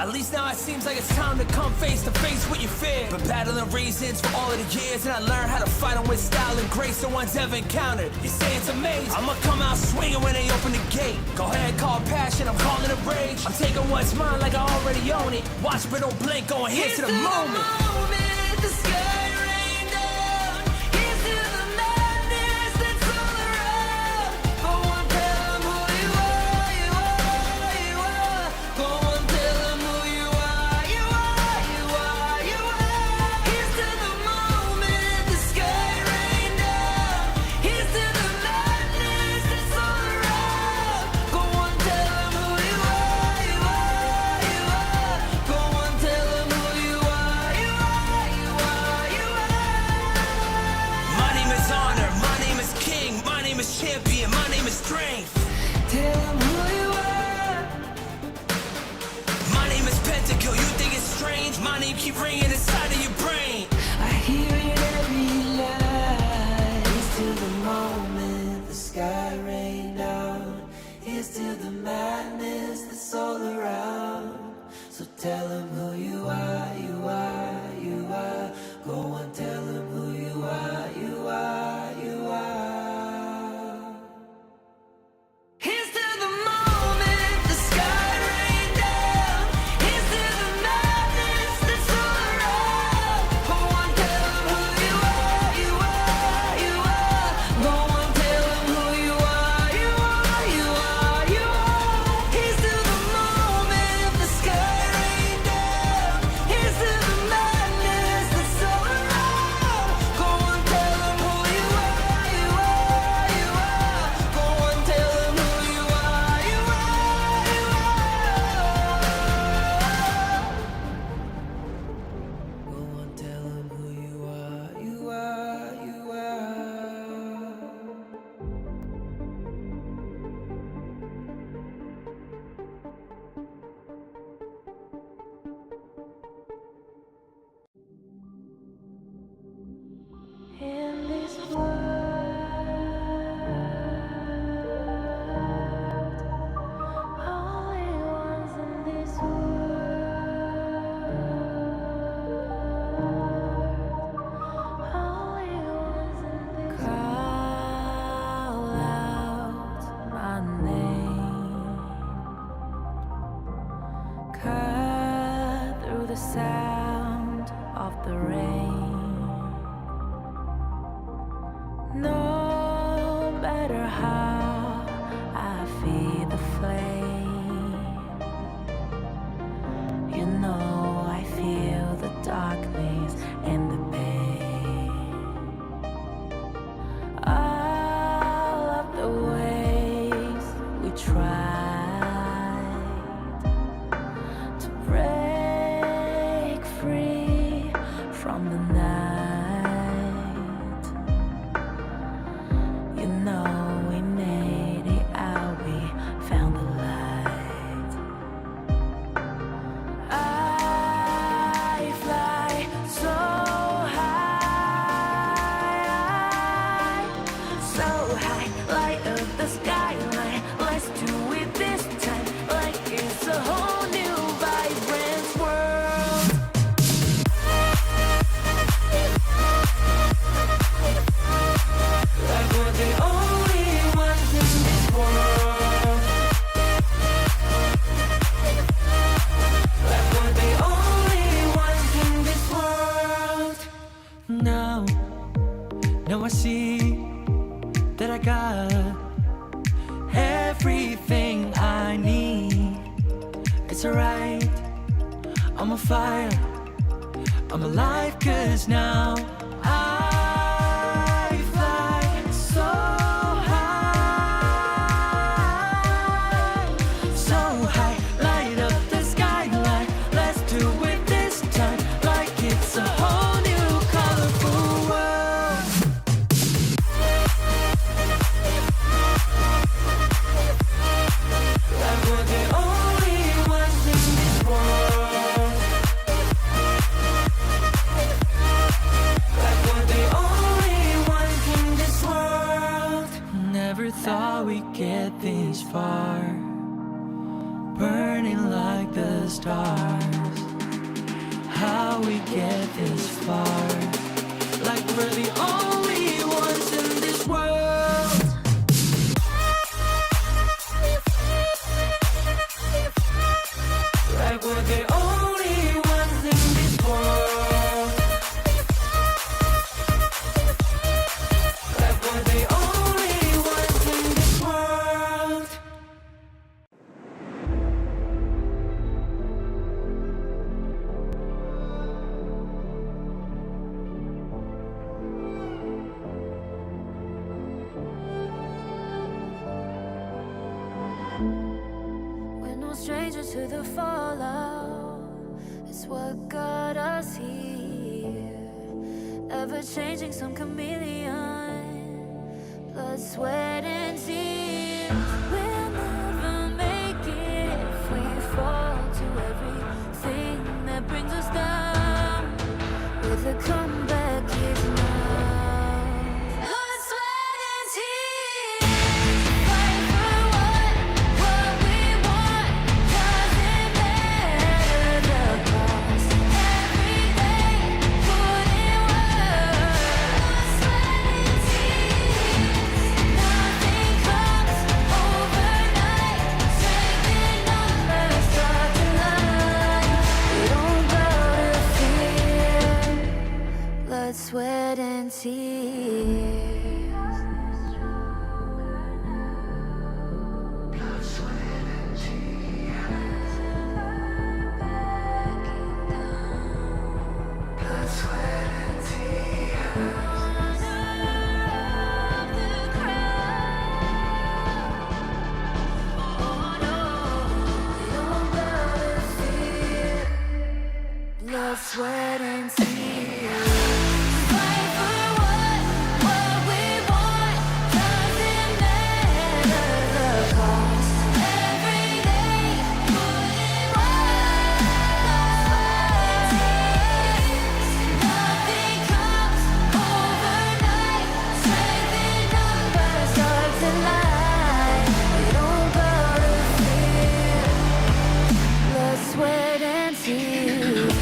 At least now it seems like it's time to come face to face with your fear. Been battling reasons for all of the years, and I learned how to fight them with style and grace no one's ever encountered. You say it's amazing, I'ma come out swinging when they open the gate. Go ahead, call passion, I'm calling it rage. I'm taking what's mine like I already own it. Watch but don't blink, going here to the moment. The sky rain down. Here's to the madness that's all around. Go on, tell them who you are, you are, you are. Go on, tell them who you are, you are, you are, you are. Here's to the moment, the sky rain down. Here's to the madness that's all around. Go on, tell them who you are, you are, you are. Go on, tell them who you are, you are, you are, you are. My name is Honor, my name is King, my name is Champion, my name is Strength. Tell them who you are. My name is Pentakill, you think it's strange? My name keep ringing inside of your brain. I hear it every night. Here's to the moment the sky rain down. Here's to the madness that's all around. So tell them who you are, you are, you are. Go on, tell them who you are, you are, you are. Here's to the moment the sky rain down. Here's to the madness that's all around. Go on, tell them who you are, you are, you are. Go on, tell them who you are, you are, you are, you are. Here's to the moment the sky rain down. Here's to the madness that's all around. Go on, tell them who you are, you are, you are. Go on, tell them who you are, you are, you are. Go on, tell them who you are, you are, you are. In this world, only ones in this world, only ones in this call out my name, cut through the sound of the rain. No matter how I feed the flame, you know I feel the darkness and the pain. All of the ways we tried to break free from the night. You know we made it out, we found the light. I fly so high, light up the skyline. Let's do it this time, like it's a whole new vibrant world. Like we're the only ones in this world. Like we're the only ones in this world. Now I see that I got everything I need. It's alright, I'm on fire, I'm alive, 'cause now I fly so high, light up the skyline. Let's do it this time, like it's a whole new colorful world. Like we're the only ones in this world. Like we're the we get this far. Like we're the only ones in this world. Like we're the only ones in this world. Like we're the only ones in this world. We're no strangers to the fallout. It's what got us here. Ever changing, some chameleon. Blood, sweat, and tears. We'll never make it if we fall to everything that brings us down. With a comeback is now. Blood, sweat, and tears. Fight for what we want. Doesn't matter the cost. Every day, put in work. Blood, sweat, and tears. Nothing comes overnight. Strength in numbers start to line. We don't bow to fear. Blood, sweat, and tears. Blood, sweat, and tears. Fight for what we want. Doesn't matter the cost. Every day, put in work. Nothing comes overnight. Strength in numbers start to line. We don't bow to fear. Blood, sweat, and tears.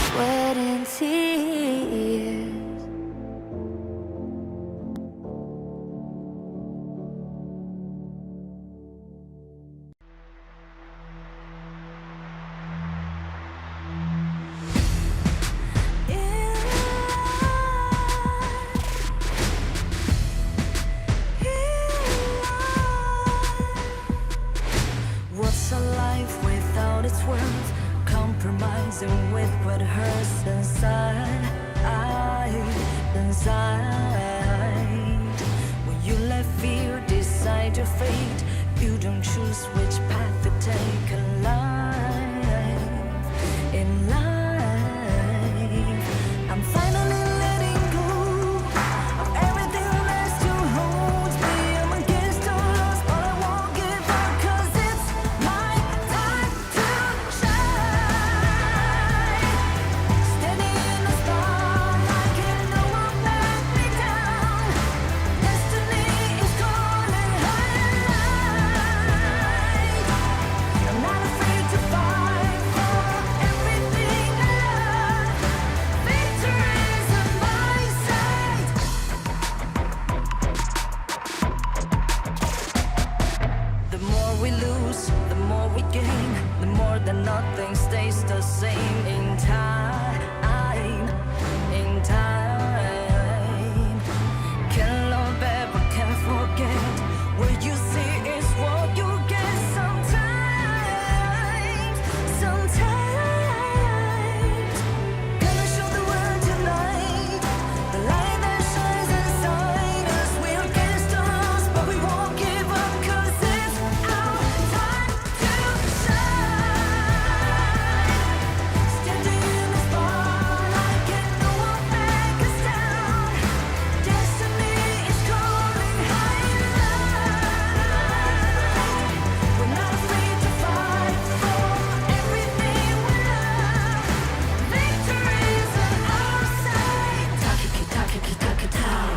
Sweat and tears. What's a life without its worth? Compromising with what hurts inside. When you let fear decide your fate, you don't choose which path to take in life. In life, I'm finally letting go of everything that still holds me. I'm against all odds, but I won't give up, 'cause it's my time to shine. Standing in the spotlight, and no one let me down. Destiny is calling high. I'm not that nothing stays the same in time. In time, can't love ever, can't forget. What you see is what you get. Sometimes, gonna show the world tonight. The light that shines inside us will get us to lost, but we won't give up, 'cause it's our time to shine. Standing in the spotlight, and no one back us down. Destiny is calling high and light. We're not afraid to fight for everything we love. Victory's on our side. Takiki takiki takitao.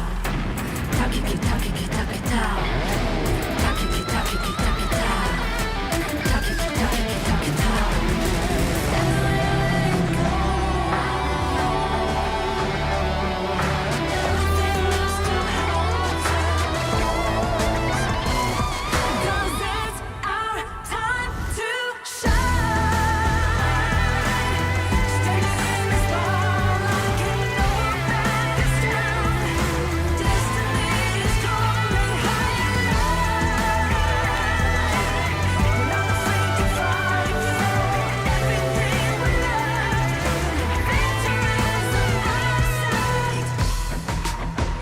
Takiki takiki takitao. Takiki takiki takitao. Takiki takiki takitao. Everything still holds us. 'Cause it's our time to shine. Standing in the spotlight, and no one back us down. Destiny is calling high and light. We're not afraid to fight for everything we love. Victory is on our side.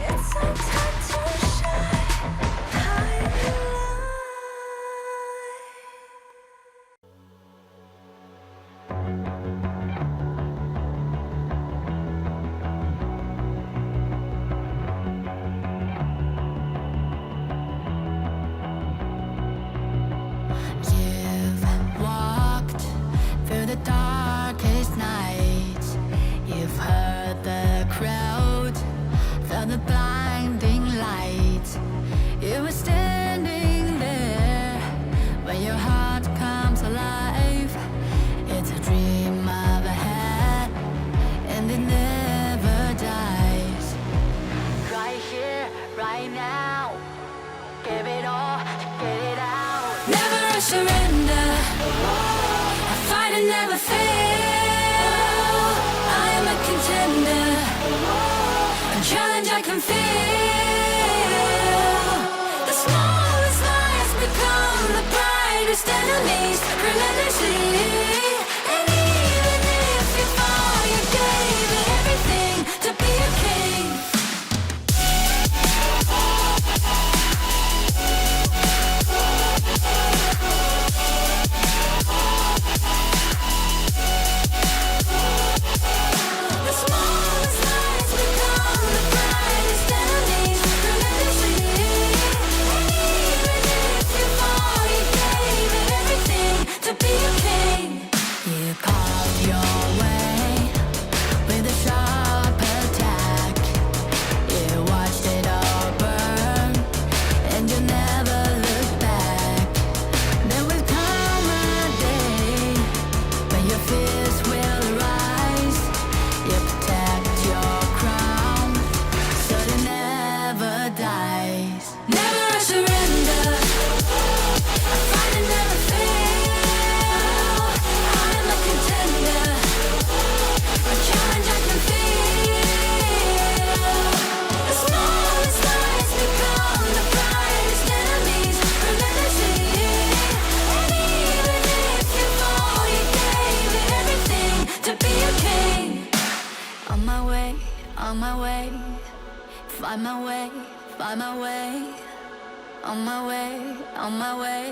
It's our time to shine high and light. You've walked through the darkest nights. You've heard the crowd, felt the blinding light. You were standing there when your heart comes alive. It's a dream of ahead, and it never dies. Right here, right now. Give it all, get it out. Never a surrender. I fight and never fail. I am a contender. A challenge I can feel. The smallest lies become the brightest enemies. Relentlessly. And even if you fall, you gave it everything to be a king. The smallest lies become the brightest enemies. Relentlessly. And even if you fall, you gave it everything to be a king. You carved your way with a sharp attack. You watched it all burn, and you never looked back. There will come a day when your fears will rise. You protect your crown, so it never dies. Never a surrender. I fight and never fail. I am a contender. A challenge I can feel. The smallest lies become the brightest enemies. Relentlessly. And even if you fall, you gave it everything to be a king. On my way, on my way. Find my way, find my way. On my way, on my way.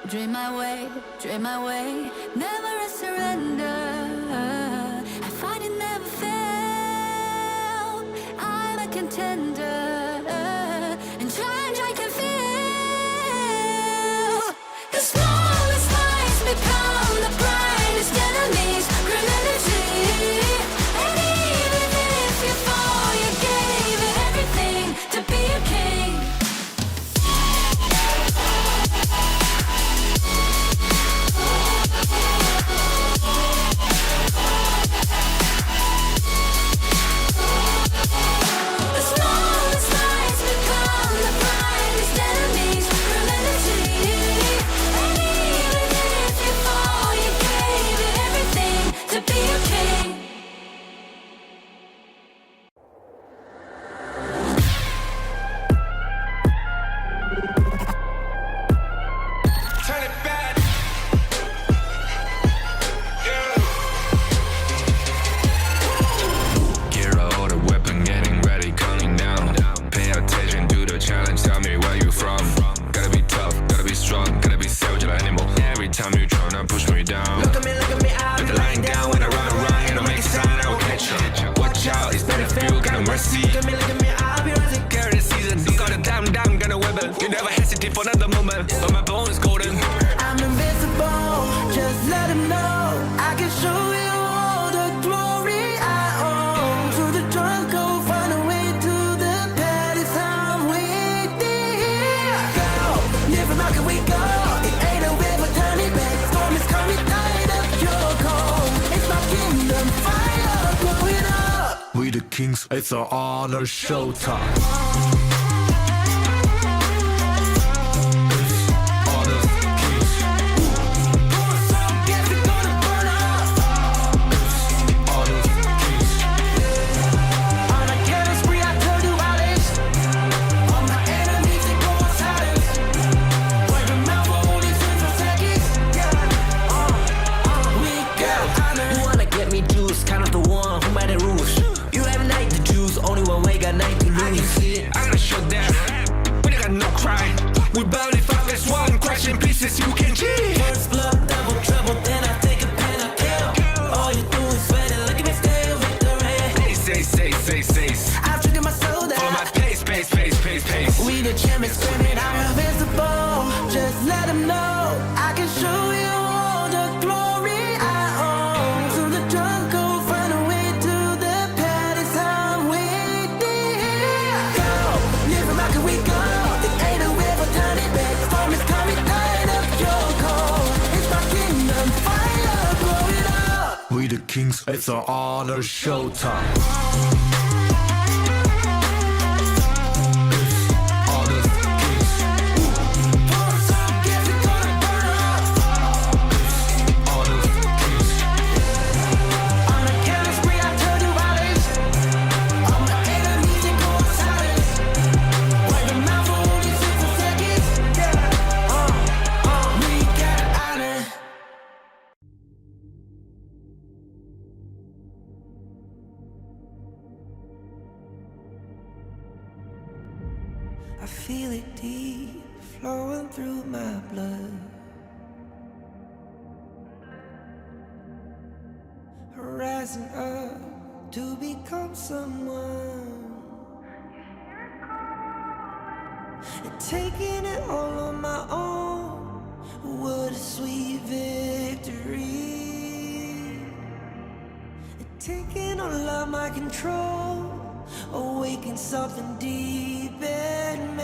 Dream my way, dream my way. Never a surrender. I fight and never fail. I'm a contender. And challenge I can feel. The smallest lies become the brightest enemies. Relentlessly. And even if you fall, you gave it everything to be a king. The small but my bone is golden. I'm invincible, just let him know I can show you all the glory I own. To the drunk, go find a way to the palace. I'm waiting here. Go, live from how can we go? It ain't a river, turning back. Storm is coming, tired of your cold. It's my kingdom, fire, blowing up. We the kings, it's our honor, showtime. You can cheat. First blood, double trouble, then I take a pen, I kill. All you do is sweat and look at me still victory. Say. I've triggered my soul down. For my pace. We the champions screaming, I'm invincible. Just let them know I can show you all the glory I own. To the drunk, go find a way to the palace. I'm waiting here. Go, live from how can we go? It ain't a river, turn it back. Storm is coming, tired of your cold. It's my kingdom, fire, blow it up. We the kings, it's our honor, showtime. I feel it deep, flowing through my blood. Rising up to become someone. And taking it all on my own. What a sweet victory. And taking all of my control. Awaken something deep in me.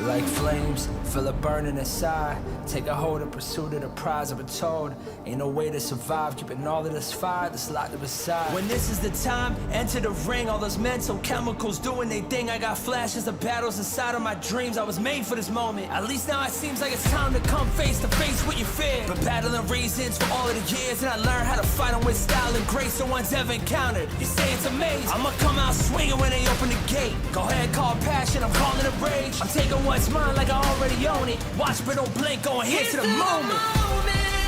Like flames, feel it burning inside. Take a hold in pursuit of the prize. I've been told, ain't no way to survive. Keeping all of this fire that's locked up inside. When this is the time, enter the ring. All those mental chemicals doing their thing. I got flashes of battles inside of my dreams. I was made for this moment. At least now it seems like it's time to come face to face with your fear. Been battling reasons for all of the years, and I learned how to fight them with style and grace no one's ever encountered. You say it's amazing, I'ma come out swinging when they open the gate. Go ahead, call passion, I'm calling it rage. I'm taking what's mine like I already own it. Watch but don't blink, going here to the moment.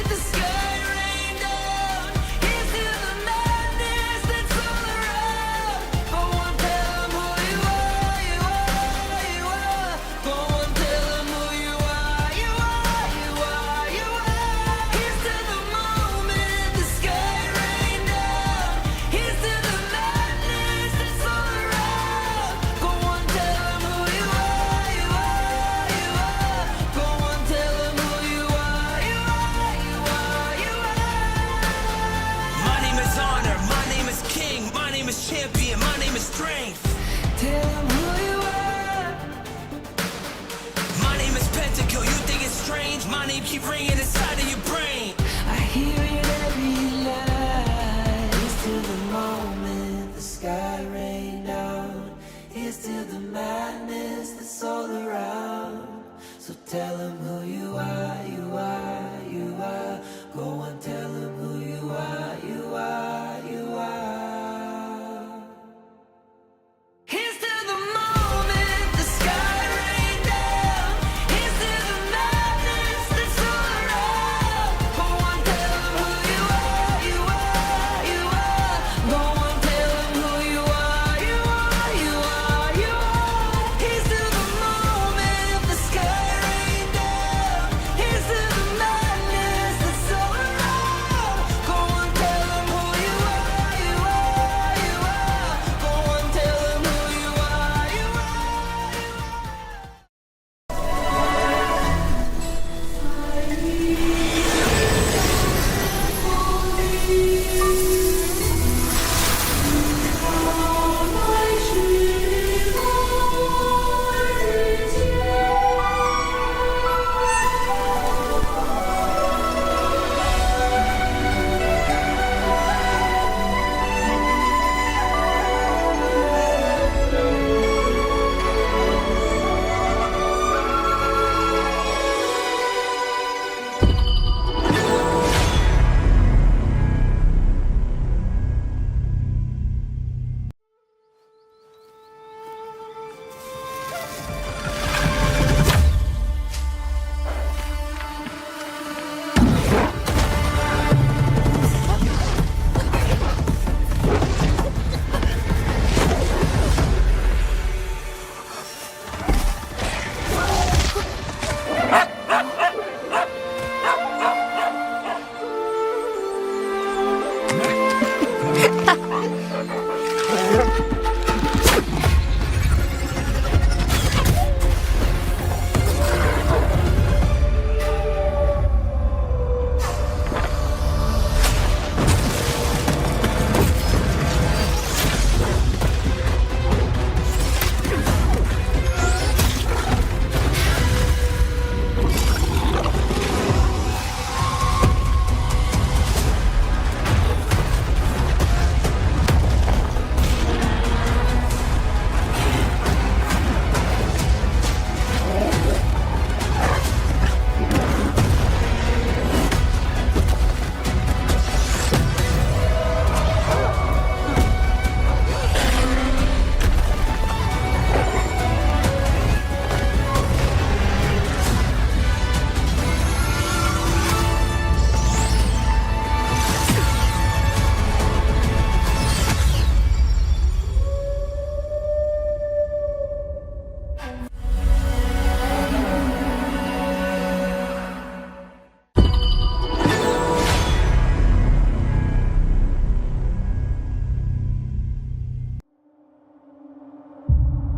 The sky rained down. Here's to the madness that's all around. Go on, tell them who you are, you are, you are. Go on, tell them who you are, you are, you are, you are. Here's to the moment, the sky rained down. Here's to the madness that's all around. Go on, tell them who you are, you are, you are. Go on, tell them who you are, you are, you are, you are. My name is honor, my name is king, my name is champion, my name is strength. Tell them who you are. My name is Pentakill, you think it's strange? My name keep ringing inside of your brain. I hear it every line. Here's to the moment the sky rained down. Here's to the madness that's all around. So tell them who you are, you are, you are. Go and tell them who you are, you are, you are. Here's to the moment the sky rained down. Here's to the madness that's all around.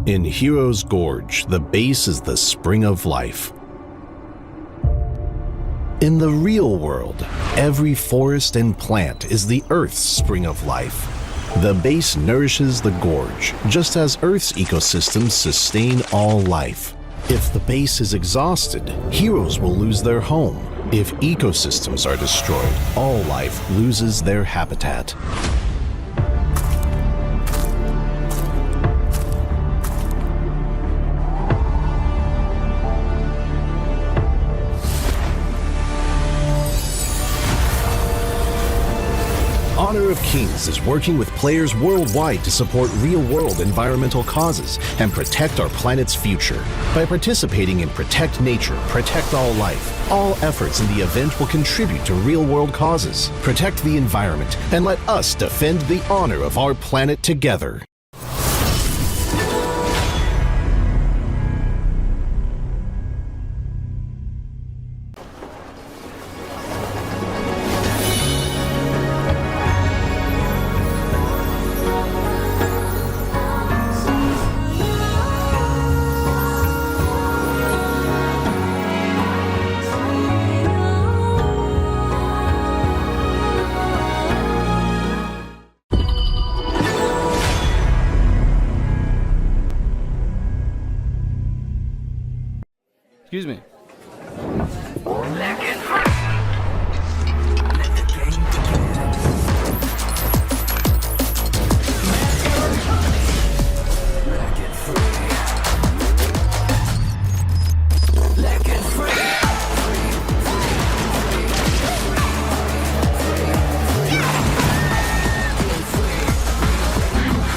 In Hero's Gorge, the base is the spring of life. In the real world, every forest and plant is the Earth's spring of life. The base nourishes the gorge, just as Earth's ecosystems sustain all life. If the base is exhausted, heroes will lose their home. If ecosystems are destroyed, all life loses their habitat. Honor of Kings is working with players worldwide to support real-world environmental causes and protect our planet's future. By participating in Protect Nature, Protect All Life, all efforts in the event will contribute to real-world causes. Protect the environment and let us defend the honor of our planet together. Excuse me.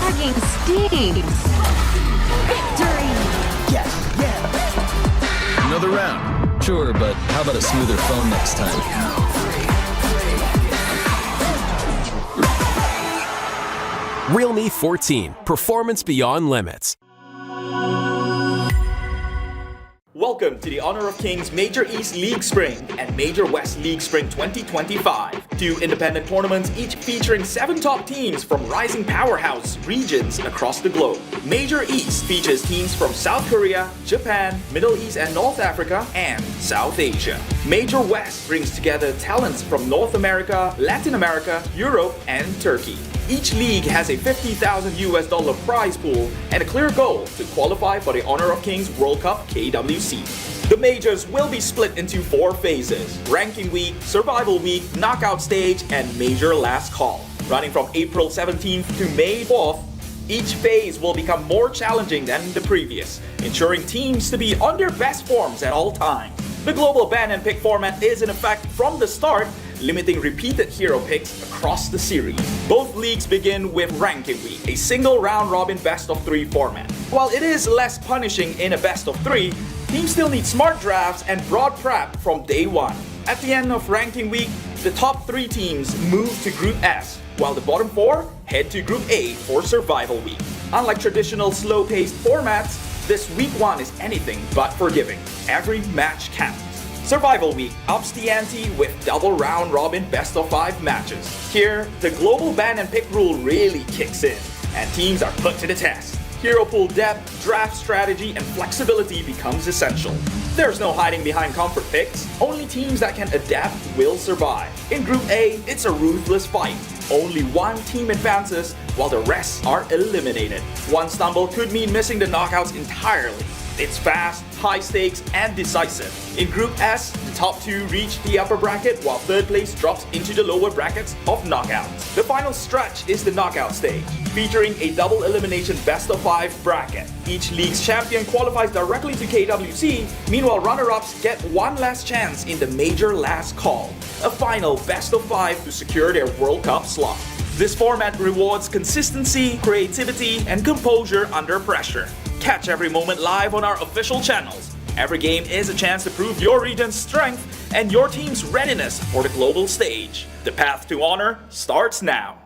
Hugging Steve. Victory! Another round. Sure, but how about a smoother phone next time? Realme 14. Performance beyond limits. Welcome to the Honor of Kings Major East League Spring and Major West League Spring 2025. Two independent tournaments, each featuring 7 top teams from rising powerhouse regions across the globe. Major East features teams from South Korea, Japan, Middle East and North Africa, and South Asia. Major West brings together talents from North America, Latin America, Europe, and Turkey. Each league has a $50,000 prize pool and a clear goal to qualify for the Honor of Kings World Cup KWC. The majors will be split into 4 phases: Ranking Week, Survival Week, Knockout Stage, and Major Last Call. Running from April 17th to May 4th, each phase will become more challenging than the previous, ensuring teams to be on their best forms at all times. The global ban and pick format is in effect from the start, limiting repeated hero picks across the series. Both leagues begin with Ranking Week, a single round-robin best-of-3 format. While it is less punishing in a best-of-3, teams still need smart drafts and broad prep from day one. At the end of Ranking Week, the top 3 teams move to Group S, while the bottom 4 head to Group A for Survival Week. Unlike traditional slow-paced formats, this Week 1 is anything but forgiving. Every match counts. Survival Week ups the ante with double round-robin best-of-5 matches. Here, the global ban and pick rule really kicks in, and teams are put to the test. Hero pool depth, draft strategy, and flexibility becomes essential. There's no hiding behind comfort picks. Only teams that can adapt will survive. In Group A, it's a ruthless fight. Only one team advances, while the rest are eliminated. One stumble could mean missing the knockouts entirely. It's fast, high stakes, and decisive. In Group S, the top 2 reach the upper bracket, while 3rd place drops into the lower brackets of knockouts. The final stretch is the knockout stage, featuring a double elimination best-of-5 bracket. Each league's champion qualifies directly to KWC, meanwhile runner-ups get one last chance in the Major Last Call, a final best-of-5 to secure their World Cup slot. This format rewards consistency, creativity, and composure under pressure. Catch every moment live on our official channels. Every game is a chance to prove your region's strength and your team's readiness for the global stage. The path to honor starts now.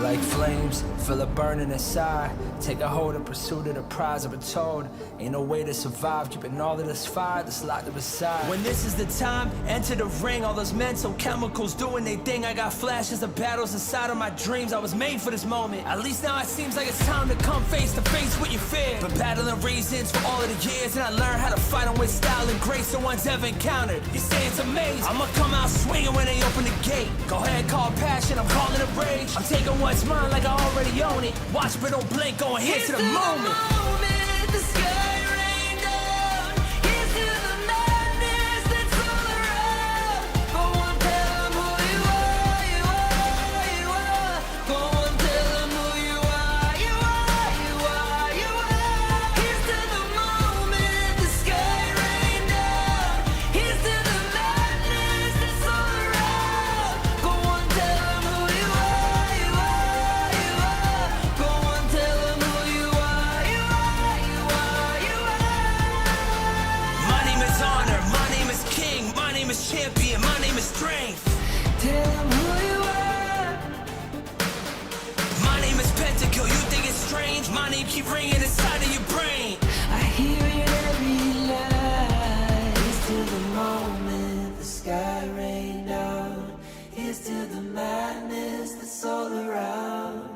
Like flames, feel it burning inside. Take a hold in pursuit of the prize. I've been told ain't no way to survive, keeping all of this fire that's locked up inside. When this is the time, enter the ring. All those mental chemicals doing their thing. I got flashes of battles inside of my dreams. I was made for this moment. At least now it seems like it's time to come face to face with your fear. Been battling reasons for all of the years, and I learned how to fight them with style and grace no one's ever encountered. You say it's amazing, I'ma come out swinging when they open the gate. Go ahead, call passion, I'm calling it rage. I'm taking what's mine like I already own it. Watch but don't blink, going here to the moment. The sky rained down. Here's to the madness that's all around. Go on, tell them who you are, you are, you are. Go on, tell them who you are, you are, you are, you are. Here's to the moment, the sky rained down. Here's to the madness that's all around. Go on, tell them who you are, you are, you are. Go on, tell them who you are, you are, you are, you are. My name is honor, my name is king, my name is champion, my name is strength. Tell them who you are. My name is Pentakill, you think it's strange? My name keep ringing inside of your brain. I hear it every night. Here's to the moment the sky rained down. Here's to the madness that's all around.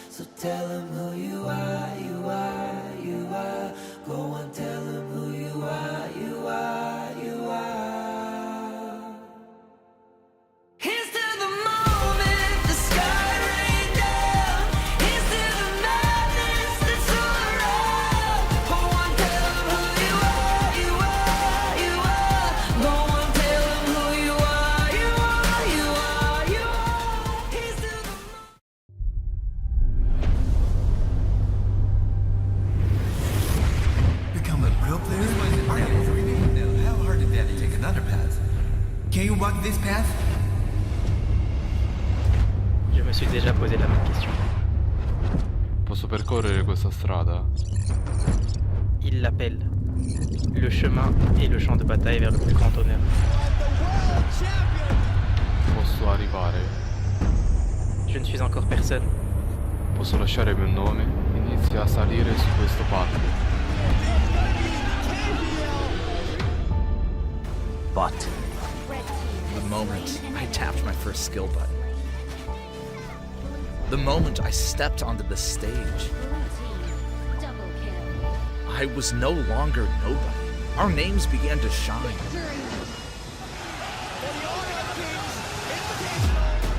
So tell them who you are, you are, you are. Go on, tell them who you are, you are, you are. Here's to the moment the sky rained down. Here's to the madness that's all around. Go on, tell them who you are, you are, you are. Go on, tell them who you are, you are, you are, you are. Here's to the Become a real player? Are you dreaming? Now, how hard did Daddy take another path? Can you walk this path? Je me suis déjà posé la même question. Posso percorrere questa strada? Il l'appelle. Le chemin et le champ de bataille vers le plus grand honneur. Posso arrivare? Je ne suis encore personne. Posso lasciare il mio nome? Inizia a salire su questo palco. But the moment I tapped my first skill button, the moment I stepped onto the stage, I was no longer nobody. Our names began to shine.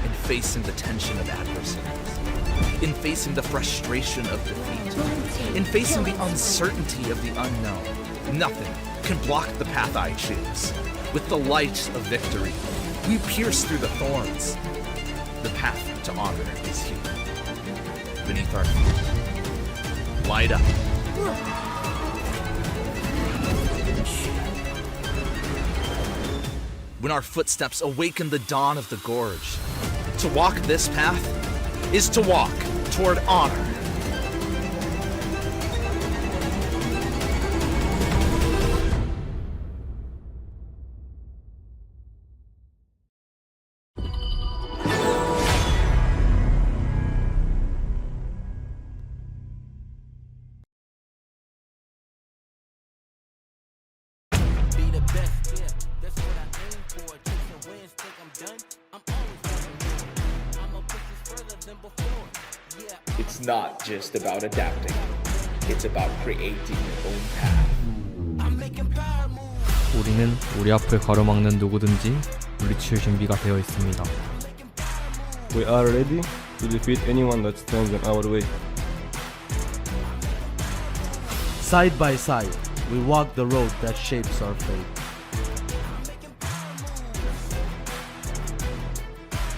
In facing the tension of adversities, in facing the frustration of defeat, in facing the uncertainty of the unknown, nothing can block the path I choose. With the light of victory, we pierce through the thorns. The path to honor is here. Beneath our feet. Light up. When our footsteps awaken the dawn of the gorge, to walk this path is to walk toward honor. It's not just about adapting. It's about creating your own path. 우리는 우리 앞을 가로막는 누구든지 물리칠 준비가 되어 있습니다. We are ready to defeat anyone that stands in our way. Side by side, we walk the road that shapes our fate.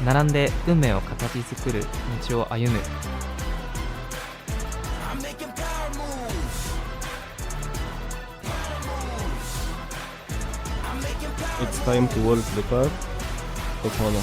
並んで運命を形作る道を歩む。 It's time to walk the path of honor.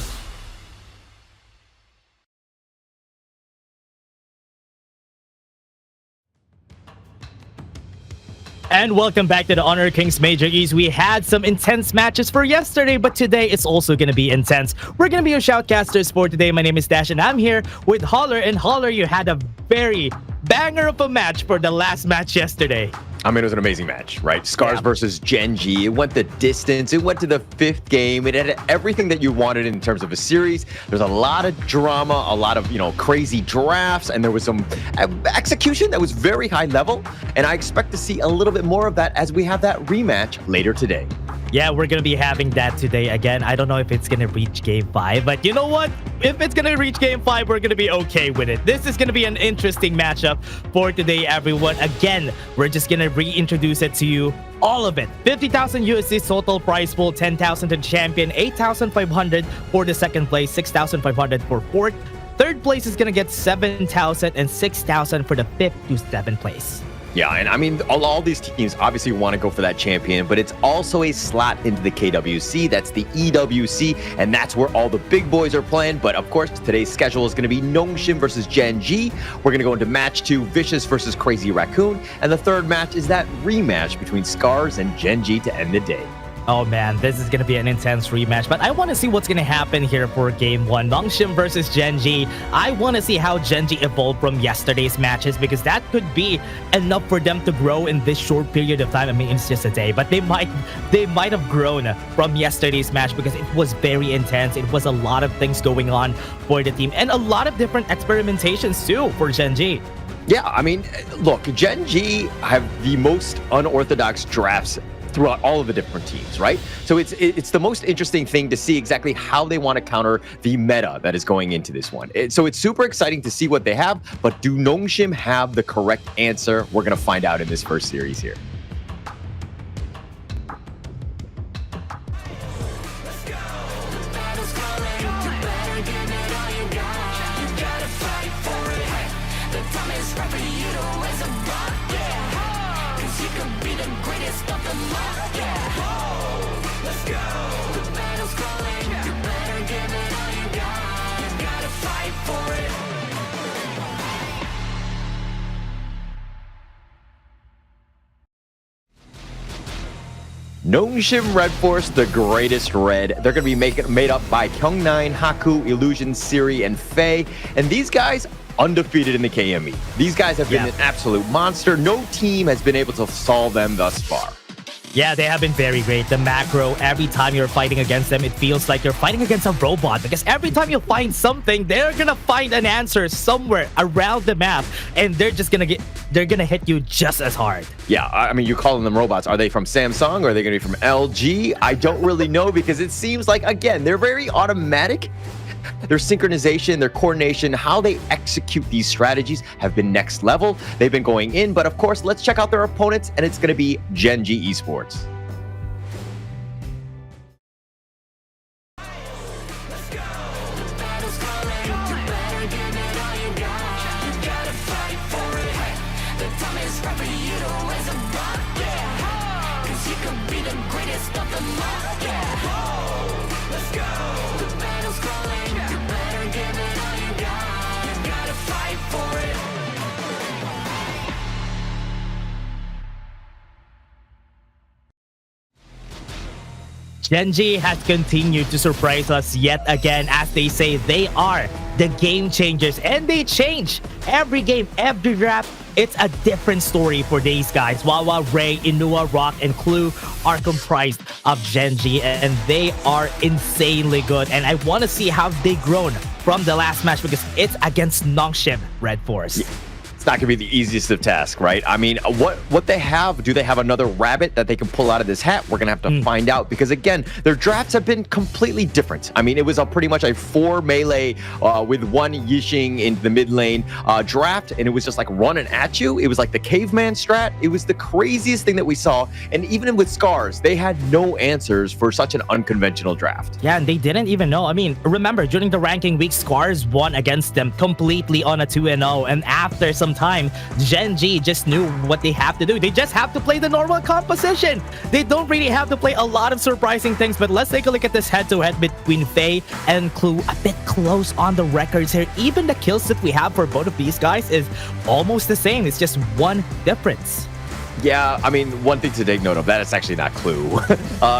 And welcome back to the Honor Kings Major East. We had some intense matches for yesterday, but today it's also going to be intense. We're going to be your shoutcasters for today. My name is Dash, and I'm here with Holler. And Holler, you had a very banger of a match for the last match yesterday. I mean, it was an amazing match, right? SCARZ versus Gen.G. It went the distance. It went to the 5th game. It had everything that you wanted in terms of a series. There's a lot of drama, a lot of, crazy drafts, and there was some execution that was very high level. And I expect to see a little bit more of that as we have that rematch later today. Yeah, we're going to be having that today again. I don't know if it's going to reach Game 5, but you know what? If it's going to reach Game 5, we're going to be okay with it. This is going to be an interesting matchup for today, everyone. Again, we're just going to reintroduce it to you. All of it. 50,000 USD total prize pool, 10,000 to the champion, 8,500 for the second place, 6,500 for fourth. Third place is going to get 7,000 and 6,000 for the 5th to 7th place. Yeah, and I mean, all these teams obviously want to go for that champion, but it's also a slot into the KWC. That's the EWC, and that's where all the big boys are playing. But of course, today's schedule is going to be Nongshim versus Gen.G. We're going to go into match 2, Vicious versus Crazy Raccoon. And the third match is that rematch between SCARZ and Gen.G to end the day. Oh man, this is going to be an intense rematch, but I want to see what's going to happen here for Game 1. Nongshim versus Gen.G. I want to see how Gen.G evolved from yesterday's matches, because that could be enough for them to grow in this short period of time. I mean, it's just a day, but they might have grown from yesterday's match because it was very intense. It was a lot of things going on for the team and a lot of different experimentations too for Gen.G. Yeah, I mean, look, Gen.G have the most unorthodox drafts throughout all of the different teams, right? So it's the most interesting thing to see exactly how they want to counter the meta that is going into this one. So it's super exciting to see what they have, but do Nongshim have the correct answer? We're going to find out in this first series here. Nongshim RedForce, the greatest red. They're going to be made up by Kyung9, Haku, Illusion, Siri, and Faye. And these guys, undefeated in the KME. These guys have been an absolute monster. No team has been able to solve them thus far. Yeah, they have been very great. The macro, every time you're fighting against them, it feels like you're fighting against a robot, because every time you find something, they're gonna find an answer somewhere around the map, and they're gonna hit you just as hard. Yeah, I mean, you're calling them robots. Are they from Samsung, or are they gonna be from LG? I don't really know, because it seems like, again, they're very automatic. Their synchronization, their coordination, how they execute these strategies have been next level. They've been going in, but of course, let's check out their opponents, and it's going to be Gen.G Esports. Gen.G has continued to surprise us yet again. As they say, they are the game changers, and they change every game, every draft. It's a different story for these guys. Wawa, Ray, Inua, Rock, and Clue are comprised of Gen.G, and they are insanely good. And I want to see how they've grown from the last match, because it's against Nongshim RedForce. Yeah. It's not going to be the easiest of tasks, right? I mean, what they have, do they have another rabbit that they can pull out of this hat? We're going to have to find out, because again, their drafts have been completely different. I mean, it was pretty much a 4 melee with 1 Yixing in the mid lane draft, and it was just like running at you. It was like the caveman strat. It was the craziest thing that we saw. And even with SCARZ, they had no answers for such an unconventional draft. Yeah, and they didn't even know. I mean, remember, during the ranking week, SCARZ won against them completely on a 2-0, and after some time, Gen.G just knew what they have to do. They just have to play the normal composition. They don't really have to play a lot of surprising things, but let's take a look at this head-to-head between Faye and Clue. A bit close on the records here. Even the kills that we have for both of these guys is almost the same. It's just 1 difference. Yeah, I mean, one thing to take note of, that is actually not Clue.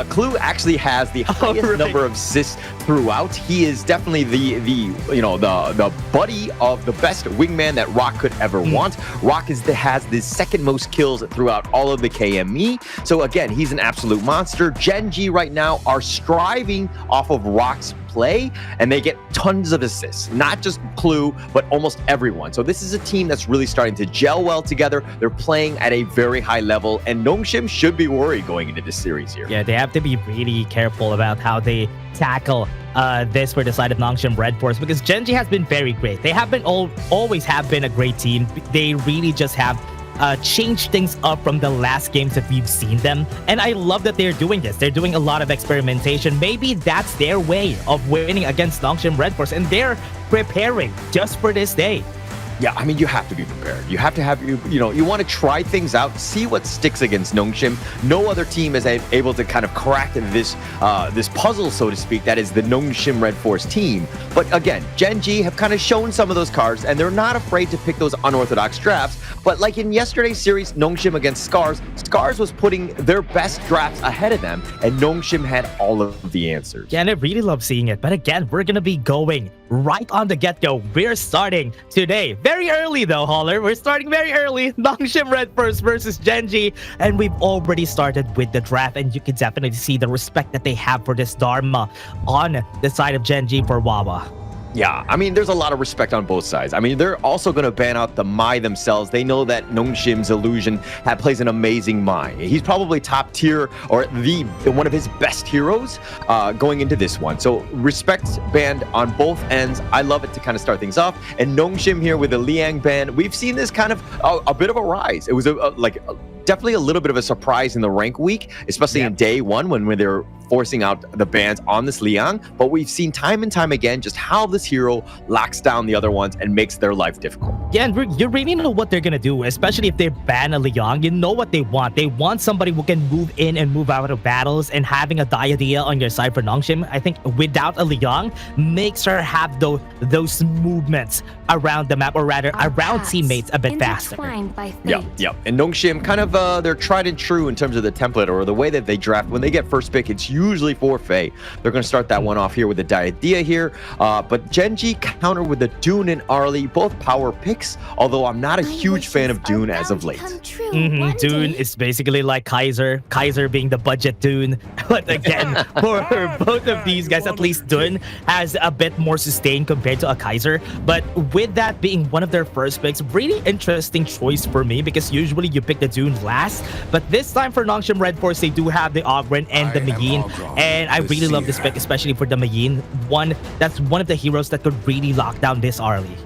Clue actually has the highest number of assists throughout. He is definitely the buddy of the best wingman that Rock could ever want. Rock has the second most kills throughout all of the KME. So again, he's an absolute monster. Gen.G right now are striving off of Rock's play, and they get tons of assists. Not just Clue, but almost everyone. So this is a team that's really starting to gel well together. They're playing at a very high level, and Nongshim should be worried going into this series here. Yeah, they have to be really careful about how they tackle this for the side of Nongshim RedForce, because Gen.G has been very great. They have been always have been a great team. They really just have changed things up from the last games that we've seen them, and I love that they're doing this. They're doing a lot of experimentation. Maybe that's their way of winning against Nongshim RedForce, and they're preparing just for this day. Yeah, I mean, you have to be prepared. You have to have, you want to try things out, see what sticks against Nongshim. No other team is able to kind of crack this puzzle, so to speak, that is the Nongshim RedForce team. But again, Gen.G have kind of shown some of those cards, and they're not afraid to pick those unorthodox drafts. But like in yesterday's series, Nongshim against SCARZ, SCARZ was putting their best drafts ahead of them, and Nongshim had all of the answers. Yeah, and I really love seeing it. But again, we're going to be going right on the get-go. We're starting today. Very early though, Holler. We're starting very early. Nongshim RedForce versus Gen.G. And we've already started with the draft. And you can definitely see the respect that they have for this Dharma on the side of Gen.G for Wawa. Yeah, I mean, there's a lot of respect on both sides. I mean, they're also going to ban out the Mai themselves. They know that Nongshim's Illusion plays an amazing Mai. He's probably top tier, or one of his best heroes going into this one. So respect banned on both ends. I love it to kind of start things off. And Nongshim here with the Liang ban, we've seen this kind of a bit of a rise. It was definitely a little bit of a surprise in the rank week, especially in day one when they're forcing out the bans on this Liang. But we've seen time and time again just how this hero locks down the other ones and makes their life difficult. Yeah, and you really know what they're gonna do, especially if they ban a Liang. You know what they want. They want somebody who can move in and move out of battles, and having a Diadea on your side for Nongshim, I think without a Liang, makes her have those movements around the map, or rather around teammates a bit faster. Yeah. And Nongshim kind of they're tried and true in terms of the template or the way that they draft. When they get first pick, it's usually for Faye. They're going to start that one off here with the Diadea here. But Gen.G counter with the Dune and Arlie, both power picks, although I'm not a huge fan of Dune as of late. Dune is basically like Kaiser being the budget Dune. But again, for both of these guys, at least Dune has a bit more sustain compared to a Kaiser. But with that being one of their first picks, really interesting choice for me, because usually you pick the Dune last. But this time for Nongshim RedForce, they do have the Ogren and the Magin. And I really love this pick, especially for the Magin. That's one of the heroes that could really lock down this Arlie.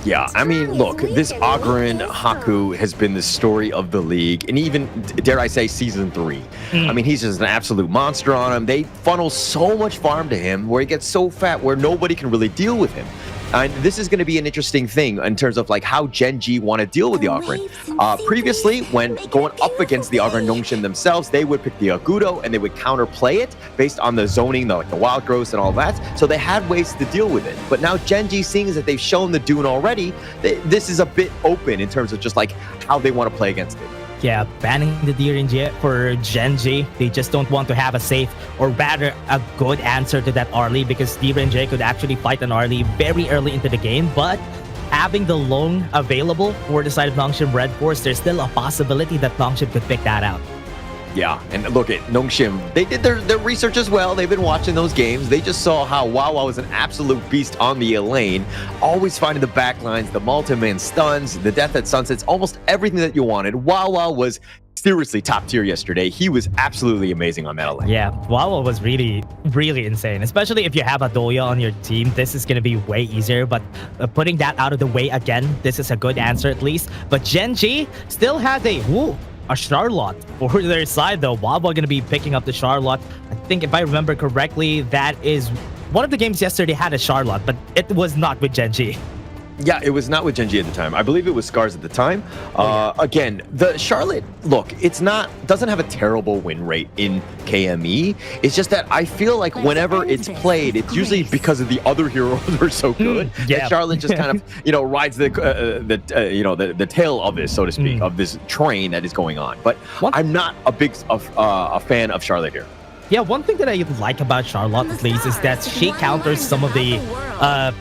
Yeah, I mean, look, this Ogren Haku has been the story of the league, and even, dare I say, Season 3. I mean, he's just an absolute monster on him. They funnel so much farm to him where he gets so fat where nobody can really deal with him. And this is going to be an interesting thing in terms of like how Gen.G want to deal with the Ogren. Previously, when going up against the Ogren Nongshim themselves, they would pick the Agudo and they would counterplay it based on the zoning, the Wild Growth and all that. So they had ways to deal with it. But now Gen.G, seeing that they've shown the Dune already, this is a bit open in terms of just like how they want to play against it. Yeah, banning the DRNG for Gen.G. They just don't want to have a safe, or rather a good answer to that Arlie, because DRNG could actually fight an Arlie very early into the game. But having the Long available for the side of Nongshim RedForce, there's still a possibility that Nongshim could pick that out. Yeah, and look at Nongshim. They did their research as well. They've been watching those games. They just saw how Wawa was an absolute beast on the lane, always finding the backlines, the multi-man stuns, the death at sunsets, almost everything that you wanted. Wawa was seriously top tier yesterday. He was absolutely amazing on that lane. Yeah, Wawa was really, really insane. Especially if you have a Doya on your team, this is going to be way easier. But putting that out of the way again, this is a good answer at least. But Gen.G still has a Charlotte for their side though. Wawa gonna be picking up the Charlotte. I think if I remember correctly, that is one of the games yesterday had a Charlotte, but it was not with Gen.G. Yeah, it was not with Gen.G at the time. I believe it was SCARZ at the time. Again, the Charlotte, look, doesn't have a terrible win rate in KME. It's just that I feel like whenever it's played, it's usually because of the other heroes are so good. That Charlotte just kind of, rides the tail of this, so to speak, of this train that is going on. But I'm not a big a fan of Charlotte here. Yeah, one thing that I like about Charlotte, at least, is that she counters some of the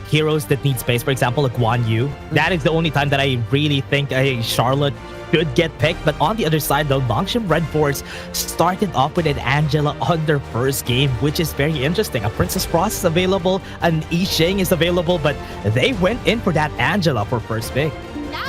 heroes that need space. For example, like Guan Yu. That is the only time that I really think a Charlotte should get picked. But on the other side, though, Nongshim RedForce started off with an Angela on their first game, which is very interesting. A Princess Frost is available, an Yi Xing is available, but they went in for that Angela for first pick.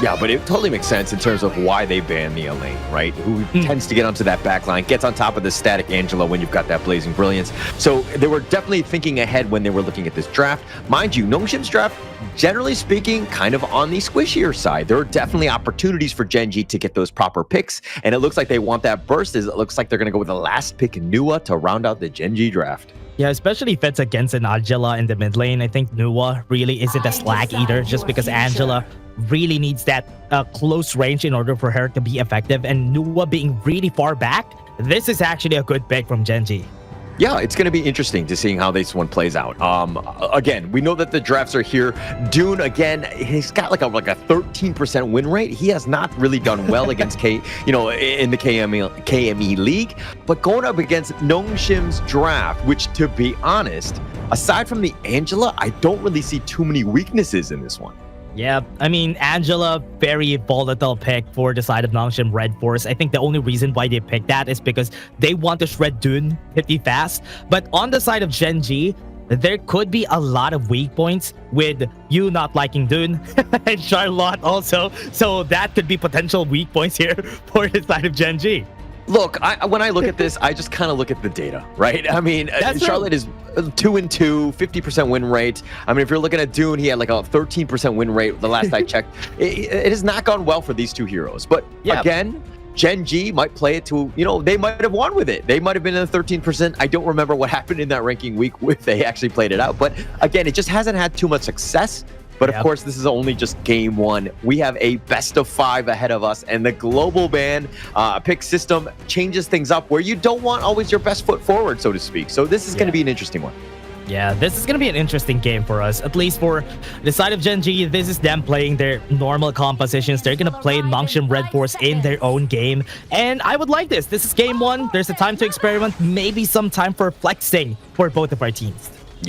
Yeah, but it totally makes sense in terms of why they banned the Elaine, right? Who tends to get onto that backline, gets on top of the static Angela when you've got that Blazing Brilliance. So they were definitely thinking ahead when they were looking at this draft. Mind you, Nongshim's draft, generally speaking, kind of on the squishier side. There are definitely opportunities for Gen.G to get those proper picks, and it looks like they want that burst. It looks like they're going to go with the last pick, Nua, to round out the Gen.G draft. Yeah, especially if it's against an Angela in the mid lane. I think Nua really isn't a slack either, just because Angela really needs that close range in order for her to be effective. And Nua being really far back, this is actually a good pick from Gen.G. Yeah, it's going to be interesting to seeing how this one plays out. Again, we know that the drafts are here. Dune, again, he's got like a 13% win rate. He has not really done well against in the KME league. But going up against Nongshim's draft, which, to be honest, aside from the Angela, I don't really see too many weaknesses in this one. Yeah, I mean, Angela, very volatile pick for the side of Nongshim RedForce. I think the only reason why they picked that is because they want to shred Dune pretty fast. But on the side of Gen.G, there could be a lot of weak points with you not liking Dune and Charlotte also. So that could be potential weak points here for the side of Gen.G. Look, when I look at this, I just kind of look at the data, right? I mean, Charlotte is 2-2, 50% win rate. I mean, if you're looking at Dune, he had like a 13% win rate the last I checked. It has not gone well for these two heroes. But again, Gen.G might play it to, they might have won with it. They might have been in the 13%. I don't remember what happened in that ranking week if they actually played it out. But again, it just hasn't had too much success. But of course, this is only just game one. We have a best of 5 ahead of us, and the global ban pick system changes things up where you don't want always your best foot forward, so to speak. So this is going to be an interesting one. Yeah, this is going to be an interesting game for us. At least for the side of Gen.G, this is them playing their normal compositions. They're going to play Nongshim RedForce in their own game. And I would like this. This is game one. There's a time to experiment. Maybe some time for flexing for both of our teams.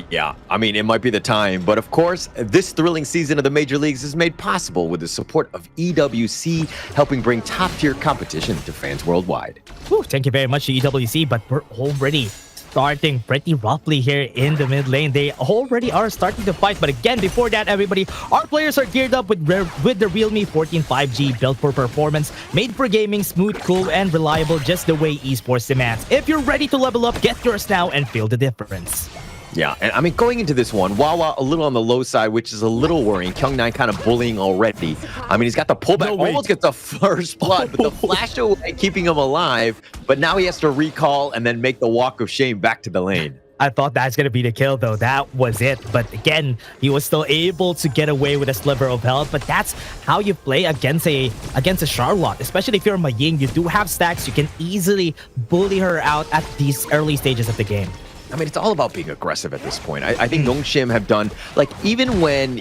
Yeah, I mean, it might be the time, but of course, this thrilling season of the Major Leagues is made possible with the support of EWC, helping bring top-tier competition to fans worldwide. Whew, thank you very much to EWC, but we're already starting pretty roughly here in the mid lane. They already are starting to fight, but again, before that, everybody, our players are geared up with the Realme 14 5G, built for performance, made for gaming, smooth, cool, and reliable, just the way esports demands. If you're ready to level up, get yours now and feel the difference. Yeah, and I mean, going into this one, Wawa a little on the low side, which is a little worrying. Kyung9 kind of bullying already. I mean, he's got the pullback, almost gets the first blood, but the flash away keeping him alive. But now he has to recall and then make the walk of shame back to the lane. I thought that's going to be the kill, though. That was it. But again, he was still able to get away with a sliver of health. But that's how you play against a Charlotte. Especially if you're Ma Ying, you do have stacks. You can easily bully her out at these early stages of the game. I mean, it's all about being aggressive at this point. I think Nongshim have done, like, even when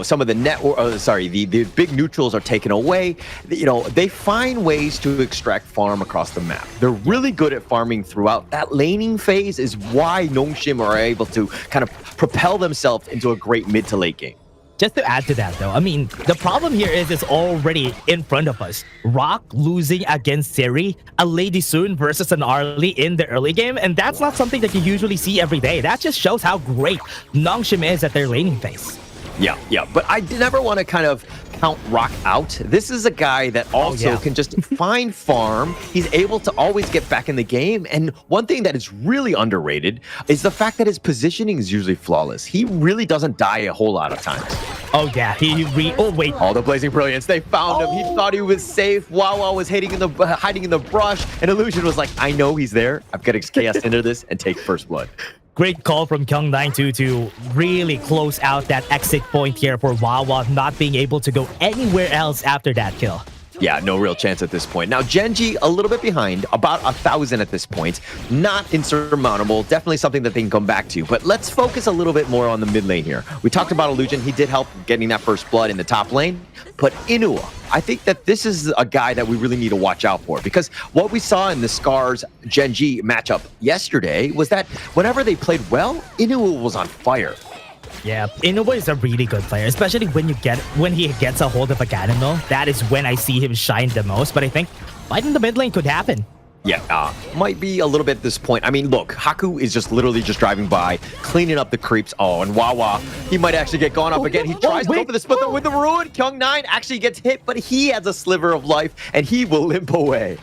some of the the big neutrals are taken away, they find ways to extract farm across the map. They're really good at farming throughout. That laning phase is why Nongshim are able to kind of propel themselves into a great mid to late game. Just to add to that, though, I mean, the problem here is it's already in front of us. Rock losing against Siri, a Lady Soon versus an Arlie in the early game, and that's not something that you usually see every day. That just shows how great Nongshim is at their laning phase. Yeah, but I never want to kind of count Rock out. This is a guy that also can just find farm. He's able to always get back in the game. And one thing that is really underrated is the fact that his positioning is usually flawless. He really doesn't die a whole lot of times. Oh, yeah. All the Blazing Brilliance. They found him. He thought he was safe. Wawa was hiding in the brush. And Illusion was like, I know he's there. I've got to chaos into this and take first blood. great call from Kyung9 to really close out that exit point here for Wawa, not being able to go anywhere else after that kill. Yeah, no real chance at this point. Now, Gen.G a little bit behind, about 1,000 at this point. Not insurmountable, definitely something that they can come back to. But let's focus a little bit more on the mid lane here. We talked about Illusion. He did help getting that first blood in the top lane. But Inua, I think that this is a guy that we really need to watch out for, because what we saw in the SCARZ Gen.G matchup yesterday was that whenever they played well, Inua was on fire. Yeah, Inua is a really good player, especially when he gets a hold of a Ganon though. That is when I see him shine the most, but I think fighting the mid lane could happen. Yeah, might be a little bit at this point. I mean, look, Haku is just literally just driving by, cleaning up the creeps. Oh, and Wawa, he might actually get gone up again. He tries to go for the split with the ruin. Kyung9 actually gets hit, but he has a sliver of life, and he will limp away.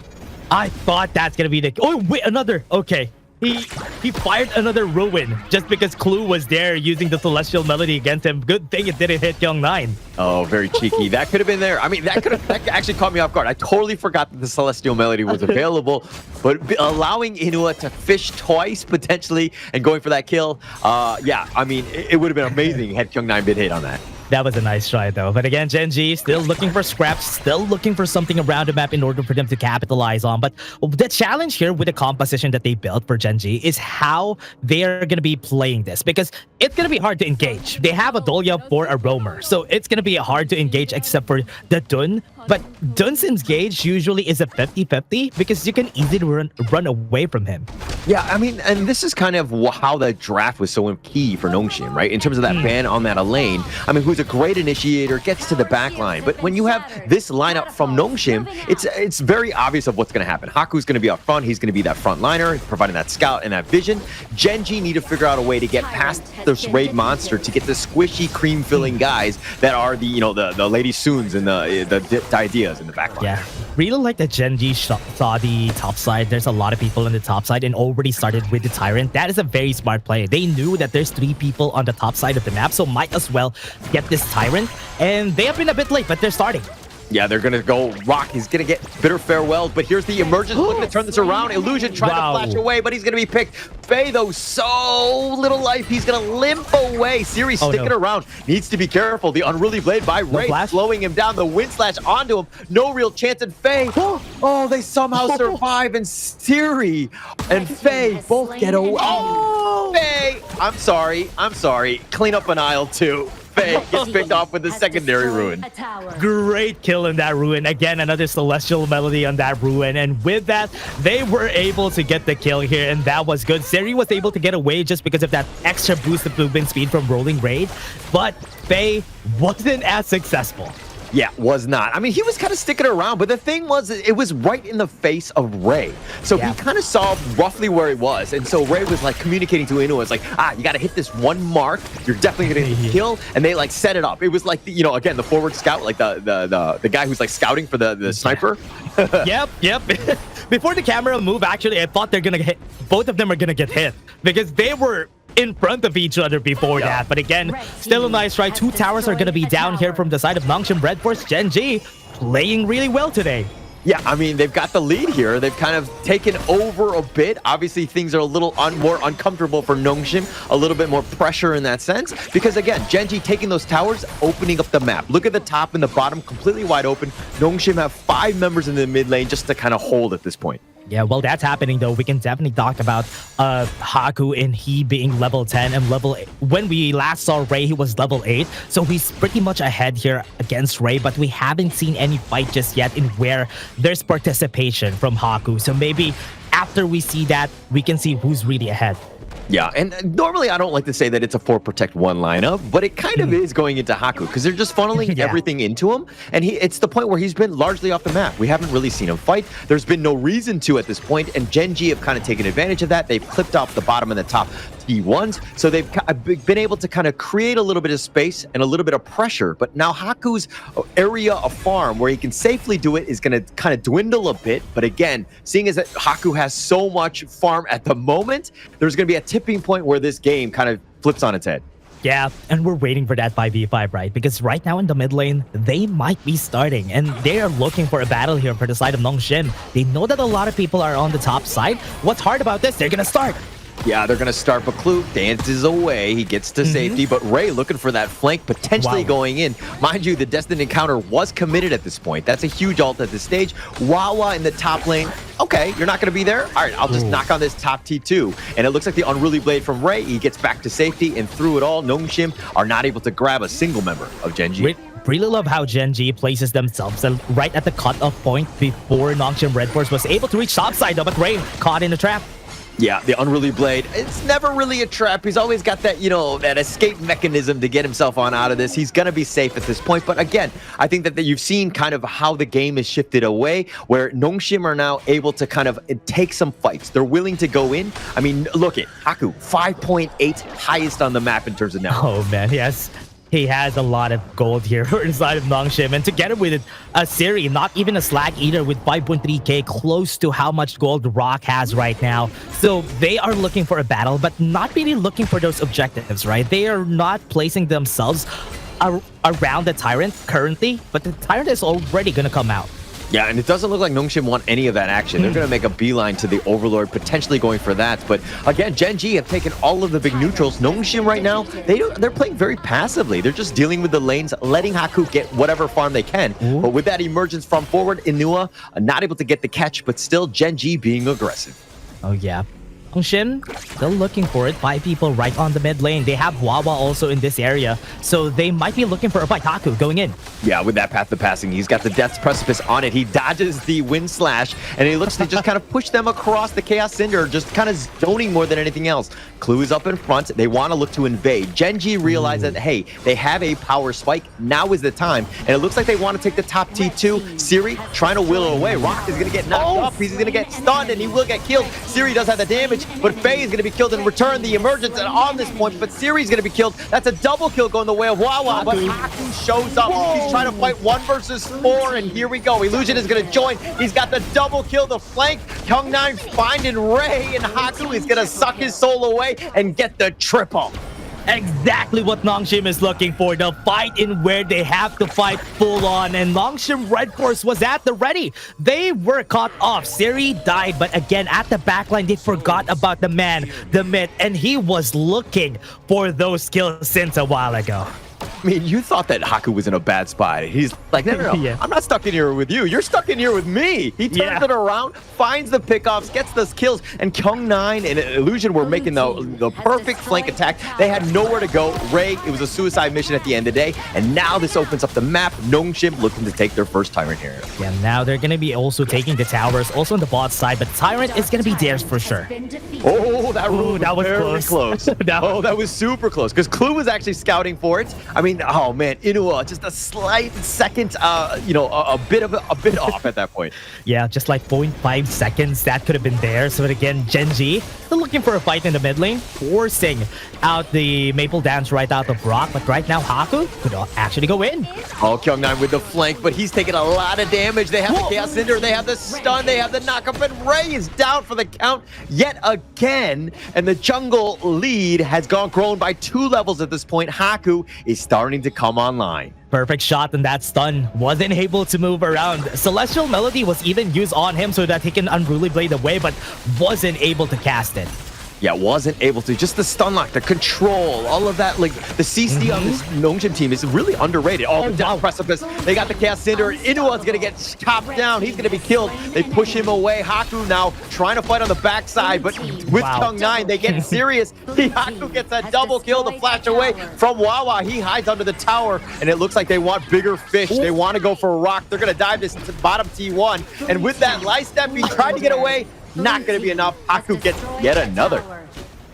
I thought that's gonna be the... Oh, wait, another... Okay. He fired another ruin just because Clue was there using the Celestial Melody against him. Good thing it didn't hit Kyung9. Oh, very cheeky. That could have been there. I mean, that actually caught me off guard. I totally forgot that the Celestial Melody was available, but allowing Inua to fish twice potentially and going for that kill, yeah, I mean, it would have been amazing had Kyung9 been hit on that. That was a nice try, though. But again, Gen.G still looking for scraps, still looking for something around the map in order for them to capitalize on. But the challenge here with the composition that they built for Gen.G is how they're going to be playing this, because it's going to be hard to engage. They have a Dolia for a roamer, so it's going to be hard to engage except for the Dun. But Dun's engage usually is a 50-50 because you can easily run away from him. Yeah, I mean, and this is kind of how the draft was so key for Nongshim, right? In terms of that ban on that lane. I mean, who's a great initiator, gets to the back line. But when you have this lineup from Nongshim, it's very obvious of what's going to happen. Haku's going to be up front. He's going to be that front liner, providing that scout and that vision. Gen.G need to figure out a way to get past this raid monster to get the squishy, cream-filling guys that are the, you know, the Lady Soons and the ideas in the back line. Yeah, really like that Gen.G saw the top side. There's a lot of people on the top side and already started with the Tyrant. That is a very smart play. They knew that there's 3 people on the top side of the map, so might as well get this Tyrant. And they have been a bit late, but they're starting. Yeah, they're going to go Rock. He's going to get bitter farewells, but here's the emergence looking to turn this around. Illusion trying to flash away, but he's going to be picked. Faye, though, so little life. He's going to limp away. Siri sticking around. Needs to be careful. The Unruly Blade by Ray slowing him down. The Wind Slash onto him. No real chance. And Faye, oh, they somehow survive. And Siri and Faye both get away. Oh, Faye, I'm sorry. Clean up an aisle, too. Faye gets picked off with the secondary ruin. Great kill in that ruin. Again, another Celestial Melody on that ruin. And with that, they were able to get the kill here. And that was good. Seri was able to get away just because of that extra boost of movement speed from Rolling Raid. But Faye wasn't as successful. Yeah, was not. I mean, he was kind of sticking around, but the thing was, it was right in the face of Ray. So he kind of saw roughly where he was. And so Ray was like communicating to Inua. It's like, you got to hit this one mark. You're definitely going to get a kill. And they like set it up. It was like, you know, again, the forward scout, like the guy who's like scouting for the sniper. Yep. Before the camera move, actually, I thought they're going to hit. Both of them are going to get hit because they were in front of each other before that. But again, still a nice try. 2 towers are going to be down here from the side of Nongshim. RedForce, Gen.G playing really well today. Yeah, I mean, they've got the lead here. They've kind of taken over a bit. Obviously, things are a little more uncomfortable for Nongshim. A little bit more pressure in that sense. Because again, Gen.G taking those towers, opening up the map. Look at the top and the bottom, completely wide open. Nongshim have 5 members in the mid lane just to kind of hold at this point. Yeah, well, that's happening, though. We can definitely talk about Haku and he being level 10 and level 8. When we last saw Ray, he was level 8. So he's pretty much ahead here against Ray, but we haven't seen any fight just yet in where there's participation from Haku. So maybe after we see that, we can see who's really ahead. Yeah, and normally I don't like to say that it's a 4 protect 1 lineup, but it kind of is going into Haku because they're just funneling everything into him, and it's the point where he's been largely off the map. We haven't really seen him fight. There's been no reason to at this point, and Gen.G have kind of taken advantage of that. They've clipped off the bottom and the top T1s, so they've been able to kind of create a little bit of space and a little bit of pressure. But now Haku's area of farm where he can safely do it is going to kind of dwindle a bit. But again, seeing as that Haku has so much farm at the moment, there's going to be a tipping point where this game kind of flips on its head. Yeah, and we're waiting for that 5v5, right? Because right now in the mid lane, they might be starting, and they are looking for a battle here for the side of Nongshim. They know that a lot of people are on the top side. What's hard about this? They're gonna start. Yeah, they're going to start, but Clue dances away. He gets to safety, but Ray looking for that flank, potentially going in. Mind you, the Destined Encounter was committed at this point. That's a huge ult at this stage. Wawa in the top lane. Okay, you're not going to be there? All right, I'll just knock on this top T2. And it looks like the Unruly Blade from Ray. He gets back to safety, and through it all, Nongshim are not able to grab a single member of Gen.G. Really love how Gen.G places themselves right at the cutoff point before Nongshim RedForce was able to reach topside, though, but Ray caught in a trap. Yeah, the Unruly Blade, it's never really a trap. He's always got that, you know, that escape mechanism to get himself on out of this. He's going to be safe at this point. But again, I think that you've seen kind of how the game is shifted away, where Nongshim are now able to kind of take some fights. They're willing to go in. I mean, look at Haku, 5.8 highest on the map in terms of now. Oh, man, yes. He has a lot of gold here inside of Nongshim, and together with a Siri, not even a Slag Eater with 5.3k, close to how much gold Rock has right now. So they are looking for a battle, but not really looking for those objectives, right? They are not placing themselves around the Tyrant currently, but the Tyrant is already going to come out. Yeah, and it doesn't look like Nongshim want any of that action. They're going to make a beeline to the Overlord, potentially going for that. But again, Gen.G have taken all of the big neutrals. Nongshim right now, they're playing very passively. They're just dealing with the lanes, letting Haku get whatever farm they can. But with that emergence from forward, Inua not able to get the catch, but still Gen.G being aggressive. Oh, yeah. Nongshim still looking for it. 5 people right on the mid lane. They have Wawa also in this area, so they might be looking for a fight. Haku going in. Yeah, with that path to passing, he's got the Death's Precipice on it. He dodges the Wind Slash, and he looks to just kind of push them across the Chaos Cinder, just kind of zoning more than anything else. Clue is up in front. They want to look to invade. Gen.G realize that, hey, they have a power spike. Now is the time, and it looks like they want to take the top T2. Siri trying to will it away. Rock is going to get knocked up. He's going to get stunned, and he will get killed. Siri does have the damage, but Faye is going to be killed in return. The emergence on this point, but Siri's going to be killed. That's a double kill going the way of Wawa, but Haku shows up. He's trying to fight 1 versus 4, and here we go. Illusion is going to join. He's got the double kill, the flank. Kyung9 finding Ray, and Haku is going to suck his soul away and get the triple. Exactly what Nongshim is looking for. The fight in where they have to fight full on. And Nongshim RedForce was at the ready. They were caught off. Siri died, but again, at the backline, they forgot about the man, the myth, and he was looking for those kills since a while ago. I mean, you thought that Haku was in a bad spot. He's like, no, Yeah. I'm not stuck in here with you. You're stuck in here with me. He turns it around, finds the pickoffs, gets those kills, and Kyung9 and Illusion were making the perfect flank attack. They had nowhere to go. Ray, it was a suicide mission at the end of the day, and now this opens up the map. Nongshim looking to take their first Tyrant here. Yeah, now they're going to be also taking the towers, also on the bot side, but Tyrant is going to be theirs for sure. Oh, that was very close. That was super close, because Clue was actually scouting for it. I mean, oh man, Inua just a slight second, a bit off at that point. Yeah, just like 0.5 seconds that could have been there. So again, Gen.G still looking for a fight in the mid lane, forcing out the Maple Dance right out of Rock. But right now, Haku could actually go in. Oh, Kyung9 with the flank, but he's taking a lot of damage. They have the Chaos Cinder, they have the stun, they have the knockup, and Ray is down for the count yet again. And the jungle lead has grown by 2 levels at this point. Haku is starting to come online. Perfect shot, and that stun wasn't able to move around. Celestial Melody was even used on him so that he can Unruly Blade away, but wasn't able to cast it. Yeah, wasn't able to. Just the stun lock, the control, all of that. Like, the CC on this Nongshim team is really underrated. Oh, the Death Precipice. They got the Chaos Cinder. Inua's going to get chopped down. He's going to be killed. They push him away. Haku now trying to fight on the backside, but with Kyung9, they get serious. Haku gets that double kill to flash away from Wawa. He hides under the tower, and it looks like they want bigger fish. They want to go for a Rock. They're going to dive this to bottom T1, and with that light step, he tried to get away. Not going to be enough. Haku gets yet another.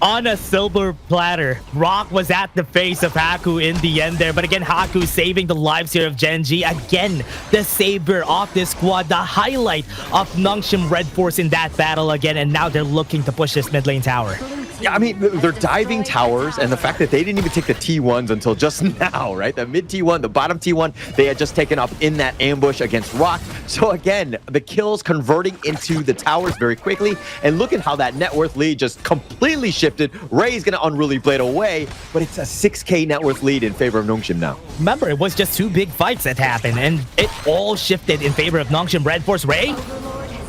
On a silver platter, Rock was at the face of Haku in the end there. But again, Haku saving the lives here of Gen.G. Again, the savior of this squad, the highlight of Nongshim RedForce in that battle again. And now they're looking to push this mid lane tower. Yeah, I mean, they're diving towers, and the fact that they didn't even take the T1s until just now, right? The mid T1, the bottom T1, they had just taken up in that ambush against Rock. So again, the kills converting into the towers very quickly, and look at how that net worth lead just completely shifted. Ray's going to Unruly Blade away, but it's a 6k net worth lead in favor of Nongshim now. Remember, it was just 2 big fights that happened, and it all shifted in favor of Nongshim RedForce. Ray?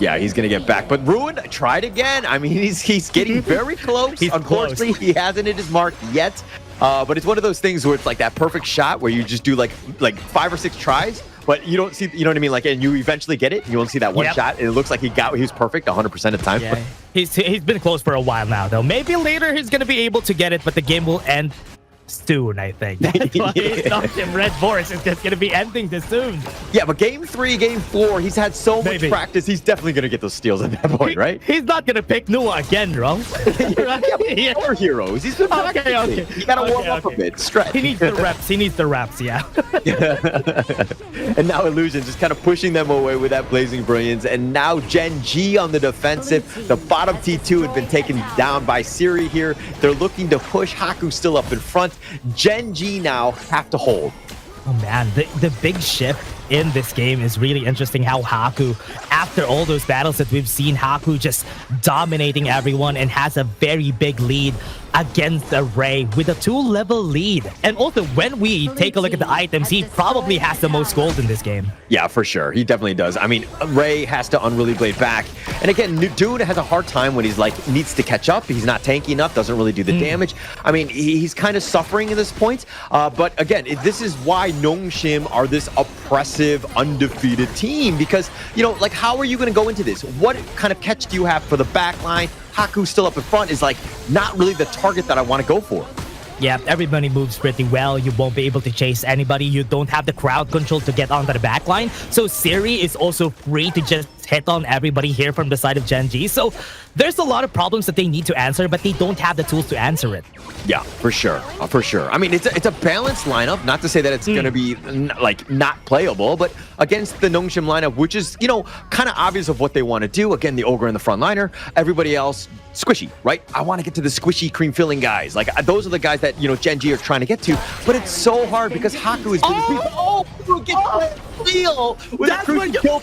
Yeah, he's gonna get back. But Ruin tried again. I mean, he's getting very close. Unfortunately, he hasn't hit his mark yet. But it's one of those things where it's like that perfect shot where you just do like 5 or 6 tries, but you don't see, you know what I mean? Like, and you eventually get it. You won't see that one shot, and it looks like he was perfect 100% of the time. Yeah. He's been close for a while now, though. Maybe later he's gonna be able to get it, but the game will end soon, I think. That's why Nongshim RedForce is just gonna be ending this soon. Yeah, but game 3, game 4, he's had so much practice. He's definitely gonna get those steals at that point, right? He's not gonna pick Nua again, bro. Yeah, more heroes. He's been practicing. Okay. You gotta warm up a bit. Stretch. He needs the reps. He needs the reps. Yeah. And now Illusion just kind of pushing them away with that Blazing Brilliance. And now Gen.G on the defensive. The bottom T2 had been taken down by Siri here. They're looking to push. Haku still up in front. Gen.G now have to hold. Oh man, the big shift in this game is really interesting. How Haku, after all those battles that we've seen, Haku just dominating everyone and has a very big lead against Ray with a 2-level lead. And also, when we take a look at the items, he probably has the most gold in this game. Yeah, for sure. He definitely does. I mean, Ray has to Unruly Blade back. And again, Dude has a hard time when he's like, needs to catch up. He's not tanky enough, doesn't really do the damage. I mean, he's kind of suffering at this point. But again, this is why Nongshim are this oppressive, undefeated team. Because, you know, like, how are you going to go into this? What kind of catch do you have for the back line? Haku still up in front is like not really the target that I want to go for. Yeah, everybody moves pretty well. You won't be able to chase anybody. You don't have the crowd control to get onto the back line. So Siri is also free to just hit on everybody here from the side of Gen.G. So there's a lot of problems that they need to answer, but they don't have the tools to answer it. Yeah, for sure. For sure. I mean, it's a balanced lineup. Not to say that it's going to be like not playable, but against the Nongshim lineup, which is, you know, kind of obvious of what they want to do. Again, the Ogre in the front liner, everybody else squishy, right? I want to get to the squishy cream filling guys. Like, those are the guys that, you know, Gen.G are trying to get to, but it's so hard because Haku is steal with a crucial kill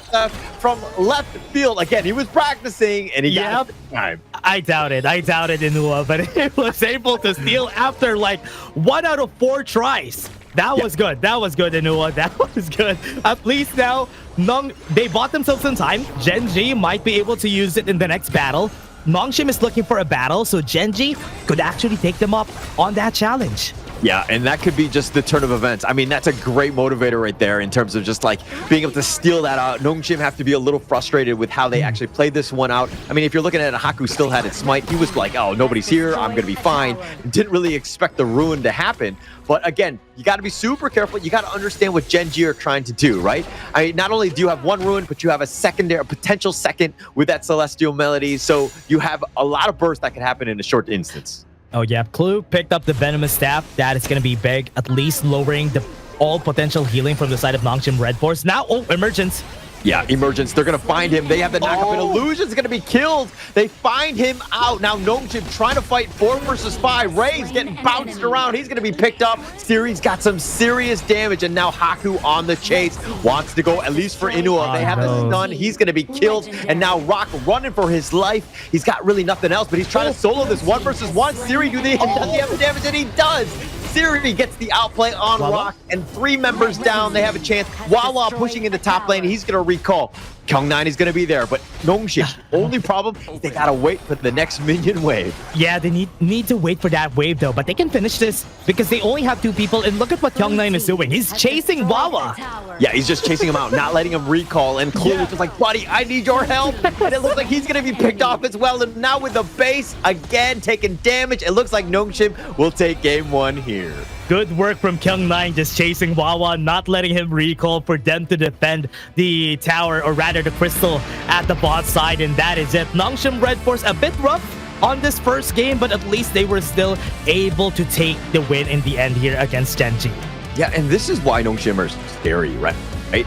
from left field. Again, he was practicing and he got it this time. I doubt it, Inua, but he was able to steal after like 1 out of 4 tries. That was good. That was good, Inua. That was good. At least now, they bought themselves some time. Gen.G might be able to use it in the next battle. Nongshim is looking for a battle, so Gen.G could actually take them up on that challenge. Yeah, and that could be just the turn of events. I mean, that's a great motivator right there in terms of just like being able to steal that out. Nongshim have to be a little frustrated with how they actually played this one out. I mean, if you're looking at it, Haku still had its smite. He was like, oh, nobody's here. I'm going to be fine. Didn't really expect the ruin to happen. But again, you got to be super careful. You got to understand what Gen.G are trying to do, right? I mean, not only do you have one ruin, but you have a potential second with that Celestial Melody. So you have a lot of bursts that can happen in a short instance. Oh yeah, Clue picked up the Venomous Staff. That is going to be big, at least lowering the all potential healing from the side of Nongshim RedForce. Now, Emergence. Yeah, Emergence. They're going to find him. They have the knockup, and Illusion's going to be killed. They find him out. Now, Nongshim trying to fight 4 versus 5. Ray's getting bounced around. He's going to be picked up. Siri's got some serious damage, and now Haku on the chase. Wants to go at least for Inua. They have the stun. He's going to be killed, and now Rock running for his life. He's got really nothing else, but he's trying to solo this 1 versus 1. Siri, does he have the damage? And he does. Siri gets the outplay on Rock, and 3 members down. They have a chance. Wawa pushing in the top lane. He's going to recall. Kyung9 is going to be there, but Nongshim, only problem is they got to wait for the next minion wave. Yeah, they need to wait for that wave, though, but they can finish this because they only have 2 people, and look at what Kyung9 is doing. He's chasing Wawa. Yeah, he's just chasing him out, not letting him recall, and Clue is just like, buddy, I need your help, and it looks like he's going to be picked off as well, and now with the base, again, taking damage, it looks like Nongshim will take game 1 here. Good work from Kyung9, just chasing Wawa, not letting him recall for them to defend the tower, or rather the crystal at the bot side, and that is it. Nongshim RedForce a bit rough on this first game, but at least they were still able to take the win in the end here against Gen.G. Yeah, and this is why Nongshim are scary, right?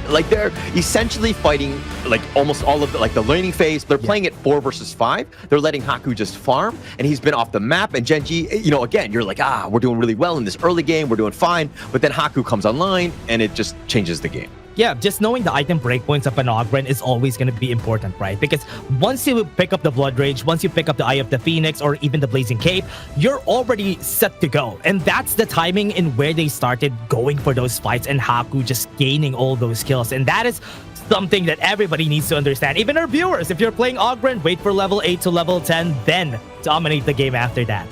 Like, they're essentially fighting like almost all of the laning phase. They're playing it 4 versus 5. They're letting Haku just farm, and he's been off the map. And Gen.G, you know, again, you're like, we're doing really well in this early game. We're doing fine. But then Haku comes online, and it just changes the game. yeah, just knowing the item breakpoints of an Ogren is always going to be important, right? Because once you pick up the Blood Rage, once you pick up the Eye of the Phoenix or even the Blazing Cape, you're already set to go. And that's the timing in where they started going for those fights and Haku just gaining all those kills. And that is something that everybody needs to understand. Even our viewers, if you're playing Ogren, wait for level 8 to level 10, then dominate the game after that.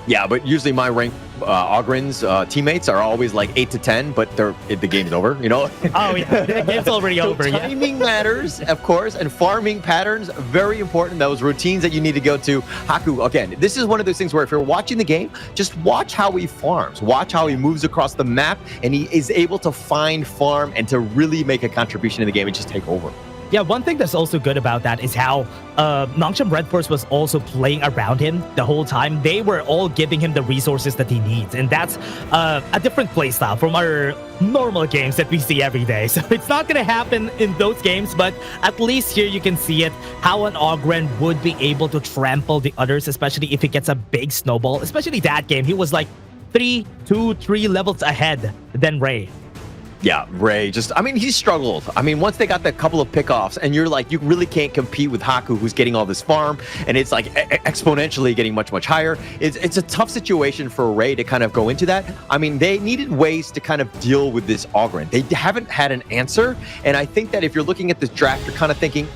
Yeah, but usually my rank Ogren's teammates are always like 8 to 10, but the game's over, you know? Oh, yeah, the game's already over, yeah. Timing matters, of course, and farming patterns, very important. Those routines that you need to go to. Haku, again, this is one of those things where if you're watching the game, just watch how he farms. Watch how he moves across the map, and he is able to find farm and to really make a contribution in the game and just take over. Yeah, one thing that's also good about that is how Nongshim RedForce was also playing around him the whole time. They were all giving him the resources that he needs. And that's a different playstyle from our normal games that we see every day. So it's not going to happen in those games, but at least here you can see it, how an Ogren would be able to trample the others, especially if he gets a big snowball. Especially that game, he was like 3 levels ahead than Ray. Yeah, Ray he struggled. I mean, once they got the couple of pickoffs and you're like, you really can't compete with Haku, who's getting all this farm, and it's like exponentially getting much, much higher. It's a tough situation for Ray to kind of go into that. I mean, they needed ways to kind of deal with this Ogren. They haven't had an answer, and I think that if you're looking at this draft, you're kind of thinking,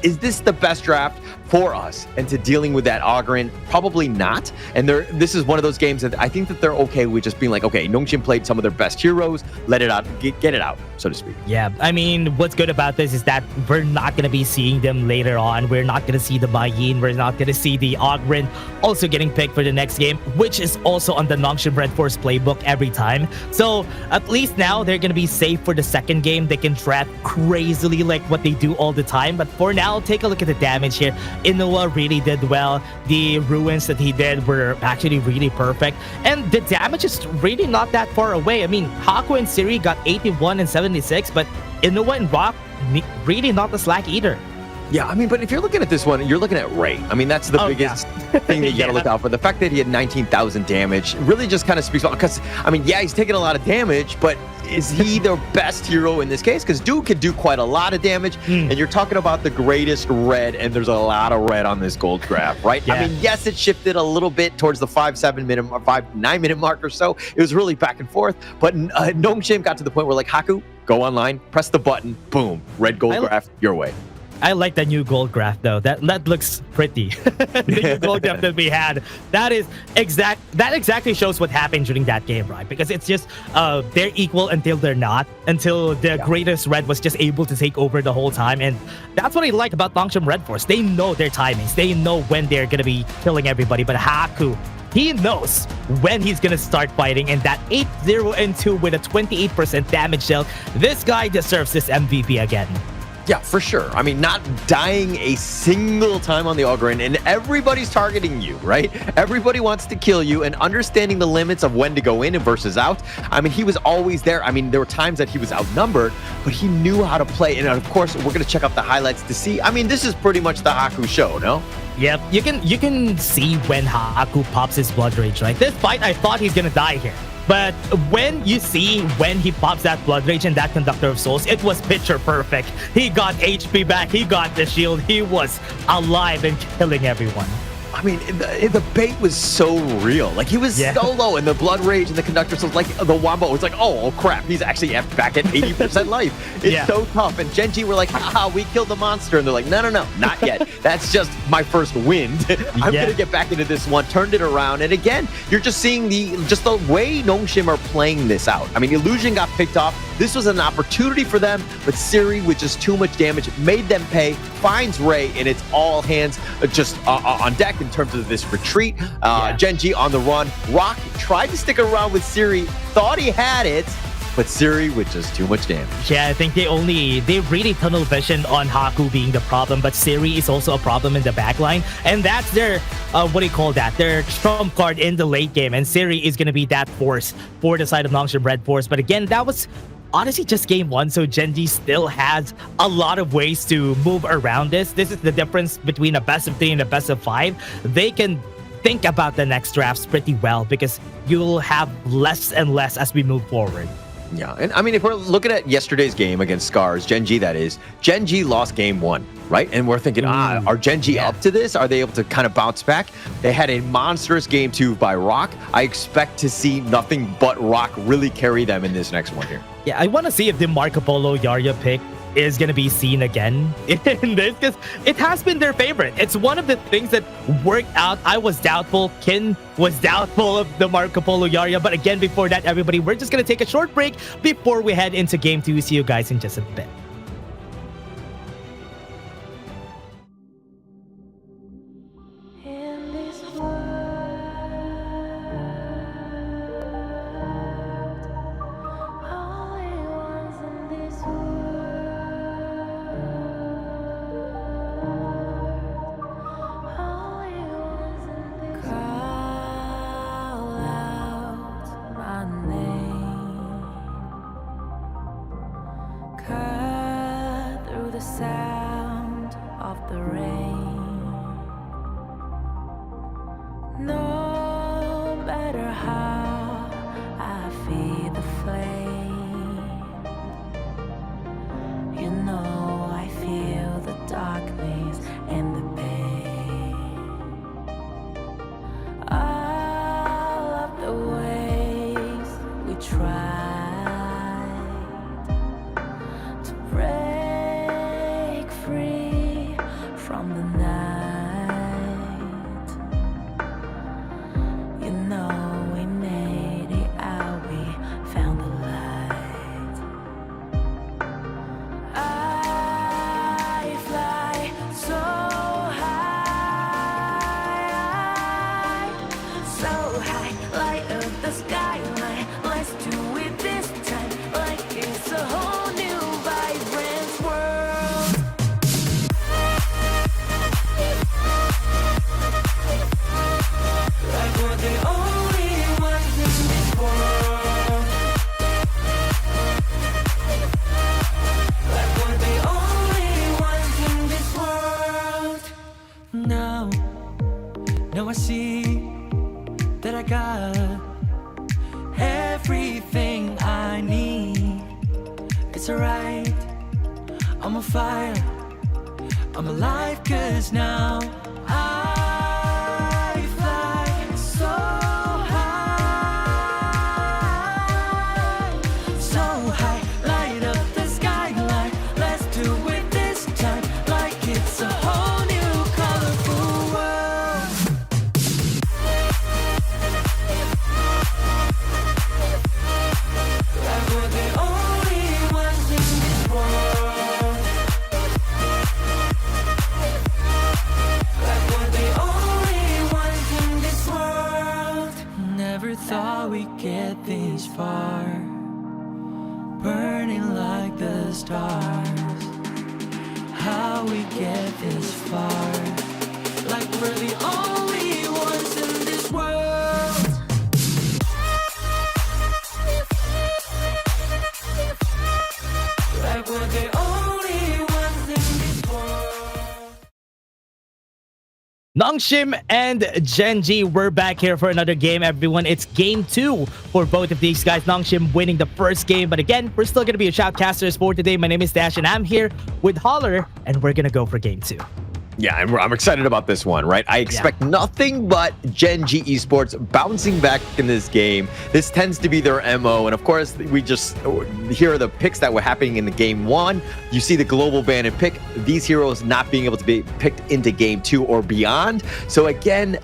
is this the best draft for us? And to dealing with that Ogren, probably not. And this is one of those games that I think that they're okay with just being like, okay, Nongshim played some of their best heroes, let it out, get it out, so to speak. Yeah, I mean, what's good about this is that we're not going to be seeing them later on. We're not going to see the Mayin, we're not going to see the Ogren also getting picked for the next game, which is also on the Nongshim RedForce playbook every time. So at least now they're going to be safe for the second game. They can trap crazily like what they do all the time. But for now, take a look at the damage here. Inoa really did well. The ruins that he did were actually really perfect. And the damage is really not that far away. I mean, Haku and Siri got 81 and 76, but Inoa and Rock really not the slack either. Yeah, I mean, but if you're looking at this one, you're looking at Ray. I mean, that's the biggest thing that you got to look out for. The fact that he had 19,000 damage really just kind of speaks about, because, I mean, yeah, he's taking a lot of damage, but is he the best hero in this case? Because Dude could do quite a lot of damage, and you're talking about the greatest red, and there's a lot of red on this gold graph, right? Yeah. I mean, yes, it shifted a little bit towards the 5-7 minute, 5-9 minute mark or so. It was really back and forth, but Nongshim got to the point where, like, Haku, go online, press the button, boom, red gold graph, your way. I like the new gold graph though. That looks pretty. The new gold graph that we had. That exactly shows what happened during that game, right? Because it's just they're equal until they're not. Until the greatest red was just able to take over the whole time. And that's what I like about Nongshim RedForce. They know their timings. They know when they're gonna be killing everybody. But Haku, he knows when he's gonna start fighting, and that 8-0-2 with a 28% damage dealt, this guy deserves this MVP again. Yeah, for sure. I mean, not dying a single time on the Ogren, and everybody's targeting you, right? Everybody wants to kill you, and understanding the limits of when to go in and versus out. I mean, he was always there. I mean, there were times that he was outnumbered, but he knew how to play. And of course, we're going to check out the highlights to see. I mean, this is pretty much the Haku show, no? Yep, you can see when Haku pops his Blood Rage, right? This fight, I thought he's going to die here. But when you see when he pops that Blood Rage and that Conductor of Souls, it was picture perfect. He got HP back, he got the shield, he was alive and killing everyone. I mean, the bait was so real. Like, he was so low, and the Blood Rage and the Conductor Souls, like, the Wombo was like, oh crap, he's actually back at 80% life. It's so tough. And Gen.G were like, haha, we killed the monster. And they're like, no, not yet. That's just my first wind. I'm going to get back into this one, turned it around. And again, you're just seeing the way Nongshim are playing this out. I mean, Illusion got picked off. This was an opportunity for them, but Siri, with just too much damage, made them pay, finds Ray, and it's all hands just on deck in terms of this retreat. Gen.G on the run. Rock tried to stick around with Siri, thought he had it, but Siri with just too much damage. Yeah, I think they really tunnel vision on Haku being the problem, but Siri is also a problem in the backline, and that's their their trump card in the late game, and Siri is going to be that force for the side of Nongshim RedForce. But again, that was honestly just game one, so Gen.G still has a lot of ways to move around this. This is the difference between a best of 3 and a best of 5. They can think about the next drafts pretty well because you'll have less and less as we move forward. Yeah, and I mean, if we're looking at yesterday's game against SCARZ, Gen.G that is, Gen.G lost game 1, right? And we're thinking, are Gen.G up to this? Are they able to kind of bounce back? They had a monstrous game 2 by Rock. I expect to see nothing but Rock really carry them in this next one here. Yeah, I want to see if the Marco Polo Yarya pick is going to be seen again in this, because it has been their favorite. It's one of the things that worked out. I was doubtful. Kin was doubtful of the Marco Polo Yarya. But again, before that, everybody, we're just going to take a short break before we head into game 2. See you guys in just a bit. Sound of the rain. No matter how I feed the flame, you know I feel the darkness and the pain. All of the ways we tried to break free from the night, you know we made it out, we found the light. I fly so high, light up the skyline. Let's do it this time, like it's a whole new vibrant world. Like we're the only ones in this world. Like we're the only ones in this world. Now I see that I got everything I need. It's alright, I'm on fire, I'm alive, 'cause now I fly so high, light up the skyline. Let's do it this time, like it's a whole new colorful world. Like we're the only ones in this world. Like we're the only ones in this world. Never thought we'd get this far, burning like the stars. How we get this far, like we're the only ones in this world. Like we're the only ones in this world. Nongshim and Gen.G, we're back here for another game, everyone. It's game 2 for both of these guys. Nongshim winning the first game, but again, we're still going to be a shoutcasters for today. My name is Dash, and I'm here with Holler, and we're going to go for game 2. Yeah, I'm excited about this one, right? I expect nothing but Gen.G Esports bouncing back in this game. This tends to be their MO, and of course, we just here are the picks that were happening in the game 1. You see the global ban and pick, these heroes not being able to be picked into game 2 or beyond. So again,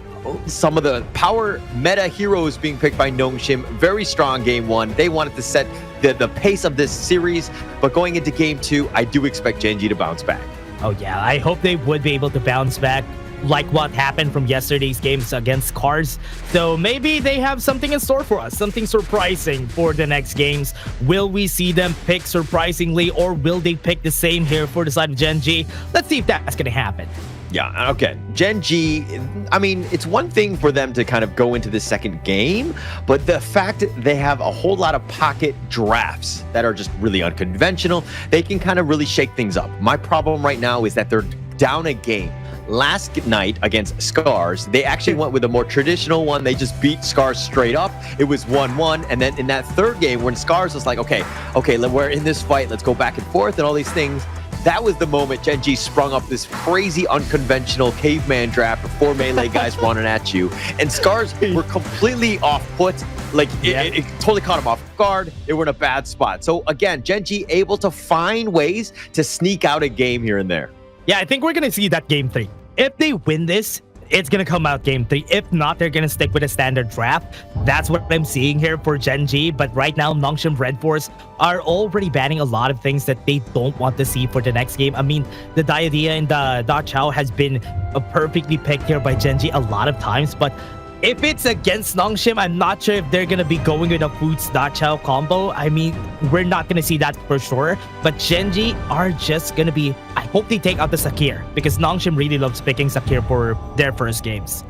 some of the power meta heroes being picked by Nongshim, very strong game 1. They wanted to set the pace of this series, but going into game 2, I do expect Gen.G to bounce back. Oh yeah, I hope they would be able to bounce back like what happened from yesterday's games against SCARZ. So maybe they have something in store for us, something surprising for the next games. Will we see them pick surprisingly, or will they pick the same here for the side of Gen.G? Let's see if that's going to happen. Yeah, okay. Gen.G, I mean, it's one thing for them to kind of go into the second game, but the fact that they have a whole lot of pocket drafts that are just really unconventional, they can kind of really shake things up. My problem right now is that they're down a game. last night against SCARZ, they actually went with a more traditional one. They just beat SCARZ straight up. It was 1-1. And then in that third game, when SCARZ was like, okay, we're in this fight. Let's go back and forth and all these things. That was the moment Gen.G sprung up this crazy unconventional caveman draft with 4 melee guys running at you. And SCARZ were completely off put. Like, it totally caught them off guard. They were in a bad spot. So, again, Gen.G able to find ways to sneak out a game here and there. Yeah, I think we're going to see that game 3. If they win this, it's going to come out game 3. If not, they're going to stick with a standard draft. That's what I'm seeing here for Gen.G. But right now, Nongshim RedForce are already banning a lot of things that they don't want to see for the next game. I mean, the Diadea and the Da Chao has been perfectly picked here by Gen.G a lot of times. But if it's against Nongshim, I'm not sure if they're going to be going with a Foods Da Chao combo. I mean, we're not going to see that for sure. But Gen.G are just going to be... I hope they take out the Sakir, because Nongshim really loves picking Sakir for their first games.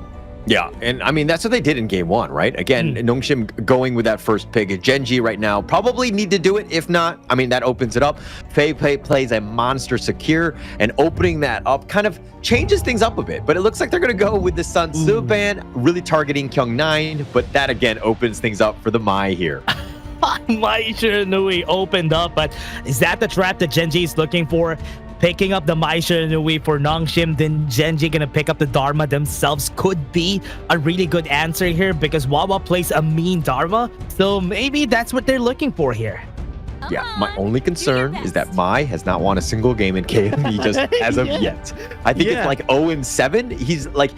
Yeah, and I mean, that's what they did in game 1, right? Again, Nongshim going with that first pick. Gen.G right now probably need to do it. If not, I mean, that opens it up. Fei plays a monster Sakir, and opening that up kind of changes things up a bit. But it looks like they're going to go with the Sun Tzu ban, really targeting Kyung9. But that, again, opens things up for the Mai here. Mai Shiranui opened up, but is that the trap that Gen.G is looking for? Picking up the Mai Shiranui for Nongshim, then Gen.G gonna pick up the Dharma themselves could be a really good answer here, because Wawa plays a mean Dharma, so maybe that's what they're looking for here. Yeah, my only concern is that Mai has not won a single game in KME just as of yet. I think it's like 0-7. He's like,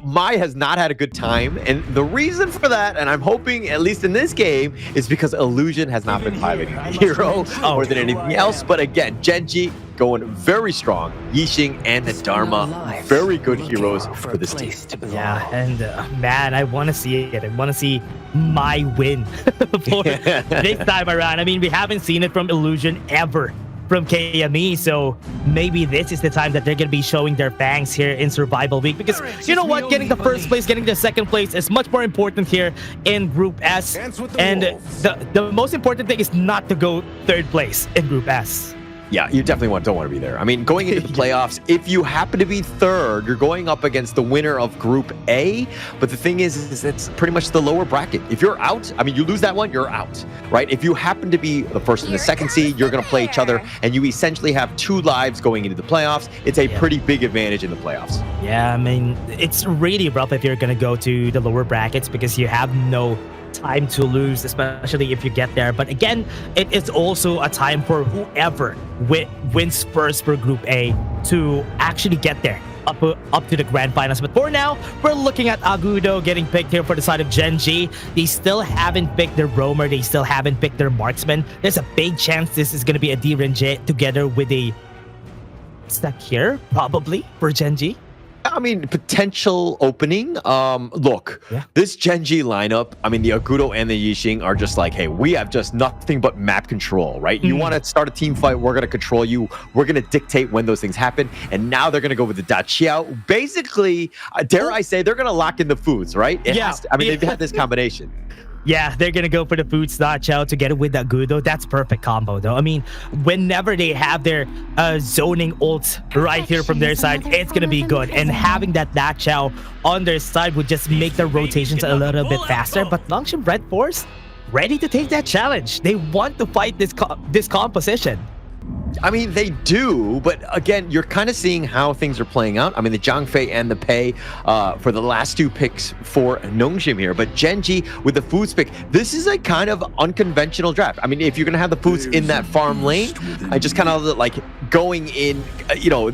Mai has not had a good time. And the reason for that, and I'm hoping at least in this game, is because Illusion has not been piloting the hero more than anything else. But again, Gen.G going very strong. Yixing and the Dharma, very good heroes for this team. Yeah, and man, I want to see it. I want to see Mai win for this time around. I mean, we haven't seen it from Illusion ever from KME, so maybe this is the time that they're going to be showing their fangs here in Survival Week, because you know what, getting the first place, getting the second place is much more important here in Group S, and the most important thing is not to go third place in Group S. Yeah, you definitely don't want to be there. I mean, going into the playoffs, if you happen to be third, you're going up against the winner of Group A. But the thing is it's pretty much the lower bracket. If you're out, I mean, you lose that one, you're out, right? If you happen to be the first and the second seed, you're going to play each other, and you essentially have 2 lives going into the playoffs. It's a pretty big advantage in the playoffs. Yeah, I mean, it's really rough if you're going to go to the lower brackets, because you have no time to lose, especially if you get there. But again, it is also a time for whoever wins first for Group A to actually get there up to the grand finals. But for now, we're looking at Agudo getting picked here for the side of Gen.G. They still haven't picked their roamer. They still haven't picked their marksman. There's a big chance this is going to be a D-Renje together with a Sakir, probably, for Gen.G. I mean, potential opening. Look, this Gen.G lineup, I mean, the Agudo and the Yixing are just like, hey, we have just nothing but map control, right? You want to start a team fight, we're going to control you. We're going to dictate when those things happen. And now they're going to go with the Da Chao. Basically, dare I say, they're going to lock in the foods, right? They've had this combination. Yeah, they're going to go for the Foods Da Chao together with the Agudo. That's perfect combo, though. I mean, whenever they have their zoning ults right here from their side, it's going to be good. And having that Da Chao on their side would just make their rotations a little bit faster. But Nongshim RedForce, ready to take that challenge. They want to fight this composition. I mean, they do, but again, you're kind of seeing how things are playing out. I mean, the Zhangfei and the Pei for the last 2 picks for Nongshim here, but Gen.G with the Foods pick, this is a kind of unconventional draft. I mean, if you're going to have the Foods in that farm lane, I just kind of like going in,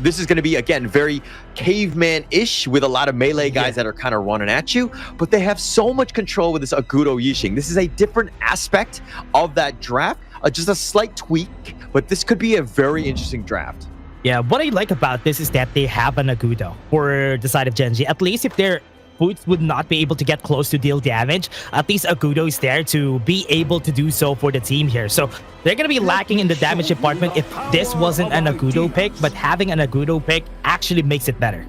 this is going to be, again, very caveman-ish with a lot of melee guys that are kind of running at you, but they have so much control with this Agudo Yixing. This is a different aspect of that draft. Just a slight tweak, but this could be a very interesting draft. Yeah, what I like about this is that they have an Agudo for the side of Gen.G. At least if their Foods would not be able to get close to deal damage, at least Agudo is there to be able to do so for the team here. So they're going to be lacking in the damage department if this wasn't an Agudo pick, but having an Agudo pick actually makes it better.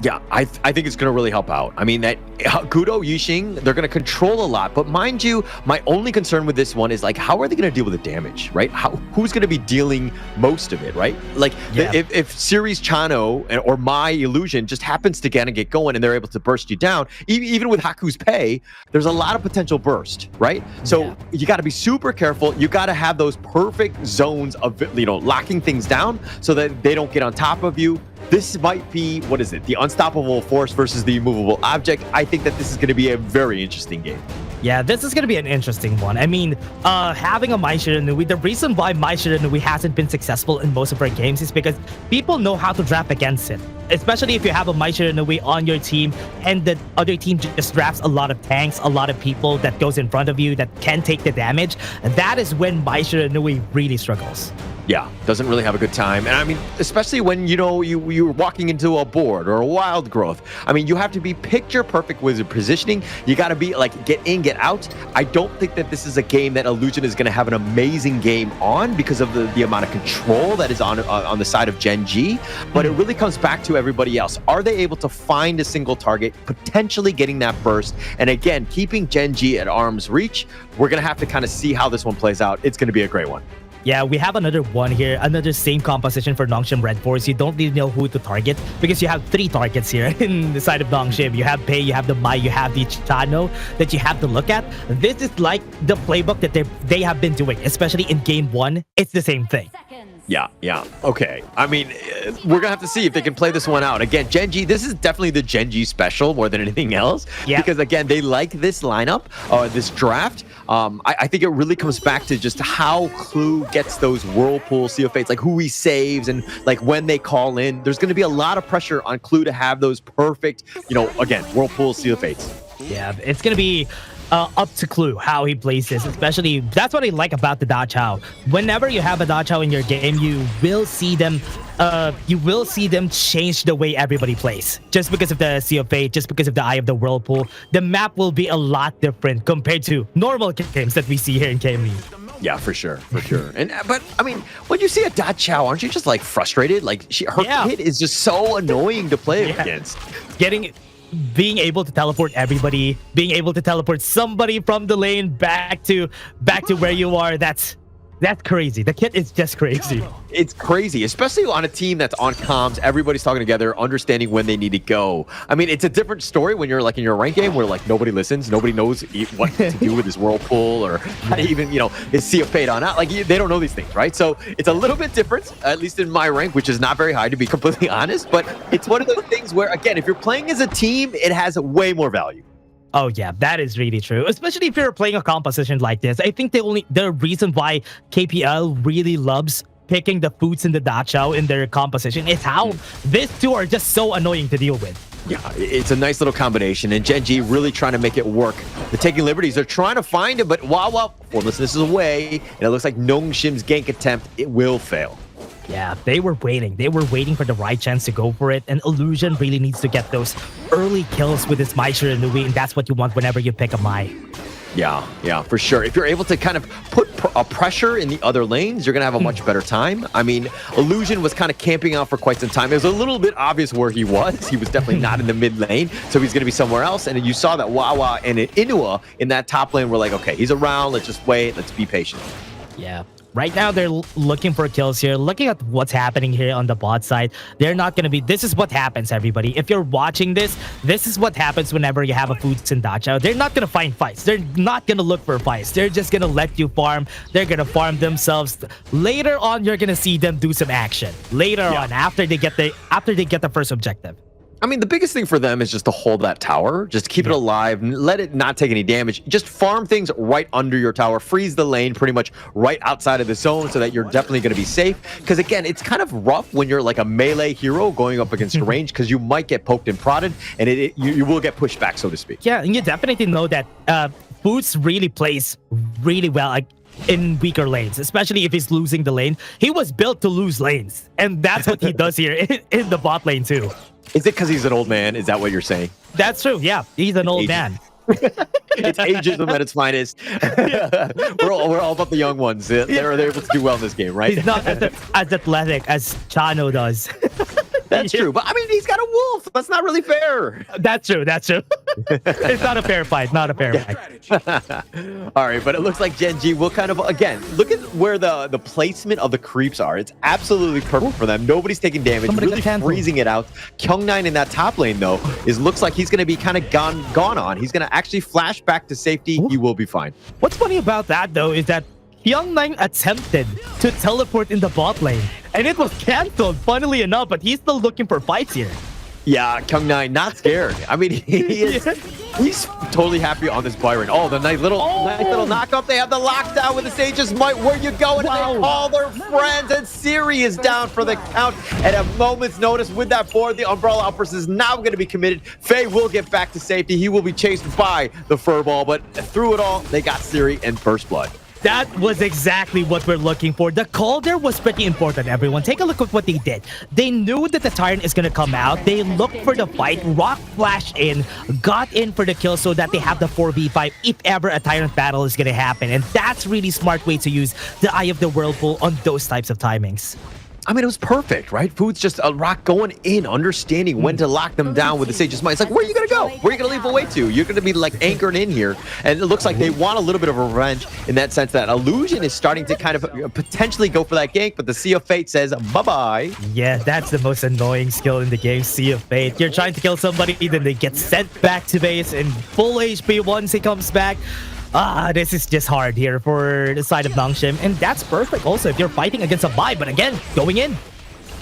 Yeah, I think it's going to really help out. I mean, that Gudo, Yixing, they're going to control a lot. But mind you, my only concern with this one is, like, how are they going to deal with the damage, right? Who's going to be dealing most of it, right? Like, if Series Chano or My Illusion just happens to get going and they're able to burst you down, even with Haku's Pei, there's a lot of potential burst, right? So you got to be super careful. You got to have those perfect zones of, locking things down so that they don't get on top of you. This might be, what is it? The unstoppable force versus the immovable object. I think that this is going to be a very interesting game. Yeah, this is going to be an interesting one. I mean, having a Mai Shiranui, the reason why Mai Shiranui hasn't been successful in most of our games is because people know how to draft against it. Especially if you have a Mai Shiranui on your team and the other team just drafts a lot of tanks, a lot of people that goes in front of you that can take the damage. That is when Mai Shiranui really struggles. Yeah, doesn't really have a good time. And I mean, especially when, you're walking into a board or a wild growth. I mean, you have to be picture perfect with your positioning. You got to be like, get in, get out. I don't think that this is a game that Illusion is going to have an amazing game on because of the amount of control that is on the side of Gen.G. But it really comes back to everybody else. Are they able to find a single target, potentially getting that burst? And again, keeping Gen.G at arm's reach. We're going to have to kind of see how this one plays out. It's going to be a great one. Yeah, we have another one here, another same composition for Nongshim RedForce. You don't really know who to target because you have 3 targets here in the side of Nongshim. You have Pei, you have the Mai, you have the Chano that you have to look at. This is like the playbook that they have been doing, especially in game 1. It's the same thing. Yeah. Okay. I mean, we're going to have to see if they can play this one out. Again, Gen.G, this is definitely the Gen.G special more than anything else. Yeah. Because, again, they like this lineup, this draft. I think it really comes back to just how Clue gets those Whirlpool Sea of Fates, like who he saves and like when they call in. There's going to be a lot of pressure on Clue to have those perfect, again, Whirlpool Sea of Fates. Yeah, it's going to be up to Clue how he plays this, especially that's what I like about the Da Chao. Whenever you have a Da Chao in your game, you will see them change the way everybody plays. Just because of the Sea of Fate, just because of the Eye of the Whirlpool, the map will be a lot different compared to normal games that we see here in KME. Yeah, for sure. But I mean, when you see a Da Chao, aren't you just like frustrated? Like her kit is just so annoying to play against. Being able to teleport everybody, being able to teleport somebody from the lane back to where you are, that's crazy. The kit is just crazy. It's crazy, especially on a team that's on comms. Everybody's talking together, understanding when they need to go. I mean, it's a different story when you're like in your ranked game where like nobody listens, nobody knows what to do with his Whirlpool or how to even, his Sea of Fate on out. Like they don't know these things, right? So it's a little bit different, at least in my rank, which is not very high to be completely honest. But it's one of those things where, again, if you're playing as a team, it has way more value. Oh yeah, that is really true. Especially if you're playing a composition like this. I think the reason why KPL really loves picking the Foods and the Da Chao in their composition is how these two are just so annoying to deal with. Yeah, it's a nice little combination, and Gen.G really trying to make it work. They're taking liberties. They're trying to find it, but listen, this is away, and it looks like Nongshim's gank attempt, it will fail. Yeah, they were waiting. They were waiting for the right chance to go for it, and Illusion really needs to get those early kills with his Mai Shiranui, and that's what you want whenever you pick a Mai. Yeah, for sure. If you're able to kind of put a pressure in the other lanes, you're going to have a much better time. I mean, Illusion was kind of camping out for quite some time. It was a little bit obvious where he was. He was definitely not in the mid lane, so he's going to be somewhere else. And you saw that Wawa and Inua in that top lane were like, okay, he's around. Let's just wait. Let's be patient. Yeah. Right now, they're looking for kills here. Looking at what's happening here on the bot side, they're not going to be... This is what happens, everybody. If you're watching this, this is what happens whenever you have a Foods and Da Chao. They're not going to find fights. They're not going to look for fights. They're just going to let you farm. They're going to farm themselves. Later on, you're going to see them do some action. Later on, after they get the first objective. I mean, the biggest thing for them is just to hold that tower, just keep it alive, let it not take any damage. Just farm things right under your tower, freeze the lane pretty much right outside of the zone so that you're definitely going to be safe. Because again, it's kind of rough when you're like a melee hero going up against a range because you might get poked and prodded and you will get pushed back, so to speak. Yeah, and you definitely know that Boots really plays really well in weaker lanes, especially if he's losing the lane. He was built to lose lanes, and that's what he does here in the bot lane too. Is it because he's an old man? Is that what you're saying? That's true. Yeah, he's an old man. It's ageism at its finest. we're all about the young ones. They're able to do well in this game, right? He's not as athletic as Chano does. That's true. But I mean, he's got a wolf. That's not really fair. That's true. It's not a fair fight. Not a fair fight. All right, but it looks like Gen.G will kind of, again, look at where the placement of the creeps are. It's absolutely perfect for them. Nobody's taking damage, really freezing it out. Kyung9 in that top lane, though, looks like he's going to be kind of gone on. He's going to actually flash back to safety. He will be fine. What's funny about that, though, is that Kyung9 attempted to teleport in the bot lane, and it was cancelled, funnily enough, but he's still looking for fights here. Yeah, Kyung9 not scared. I mean, he's totally happy on this Byron. Oh, the nice little knockup. They have the lockdown with the Sage's Might. Where you going? Wow. And they call their friends, and Siri is down for the count at a moment's notice. With that board, the Umbrella Outburst is now going to be committed. Faye will get back to safety. He will be chased by the Furball, but through it all, they got Siri and First Blood. That was exactly what we're looking for. The call there was pretty important, everyone. Take a look at what they did. They knew that the Tyrant is going to come out. They looked for the fight. Rock flashed in, got in for the kill so that they have the 4v5 if ever a Tyrant battle is going to happen. And that's really smart way to use the Eye of the Whirlpool on those types of timings. I mean, it was perfect, right? Food's just a Rock going in, understanding when to lock them down with the Sage's Might. It's like, where are you going to go? Where are you going to leave away to? You're going to be like anchored in here. And it looks like they want a little bit of revenge in that sense that Illusion is starting to kind of potentially go for that gank, but the Sea of Fate says bye-bye. Yeah, that's the most annoying skill in the game, Sea of Fate. You're trying to kill somebody, then they get sent back to base in full HP once he comes back. This is just hard here for the side of Nongshim, and that's perfect also if you're fighting against a buy, but again, going in.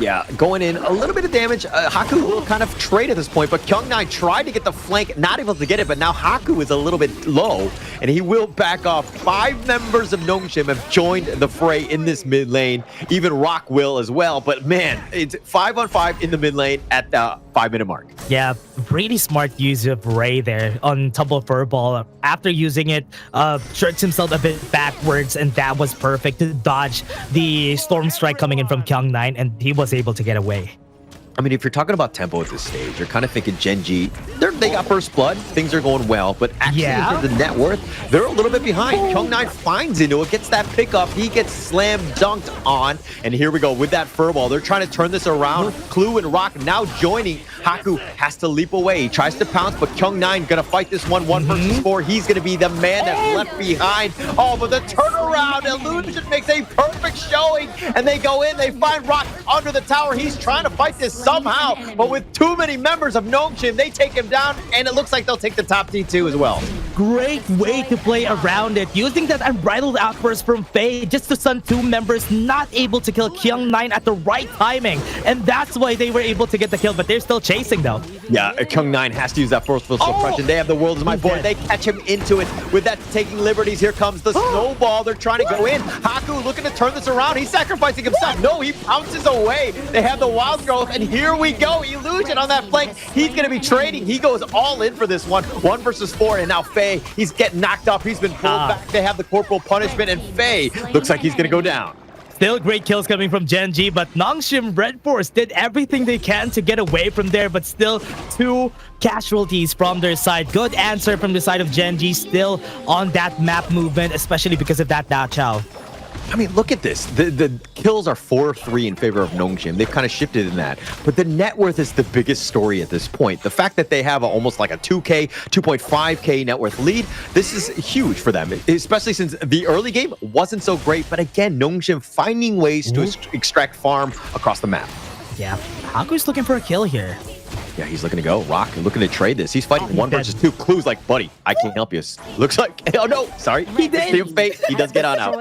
Yeah, going in, a little bit of damage. Haku will kind of trade at this point, but Kyung9 tried to get the flank, not able to get it, but now Haku is a little bit low, and he will back off. 5 members of Nongshim have joined the fray in this mid lane. Even Rock will as well, but man, it's 5-on-5 in the mid lane at the 5-minute mark. Yeah, really smart use of Ray there on top of Furball. After using it, jerks himself a bit backwards, and that was perfect to dodge the Storm Strike coming in from Kyung9, and he was able to get away. I mean, if you're talking about tempo at this stage, you're kind of thinking Gen.G, they got First Blood, things are going well, but actually in terms of net worth, they're a little bit behind. Kyung9 finds into it, gets that pickup, he gets slam dunked on, and here we go with that Furball. They're trying to turn this around. Clue and Rock now joining. Haku has to leap away. He tries to pounce, but Kyung9 gonna fight this one versus 4. He's gonna be the man that's left behind. Oh, but the turnaround, Illusion makes a perfect showing, and they go in, they find Rock under the tower. He's trying to fight this somehow, but with too many members of Nongshim, they take him down, and it looks like they'll take the top T2 as well. Great way to play around it, using that unbridled outburst from Faye just to stun 2 members, not able to kill Kyung9 at the right timing, and that's why they were able to get the kill, but they're still chasing though. Yeah, Kyung9 has to use that forceful suppression. They have the world as my board. They catch him into it with that taking liberties. Here comes the snowball. They're trying to go in. Haku looking to turn this around. He's sacrificing himself. No, he pounces away. They have the wild growth, and here we go. Illusion on that flank. He's going to be trading. He goes all in for this one. 1 versus 4, and now Faye, he's getting knocked off. He's been pulled back. They have the corporal punishment, and Faye looks like he's going to go down. Still great kills coming from Gen.G, but Nongshim RedForce did everything they can to get away from there, but still 2 casualties from their side. Good answer from the side of Gen.G, still on that map movement, especially because of that Da Chao. I mean, look at this. The kills are 4-3 in favor of Nongshim. They've kind of shifted in that. But the net worth is the biggest story at this point. The fact that they have almost like a 2K, 2.5K net worth lead, this is huge for them, especially since the early game wasn't so great. But again, Nongshim finding ways to extract farm across the map. Yeah, Haku's looking for a kill here. Yeah, he's looking to go. Rock looking to trade this. He's fighting 1 versus 2. Clue's like, buddy, I can't help you. Looks like, oh no, sorry. He did. Sea of Fate. He does get on out.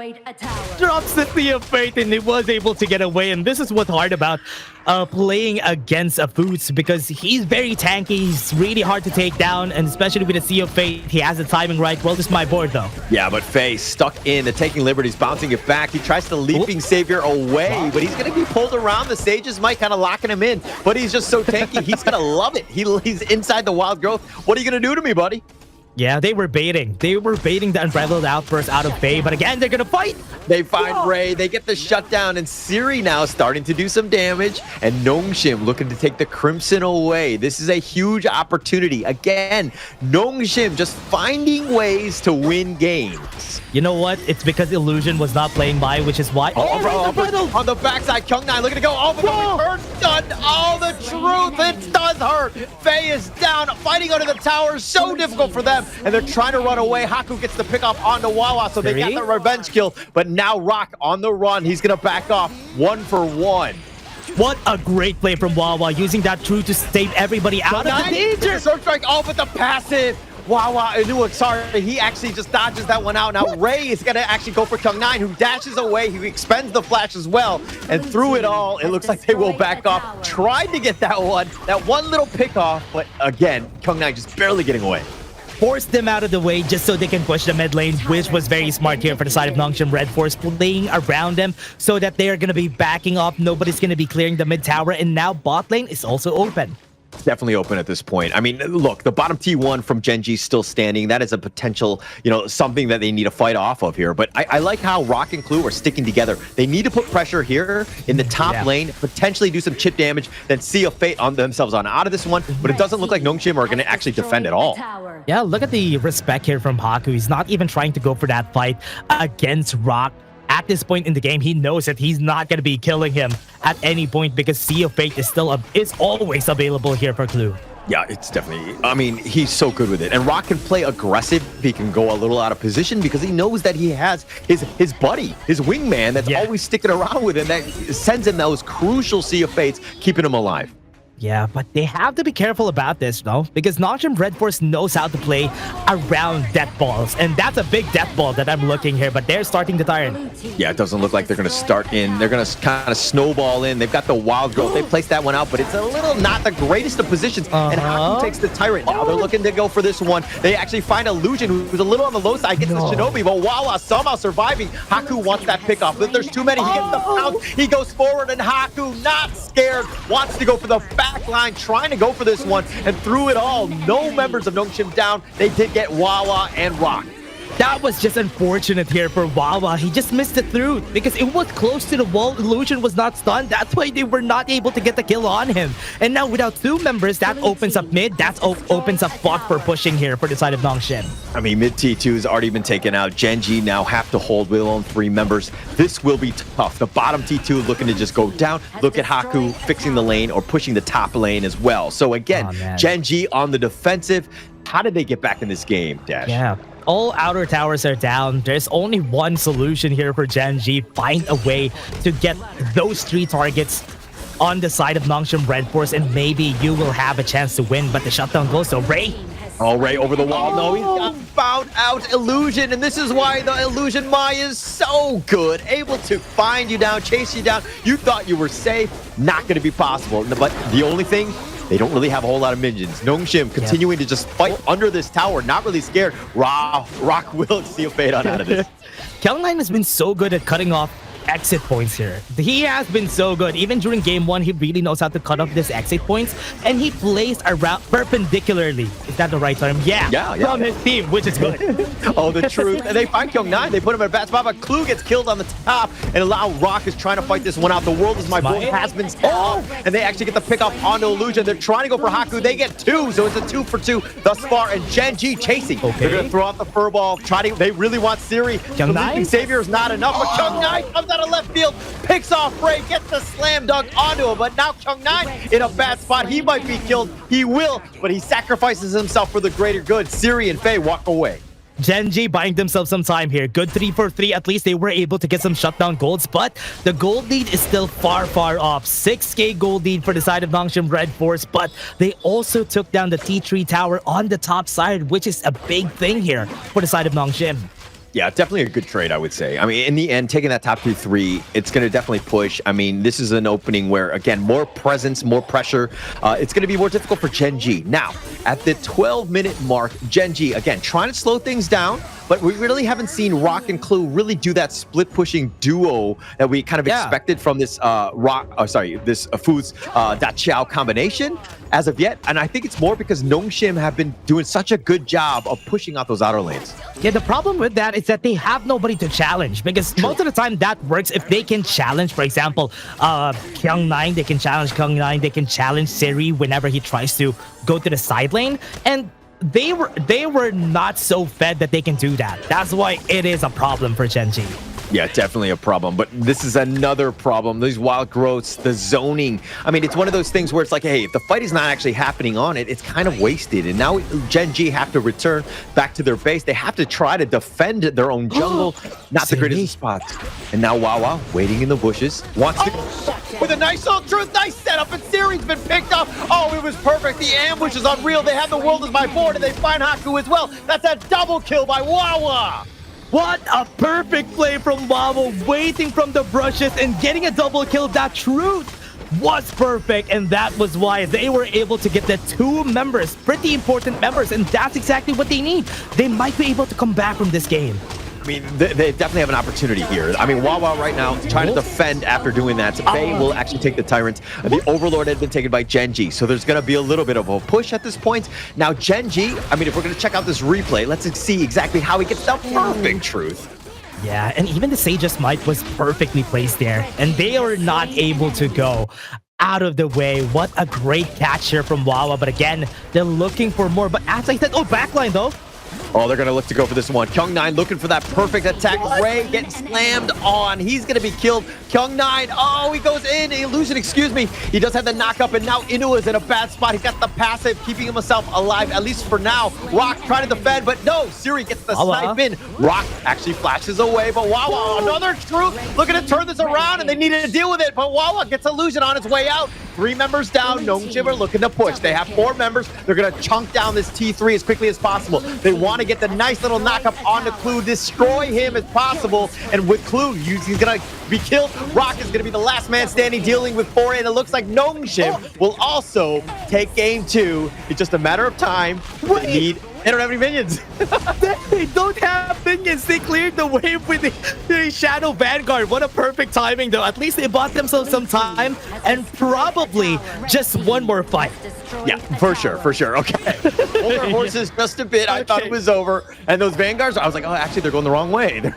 Drops the Sea of Fate, and he was able to get away. And this is what's hard about playing against a Foods, because he's very tanky. He's really hard to take down, and especially with the Sea of Fate, he has the timing right. Well, this is my board though. Yeah, but Faye stuck in the taking liberties, bouncing it back. He tries to leaping savior away, but he's going to be pulled around. The Sages might kind of locking him in, but he's just so tanky. He's going to love it. He's inside the wild growth. What are you going to do to me, buddy? Yeah, they were baiting. They were baiting the Unbridled Outburst out of Faye, but again, they're gonna fight. They find Ray, they get the shutdown, and Siri now starting to do some damage, and Nongshim looking to take the Crimson away. This is a huge opportunity. Again, Nongshim just finding ways to win games. You know what? It's because Illusion was not playing by, which is why. On the backside, Kyung9 looking to go. Oh, but going done. Oh, the truth, it does hurt. Faye is down, fighting under the tower. So difficult for them, and they're trying to run away. Haku gets the pick off onto Wawa, so they got the revenge kill. But now Rock on the run. He's gonna back off 1-for-1. What a great play from Wawa, using that truth to save everybody out of the danger. Surf strike. Oh, but the passive. Wawa, sorry, he actually just dodges that one out. Now Ray is going to actually go for Kyung9, who dashes away. He expends the flash as well. And through it all, it looks like they will back off. Tried to get that one little pick off, but again, Kyung9 just barely getting away. Forced them out of the way just so they can push the mid lane, which was very smart here for the side of Nongshim. RedForce playing around them so that they're going to be backing off. Nobody's going to be clearing the mid tower, and now bot lane is also open. Definitely open at this point. I mean, look, the bottom T1 from Gen.G is still standing. That is a potential, something that they need to fight off of here. But I like how Rock and Clue are sticking together. They need to put pressure here in the top lane, potentially do some chip damage, then see a fate on themselves out of this one. But it doesn't look like Nongshim are going to actually defend at all. Yeah, look at the respect here from Haku. He's not even trying to go for that fight against Rock. At this point in the game, he knows that he's not going to be killing him at any point because Sea of Fate is always available here for Clue. Yeah, it's definitely, I mean, he's so good with it. And Rock can play aggressive. He can go a little out of position because he knows that he has his buddy, his wingman that's always sticking around with him, that sends in those crucial Sea of Fates, keeping him alive. Yeah, but they have to be careful about this, no? Because Nongshim RedForce knows how to play around death balls. And that's a big death ball that I'm looking here, but they're starting to turn. Yeah, it doesn't look like they're going to start in. They're going to kind of snowball in. They've got the wild growth. They placed that one out, but it's a little not the greatest of positions. And Haku takes the Tyrant. Now they're looking to go for this one. They actually find Illusion, who's a little on the low side, gets the Shinobi, but Wawa somehow surviving. Haku wants that pick off. If there's too many, he gets the pounce. He goes forward, and Haku, not scared, wants to go for the back line, trying to go for this one, and through it all, no members of Nongshim down. They did get Wawa and Rock. That was just unfortunate here for Wawa. He just missed it through because it was close to the wall. Illusion was not stunned. That's why they were not able to get the kill on him. And now without two members, that opens up mid. That opens up bot for pushing here for the side of Nongshim. I mean, mid T2 has already been taken out. Gen.G now have to hold with only 3 members. This will be tough. The bottom T2 looking to just go down. Look at Haku fixing the lane or pushing the top lane as well. So again, Gen.G on the defensive. How did they get back in this game, Dash? Yeah. All outer towers are down. There's only one solution here for Gen.G. Find a way to get those 3 targets on the side of Nongshim RedForce, and maybe you will have a chance to win. But the shutdown goes to Ray. Oh, Ray over the wall. No, he's got found out Illusion, and this is why the Illusion Mai is so good. Able to find you down, chase you down. You thought you were safe. Not going to be possible. But the only thing, they don't really have a whole lot of minions. Nongshim continuing to just fight under this tower, not really scared. Rock will see a fade on out of this. Kyung9 has been so good at cutting off exit points here. He has been so good. Even during game 1, he really knows how to cut off these exit points, and he plays around perpendicularly. Is that the right term? Yeah. From his team, which is good. Oh, the truth. And they find Kyung9. They put him in a bad spot, but Clue gets killed on the top, and allow Rock is trying to fight this one out. The world is my boy has been spawned, and they actually get the pick off onto Illusion. They're trying to go for Haku. They get 2, so it's a 2 for 2 thus far, and Gen.G chasing. They're going to throw out the furball. They really want Siri. Kyung9? Savior is not enough, but Kyung9 comes out of left field, picks off Ray, gets the slam dunk onto him, but now Kyung9 in a bad spot. He might be killed. He will, but he sacrifices himself for the greater good. Siri and Faye walk away. Gen.G buying themselves some time here. Good 3 for 3. At least they were able to get some shutdown golds, but the gold lead is still far off. 6k gold lead for the side of Nongshim RedForce, but they also took down the T3 tower on the top side, which is a big thing here for the side of Nongshim. Yeah, definitely a good trade, I would say. I mean, in the end, taking that top 2-3, it's going to definitely push. I mean, this is an opening where, again, more presence, more pressure. It's going to be more difficult for Gen.G. Now, at the 12-minute mark, Gen.G, again, trying to slow things down, but we really haven't seen Rock and Clue really do that split pushing duo that we kind of expected from this Foods Da Qiao combination as of yet. And I think it's more because Nongshim have been doing such a good job of pushing out those outer lanes. Yeah, the problem with that is that they have nobody to challenge, because most of the time that works if they can challenge, for example, Kyung9, they can challenge Kyung9, they can challenge Siri whenever he tries to go to the side lane, and they were not so fed that they can do that. That's why it is a problem for Gen.G. Yeah, definitely a problem. But this is another problem. These wild growths, the zoning. I mean, it's one of those things where it's like, hey, if the fight is not actually happening on it, it's kind of wasted. And now Gen.G have to return back to their base. They have to try to defend their own jungle. Not the greatest of spots. And now Wawa, waiting in the bushes, wants to go with a nice old truth. Nice setup. And Siri's been picked up. Oh, it was perfect. The ambush is unreal. They have the world as my board, and they find Haku as well. That's a double kill by Wawa. What a perfect play from Wawa, waiting from the brushes and getting a double kill. That truth was perfect, and that was why they were able to get the 2 members, pretty important members, and that's exactly what they need. They might be able to come back from this game. I mean, they definitely have an opportunity here. I mean, Wawa right now trying to defend after doing that. Faye will actually take the Tyrant. The Overlord had been taken by Gen.G, so there's going to be a little bit of a push at this point. Now, Gen.G, I mean, if we're going to check out this replay, let's see exactly how he gets the perfect truth. Yeah, and even the Sage's Might was perfectly placed there, and they are not able to go out of the way. What a great catch here from Wawa, but again, they're looking for more. But as I said, backline though. Oh, they're going to look to go for this one. Kyung9 looking for that perfect attack. Ray getting slammed on. He's going to be killed. Kyung9, oh, he goes in. Illusion, excuse me. He does have the knock-up, and now Inu is in a bad spot. He's got the passive, keeping himself alive, at least for now. Rock trying to defend, but no. Siri gets the snipe in. Rock actually flashes away, but Wawa, another truth, looking to turn this around, and they needed to deal with it, but Wawa gets Illusion on his way out. 3 members down. Nongshim are looking to push. They have 4 members. They're going to chunk down this T3 as quickly as possible. They want to get the nice little knock-up onto Clue, destroy him as possible, and with Clue, he's going to be killed. Rock is going to be the last man standing, dealing with 4, and it looks like Nongshim will also take game 2. It's just a matter of time. They don't have any minions. They don't have minions. They cleared the wave with the Shadow Vanguard. What a perfect timing, though. At least they bought themselves some time and probably just one more fight. Yeah, for sure. Okay. Hold our horses just a bit. I thought it was over. And those Vanguards, I was like, oh, actually, they're going the wrong way.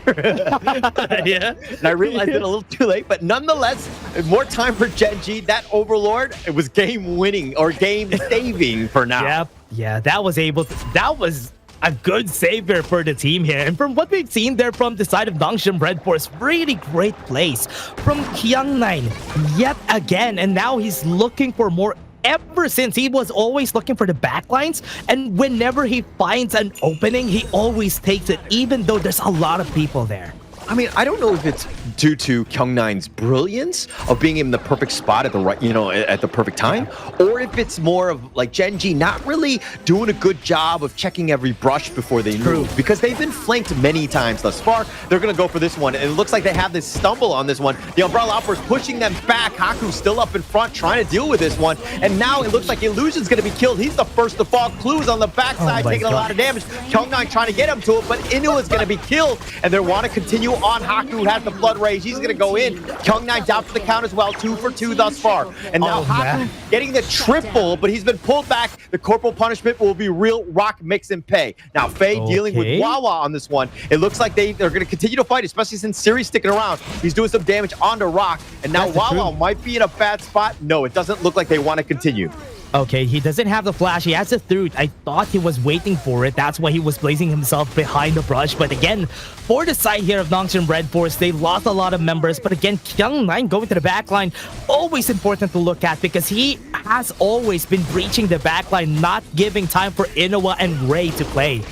Yeah. And I realized it a little too late. But nonetheless, more time for Gen.G. That Overlord, it was game-winning or game-saving for now. Yep. Yeah, that was a good savior for the team here. And from what we've seen there from the side of Nongshim RedForce, really great plays from Kyung9 yet again. And now he's looking for more. Ever since, he was always looking for the backlines, and whenever he finds an opening, he always takes it, even though there's a lot of people there. I mean, I don't know if it's due to Kyung9's brilliance of being in the perfect spot at the right, at the perfect time, or if it's more of like Gen.G not really doing a good job of checking every brush before they move, because they've been flanked many times thus far. They're going to go for this one, and it looks like they have this stumble on this one. The Umbrella Outburst pushing them back. Haku's still up in front trying to deal with this one, and now it looks like Illusion's going to be killed. He's the first to fall. Clue's on the backside taking a lot of damage. Kyung9 trying to get him to it, but Inu is going to be killed, and they want to continue on. Haku has the Blood Rage. He's going to go in. Kyung9 down for the count as well. 2 for 2 thus far. And now Haku getting the triple, but he's been pulled back. The Corporal Punishment will be real. Rock, mix, and pay. Now Faye dealing with Wawa on this one. It looks like they're going to continue to fight, especially since Siri's sticking around. He's doing some damage onto Rock. And now Wawa might be in a bad spot. No, it doesn't look like they want to continue. Okay, he doesn't have the flash. He has the Throot. I thought he was waiting for it. That's why he was placing himself behind the brush. But again, for the side here of Nongshim RedForce, they lost a lot of members. But again, Kyung9 going to the backline, always important to look at because he has always been breaching the backline, not giving time for Inoue and Ray to play.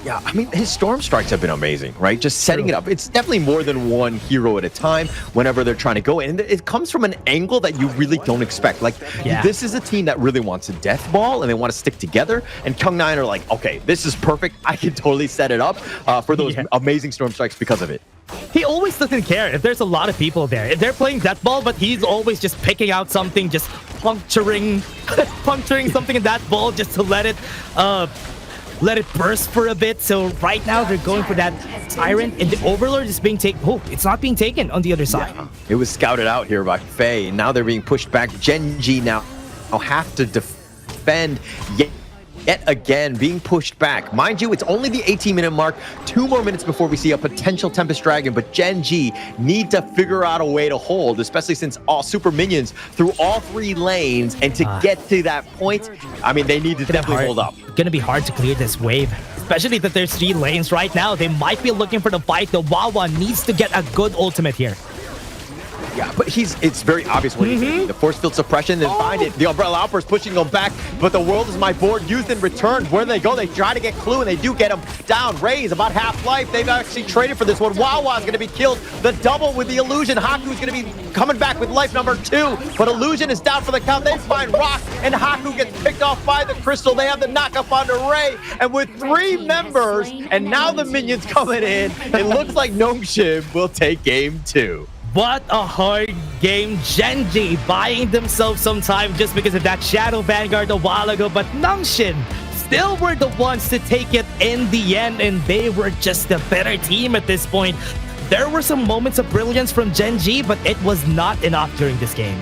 Yeah, I mean, his Storm Strikes have been amazing, right? Just setting it up. It's definitely more than one hero at a time whenever they're trying to go in. And it comes from an angle that you really don't expect. Like, this is a team that really wants a death ball and they want to stick together. And Kyung9 are like, okay, this is perfect. I can totally set it up for those amazing Storm Strikes because of it. He always doesn't care if there's a lot of people there. If they're playing death ball, but he's always just picking out something, just puncturing something in that ball just to let it let it burst for a bit. So right now they're going for that Tyrant, and the Overlord is being taken. Oh, it's not being taken on the other side. Yeah. It was scouted out here by Faye, and now they're being pushed back. Gen.G now have to defend yet again, being pushed back. Mind you, it's only the 18-minute mark. 2 more minutes before we see a potential Tempest Dragon, but Gen.G need to figure out a way to hold, especially since all super minions through all 3 lanes, and to get to that point, I mean, they need to definitely hold up. Gonna be hard to clear this wave, especially that there's 3 lanes right now. They might be looking for the fight. The Wawa needs to get a good ultimate here. Yeah, but it's very obvious what he's doing. The force field suppression, and find it. The Umbrella Outburst pushing him back, but the world is my board used in return. Where do they go? They try to get Clue, and they do get him down. Ray's about half-life. They've actually traded for this one. Wawa's going to be killed. The double with the illusion. Haku's going to be coming back with life number 2, but illusion is down for the count. They find Rock, and Haku gets picked off by the crystal. They have the knock-up onto Ray, and with 3 members, and now the minions coming in, it looks like Nongshim will take game 2. What a hard game. Gen.G buying themselves some time just because of that Shadow Vanguard a while ago, but Nongshim still were the ones to take it in the end, and they were just a better team at this point. There were some moments of brilliance from Gen.G, but it was not enough during this game.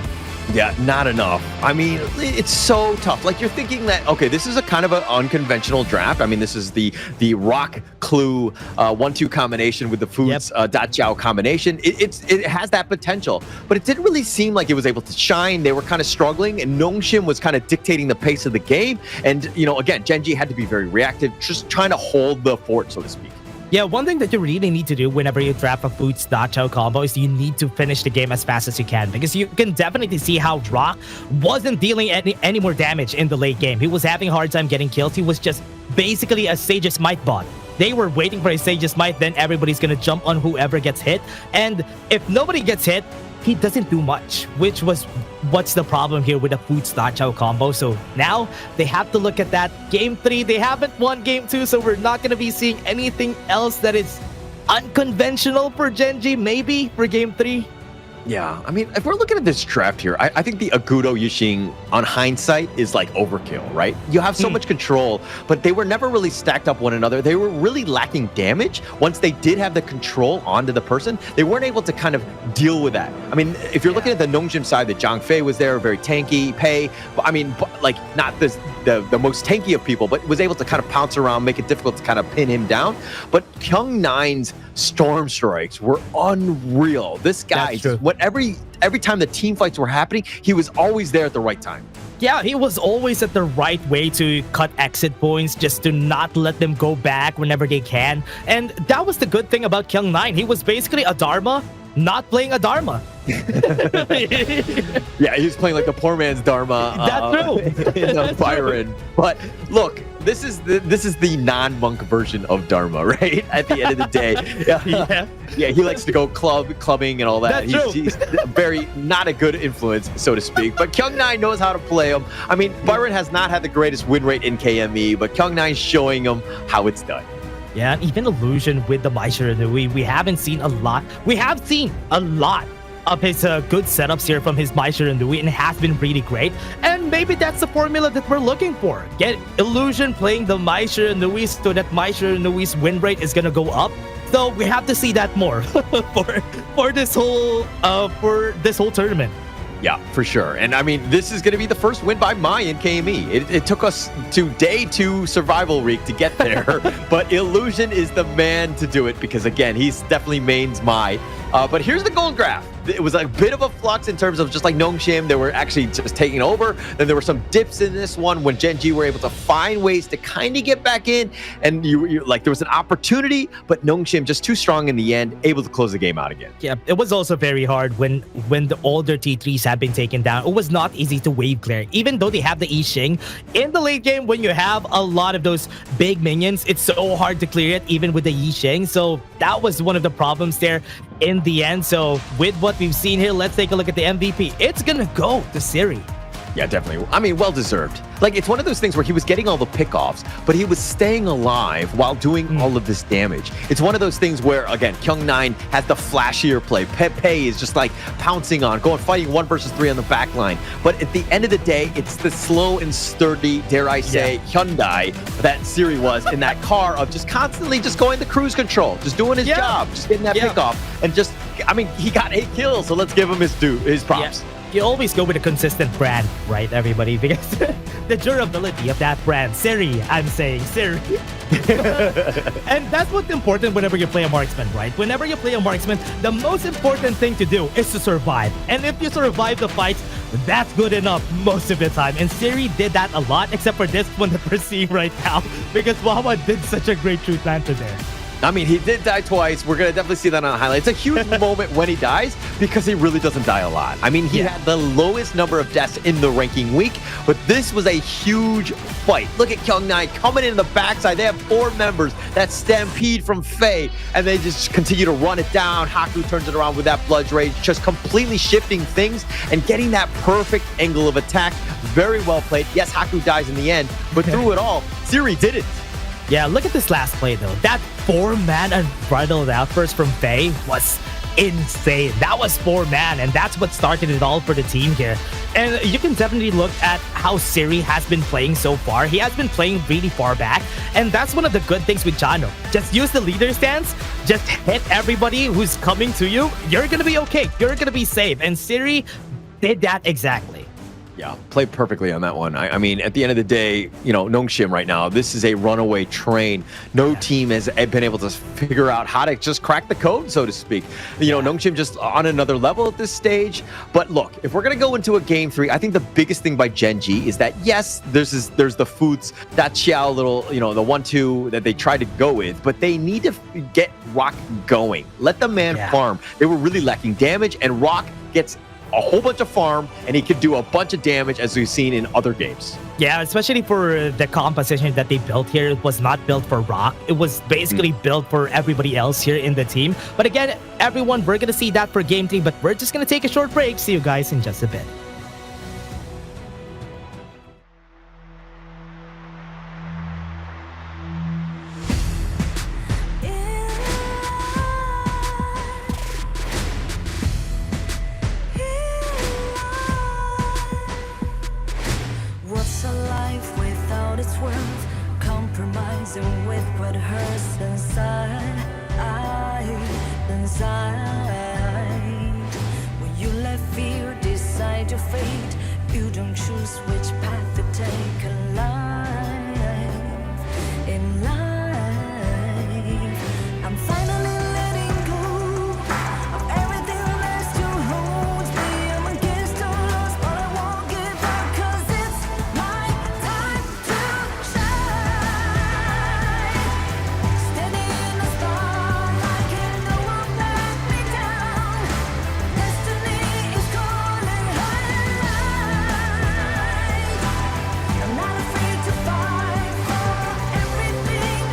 Yeah, not enough. I mean, it's so tough. Like, you're thinking that, okay, this is a kind of an unconventional draft. I mean, this is the Rock Clue 1-2 combination with the Foods Dajiao combination. It has that potential, but it didn't really seem like it was able to shine. They were kind of struggling, and Nongshim was kind of dictating the pace of the game. And, you know, again, Gen.G had to be very reactive, just trying to hold the fort, so to speak. Yeah, one thing that you really need to do whenever you draft a Foods Dajiao combo is you need to finish the game as fast as you can, because you can definitely see how Rock wasn't dealing any more damage in the late game. He was having a hard time getting kills. He was just basically a Sage's Smite bot. They were waiting for a Sage's Smite, then everybody's gonna jump on whoever gets hit. And if nobody gets hit, he doesn't do much, which was what's the problem here with the Foods Dajiao combo. So now they have to look at that. Game 3, they haven't won Game 2, so we're not going to be seeing anything else that is unconventional for Gen.G, maybe for Game 3. Yeah, I mean, if we're looking at this draft here, I think the Agudo Yixing, on hindsight, is like overkill, right? You have so much control, but they were never really stacked up one another. They were really lacking damage. Once they did have the control onto the person, they weren't able to kind of deal with that. I mean, if you're looking at the Nongshim side, the Zhang Fei was there, very tanky, Pei, I mean, like, not the most tanky of people, but was able to kind of pounce around, make it difficult to kind of pin him down. But Kyung9's Storm Strikes were unreal. This guy, every time the team fights were happening, he was always there at the right time. Yeah, he was always at the right way to cut exit points, just to not let them go back whenever they can. And that was the good thing about Kyung9. He was basically a Dharma, not playing a Dharma. Yeah, he was playing like the poor man's Dharma. That's true. In Byron. But look, this is the non-monk version of Dharma, right? At the end of the day. Yeah, he likes to go clubbing and all that. He's very not a good influence, so to speak. But Kyung9 knows how to play him. I mean, Byron has not had the greatest win rate in KME, but Kyung9's showing him how it's done. Yeah, and even Illusion with the Maishiranui, we haven't seen a lot. We have seen a lot of his good setups here from his Maishiranui, and it has been really great. And maybe that's the formula that we're looking for. Get Illusion playing the Maishiranui so that Maishiranui's win rate is gonna go up. So we have to see that more for this whole tournament. Yeah, for sure. And I mean, this is going to be the first win by Mai in KME. It took us to day 2 survival week to get there, but Illusion is the man to do it because, again, he's definitely mains Mai. But here's the gold graph. It was a bit of a flux in terms of just like Nongshim, they were actually just taking over. Then there were some dips in this one when Gen.G were able to find ways to kind of get back in. And you like there was an opportunity, but Nongshim just too strong in the end, able to close the game out again. Yeah, it was also very hard when the older T3s have been taken down. It was not easy to wave clear, even though they have the Yixing. In the late game, when you have a lot of those big minions, it's so hard to clear it, even with the Yixing. So that was one of the problems there in the end. So with what we've seen here, let's take a look at the MVP. It's gonna go to Siri. Yeah, definitely. I mean, well-deserved. Like, it's one of those things where he was getting all the pickoffs, but he was staying alive while doing all of this damage. It's one of those things where, again, Kyung9 has the flashier play. Pepe is just like pouncing on, fighting 1 versus 3 on the back line. But at the end of the day, it's the slow and sturdy, dare I say, Hyundai that Siri was in that car of just constantly just going the cruise control, just doing his job, just getting that pickoff. And just, I mean, he got 8 kills, so let's give him his props. You always go with a consistent brand, right, everybody? Because the durability of that brand, Siri, I'm saying, Siri. And that's what's important whenever you play a marksman, right? Whenever you play a marksman, the most important thing to do is to survive. And if you survive the fights, that's good enough most of the time. And Siri did that a lot, except for this one that we're seeing right now, because Wawa did such a great truth lantern there. I mean, he did die twice. We're going to definitely see that on the highlight. It's a huge moment when he dies because he really doesn't die a lot. I mean, he had the lowest number of deaths in the ranking week, but this was a huge fight. Look at Kyung9 coming in the backside. They have 4 members that stampede from Faye, and they just continue to run it down. Haku turns it around with that Blood Rage, just completely shifting things and getting that perfect angle of attack. Very well played. Yes, Haku dies in the end, but through it all, Siri did it. Yeah, look at this last play, though. That 4-man unbridled outburst from Faye was insane. That was 4-man, and that's what started it all for the team here. And you can definitely look at how Siri has been playing so far. He has been playing really far back, and that's one of the good things with Jano. Just use the leader stance, just hit everybody who's coming to you. You're going to be okay. You're going to be safe. And Siri did that exactly. Yeah, played perfectly on that one. I mean, at the end of the day, you know, Nongshim right now, this is a runaway train. No team has been able to figure out how to just crack the code, so to speak. You know, Nongshim just on another level at this stage. But look, if we're going to go into a game 3, I think the biggest thing by Gen.G is that, yes, there's the Foots, that Xiao little, you know, the 1-2 that they tried to go with, but they need to get Rock going. Let the man farm. They were really lacking damage, and Rock gets a whole bunch of farm, and he could do a bunch of damage, as we've seen in other games. Yeah, especially for the composition that they built here. It was not built for Rock. It was basically built for everybody else here in the team. But again, everyone, we're going to see that for game 3, but we're just going to take a short break. See you guys in just a bit. Compromising with what hurts inside. When you let fear decide your fate, you don't choose which path to take in life. I'm finally letting go of everything that still holds me. I'm against the loss, but I won't give up, 'cause it's my time to shine. Standing in the spotlight, can't no one let me down. Destiny is calling high. I'm not afraid to fight for everything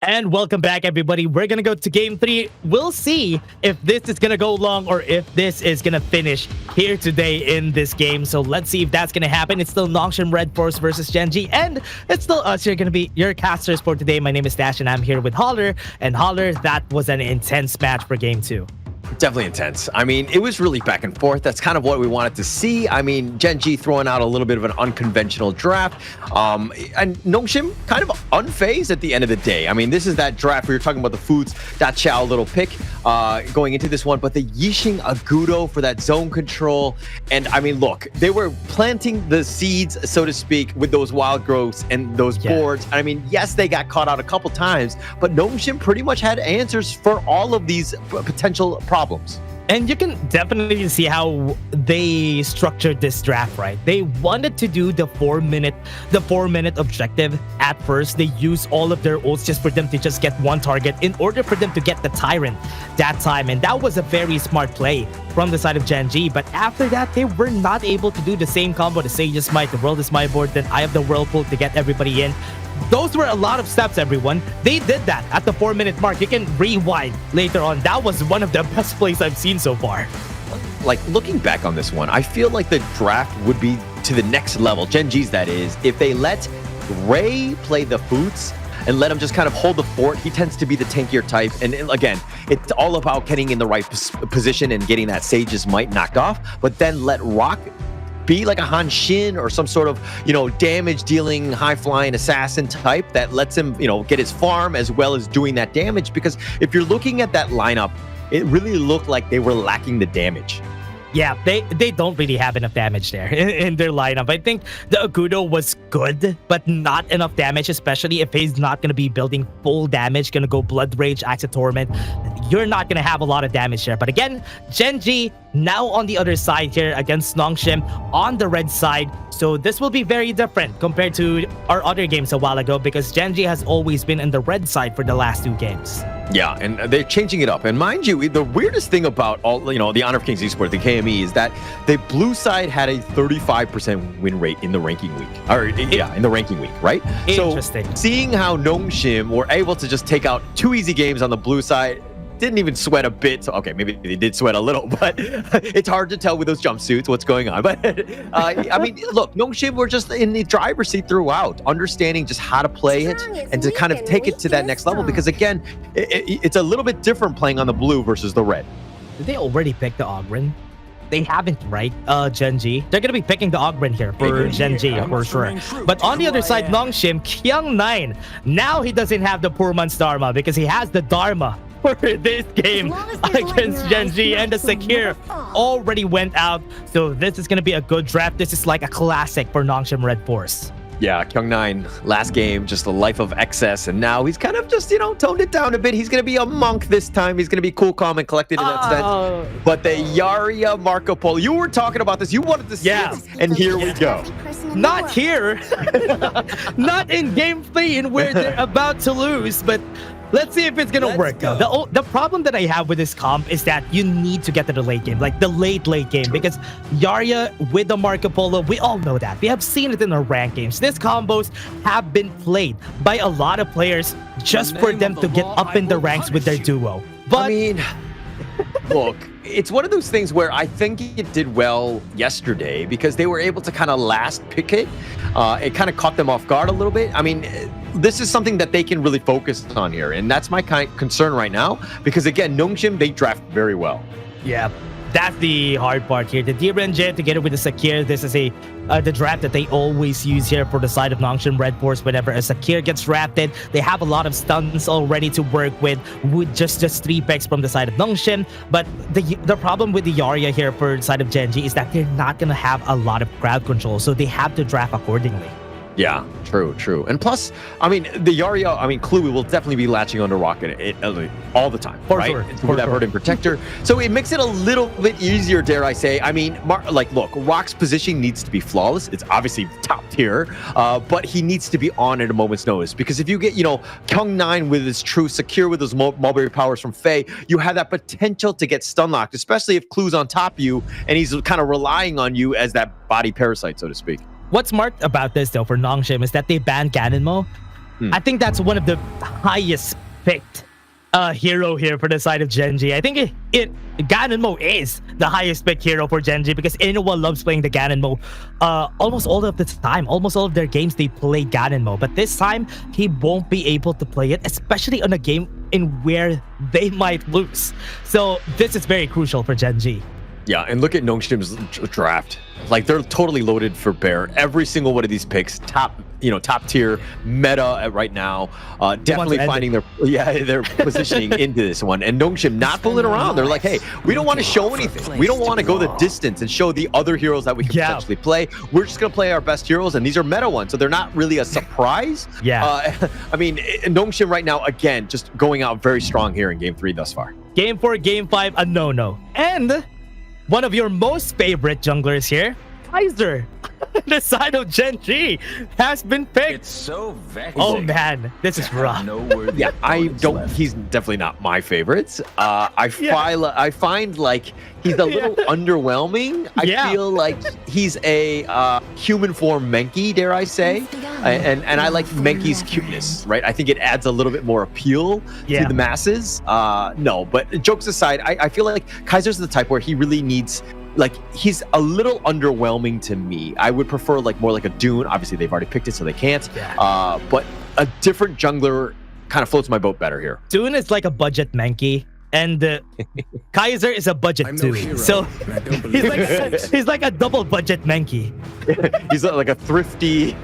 And welcome back, everybody. We're going to go to game 3. We'll see if this is going to go long or if this is going to finish here today in this game. So let's see if that's going to happen. It's still Nongshim RedForce versus Gen.G. And it's still us. You're going to be your casters for today. My name is Dash and I'm here with Holler. And Holler, that was an intense match for game 2. Definitely intense. I mean, it was really back and forth. That's kind of what we wanted to see. I mean, Gen.G throwing out a little bit of an unconventional draft. And Nongshim kind of unfazed at the end of the day. I mean, this is that draft where you're talking about the Foods, that Chow little pick going into this one. But the Yixing Agudo for that zone control. And I mean, look, they were planting the seeds, so to speak, with those wild growths and those boards. I mean, yes, they got caught out a couple times, but Nongshim pretty much had answers for all of these potential problems. And you can definitely see how they structured this draft, right? They wanted to do the 4-minute objective at first. They used all of their ults just for them to just get one target in order for them to get the Tyrant that time. And that was a very smart play from the side of Gen.G. But after that, they were not able to do the same combo, the Sage is Might, the World is my board, then I have the Whirlpool to get everybody in. Those were a lot of steps, everyone. They did that at the 4-minute mark. You can rewind later on. That was one of the best plays I've seen so far. Like, looking back on this one, I feel like the draft would be to the next level, Gen.G's that is, if they let Ray play the Foots and let him just kind of hold the fort. He tends to be the tankier type. And again, it's all about getting in the right position and getting that Sage's Might knocked off. But then let Rock be like a Han Shin or some sort of, damage dealing, high flying assassin type that lets him, get his farm as well as doing that damage. Because if you're looking at that lineup, it really looked like they were lacking the damage. Yeah, they don't really have enough damage there in their lineup. I think the Agudo was good, but not enough damage, especially if he's not going to be building full damage, going to go Blood Rage, Axe of Torment. You're not going to have a lot of damage there. But again, Gen.G now on the other side here against Nongshim on the red side. So this will be very different compared to our other games a while ago because Gen.G has always been in the red side for the last 2 games. Yeah, and they're changing it up. And mind you, the weirdest thing about all, the Honor of Kings Esports, the KME, is that the blue side had a 35% win rate in the ranking week. In the ranking week, right? Interesting. So seeing how Nongshim were able to just take out 2 easy games on the blue side, didn't even sweat a bit. So, okay, maybe they did sweat a little, but it's hard to tell with those jumpsuits what's going on. But I mean, look, Nongshim were just in the driver's seat throughout, understanding just how to play it and to kind of take it to that next level. Because again, it's a little bit different playing on the blue versus the red. Did they already pick the Ogren? They haven't, right? Gen.G. They're going to be picking the Ogren here for Gen.G, for sure. But on the other side, Nongshim, Kyung9, now he doesn't have the poor man's Dharma because he has the Dharma for this game against Gen.G, and the Secure already went out. So this is going to be a good draft. This is like a classic for Nongshim RedForce. Yeah, Kyung9, last game, just a life of excess, and now he's kind of just, toned it down a bit. He's going to be a monk this time. He's going to be cool, calm, and collected in that sense. But the Yarya Marco Polo, you were talking about this. You wanted to see it, and here we go. Not here. Not in game 3 and where they're about to lose, but let's see if it's gonna work though. The problem that I have with this comp is that you need to get to the late game, like the late game, because Yarya with the Marco Polo, we all know that. We have seen it in our ranked games. These combos have been played by a lot of players just for them to get up in the ranks with their duo. But I mean, look, it's one of those things where I think it did well yesterday because they were able to kind of last pick it. It kind of caught them off guard a little bit. I mean, this is something that they can really focus on here. And that's my concern right now because, again, Nongshim, they draft very well. Yeah, that's the hard part here. The Gen.G together with the Secure, this is the draft that they always use here for the side of Nongshim RedForce. Whenever a Secure gets drafted, they have a lot of stuns already to work with just 3 picks from the side of Nongshim. But the problem with the Yarya here for the side of Gen.G is that they're not going to have a lot of crowd control, so they have to draft accordingly. Yeah, true. And plus, I mean, the Yarya, Cluey will definitely be latching onto Rocket all the time, for right? Sure. For that Verdant Protector. So it makes it a little bit easier, dare I say. I mean, look, Rock's positioning needs to be flawless. It's obviously top tier, but he needs to be on at a moment's notice. Because if you get, Kyung9 with his true Secure with those mulberry powers from Faye, you have that potential to get stun locked, especially if Clue's on top of you and he's kind of relying on you as that body parasite, so to speak. What's smart about this, though, for Nongshim is that they banned Cannon Mo. I think that's one of the highest picked hero here for the side of Gen.G. I think Ganonmo is the highest picked hero for Gen.G because Inoue loves playing the Ganonmo almost all of the time. Almost all of their games they play Ganonmo, but this time he won't be able to play it, especially on a game in where they might lose. So this is very crucial for Gen.G. Yeah, and look at Nongshim's draft. Like, they're totally loaded for bear. Every single one of these picks, top tier meta right now. Definitely finding their positioning into this one. And Nongshim not fooling around. They're like, hey, we don't want to show anything. We don't want to go the distance and show the other heroes that we can potentially play. We're just going to play our best heroes, and these are meta ones, so they're not really a surprise. I mean, Nongshim right now, again, just going out very strong here in Game 3 thus far. Game 4, Game 5, a no-no. And one of your most favorite junglers here, Kaiser, the side of Gen.G, has been picked. It's so vexing. Oh man, this is rough. Yeah, he's definitely not my favorites. I find like he's a little underwhelming. I feel like he's a human form Menki, dare I say. And I like Menki's cuteness, right? I think it adds a little bit more appeal to the masses. No, but jokes aside, I feel like Kaiser's the type where he really needs, like, he's a little underwhelming to me. I would prefer like more like a Dune. Obviously, they've already picked it, so they can't. But a different jungler kind of floats my boat better here. Dune is like a budget Menki, and Kaiser is a budget Dune. So he's like a double budget Menki. He's like a thrifty.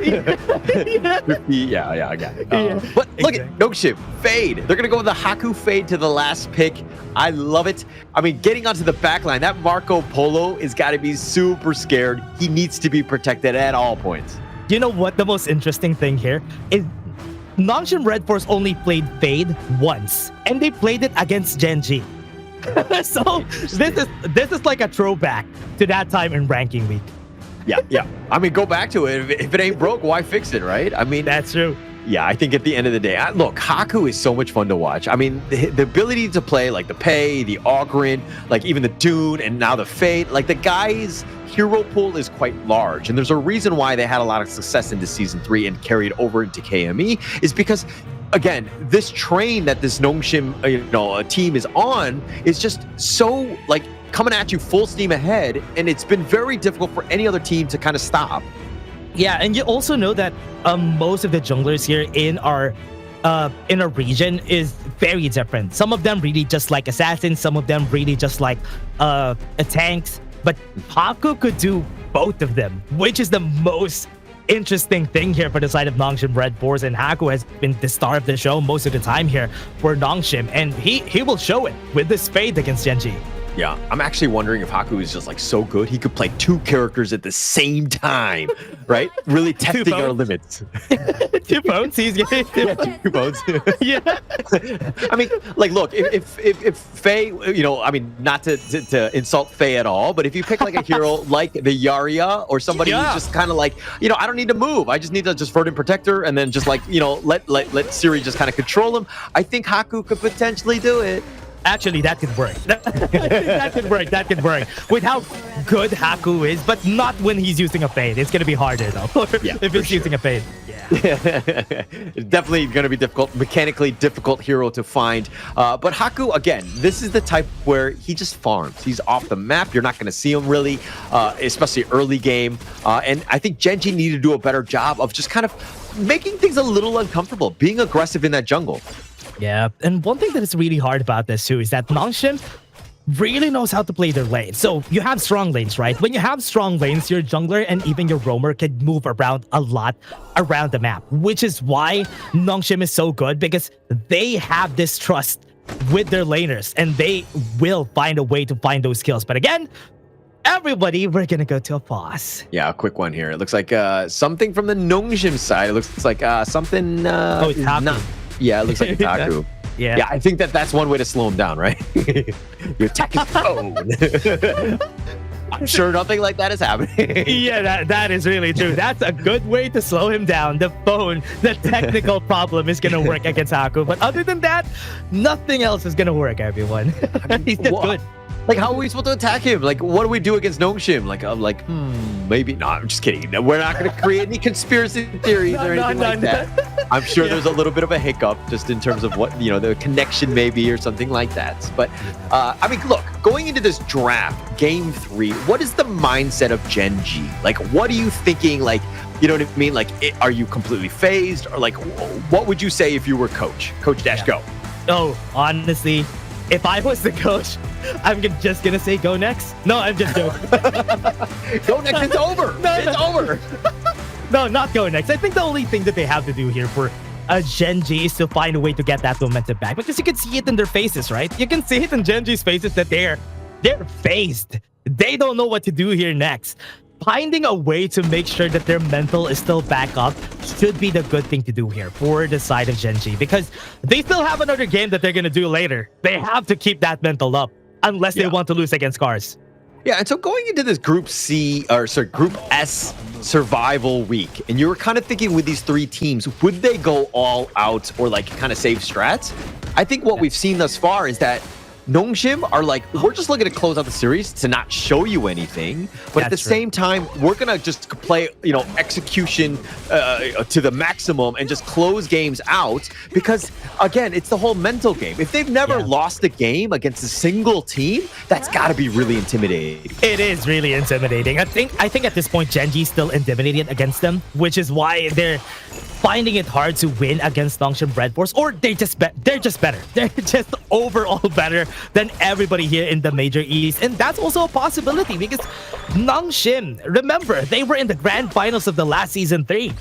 Yeah, I got it. But look at Nongshim, fade. They're going to go with the Haku fade to the last pick. I love it. I mean, getting onto the back line, that Marco Polo has got to be super scared. He needs to be protected at all points. You know what? The most interesting thing here is Nongshim RedForce only played Fade once, and they played it against Gen.G. So this is like a throwback to that time in ranking week. Yeah. I mean, go back to it. If it ain't broke, why fix it, right? I mean, that's true. Yeah, I think at the end of the day, look, Haku is so much fun to watch. I mean, the ability to play like the Pei, the Ogren, like even the Dune, and now the Fate, like the guy's hero pool is quite large. And there's a reason why they had a lot of success into Season 3 and carried over into KME is because, again, this train that this Nongshim team is on is just so like coming at you full steam ahead, and it's been very difficult for any other team to kind of stop. Yeah, and you also know that most of the junglers here in our region is very different. Some of them really just like assassins, some of them really just like tanks. But Haku could do both of them, which is the most interesting thing here for the side of Nongshim RedForce. And Haku has been the star of the show most of the time here for Nongshim, and he will show it with this fade against Gen.G. Yeah, I'm actually wondering if Haku is just like so good he could play two characters at the same time, right? Really testing our limits. 2 phones, he's getting 2 phones. Yeah. I mean, like, look, if Faye, I mean, not to insult Faye at all, but if you pick like a hero like the Yarya or somebody who's just kind of like, I don't need to move. I just need to just Verdant Protector and then just like, let Siri just kind of control him. I think Haku could potentially do it. Actually, that could work. That could work. With how good Haku is, but not when he's using a fade. It's going to be harder, though, if he's using a fade. It's definitely going to be difficult, mechanically difficult hero to find. But Haku, again, this is the type where he just farms. He's off the map. You're not going to see him really, especially early game. And I think Gen.G needed to do a better job of just kind of making things a little uncomfortable, being aggressive in that jungle. Yeah, and one thing that is really hard about this too is that Nongshim really knows how to play their lane. So you have strong lanes, right? When you have strong lanes, your jungler and even your roamer can move around a lot around the map, which is why Nongshim is so good, because they have this trust with their laners and they will find a way to find those kills. But again, everybody, we're gonna go to a pause. Yeah, a quick one here. It looks like something from the Nongshim side. It looks like something it's Haku. Yeah, it looks like Haku. Yeah, I think that's one way to slow him down, right? You attack his phone. I'm sure nothing like that is happening. Yeah, that is really true. That's a good way to slow him down. The phone, the technical problem is going to work against Haku. But other than that, nothing else is going to work, everyone. He's just good. Like, how are we supposed to attack him? Like, what do we do against Nongshim? Like, I'm like, maybe. No, I'm just kidding. We're not going to create any conspiracy theories or anything like that. I'm sure there's a little bit of a hiccup just in terms of what, the connection may be or something like that. But, I mean, look, going into this draft, game 3, what is the mindset of Gen.G? Like, what are you thinking? Like, you know what I mean? Like, are you completely phased? Or, like, what would you say if you were coach? Coach Dash, go. Oh, honestly, if I was the coach, I'm just gonna say go next. No, I'm just joking. Go next, it's over. It's over. No, not go next. I think the only thing that they have to do here for Gen.G is to find a way to get that momentum back, because you can see it in their faces, right? You can see it in Gen.G's faces that they're phased. They don't know what to do here next. Finding a way to make sure that their mental is still back up should be the good thing to do here for the side of Gen.G, because they still have another game that they're going to do later. They have to keep that mental up unless they want to lose against SCARZ. Yeah, and so going into this Group S survival week, and you were kind of thinking with these 3 teams, would they go all out or like kind of save strats? I think what we've seen thus far is that Nongshim are like, we're just looking to close out the series to not show you anything, but at the same time, we're gonna just play, execution to the maximum and just close games out, because again, it's the whole mental game. If they've never lost a game against a single team, that's got to be really intimidating. It is really intimidating. I think at this point, Gen.G is still intimidated against them, which is why they're finding it hard to win against Nongshim RedForce, or they're just better. They're just overall better than everybody here in the Major East, and that's also a possibility because Nongshim, remember, they were in the grand finals of the last season 3.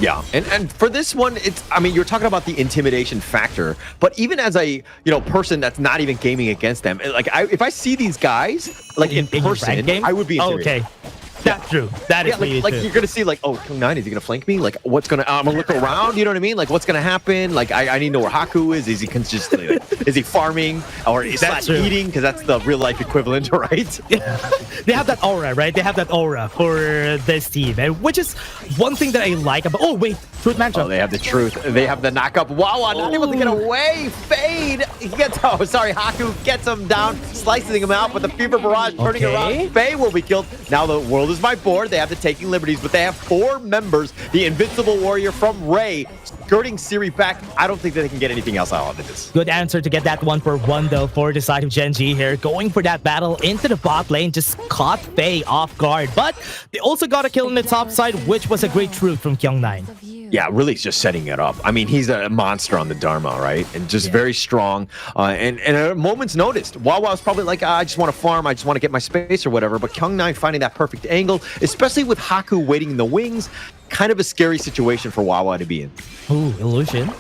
Yeah, and for this one, you're talking about the intimidation factor, but even as a person that's not even gaming against them, like if I see these guys like in person, I would be intimidated. Okay. That's true. That is really like true. You're gonna see like, oh, Kung9, is he gonna flank me? Like, what's gonna? I'm gonna look around. You know what I mean? Like, what's gonna happen? Like, I need to know where Haku is. Is he consistently? Like, is he farming or is he eating? Because that's the real life equivalent, right? They have that aura, right? They have that aura for this team, and which is one thing that I like about. Oh wait, Truth Mantra. Oh, they have the truth. They have the knockup. Wawa not able to get away. Fade. He gets. Oh, sorry. Haku gets him down, slicing him out with the Fever Barrage, turning around. Faye will be killed. Now the world is my board. They have the Taking Liberties, but they have 4 members. The Invincible Warrior from Ray, skirting Siri back. I don't think that they can get anything else out of this. Good answer to get that 1-for-1 though for the side of Gen.G here. Going for that battle into the bot lane, just caught Faye off guard. But they also got a kill on the top side, which was a great truth from Kyung9. Yeah, really just setting it up. I mean, he's a monster on the Dharma, right? And just very strong. And at a moment's notice, Wawa's probably like, I just want to farm. I just want to get my space or whatever. But Kyung9 finding that perfect angle, especially with Haku waiting in the wings, kind of a scary situation for Wawa to be in. Ooh, illusion.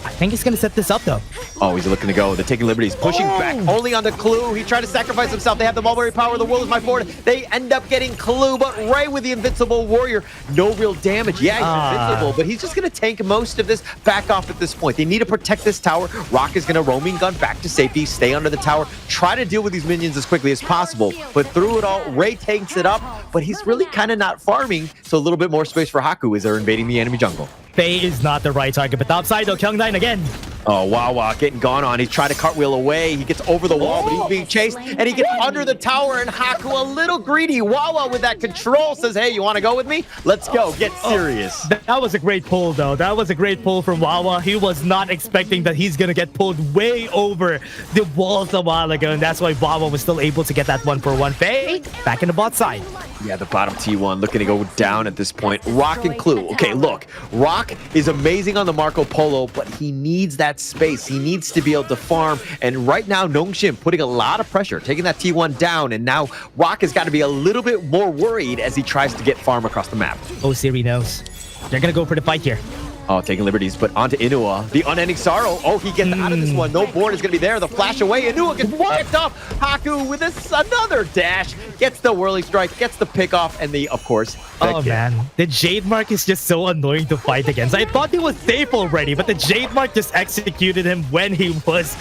I think he's going to set this up, though. Oh, he's looking to go. They're taking liberties, pushing back only on the Clue. He tried to sacrifice himself. They have the mulberry power. The world is my board. They end up getting Clue, but Ray with the Invincible Warrior, no real damage. Yeah, he's invincible, but he's just going to tank most of this back off at this point. They need to protect this tower. Rock is going to roaming gun back to safety, stay under the tower, try to deal with these minions as quickly as possible. But through it all, Ray takes it up, but he's really kind of not farming, so a little bit more space for Haku as they're invading the enemy jungle. Faye is not the right target, but topside though, Kyung9 again. Oh, Wawa getting gone on. He's trying to cartwheel away. He gets over the wall, but he's being chased, and he gets under the tower, and Haku a little greedy. Wawa with that control says, hey, you want to go with me? Let's go. Get serious. That was a great pull, though. That was a great pull from Wawa. He was not expecting that he's going to get pulled way over the walls a while ago, and that's why Wawa was still able to get that 1-for-1. Faye, back in the bot side. Yeah, the bottom T1 looking to go down at this point. Rock and Clue. Okay, look. Rock is amazing on the Marco Polo, but he needs that space. He needs to be able to farm. And right now, Nongshim putting a lot of pressure, taking that T1 down. And now Rock has got to be a little bit more worried as he tries to get farm across the map. Oh, Siri knows. They're going to go for the fight here. Oh, taking liberties, but onto Inua. The unending sorrow. Oh, he gets out of this one. No board is going to be there. The flash away. Inua gets picked off. Haku with another dash. Gets the whirling strike, gets the pick off, and the, of course, Oh man, the Jade Mark is just so annoying to fight against. I thought he was safe already, but the Jade Mark just executed him when he was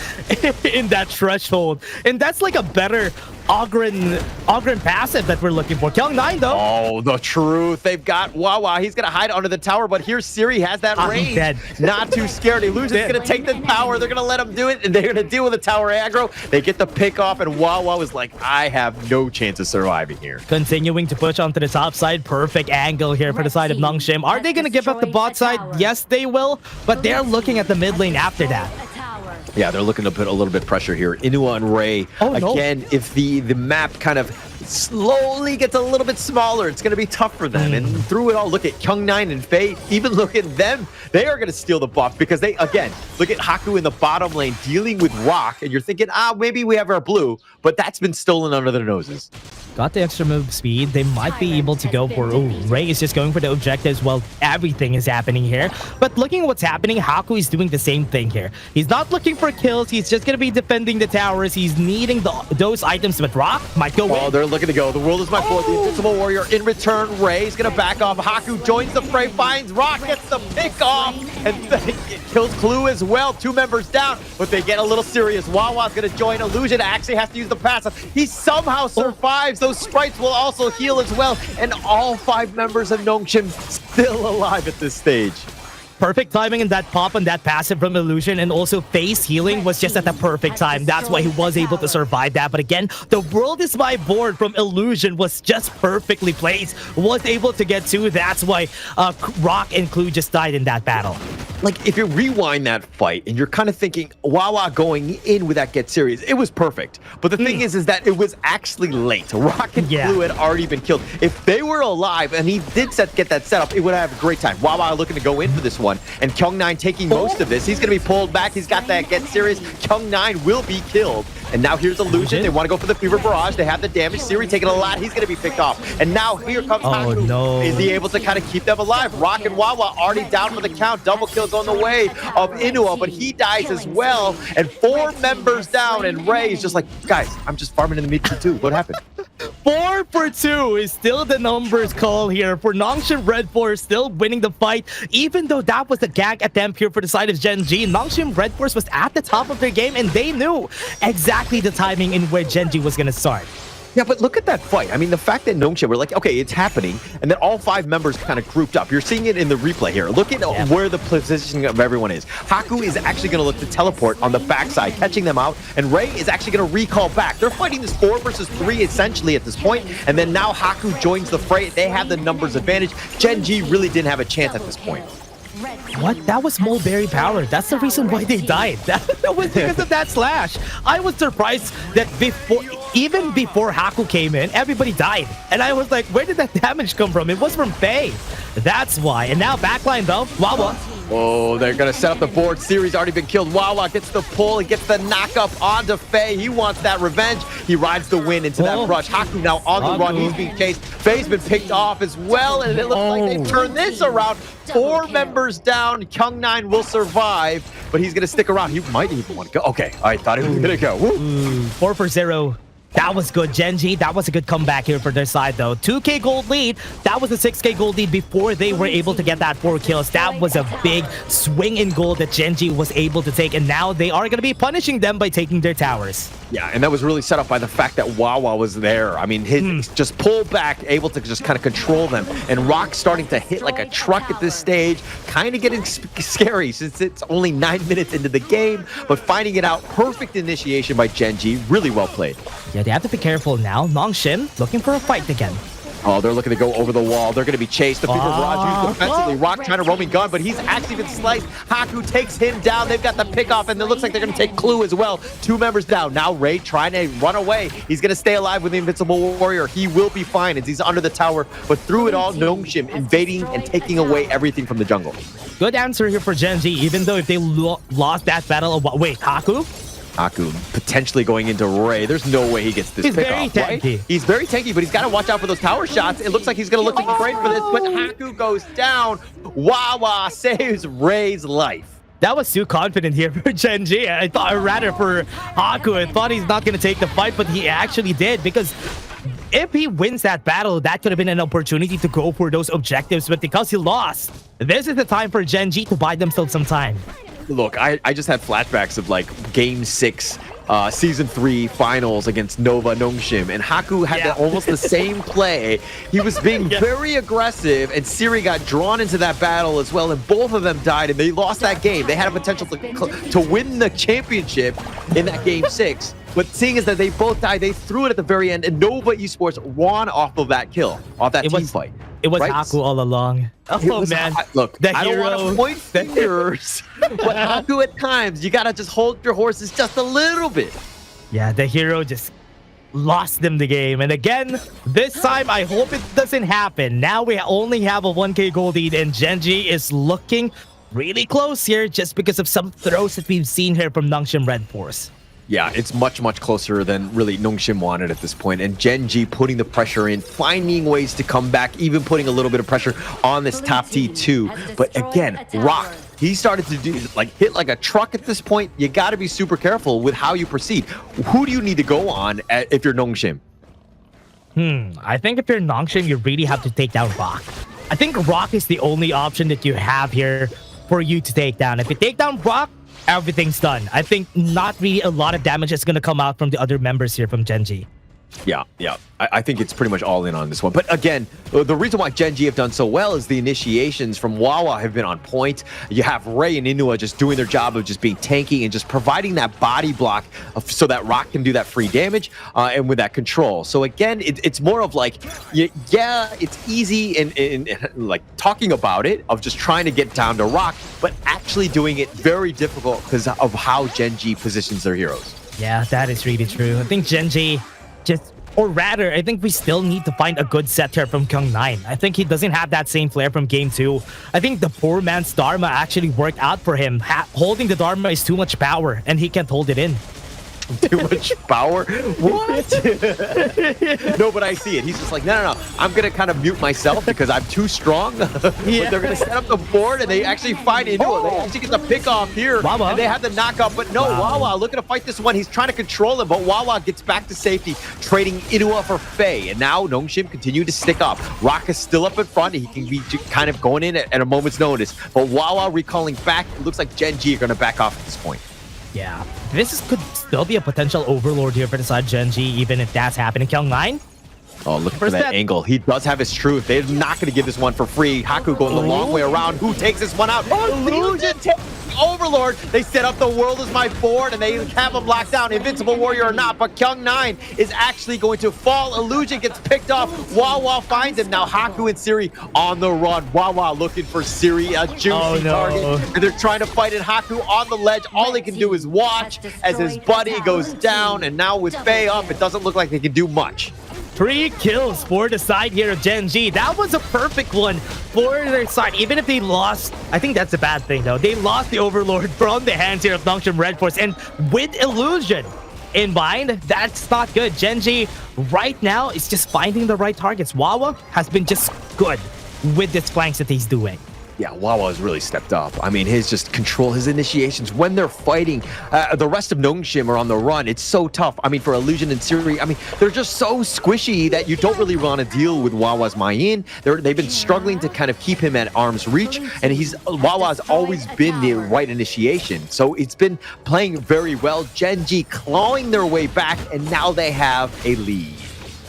in that threshold. And that's like a better Ogren passive that we're looking for. Kyung9 though. Oh, the truth. They've got Wawa. He's going to hide under the tower, but here's Siri has that range. Dead. Not too scared. Illusion's going to take the tower. They're going to let him do it, and they're going to deal with the tower aggro. They get the pick off, and Wawa was like, I have no chance of surviving here. Continuing to push onto the top side. Perfect angle here for the side of Nongshim. Are they going to give up the bot side? Yes, they will, but they're looking at the mid lane after that. Yeah, they're looking to put a little bit of pressure here. Inua and Ray, again, if the map kind of slowly gets a little bit smaller, it's going to be tough for them. And through it all, look at Kyung9 and Faye. Even look at them. They are going to steal the buff because they, again, look at Haku in the bottom lane dealing with Rock. And you're thinking, maybe we have our blue, but that's been stolen under their noses. Got the extra move speed. They might be able to go for... Oh, Ray is just going for the objectives while everything is happening here. But looking at what's happening, Haku is doing the same thing here. He's not looking for kills. He's just going to be defending the towers. He's needing those items, but Rock might go in. They're looking to go. The world is my floor. The Invincible Warrior in return. Ray's going to back off. Haku joins the fray, finds Rock, gets the pick off, and kills Clue as well. 2 members down, but they get a little serious. Wawa's going to join. Illusion actually has to use the passive. He somehow survives. Those sprites will also heal as well, and all 5 members of Nongshim still alive at this stage. Perfect timing in that pop and that passive from Illusion, and also face healing was just at the perfect time. That's why he was able to survive that. But again, the world is my board from Illusion was just perfectly placed. Was able to get 2. That's why Rock and Clue just died in that battle. Like, if you rewind that fight and you're kind of thinking, Wawa going in with that get serious, it was perfect. But the thing is that it was actually late. Rock and Clue had already been killed. If they were alive and he did get that setup, it would have a great time. Wawa looking to go in for this one. And Kyung9 taking most of this. He's going to be pulled back. He's got that get serious. Kyung9 will be killed. And now here's Illusion. They want to go for the Fever Barrage. They have the damage. Siri taking a lot. He's going to be picked off. And now here comes Haku. No. Is he able to kind of keep them alive? Rock and Wawa already down for the count. Double kill going the way of Inua, but he dies as well. And 4 members down. And Ray is just like, guys, I'm just farming in the mid too. What happened? 4 for 2 is still the numbers call here for Nongshim RedForce, still winning the fight, even though that was a gag attempt here for the side of Gen.G. Nongshim RedForce was at the top of their game, and they knew exactly the timing in where Gen.G was going to start. Yeah, but look at that fight. I mean, the fact that Nongshim were like, okay, it's happening, and then all 5 members kind of grouped up. You're seeing it in the replay here. Look at where the positioning of everyone is. Haku is actually going to look to teleport on the backside, catching them out, and Ray is actually going to recall back. They're fighting this 4 versus 3 essentially at this point, and then now Haku joins the fray. They have the numbers advantage. Gen.G really didn't have a chance at this point. What? That was Mulberry power. That's the reason why they died. That was because of that slash. I was surprised that even before Haku came in, everybody died. And I was like, where did that damage come from? It was from Faye. That's why. And now backline though, Wawa. Oh, they're going to set up the board. Siri's already been killed. Wawa gets the pull. He gets the knock up onto Faye. He wants that revenge. He rides the win into that rush. Haku now on the run. He's being chased. Faye's been picked off as well, and it looks like they've turned this around. 4 members down. Kyung9 will survive, but he's going to stick around. He might even want to go. Okay, I thought he was going to go. 4 for 0. That was good. Gen.G, that was a good comeback here for their side, though. 2K gold lead. That was a 6K gold lead before they were able to get that 4 kills. That was a big swing in gold that Gen.G was able to take, and now they are going to be punishing them by taking their towers. Yeah, and that was really set up by the fact that Wawa was there. I mean, his just pull back, able to just kind of control them. And Rock starting to hit like a truck at this stage, kind of getting scary since it's only 9 minutes into the game, but finding it out. Perfect initiation by Gen.G. Really well played. Yeah, they have to be careful now. Nongshim looking for a fight again. Oh, they're looking to go over the wall. They're going to be chased. The Fever Barrage used defensively. Rock trying to roaming gun, but he's actually been sliced. Haku takes him down. They've got the pick off, and it looks like they're going to take Clue as well. 2 members down. Now Ray trying to run away. He's going to stay alive with the Invincible Warrior. He will be fine as he's under the tower, but through it all, Nongshim invading and taking away everything from the jungle. Good answer here for Gen.G, even though if they lost that battle. Wait, Haku potentially going into Ray. There's no way he gets this pick off, right? He's very tanky, but he's got to watch out for those tower shots. It looks like he's going to look to trade for this, but Haku goes down. Wawa saves Ray's life. That was too confident here for Gen.G. I thought, or rather for Haku, I thought he's not going to take the fight, but he actually did, because if he wins that battle, that could have been an opportunity to go for those objectives. But because he lost, this is the time for Gen.G to buy themselves some time. Look, I just had flashbacks of like Game 6, Season 3 finals against Nova Nongshim, and Haku had almost the same play. He was being very aggressive, and Siri got drawn into that battle as well, and both of them died, and they lost that game. They had a potential to win the championship in that Game 6. But seeing as that they both died, they threw it at the very end, and Nova Esports won off of that kill, off that team fight. It was Haku all along. Oh, man. Look, the I don't want to point fingers, but Haku at times, you got to just hold your horses just a little bit. Yeah, the hero just lost them the game. And again, this time, I hope it doesn't happen. Now we only have a 1K gold lead, and Gen.G is looking really close here just because of some throws that we've seen here from Nongshim RedForce. Yeah, it's much, much closer than really Nongshim wanted at this point. And Gen.G putting the pressure in, finding ways to come back, even putting a little bit of pressure on this top T2. But again, Rock, he started to do hit like a truck at this point. You got to be super careful with how you proceed. Who do you need to go on if you're Nongshim? I think if you're Nongshim, you really have to take down Rock. I think Rock is the only option that you have here for you to take down. If you take down Rock, everything's done. I think not really a lot of damage is going to come out from the other members here from Gen.G. Yeah. I think it's pretty much all in on this one. But again, the reason why Gen.G have done so well is the initiations from Wawa have been on point. You have Ray and Inua just doing their job of just being tanky and just providing that body block so that Rock can do that free damage and with that control. So again, it's more of like, yeah, it's easy in like talking about it, of just trying to get down to Rock, but actually doing it very difficult because of how Gen.G positions their heroes. Yeah, that is really true. I think Gen.G or rather, I think we still need to find a good set here from Kyung9. I think he doesn't have that same flair from Game 2. I think the poor man's Dharma actually worked out for him. Holding the Dharma is too much power, and he can't hold it in. Too much power? What? No, but I see it. He's just like, no. I'm going to kind of mute myself because I'm too strong. But they're going to set up the board, and they actually find Inua. They actually get the pick off here, and they have the knockout. But no, Wawa looking to fight this one. He's trying to control him, but Wawa gets back to safety, trading Inua for Faye. And now Nongshim continue to stick up. Rock is still up in front. He can be kind of going in at a moment's notice. But Wawa recalling back. It looks like Gen.G are going to back off at this point. Yeah, could still be a potential overlord here for the side Gen.G, even if that's happening. Kyung9? Oh, look for that angle. He does have his truth. They're not going to give this one for free. Haku going the long way around. Who takes this one out? Illusion takes the Overlord. They set up the world as my board, and they have him locked down. Invincible Warrior or not, but Kyung9 is actually going to fall. Illusion gets picked off. Wawa finds him. Now Haku and Siri on the run. Wawa looking for Siri, a juicy target. And they're trying to fight it. Haku on the ledge. All he can do is watch as his buddy goes down. And now with Faye up, it doesn't look like they can do much. 3 kills for the side here of Gen.G. That was a perfect one for their side. Even if they lost, I think that's a bad thing though. They lost the Overlord from the hands here of Nongshim RedForce, and with Illusion in mind, that's not good. Gen.G right now is just finding the right targets. Wawa has been just good with this flanks that he's doing. Yeah, Wawa has really stepped up. I mean, his just control, his initiations, when they're fighting, the rest of Nongshim are on the run. It's so tough. I mean, for Illusion and Siri, I mean, they're just so squishy that you don't really want to deal with Wawa's Mayin. They've been struggling to kind of keep him at arm's reach, and Wawa's always been the right initiation. So it's been playing very well. Gen.G clawing their way back, and now they have a lead.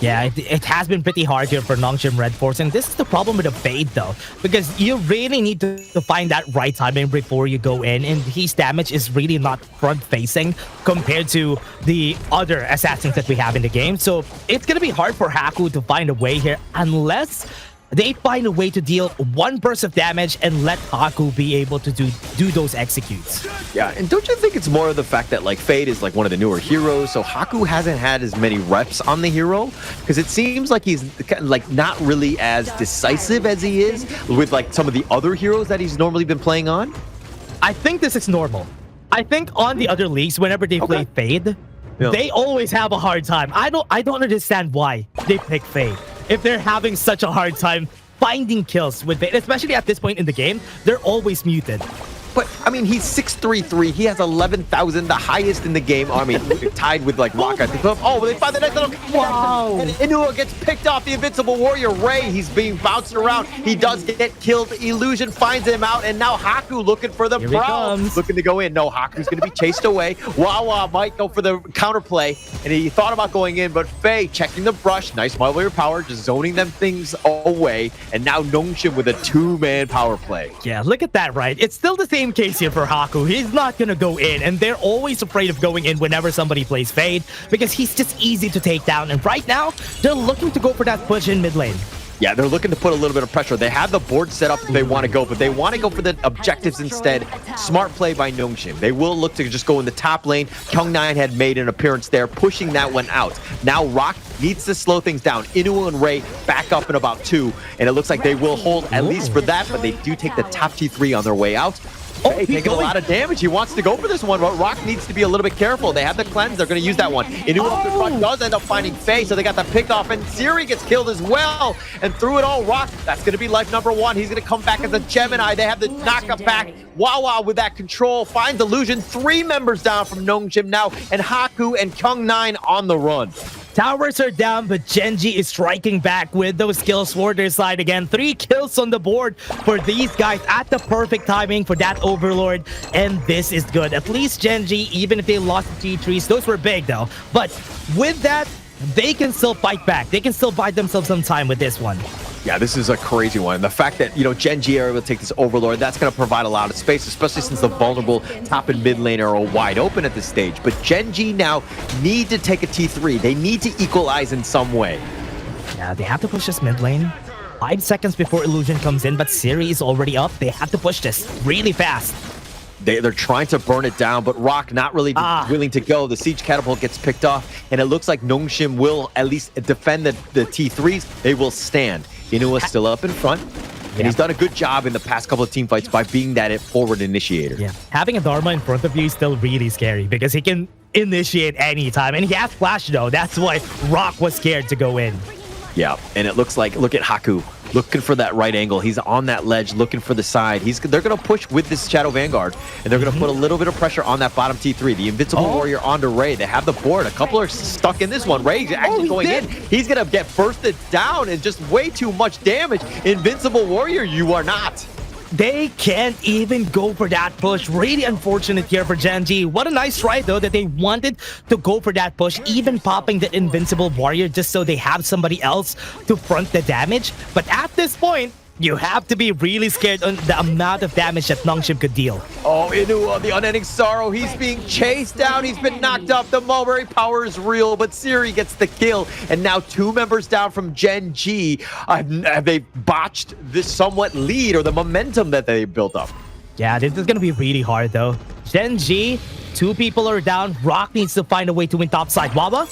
Yeah, it has been pretty hard here for Nongshim RedForce, and this is the problem with the Fade though, because you really need to find that right timing before you go in, and his damage is really not front-facing compared to the other assassins that we have in the game. So it's gonna be hard for Haku to find a way here unless they find a way to deal 1 burst of damage and let Haku be able to do those executes. Yeah, and don't you think it's more of the fact that like Fade is like one of the newer heroes, so Haku hasn't had as many reps on the hero? Because it seems like he's like not really as decisive as he is with like some of the other heroes that he's normally been playing on? I think this is normal. I think on the other leagues, whenever they play Fade, they always have a hard time. I don't understand why they pick Fade. If they're having such a hard time finding kills with Fade, especially at this point in the game, they're always muted. but I mean, he's 6'3". He has 11,000, the highest in the game. I mean, tied with like Rock, I think. Oh, they find the next little. Wow. And Inua gets picked off the Invincible Warrior. Ray, he's being bounced around. He does get killed. Illusion finds him out, and now Haku looking for the prowl. Looking to go in. No, Haku's going to be chased away. Wawa might go for the counterplay, and he thought about going in, but Faye checking the brush. Nice Warrior power, just zoning them things away. And now Nongshim with a 2-man power play. Yeah, look at that, right? It's still the same case here for Haku. He's not going to go in, and they're always afraid of going in whenever somebody plays Fade because he's just easy to take down. And right now, they're looking to go for that push in mid lane. Yeah, they're looking to put a little bit of pressure. They have the board set up if they want to go, but they want to go for the objectives instead. Smart play by Nongshim. They will look to just go in the top lane. Kyung9 had made an appearance there, pushing that one out. Now Rock needs to slow things down. Inu and Ray back up in about 2, and it looks like they will hold at least for that, but they do take the top T3 on their way out. Hey, taking a lot of damage. He wants to go for this one, but Rock needs to be a little bit careful. They have the cleanse. They're going to use that one. Inu up in front does end up finding Faye, so they got the pick off, and Siri gets killed as well. And through it all, Rock, that's going to be life number 1. He's going to come back as a Gemini. They have the knockup back. Wawa with that control finds Illusion. 3 members down from Nongshim now, and Haku and Kyung9 on the run. Towers are down, but Gen.G is striking back with those kills for their side again. 3 kills on the board for these guys at the perfect timing for that Overlord. And this is good. At least Gen.G, even if they lost the T3s, those were big though. But with that, they can still fight back. They can still buy themselves some time with this one. Yeah, this is a crazy one. The fact that, Gen.G are able to take this Overlord, that's going to provide a lot of space, especially since the vulnerable top and mid lane are wide open at this stage. But Gen.G now need to take a T3. They need to equalize in some way. Yeah, they have to push this mid lane. 5 seconds before Illusion comes in, but Siri is already up. They have to push this really fast. They're trying to burn it down, but Rock not really willing to go. The Siege Catapult gets picked off, and it looks like Nongshim will at least defend the T3s. They will stand. Inua's still up in front, and he's done a good job in the past couple of team fights by being that forward initiator. Yeah, having a Dharma in front of you is still really scary because he can initiate anytime, and he has flash though. That's why Rock was scared to go in. Yeah, and it looks like, look at Haku looking for that right angle. He's on that ledge looking for the side. They're going to push with this Shadow Vanguard, and they're going to put a little bit of pressure on that bottom T3. The Invincible Warrior onto Ray. They have the board. A couple are stuck in this one. Ray's actually going in. He's going to get bursted down and just way too much damage. Invincible Warrior, you are not. They can't even go for that push. Really unfortunate here for Gen.G. What a nice try, though, that they wanted to go for that push, even popping the Invincible Warrior just so they have somebody else to front the damage. But at this point, you have to be really scared on the amount of damage that Nongshim could deal. Oh, Inua, the unending sorrow. He's being chased down. He's been knocked up. The Mulberry power is real, but Siri gets the kill. And now 2 members down from Gen.G. Have they botched this somewhat lead or the momentum that they built up? Yeah, this is going to be really hard, though. Gen.G, 2 people are down. Rock needs to find a way to win topside. Wawa?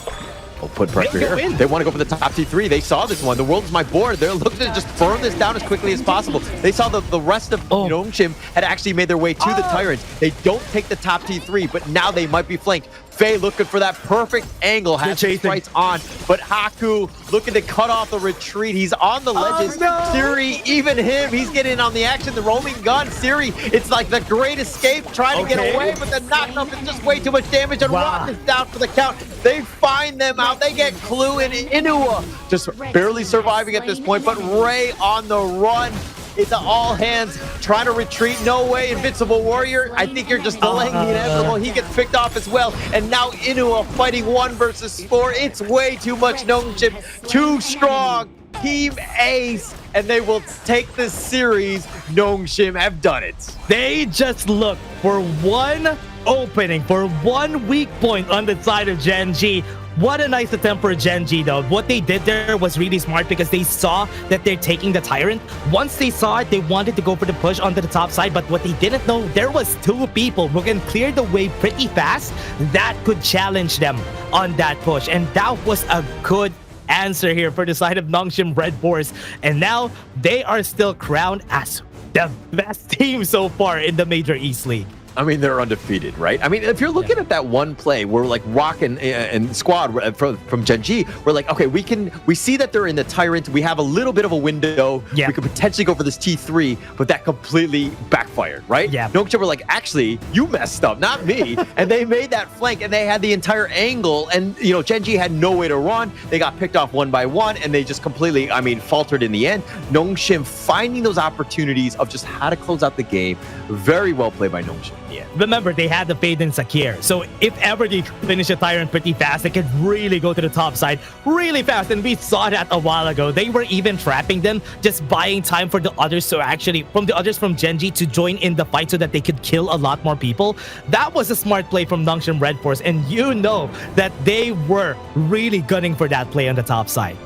Put pressure here. They want to go for the top T3. They saw this one. The world is my board. They're looking to just burn this down as quickly as possible. They saw the rest of Nongshim had actually made their way to the Tyrant. They don't take the top T3, but now they might be flanked. Faye looking for that perfect angle. Has his rights on, but Haku looking to cut off the retreat. He's on the ledges. Siri, even him, he's getting on the action. The roaming gun. Siri, it's like the great escape, trying to get away, but the knock-up is just way too much damage, and Rock is down for the count. They find them out. They get Clue and Inua just barely surviving at this point, but Ray on the run. It's all hands trying to retreat. No way, Invincible Warrior. I think you're just delaying the inevitable. He gets picked off as well. And now Inua fighting 1 versus 4. It's way too much Nongshim. Too strong. Team Ace. And they will take this series. Nongshim have done it. They just look for one opening, for one weak point on the side of Gen.G. What a nice attempt for Gen.G, though. What they did there was really smart because they saw that they're taking the Tyrant. Once they saw it, they wanted to go for the push onto the top side, but what they didn't know, there was 2 people who can clear the way pretty fast that could challenge them on that push. And that was a good answer here for the side of Nongshim RedForce. And now they are still crowned as the best team so far in the Major East League. I mean, they're undefeated, right? I mean, if you're looking at that one play where like Rock and Squad from Gen.G, we're like, okay, we see that they're in the Tyrant. We have a little bit of a window. Yeah. We could potentially go for this T3, but that completely backfired, right? Yeah. Nongshim were like, actually, you messed up, not me. And they made that flank, and they had the entire angle, and you know, Gen.G had no way to run. They got picked off one by one, and they just completely, I mean, faltered in the end. Nongshim finding those opportunities of just how to close out the game. Very well played by Nongshim. Yeah. Remember, they had the fade in Sakir. So if ever they finish a Tyrant pretty fast, they could really go to the top side really fast. And we saw that a while ago. They were even trapping them, just buying time for the others to actually, from Gen.G to join in the fight so that they could kill a lot more people. That was a smart play from Nongshim RedForce. And you know that they were really gunning for that play on the top side.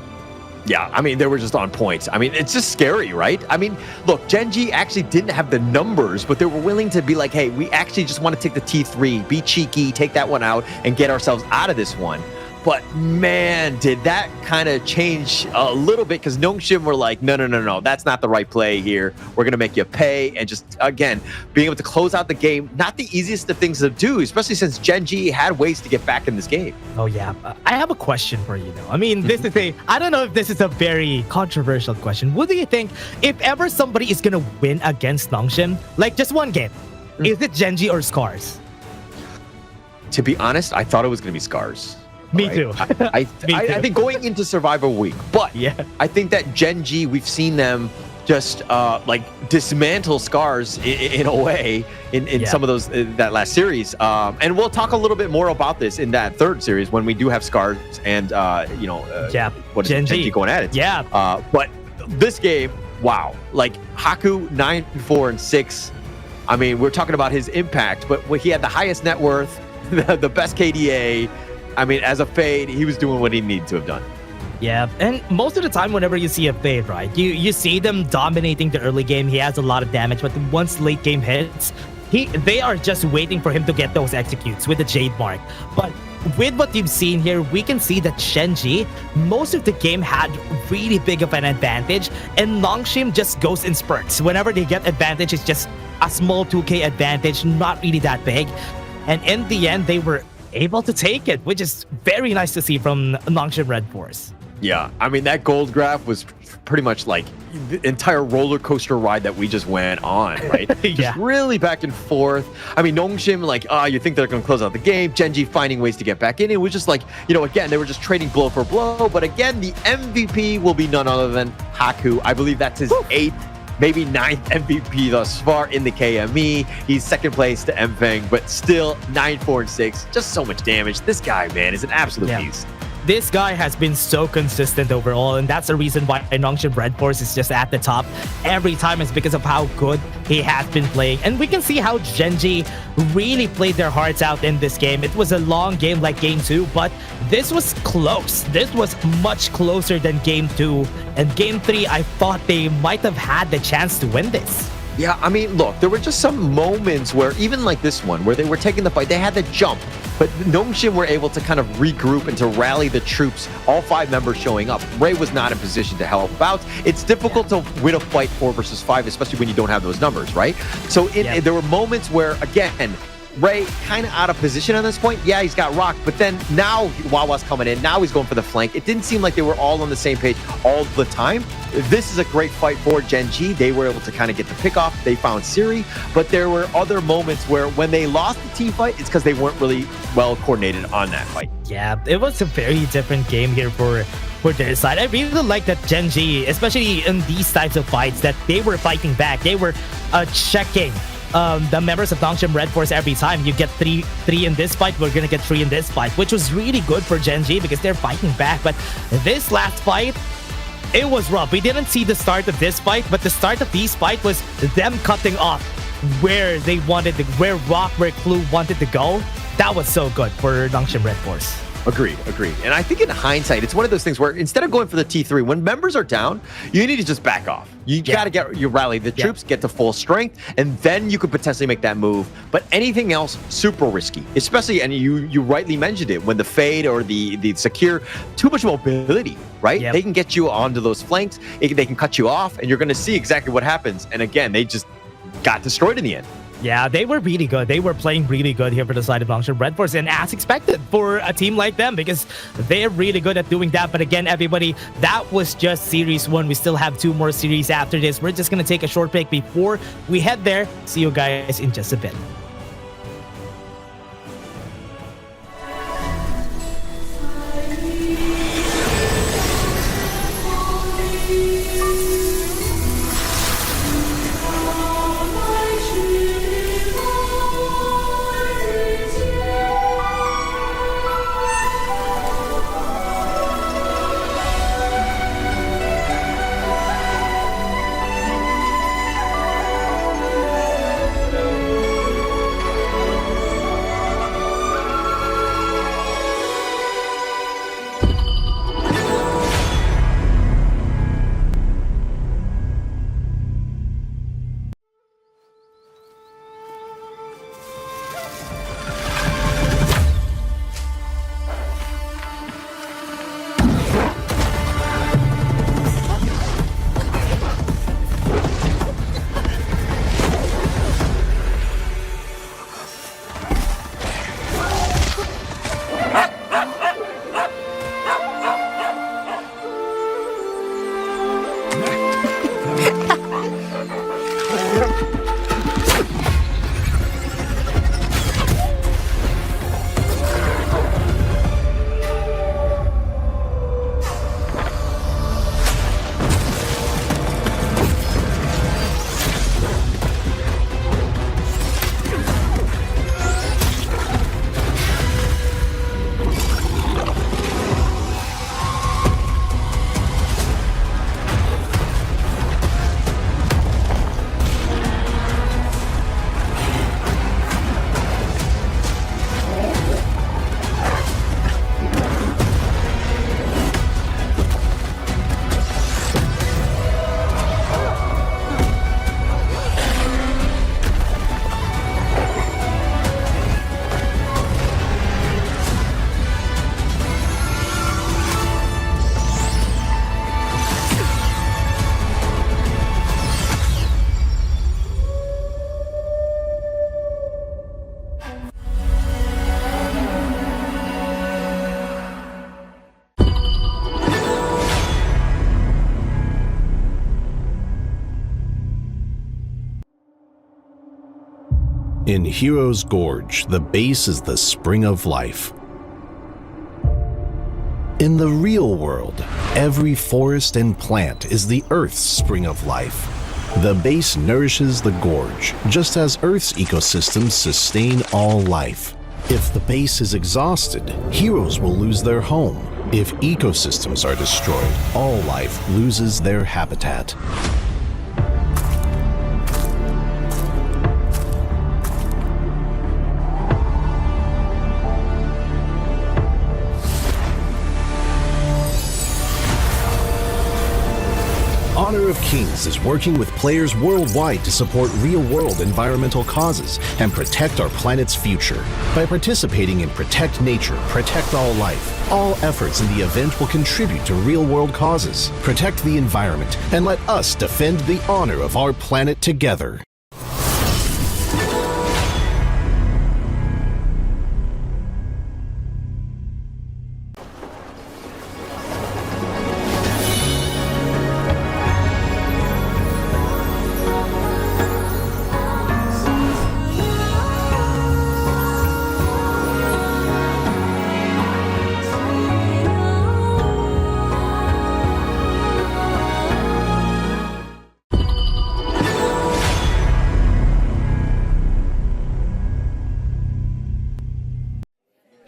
Yeah, I mean, they were just on point. I mean, it's just scary, right? I mean, look, Gen.G actually didn't have the numbers, but they were willing to be like, hey, we actually just want to take the T3, be cheeky, take that one out, and get ourselves out of this one. But man, did that kind of change a little bit, because Nongshim were like, no, that's not the right play here. We're going to make you pay. And just, again, being able to close out the game, not the easiest of things to do, especially since Gen.G had ways to get back in this game. Oh, yeah. I have a question for you, though. I mean, this is I don't know if this is a very controversial question. What do you think, if ever somebody is going to win against Nongshim, like just one game, is it Gen.G or SCARZ? To be honest, I thought it was going to be SCARZ. Me too. I think going into Survivor Week, but yeah, I think that Gen.G, we've seen them just like dismantle SCARZ in a way in some of those that last series, and we'll talk a little bit more about this in that third series when we do have SCARZ and what is Gen.G going at it. Yeah. But this game, wow, like Haku 9-4-6. I mean, we're talking about his impact, but he had the highest net worth, the best KDA. I mean, as a fade, he was doing what he needed to have done. Yeah, and most of the time, whenever you see a fade, right, you see them dominating the early game. He has a lot of damage, but once late game hits, they are just waiting for him to get those executes with the Jade Mark. But with what you've seen here, we can see that Gen.G, most of the game had really big of an advantage, and Nongshim just goes in spurts. Whenever they get advantage, it's just a small 2k advantage, not really that big. And in the end, they were able to take it, which is very nice to see from Nongshim RedForce. Yeah, I mean, that gold graph was pretty much like the entire roller coaster ride that we just went on, right? Yeah. Just really back and forth. I mean, Nongshim, like, you think they're going to close out the game. Gen.G finding ways to get back in. It was just like, again, they were just trading blow for blow. But again, the MVP will be none other than Haku. I believe that's his 8th, maybe 9th MVP thus far in the KME. He's second place to Mfeng, but still 9-4-6. Just so much damage. This guy, man, is an absolute beast. This guy has been so consistent overall, and that's the reason why Nongshim RedForce is just at the top every time, is because of how good he has been playing. And we can see how Gen.G really played their hearts out in this game. It was a long game like Game 2, but this was close. This was much closer than Game 2. And Game 3, I thought they might have had the chance to win this. Yeah, I mean, look, there were just some moments where, even like this one, where they were taking the fight, they had the jump, but Nongshim were able to kind of regroup and to rally the troops, all 5 members showing up. Ray was not in position to help out. It's difficult to win a fight 4 versus 5, especially when you don't have those numbers, right? So there were moments where, again, Ray kind of out of position at this point. Yeah, he's got Rock, but then now Wawa's coming in. Now he's going for the flank. It didn't seem like they were all on the same page all the time. This is a great fight for Gen.G. They were able to kind of get the pick off. They found Siri, but there were other moments where when they lost the team fight, it's because they weren't really well coordinated on that fight. Yeah, it was a very different game here for their side. I really like that Gen.G, especially in these types of fights, that they were fighting back. They were checking the members of Nongshim RedForce every time. You get three in this fight, we're gonna get 3 in this fight, which was really good for Gen.G because they're fighting back. But this last fight, it was rough. We didn't see the start of this fight, but the start of this fight was them cutting off where they wanted to, where Rock, where Clue wanted to go. That was so good for Nongshim RedForce. Agreed. And I think in hindsight, it's one of those things where instead of going for the T3, when members are down, you need to just back off. You got to rally the troops, get to full strength, and then you could potentially make that move. But anything else, super risky, especially, and you rightly mentioned it, when the fade or the secure, too much mobility, right? They can get you onto those flanks, they can cut you off, and you're going to see exactly what happens. And again, they just got destroyed in the end. Yeah, they were really good. They were playing really good here for the side of Nongshim RedForce, and as expected for a team like them, because they're really good at doing that. But again, everybody, that was just Series 1. We still have 2 more series after this. We're just going to take a short break before we head there. See you guys in just a bit. In Hero's Gorge, the base is the spring of life. In the real world, every forest and plant is the Earth's spring of life. The base nourishes the gorge, just as Earth's ecosystems sustain all life. If the base is exhausted, heroes will lose their home. If ecosystems are destroyed, all life loses their habitat. Honor of Kings is working with players worldwide to support real-world environmental causes and protect our planet's future. By participating in Protect Nature, Protect All Life, all efforts in the event will contribute to real-world causes. Protect the environment and let us defend the honor of our planet together.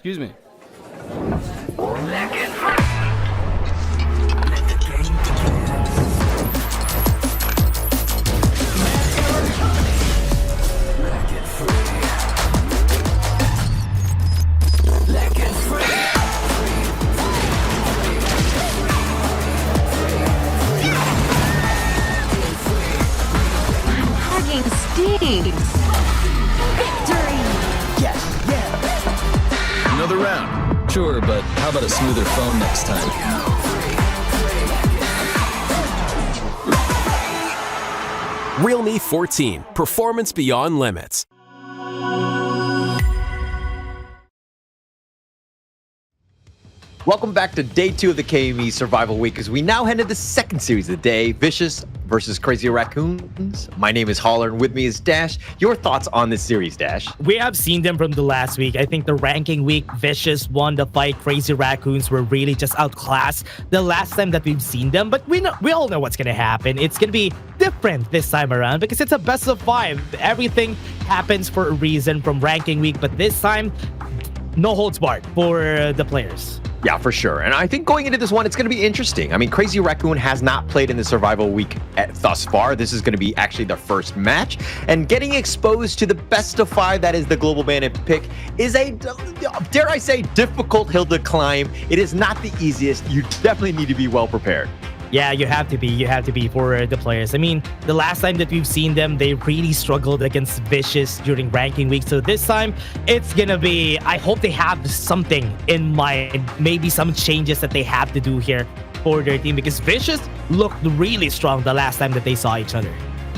Excuse me. Hugging stings. Victory! Another round. Sure, but how about a smoother phone next time? Realme 14, performance beyond limits. Welcome back to day 2 of the KME Survival Week as we now head into the second series of the day, Vicious versus Crazy Raccoons. My name is Holler and with me is Dash. Your thoughts on this series, Dash? We have seen them from the last week. I think the ranking week, Vicious won the fight. Crazy Raccoons were really just outclassed the last time that we've seen them. But we all know what's going to happen. It's going to be different this time around because it's a best of 5. Everything happens for a reason from ranking week. But this time, no holds barred for the players. Yeah, for sure. And I think going into this one, it's going to be interesting. I mean, Crazy Raccoon has not played in the Survival Week thus far. This is going to be actually their first match. And getting exposed to the best of 5, that is the Global Bandit pick, is a, dare I say, difficult hill to climb. It is not the easiest. You definitely need to be well prepared. Yeah, you have to be for the players. I mean, the last time that we've seen them, they really struggled against Vicious during ranking week. So this time, it's gonna be, I hope they have something in mind, maybe some changes that they have to do here for their team because Vicious looked really strong the last time that they saw each other.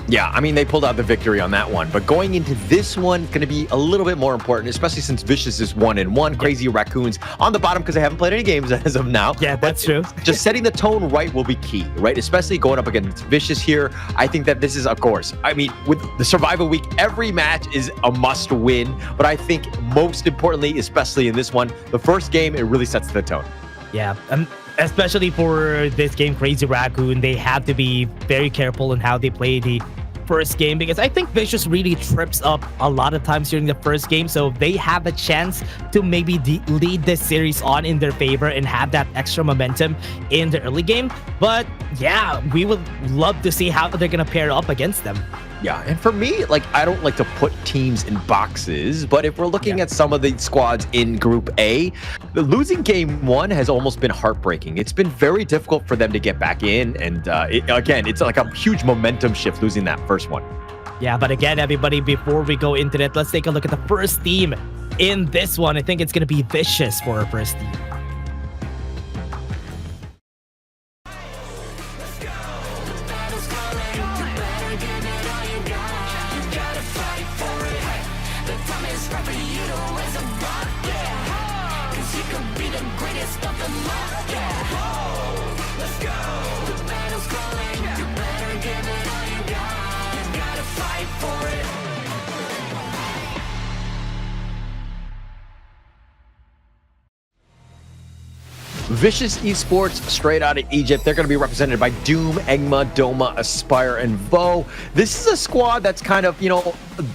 Yeah, I mean, they pulled out the victory on that one. But going into this one, going to be a little bit more important, especially since Vicious is 1-1. Crazy Raccoons on the bottom because they haven't played any games as of now. Yeah, that's true. Just setting the tone right will be key, right? Especially going up against Vicious here. I think that this is, of course, I mean, with the Survival Week, every match is a must win. But I think most importantly, especially in this one, the first game, it really sets the tone. Yeah, especially for this game, Crazy Raccoon, they have to be very careful in how they play the first game because I think Vicious really trips up a lot of times during the first game, so they have a chance to maybe lead this series on in their favor and have that extra momentum in the early game. But yeah, we would love to see how they're gonna pair up against them. Yeah, and for me, like, I don't like to put teams in boxes, but if we're looking at some of the squads in Group A, the losing game 1 has almost been heartbreaking. It's been very difficult for them to get back in, and again, it's like a huge momentum shift losing that first one. Yeah, but again, everybody, before we go into that, let's take a look at the first team in this one. I think it's going to be Vicious for our first team. Vicious Esports, straight out of Egypt. They're going to be represented by Doom, Engma, Doma, Aspire, and Vo. This is a squad that's kind of,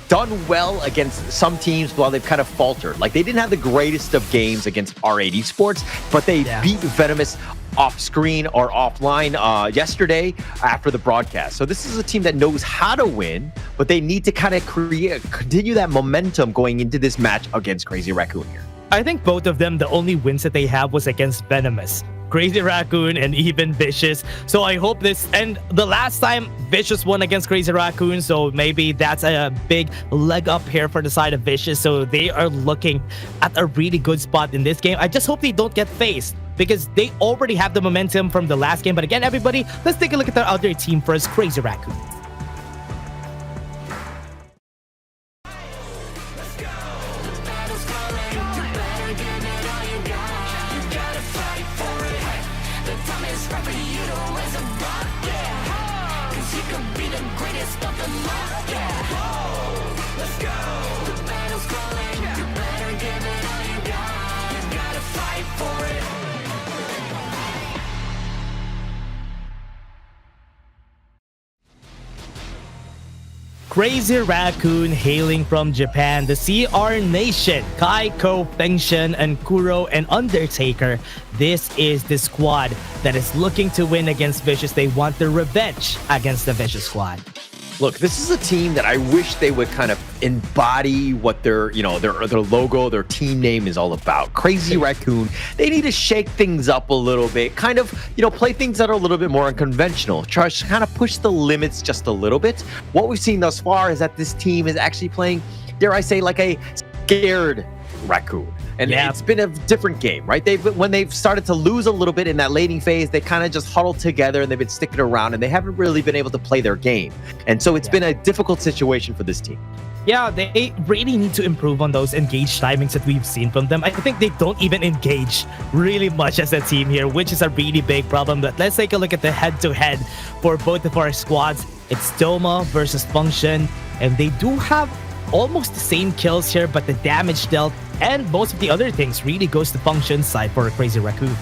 done well against some teams while they've kind of faltered. Like, they didn't have the greatest of games against R8 Esports, but they beat Venomous off-screen or offline yesterday after the broadcast. So this is a team that knows how to win, but they need to kind of continue that momentum going into this match against Crazy Raccoon here. I think both of them, the only wins that they have was against Venomous, Crazy Raccoon, and even Vicious. So I hope this, and the last time Vicious won against Crazy Raccoon, so maybe that's a big leg up here for the side of Vicious. So they are looking at a really good spot in this game. I just hope they don't get faced because they already have the momentum from the last game. But again, everybody, let's take a look at their other team first, Crazy Raccoon. Crazy Raccoon hailing from Japan, the CR Nation, Kaiko, Fengshen, and Kuro, and Undertaker. This is the squad that is looking to win against Vicious. They want their revenge against the Vicious squad. Look, this is a team that I wish they would kind of embody what their logo, their team name is all about. Crazy Raccoon, they need to shake things up a little bit, kind of, play things that are a little bit more unconventional. Try to kind of push the limits just a little bit. What we've seen thus far is that this team is actually playing, dare I say, like a scared Raccoon. And it's been a different game, right? When they've started to lose a little bit in that laning phase, they kind of just huddled together and they've been sticking around and they haven't really been able to play their game. And so it's been a difficult situation for this team. Yeah, they really need to improve on those engage timings that we've seen from them. I think they don't even engage really much as a team here, which is a really big problem. But let's take a look at the head-to-head for both of our squads. It's Doma versus Function, and they do have almost the same kills here, but the damage dealt and most of the other things really goes to Function's side for Crazy Raccoon.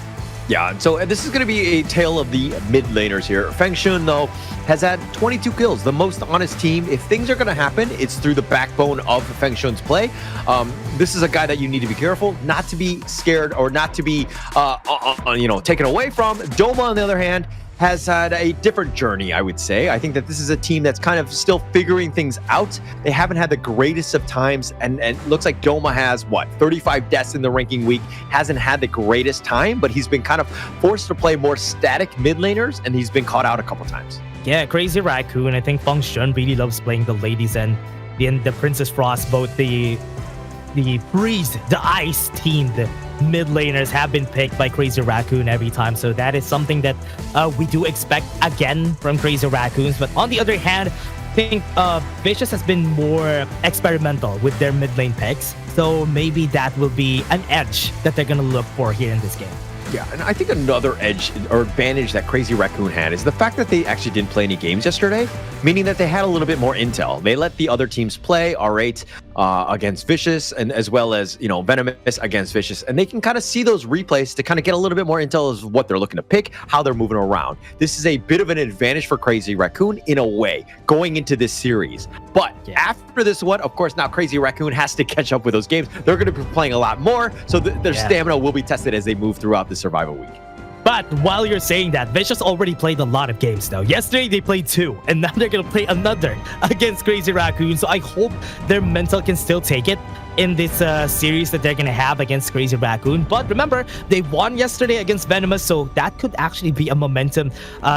Yeah, so this is going to be a tale of the mid laners here. Feng Shun, though, has had 22 kills, the most honest team. If things are going to happen, it's through the backbone of Feng Shun's play. This is a guy that you need to be careful, not to be scared or not to be, taken away from. Doma, on the other hand, has had a different journey, I would say. I think that this is a team that's kind of still figuring things out. They haven't had the greatest of times, and it looks like Doma has, 35 deaths in the ranking week, hasn't had the greatest time, but he's been kind of forced to play more static mid laners, and he's been caught out a couple times. Yeah, Crazy Raccoon, I think Feng Shun really loves playing the ladies and the Princess Frost, both the freeze, the ice teamed mid laners have been picked by Crazy Raccoon every time, so that is something that we do expect again from Crazy Raccoons. But on the other hand, I think Vicious has been more experimental with their mid lane picks, so maybe that will be an edge that they're gonna look for here in this game. Yeah, and I think another edge or advantage that Crazy Raccoon had is the fact that they actually didn't play any games yesterday, meaning that they had a little bit more intel. They let the other teams play R8 against Vicious, and as well as, Venomous against Vicious, and they can kind of see those replays to kind of get a little bit more intel as what they're looking to pick, how they're moving around. This is a bit of an advantage for Crazy Raccoon in a way, going into this series. But after this one, of course, now Crazy Raccoon has to catch up with those games. They're going to be playing a lot more, so their stamina will be tested as they move throughout the survival week. But while you're saying that, Vicious already played a lot of games though. Yesterday they played 2, and now they're gonna play another against Crazy Raccoon. So I hope their mental can still take it in this series that they're gonna have against Crazy Raccoon. But remember, they won yesterday against Venomous, so that could actually be a momentum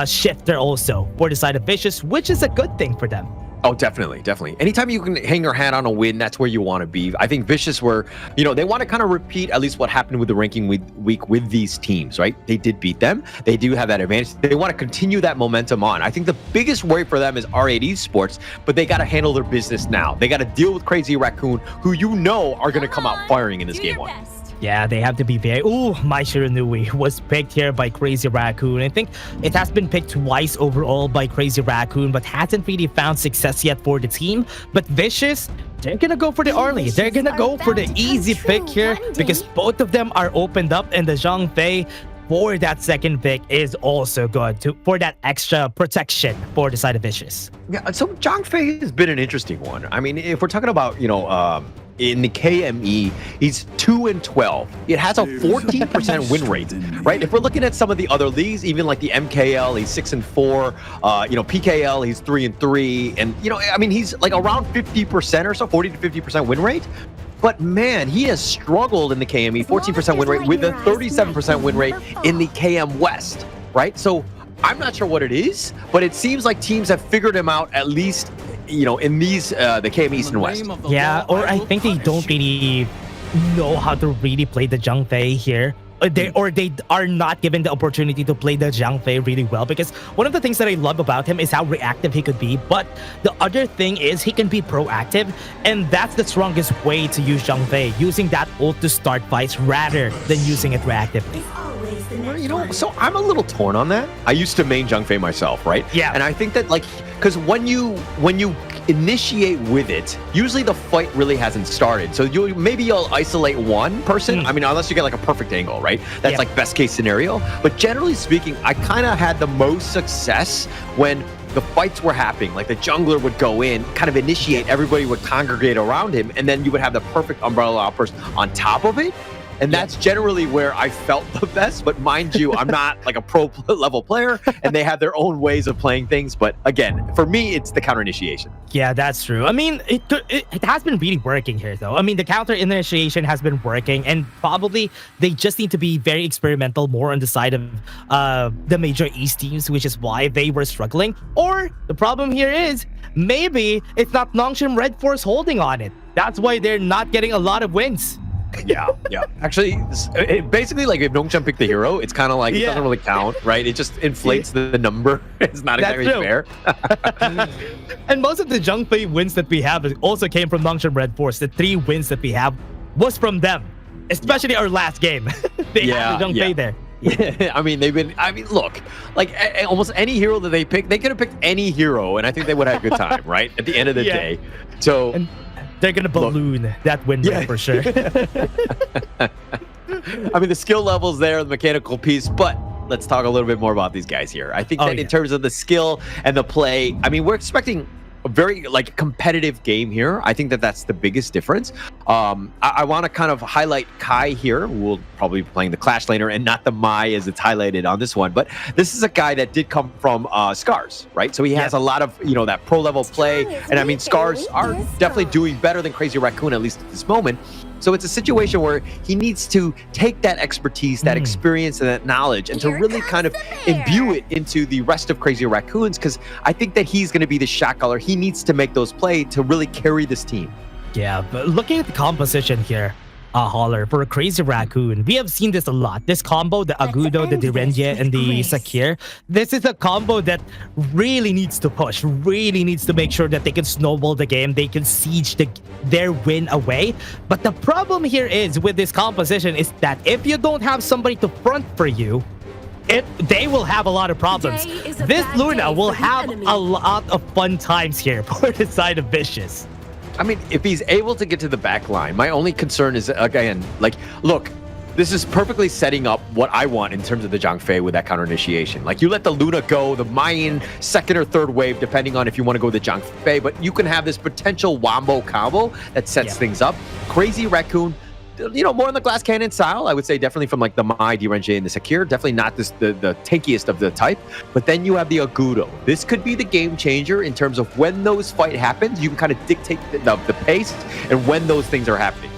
shifter also for the side of Vicious, which is a good thing for them. Oh, definitely. Anytime you can hang your hat on a win, that's where you want to be. I think Vicious were, they want to kind of repeat at least what happened with the ranking week with these teams, right? They did beat them. They do have that advantage. They want to continue that momentum on. I think the biggest worry for them is R8 Esports, but they got to handle their business now. They got to deal with Crazy Raccoon, who are going to come out firing in this game one. Yeah, they have to be very... Ooh, My Shiranui was picked here by Crazy Raccoon. I think it has been picked twice overall by Crazy Raccoon, but hasn't really found success yet for the team. But Vicious, they're gonna go for the early. They're gonna go for the easy pick here because both of them are opened up, and the Zhang Fei for that second pick is also good for that extra protection for the side of Vicious. Yeah, so Zhang Fei has been an interesting one. I mean, if we're talking about, in the KME, he's 2-12. It has a 14% win rate, right? If we're looking at some of the other leagues, even like the MKL, he's 6-4. PKL, he's 3-3, and he's like around 50% or so, 40 to 50% win rate. But man, he has struggled in the KME, 14% win rate with a 37% win rate in the KM West, right? So I'm not sure what it is, but it seems like teams have figured him out at least, in these, the KM East and West. Yeah, or I think they don't really know how to really play the Zhang Fei here. They are not given the opportunity to play the Zhang Fei really well, because one of the things that I love about him is how reactive he could be, but the other thing is he can be proactive, and that's the strongest way to use Zhang Fei, using that ult to start fights rather than using it reactively. So I'm a little torn on that. I used to main Zhang Fei myself, right? Yeah. And I think that because when you initiate with it, usually the fight really hasn't started. So you'll isolate one person. I mean, unless you get like a perfect angle, right? That's like best case scenario. But generally speaking, I kind of had the most success when the fights were happening. Like the jungler would go in, kind of initiate, everybody would congregate around him, and then you would have the perfect umbrella outburst on top of it. And that's generally where I felt the best. But mind you, I'm not like a pro level player, and they have their own ways of playing things. But again, for me, it's the counter initiation. Yeah, that's true. I mean, it has been really working here, though. I mean, the counter initiation has been working, and probably they just need to be very experimental more on the side of the major East teams, which is why they were struggling. Or the problem here is maybe it's not Nongshim RedForce holding on it. That's why they're not getting a lot of wins. Yeah. Actually, basically, like if Nongshim picked the hero, it's kind of like it doesn't really count, right? It just inflates the number. It's not exactly fair. And most of the Zhengfei wins that we have also came from Nongshim RedForce. The 3 wins that we have was from them, especially our last game. They had the Zhengfei there. Yeah, I mean, look, like almost any hero that they pick, they could have picked any hero, and I think they would have a good time, right? At the end of the day. So and they're gonna balloon that win rate for sure. I mean, the skill level's there, the mechanical piece, but let's talk a little bit more about these guys here. I think that in terms of the skill and the play, I mean, we're expecting a very competitive game here. I think that that's the biggest difference. I want to kind of highlight Kai here, who will probably be playing the Clash laner and not the Mai as it's highlighted on this one. But this is a guy that did come from SCARZ, right? So he has a lot of, that pro level play. And I mean, SCARZ are definitely doing better than Crazy Raccoon, at least at this moment. So it's a situation where he needs to take that expertise, that experience, and that knowledge, and to really kind of imbue it into the rest of Crazy Raccoons, because I think that he's going to be the shot caller. He needs to make those plays to really carry this team. Yeah, but looking at the composition here, Holler, for a Crazy Raccoon, we have seen this a lot. This combo, the Agudo, the Gen.G, and the Sakir, this is a combo that really needs to push, really needs to make sure that they can snowball the game, they can siege their win away. But the problem here is with this composition is that if you don't have somebody to front for you, they will have a lot of problems. This Luna will have a lot of fun times here for the side of Vicious. I mean, if he's able to get to the back line, my only concern is, again, look, this is perfectly setting up what I want in terms of the Zhengfei with that counter initiation. Like, you let the Luna go, the Mayan second or third wave, depending on if you want to go the Zhengfei, but you can have this potential wombo combo that sets things up. Crazy Raccoon, more on the glass cannon style, I would say definitely from like the Mai, Gen.G, and the Sakir. Definitely not the tankiest of the type. But then you have the Agudo. This could be the game changer in terms of when those fight happens. You can kind of dictate the pace and when those things are happening.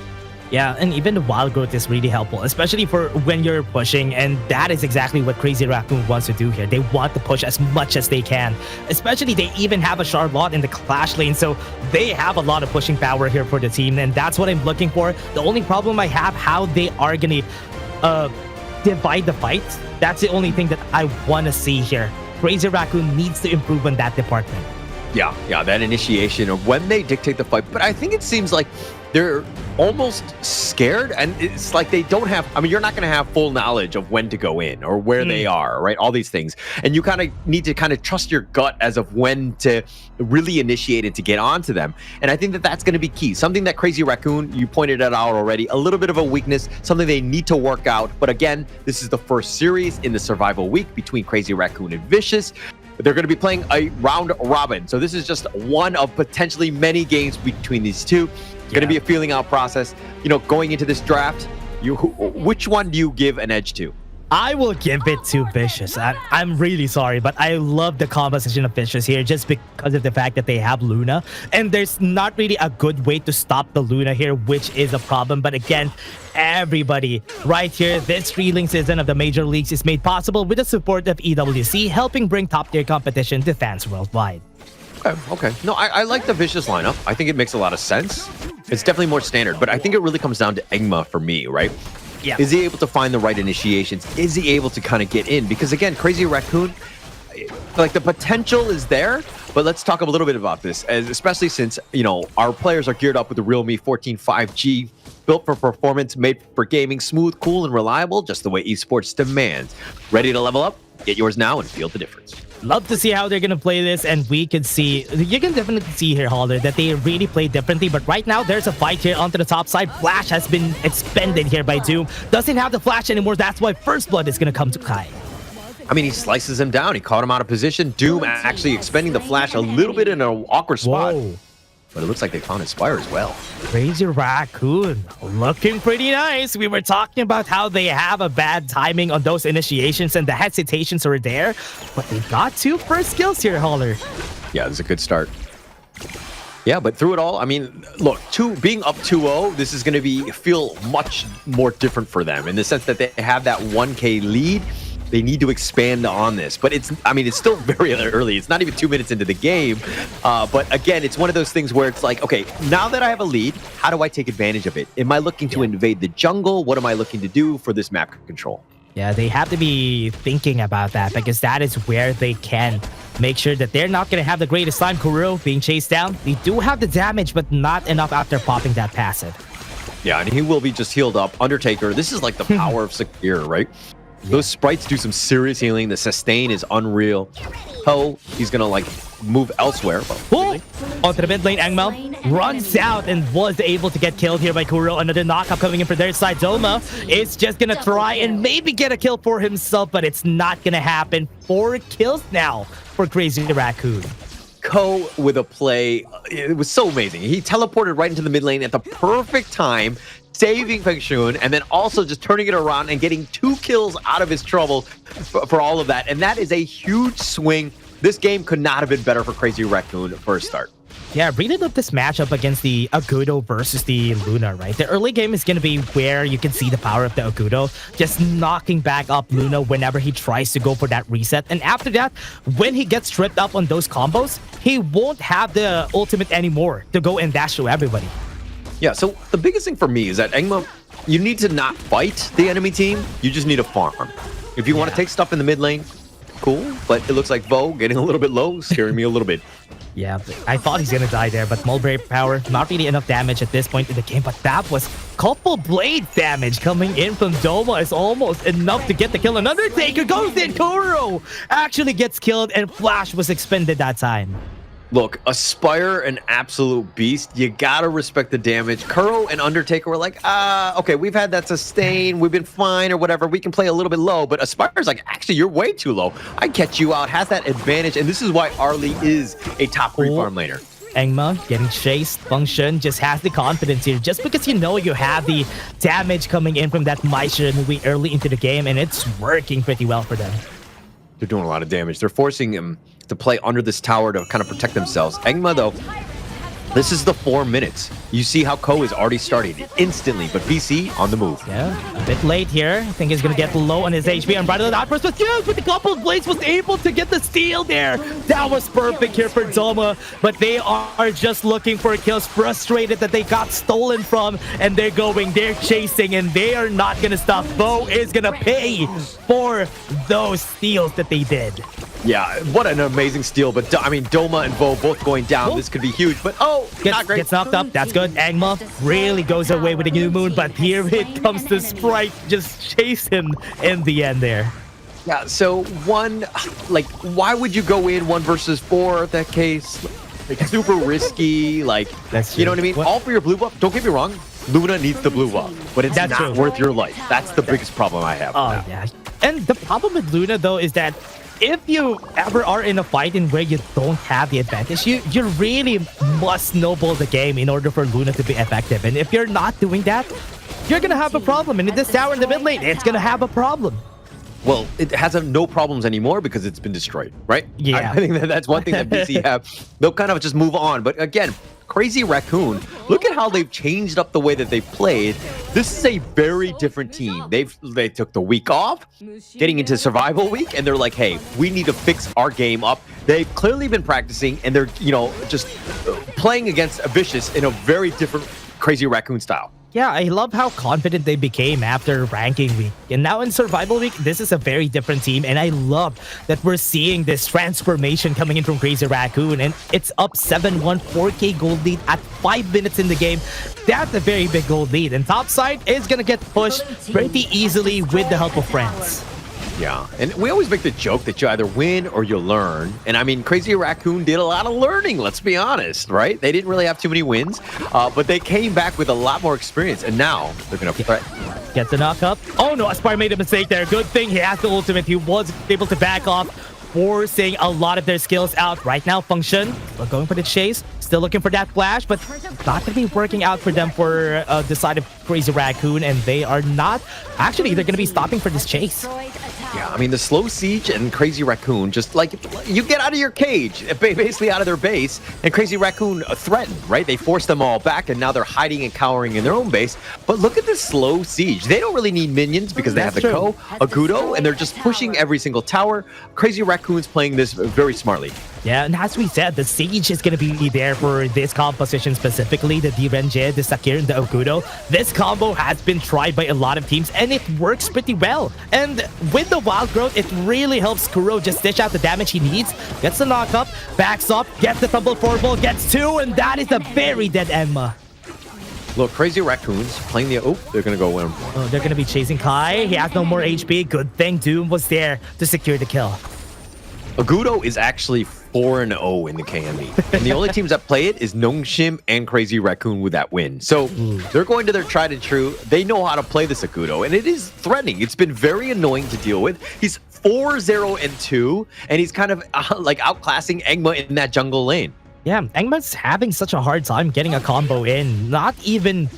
Yeah, and even the wild growth is really helpful, especially for when you're pushing, and that is exactly what Crazy Raccoon wants to do here. They want to push as much as they can, especially they even have a Charlotte in the Clash lane, so they have a lot of pushing power here for the team, and that's what I'm looking for. The only problem I have, how they are gonna divide the fight. That's the only thing that I want to see here. Crazy Raccoon needs to improve on that department. Yeah, that initiation of when they dictate the fight, but I think it seems like they're almost scared, and it's like they don't have, I mean, you're not going to have full knowledge of when to go in or where they are, right? All these things. And you kind of need to kind of trust your gut as of when to really initiate it to get onto them. And I think that that's going to be key. Something that Crazy Raccoon, you pointed it out already, a little bit of a weakness, something they need to work out. But again, this is the first series in the survival week between Crazy Raccoon and Vicious. They're going to be playing a round robin. So this is just one of potentially many games between these two. It's going to be a feeling out process. Going into this draft, which one do you give an edge to? I will give it to Vicious. I'm really sorry, but I love the composition of Vicious here just because of the fact that they have Luna. And there's not really a good way to stop the Luna here, which is a problem. But again, everybody right here, this thrilling season of the Major Leagues is made possible with the support of EWC, helping bring top-tier competition to fans worldwide. Okay. No, I like the Vicious lineup. I think it makes a lot of sense. It's definitely more standard, but I think it really comes down to Engma for me, right? Yeah. Is he able to find the right initiations? Is he able to kind of get in? Because again, Crazy Raccoon, like the potential is there, but let's talk a little bit about this, especially since, our players are geared up with the Realme 14 5G, built for performance, made for gaming, smooth, cool, and reliable, just the way esports demands. Ready to level up? Get yours now and feel the difference. Love to see how they're gonna play this, and you can definitely see here, Holler, that they really play differently. But right now, there's a fight here onto the top side. Flash has been expended here by Doom. Doesn't have the flash anymore. That's why First Blood is gonna come to Kai. I mean, he slices him down. He caught him out of position. Doom actually expending the flash a little bit in an awkward spot. Whoa. But it looks like they found Inspire as well. Crazy Raccoon looking pretty nice. We were talking about how they have a bad timing on those initiations and the hesitations are there, but they got 2 first kills here, Holler. Yeah, this is a good start. Yeah, but through it all, I mean, look, being up 2-0, this is going to feel much more different for them in the sense that they have that 1K lead. they need to expand on this. But it's still very early. It's not even 2 minutes into the game. But again, it's one of those things where it's like, okay, now that I have a lead, how do I take advantage of it? Am I looking to invade the jungle? What am I looking to do for this map control? Yeah, they have to be thinking about that because that is where they can make sure that they're not going to have the greatest time. Kuro being chased down. They do have the damage, but not enough after popping that passive. Yeah, and he will be just healed up. Undertaker, this is like the power of Secure, right? Those sprites do some serious healing. The sustain is unreal. Ho, he's going to like move elsewhere. Onto the mid lane, Engma runs out and was able to get killed here by Kuro. Another knockup coming in for their side. Doma is just going to try and maybe get a kill for himself, but it's not going to happen. 4 kills now for Crazy Raccoon. Ko with a play, it was so amazing. He teleported right into the mid lane at the perfect time, saving Feng Shun, and then also just turning it around and getting 2 kills out of his trouble for all of that. And that is a huge swing. This game could not have been better for Crazy Raccoon for a start. Yeah, really love this matchup against the Agudo versus the Luna, right? The early game is going to be where you can see the power of the Agudo, just knocking back up Luna whenever he tries to go for that reset. And after that, when he gets tripped up on those combos, he won't have the ultimate anymore to go and dash to everybody. Yeah, so the biggest thing for me is that Engma, you need to not fight the enemy team. You just need to farm. If you want to take stuff in the mid lane, cool. But it looks like Vo getting a little bit low, scaring me a little bit. Yeah, I thought he's gonna die there, but Mulberry Power, not really enough damage at this point in the game, but that was couple blade damage coming in from Doma is almost enough to get the kill. And Undertaker goes in, Kuro actually gets killed, and Flash was expended that time. Look, Aspire, an absolute beast. You gotta respect the damage. Kuro and Undertaker were like, okay, we've had that sustain, we've been fine or whatever. We can play a little bit low, but Aspire's like, actually, you're way too low. I catch you out, has that advantage, and this is why Arlie is a top 3 farm laner. Engma getting chased. Function just has the confidence here, just because you know you have the damage coming in from that Maisha early into the game, and it's working pretty well for them. They're doing a lot of damage. They're forcing him to play under this tower to kind of protect themselves. Engma, though, this is the 4 minutes. You see how Ko is already starting instantly, but BC on the move. Yeah, a bit late here. I think he's going to get low on his HP. And Bridal Outburst was huge with the couple of blades, was able to get the steal there. That was perfect here for Doma, but they are just looking for kills, frustrated that they got stolen from, and they're chasing, and they are not going to stop. Bo is going to pay for those steals that they did. Yeah, what an amazing steal. But, I mean, Doma and Bo both going down. This could be huge, but not great. Gets knocked up. That's good. Engma really goes away with the new moon, but here it comes to Sprite. Just chase him in the end there. Yeah, so why would you go in 1 versus 4 in that case? Like, super risky, like, you know what I mean? All for your blue buff. Don't get me wrong, Luna needs the blue buff, but it's not worth your life. That's the biggest problem I have. Oh, yeah. And the problem with Luna, though, is that if you ever are in a fight in where you don't have the advantage, you really must snowball the game in order for Luna to be effective. And if you're not doing that, you're going to have a problem. And in this tower in the mid lane, it's going to have a problem. Well, it has no problems anymore because it's been destroyed, right? Yeah. I think that's one thing that BC have. They'll kind of just move on. But again, Crazy Raccoon, look at how they've changed up the way that they've played. This is a very different team. They took the week off, getting into survival week, and they're like, hey, we need to fix our game up. They've clearly been practicing, and they're, just playing against Vicious in a very different Crazy Raccoon style. Yeah, I love how confident they became after ranking week. And now in survival week, this is a very different team. And I love that we're seeing this transformation coming in from Crazy Raccoon. And it's up 7-1, 4K gold lead at 5 minutes in the game. That's a very big gold lead. And topside is going to get pushed pretty easily with the help of friends. Yeah, and we always make the joke that you either win or you learn. And I mean, Crazy Raccoon did a lot of learning, let's be honest, right? They didn't really have too many wins, but they came back with a lot more experience, and now they're going to threat. Get the knock up. Oh no, Aspire made a mistake there. Good thing he has the ultimate. He was able to back off, forcing a lot of their skills out. Right now, Function, we're going for the chase. Still looking for that flash, but not going to be working out for them for the side of Crazy Raccoon, and they are not. Actually, they're going to be stopping for this chase. Yeah, I mean, the slow siege and Crazy Raccoon, just like, you get out of your cage, basically out of their base, and Crazy Raccoon threatened, right? They forced them all back, and now they're hiding and cowering in their own base. But look at this slow siege. They don't really need minions because they have the Ko, Agudo, and they're just pushing every single tower. Crazy Raccoon's playing this very smartly. Yeah, and as we said, the Siege is going to be there for this composition specifically, the Gen.G, the Sakir, and the Agudo. This combo has been tried by a lot of teams, and it works pretty well. And with the Wild Growth, it really helps Kuro just dish out the damage he needs, gets the knock up, backs up, gets the tumble forward ball, gets 2, and that is a very dead Engma. Look, Crazy Raccoons playing the... Oh, they're going to go win. Oh, they're going to be chasing Kai. He has no more HP. Good thing Doom was there to secure the kill. Agudo is actually 4-0 in the KME. And the only teams that play it is Nongshim and Crazy Raccoon with that win. So they're going to their tried and true. They know how to play this Agudo, and it is threatening. It's been very annoying to deal with. He's 4-0-2, and he's kind of like outclassing Engma in that jungle lane. Yeah, Engma's having such a hard time getting a combo in. Not even...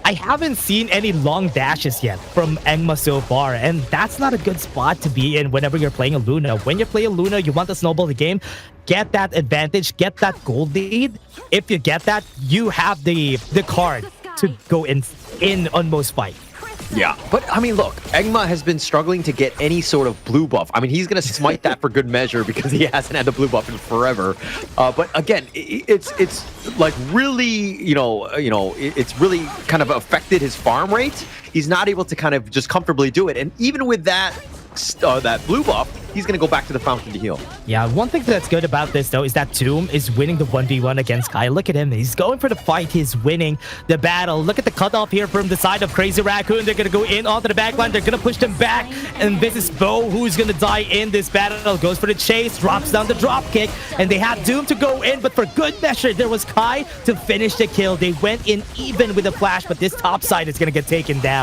I haven't seen any long dashes yet from Engma so far, and that's not a good spot to be in whenever you're playing a Luna. When you're playing Luna, you want to snowball the game, get that advantage, get that gold lead. If you get that, you have the card to go in on most fight. Yeah, but I mean, look, Engma has been struggling to get any sort of blue buff. I mean, he's going to smite that for good measure because he hasn't had the blue buff in forever. But again, it's like really, it's really kind of affected his farm rate. He's not able to kind of just comfortably do it. And even with that blue buff, he's going to go back to the fountain to heal. Yeah, one thing that's good about this, though, is that Doom is winning the 1v1 against Kai. Look at him. He's going for the fight. He's winning the battle. Look at the cutoff here from the side of Crazy Raccoon. They're going to go in onto the backline. They're going to push them back. And this is Bo, who's going to die in this battle. Goes for the chase, drops down the drop kick. And they have Doom to go in. But for good measure, there was Kai to finish the kill. They went in even with a flash, but this top side is going to get taken down.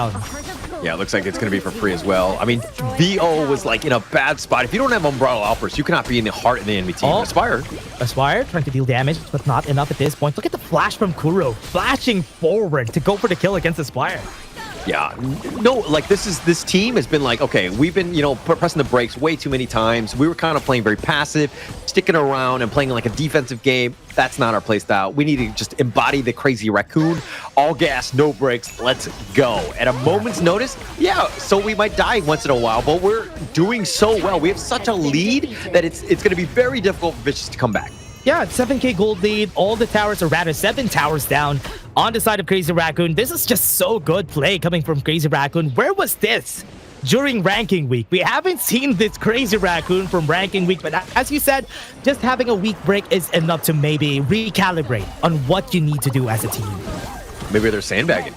Yeah, it looks like it's going to be for free as well. I mean, VO was like in a bad spot. If you don't have Umbrella Outburst, you cannot be in the heart of the enemy team. Aspire trying to deal damage, but not enough at this point. Look at the flash from Kuro, flashing forward to go for the kill against Aspire. Yeah, no, like this team has been like, okay, we've been, pressing the brakes way too many times. We were kind of playing very passive, sticking around and playing like a defensive game. That's not our play style. We need to just embody the Crazy Raccoon. All gas, no brakes, let's go. At a moment's notice, yeah, so we might die once in a while, but we're doing so well. We have such a lead that it's going to be very difficult for Vicious to come back. Yeah, 7k gold lead. All the towers, or rather 7 towers down on the side of Crazy Raccoon. This is just so good play coming from Crazy Raccoon. Where was this during ranking week? We haven't seen this Crazy Raccoon from ranking week, but as you said, just having a week break is enough to maybe recalibrate on what you need to do as a team. Maybe they're sandbagging.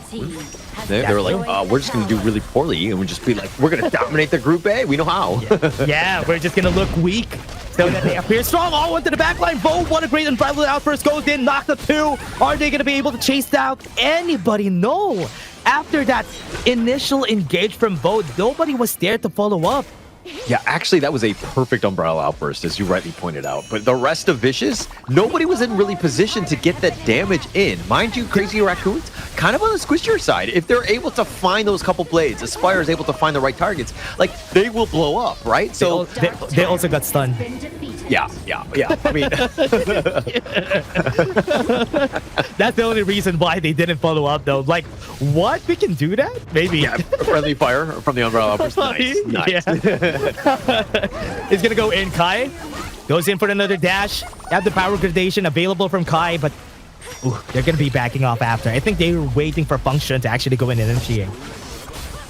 They were like, we're just going to do really poorly, and we'll just be like, we're going to dominate the Group A. We know how. Yeah, we're just going to look weak so that they appear strong. All went to the backline. Bo, what a great unbridled outburst. Goes in, knocked the 2. Are they going to be able to chase down anybody? No. After that initial engage from Bo, nobody was there to follow up. Yeah, actually, that was a perfect Umbrella Outburst, as you rightly pointed out. But the rest of Vicious, nobody was in really position to get that damage in. Mind you, Crazy Raccoons, kind of on the squishier side. If they're able to find those couple blades, Aspire is able to find the right targets, like, they will blow up, right? So they also got stunned. Yeah. I mean... That's the only reason why they didn't follow up, though. Like, what? We can do that? Maybe. Yeah, friendly fire from the Umbrella Outburst. Nice. Yeah. He's gonna go in. Kai goes in for another dash. Have the power gradation available from Kai, but they're gonna be backing off after. I think they were waiting for Function to actually go in and initiate.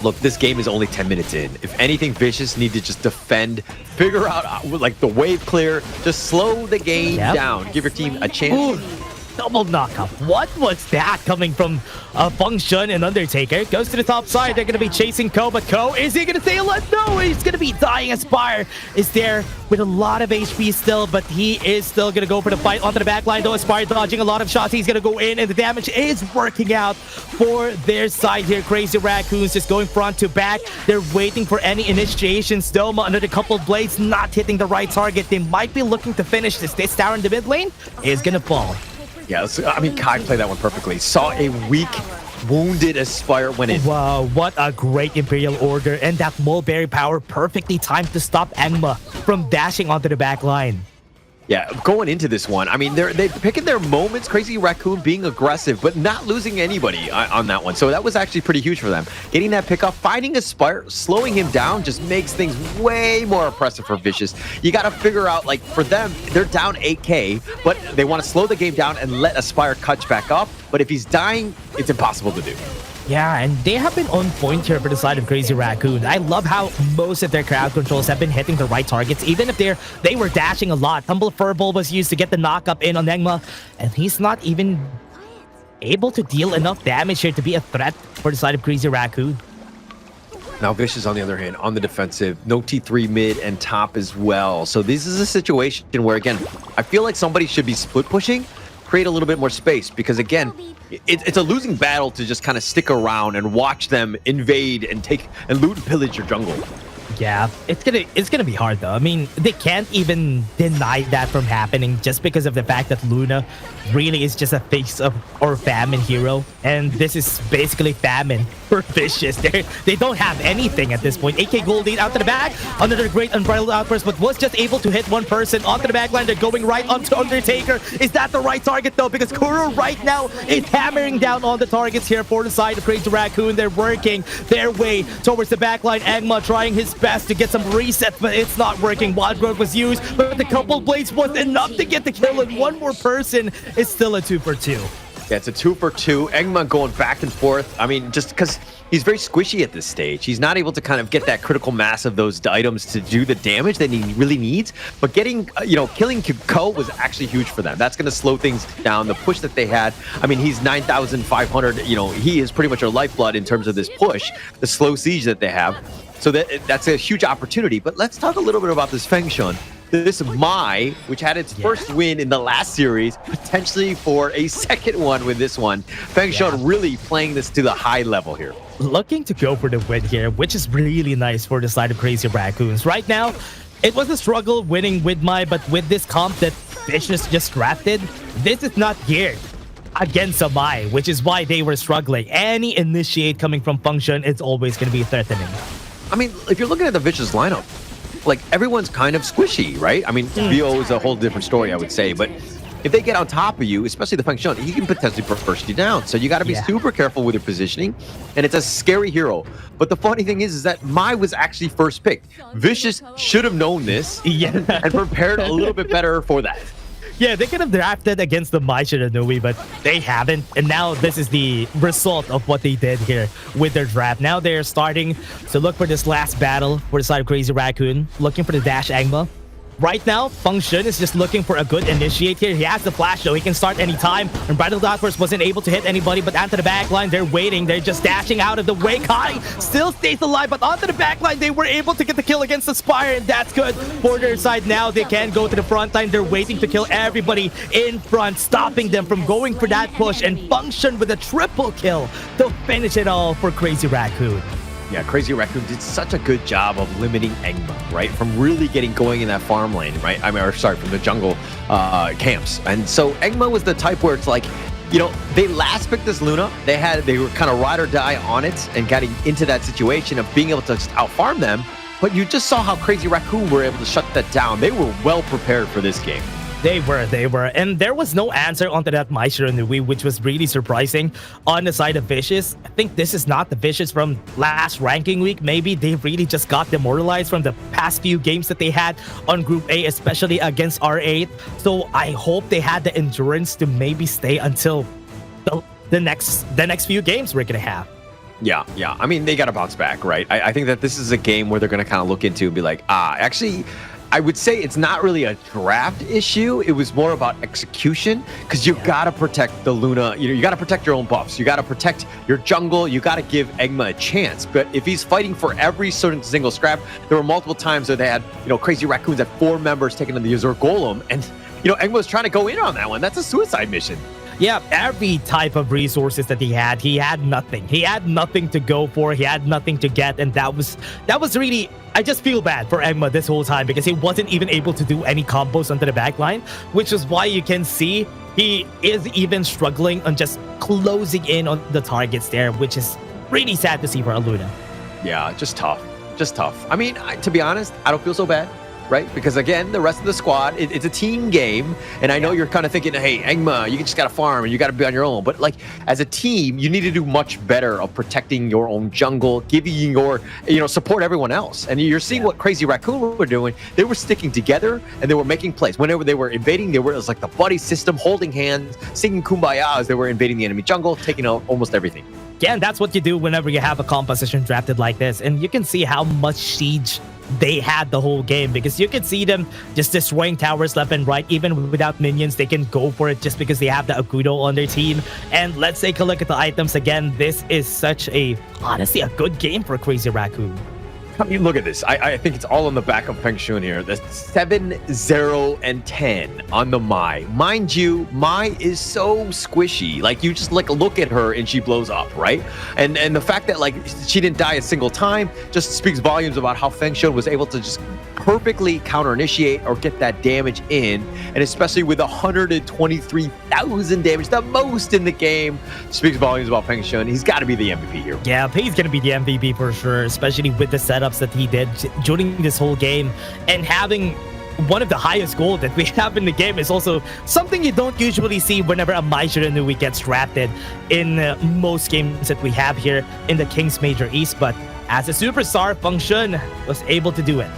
Look, this game is only 10 minutes in. If anything, Vicious need to just defend, figure out like the wave clear, just slow the game down, give your team a chance. Double knockup. What was that coming from Function and Undertaker? Goes to the top side. They're going to be chasing Ko, but Ko, is he going to stay alive? No, he's going to be dying. Aspire is there with a lot of HP still, but he is still going to go for the fight onto the back line, though. Aspire dodging a lot of shots. He's going to go in, and the damage is working out for their side here. Crazy Raccoons just going front to back. They're waiting for any initiations, though. Another couple of blades not hitting the right target. They might be looking to finish this. This tower in the mid lane is going to fall. Yeah, I mean, Kai played that one perfectly. Saw a weak wounded Aspire when it... Wow, what a great Imperial Order. And that Mulberry power perfectly timed to stop Engma from dashing onto the back line. Yeah, going into this one, I mean, they're picking their moments. Crazy Raccoon being aggressive, but not losing anybody on that one. So that was actually pretty huge for them. Getting that pick up, finding Aspire, slowing him down just makes things way more oppressive for Vicious. You got to figure out, like, for them, they're down 8k, but they want to slow the game down and let Aspire catch back up. But if he's dying, it's impossible to do. Yeah, and they have been on point here for the side of Crazy Raccoon. I love how most of their crowd controls have been hitting the right targets, even if they were dashing a lot. Tumble Furball was used to get the knock-up in on Engma, and he's not even able to deal enough damage here to be a threat for the side of Crazy Raccoon. Now Vicious, on the other hand, on the defensive, no T3 mid and top as well. So this is a situation where, again, I feel like somebody should be split pushing, create a little bit more space, because again, it's a losing battle to just kind of stick around and watch them invade and take and loot and pillage your jungle. Yeah, it's gonna be hard though. I mean, they can't even deny that from happening just because of the fact that Luna really is just a face of or famine hero, and this is basically famine for Vicious. They don't have anything at this point. 8k gold lead out to the back, another great unbridled outburst, but was just able to hit one person onto the back line. They're going right onto Undertaker. Is that the right target though? Because Kuro right now is hammering down on the targets here for the side of Crazy Raccoon. They're working their way towards the back line. Engma trying his best to get some reset, but it's not working. Wild Growth was used, but the couple blades was enough to get the kill, and one more person is still a 2 for 2. Yeah, it's a 2 for 2. Engma going back and forth. I mean, just because he's very squishy at this stage. He's not able to kind of get that critical mass of those items to do the damage that he really needs. But getting, killing Ko was actually huge for them. That's going to slow things down. The push that they had, I mean, he's 9,500. He is pretty much our lifeblood in terms of this push, the slow siege that they have. So that's a huge opportunity. But let's talk a little bit about this Feng Shun. This Mai, which had its first win in the last series, potentially for a second one with this one. Feng Shun really playing this to the high level here. Looking to go for the win here, which is really nice for the side of Crazy Raccoons. Right now, it was a struggle winning with Mai, but with this comp that Vicious just drafted, this is not geared against a Mai, which is why they were struggling. Any initiate coming from Feng Shun, it's always going to be threatening. I mean, if you're looking at the Vicious lineup, like, everyone's kind of squishy, right? I mean, VO is a whole different story, I would say, but if they get on top of you, especially the Feng Shun, he can potentially burst you down. So you got to be super careful with your positioning, and it's a scary hero. But the funny thing is that Mai was actually first picked. Vicious should have known this and prepared a little bit better for that. Yeah, they could have drafted against the Mai Shiranui, but they haven't. And now this is the result of what they did here with their draft. Now they're starting to look for this last battle for the side of Crazy Raccoon, looking for the dash Engma. Right now, Feng Shun is just looking for a good initiate here. He has the flash, though. He can start anytime. And Bridal Outburst wasn't able to hit anybody, but onto the back line, they're waiting. They're just dashing out of the way. Kai still stays alive, but onto the back line, they were able to get the kill against Aspire, and that's good for their side. Now they can go to the front line. They're waiting to kill everybody in front, stopping them from going for that push. And Feng Shun with a triple kill to finish it all for Crazy Raccoon. Yeah, Crazy Raccoon did such a good job of limiting Engma, right? From really getting going in that farm lane, right? From the jungle camps. And so Engma was the type where it's like, they last picked this Luna. They were kind of ride or die on it and getting into that situation of being able to just out-farm them. But you just saw how Crazy Raccoon were able to shut that down. They were well prepared for this game. They were. And there was no answer onto that Mai Shiranui, which was really surprising on the side of Vicious. I think this is not the Vicious from last ranking week. Maybe they really just got demoralized from the past few games that they had on Group A, especially against R8. So I hope they had the endurance to maybe stay until the next few games we're going to have. Yeah. I mean, they got to bounce back, right? I think that this is a game where they're going to kind of look into and be like, actually, I would say it's not really a draft issue. It was more about execution, because you got to protect the Luna. You got to protect your own buffs. You got to protect your jungle. You got to give Engma a chance. But if he's fighting for every certain single scrap, there were multiple times where they had, Crazy Raccoons had 4 members taking on the Azure Golem, and Engma was trying to go in on that one. That's a suicide mission. Yeah, every type of resources that he had nothing. He had nothing to go for. He had nothing to get, and that was really. I just feel bad for Egma this whole time because he wasn't even able to do any combos onto the backline, which is why you can see he is even struggling on just closing in on the targets there, which is really sad to see for Aluna. Yeah, just tough. I mean, to be honest, I don't feel so bad. Right? Because again, the rest of the squad, it's a team game. And I know you're kind of thinking, hey, Egma, you just got to farm and you got to be on your own. But like as a team, you need to do much better of protecting your own jungle, giving your, support everyone else. And you're seeing what Crazy Raccoon were doing. They were sticking together and they were making plays. Whenever they were invading, it was like the buddy system, holding hands, singing Kumbaya as they were invading the enemy jungle, taking out almost everything. Yeah, and that's what you do whenever you have a composition drafted like this. And you can see how much siege they had the whole game because you can see them just destroying towers left and right. Even without minions, they can go for it just because they have the Agudo on their team. And let's take a look at the items again. This is honestly a good game for Crazy Raccoon. I mean, look at this. I think it's all on the back of Feng Shun here. The 7, 0, and 10 on the Mai. Mind you, Mai is so squishy. Like, you just look at her and she blows up, right? And the fact that she didn't die a single time just speaks volumes about how Feng Shun was able to just perfectly counter-initiate or get that damage in. And especially with 123,000 damage, the most in the game, speaks volumes about Feng Shun. He's got to be the MVP here. Yeah, he's going to be the MVP for sure, especially with the setups that he did during this whole game. And having one of the highest gold that we have in the game is also something you don't usually see whenever a Mai Shiranui gets drafted in most games that we have here in the Kings Major East. But as a superstar, Feng Shun was able to do it.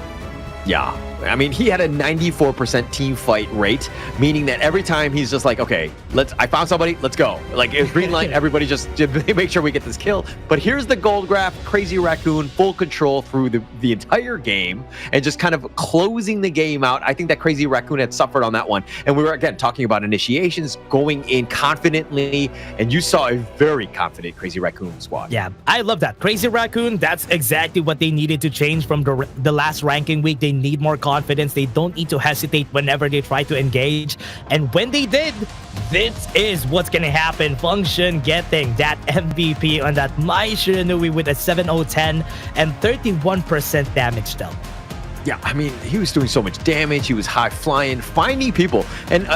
Yeah, I mean, he had a 94% team fight rate, meaning that every time he's just like, okay, I found somebody, let's go. Like, it's green light, everybody just make sure we get this kill. But here's the gold graph, Crazy Raccoon, full control through the entire game and just kind of closing the game out. I think that Crazy Raccoon had suffered on that one. And we were, again, talking about initiations, going in confidently, and you saw a very confident Crazy Raccoon squad. Yeah, I love that. Crazy Raccoon, that's exactly what they needed to change from the last ranking week. They need more confidence. They don't need to hesitate whenever they try to engage. And when they did, this is what's gonna happen. Feng Shun getting that MVP on that Mai Shiranui with a 7-0-10 and 31% damage dealt. Yeah, I mean, he was doing so much damage. He was high flying, finding people. And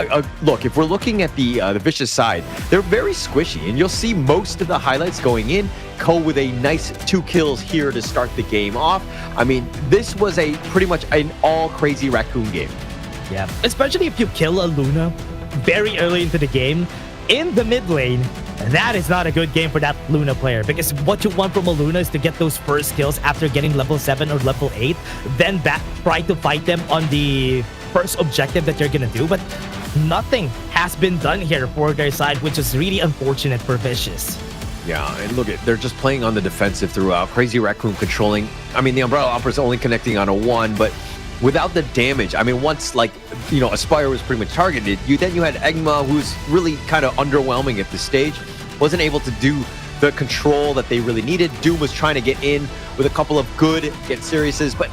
look, if we're looking at the Vicious side, they're very squishy. And you'll see most of the highlights going in. Ko with a nice 2 kills here to start the game off. I mean, this was pretty much an all Crazy Raccoon game. Yeah, especially if you kill a Luna very early into the game in the mid lane. That is not a good game for that Luna player, because what you want from a Luna is to get those first kills after getting level 7 or level 8, then try to fight them on the first objective that you're gonna do. But nothing has been done here for their side, which is really unfortunate for Vicious. Yeah, and look they're just playing on the defensive throughout. Crazy Raccoon controlling. I mean, the Umbrella Opera's only connecting on a 1, but without the damage, I mean, once Aspire was pretty much targeted, then you had Egma, who's really kind of underwhelming at this stage, wasn't able to do the control that they really needed. Doom was trying to get in with a couple of good get seriouses, but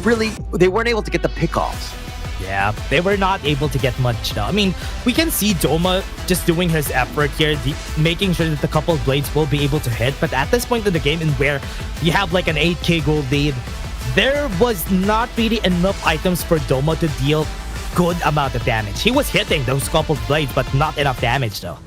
really they weren't able to get the pickoffs. Yeah, they were not able to get much though. I mean, we can see Doma just doing his effort here, making sure that the couple of blades will be able to hit. But at this point in the game, in where you have like an 8k gold lead, there was not really enough items for Doma to deal good amount of damage. He was hitting those couple of blades, but not enough damage though.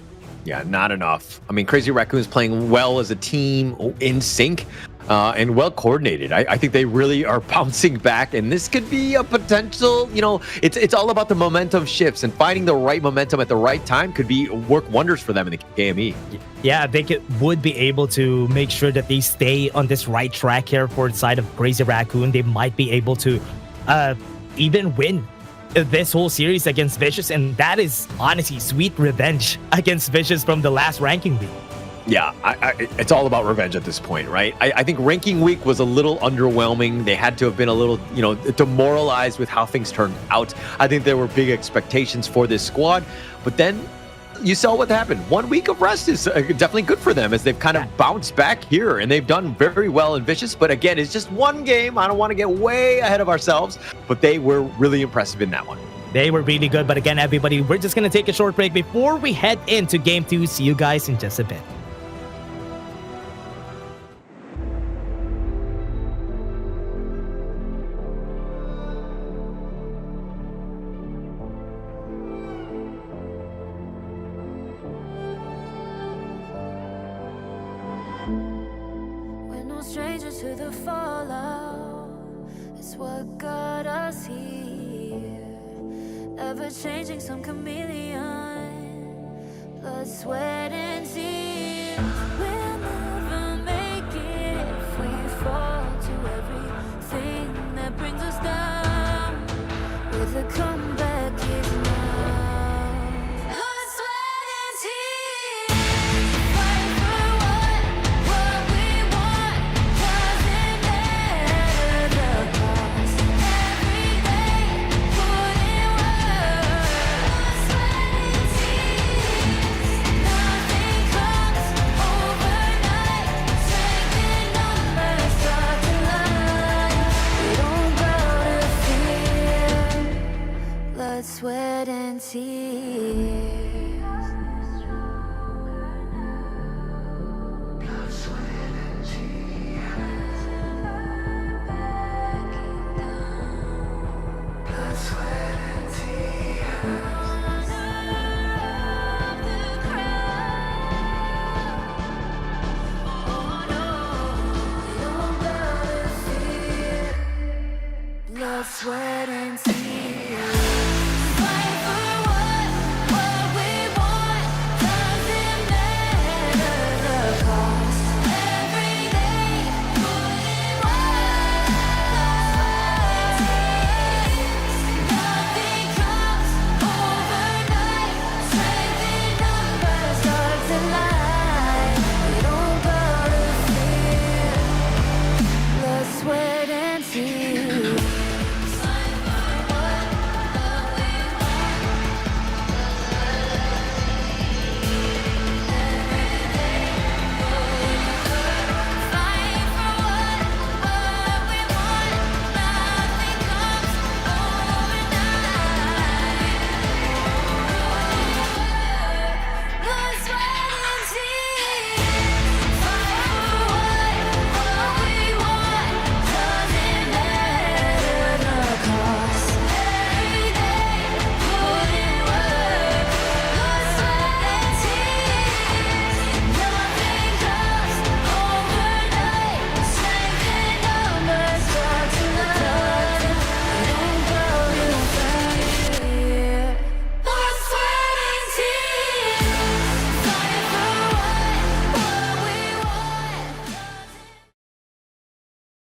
Yeah, not enough. I mean, Crazy Raccoon is playing well as a team, in sync, and well coordinated. I think they really are bouncing back, and this could be a potential, it's all about the momentum shifts, and finding the right momentum at the right time could work wonders for them in the KME. Yeah, they would be able to make sure that they stay on this right track here for the side of Crazy Raccoon. They might be able to even win this whole series against Vicious, and that is honestly sweet revenge against Vicious from the last ranking week. Yeah, it's all about revenge at this point, right? I think ranking week was a little underwhelming. They had to have been a little, demoralized with how things turned out. I think there were big expectations for this squad, but then you saw what happened. 1 week of rest is definitely good for them as they've kind of bounced back here, and they've done very well in Vicious. But again, it's just one game. I don't want to get way ahead of ourselves, but they were really impressive in that one. They were really good. But again, everybody, we're just going to take a short break before we head into Game 2. See you guys in just a bit. We're no strangers to the fallout. It's what got us here. Ever changing, some chameleon. Blood, sweat, and tears. We'll never make it if we fall to everything that brings us down. With a comeback is now. Blood, sweat, and tears. Fight for what we want. Doesn't matter the cost. Every day, put in work. Blood, sweat, and tears. Nothing comes overnight. Strength in numbers start to line. We don't bow to fear. Blood, sweat, and tears. Blood, sweat, and tears. Fight for what we want. Doesn't matter the cost. Every day, put in work. Nothing comes overnight. Strength in numbers start to line. We don't bow to fear. Blood, sweat, and tears.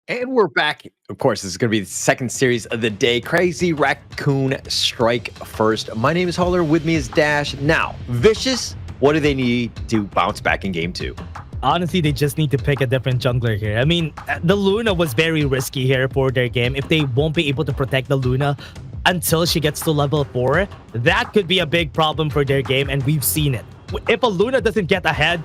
And we're back. Of course, this is going to be the second series of the day. Crazy Raccoon strike first. My name is Holler. With me is Dash. Now, Vicious, what do they need to bounce back in game 2? Honestly, they just need to pick a different jungler here. I mean, the Luna was very risky here for their game. If they won't be able to protect the Luna until she gets to level 4, that could be a big problem for their game, and we've seen it. If a Luna doesn't get ahead,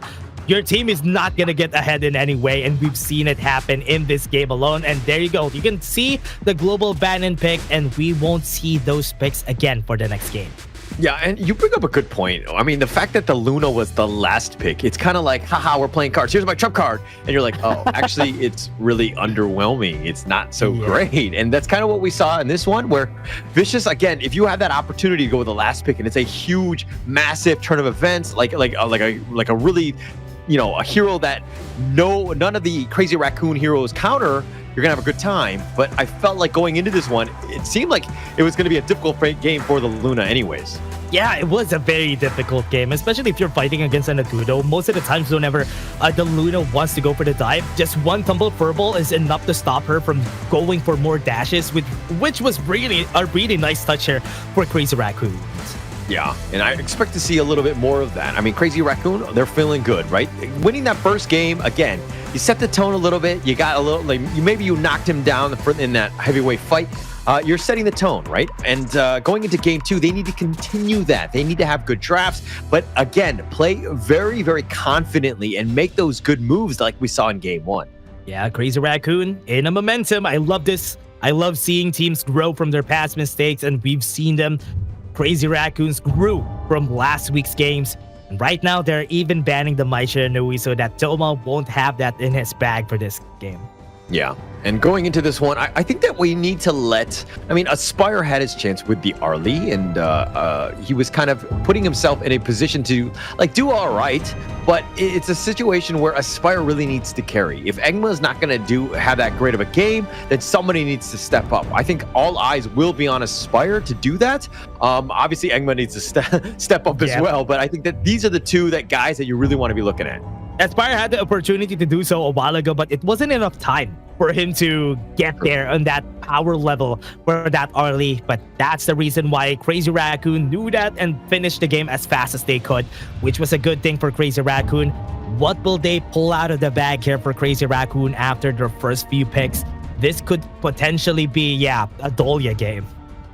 your team is not going to get ahead in any way, and we've seen it happen in this game alone. And there you go. You can see the global Banon pick, and we won't see those picks again for the next game. Yeah, and you bring up a good point. I mean, the fact that the Luna was the last pick, it's kind of like, haha, we're playing cards. Here's my trump card. And you're like, oh, actually, it's really underwhelming. It's not so great. And that's kind of what we saw in this one, where Vicious, again, if you have that opportunity to go with the last pick, and it's a huge, massive turn of events, like a really, you know, a hero that none of the Crazy Raccoon heroes counter, you're gonna have a good time. But I felt like going into this one, it seemed like it was gonna be a difficult game for the Luna anyways. Yeah, it was a very difficult game, especially if you're fighting against an Akudo. Most of the times, whenever the Luna wants to go for the dive, just one Tumble Furball is enough to stop her from going for more dashes, which was really a really nice touch here for Crazy Raccoon. Yeah, and I expect to see a little bit more of that. I mean, Crazy Raccoon, they're feeling good, right? Winning that first game, again, you set the tone a little bit. You got a little, like, maybe you knocked him down in that heavyweight fight. You're setting the tone, right? And going into game 2, they need to continue that. They need to have good drafts, but again, play very, very confidently and make those good moves like we saw in game 1. Yeah, Crazy Raccoon in a momentum. I love this I love seeing teams grow from their past mistakes, and we've seen them. Crazy Raccoons grew from last week's games. And right now, they're even banning the Mai Shiranui so that Toma won't have that in his bag for this game. Yeah, and going into this one, I think that we need to Aspire had his chance with the Arlie, and he was kind of putting himself in a position to do all right, but it's a situation where Aspire really needs to carry. If Engma is not going to have that great of a game, then somebody needs to step up. I think all eyes will be on Aspire to do that. Obviously, Engma needs to step up as well, but I think that these are the two guys that you really want to be looking at. Aspire had the opportunity to do so a while ago, but it wasn't enough time for him to get there on that power level for that early. But that's the reason why Crazy Raccoon knew that and finished the game as fast as they could, which was a good thing for Crazy Raccoon. What will they pull out of the bag here for Crazy Raccoon after their first few picks? This could potentially be, a Dolia game.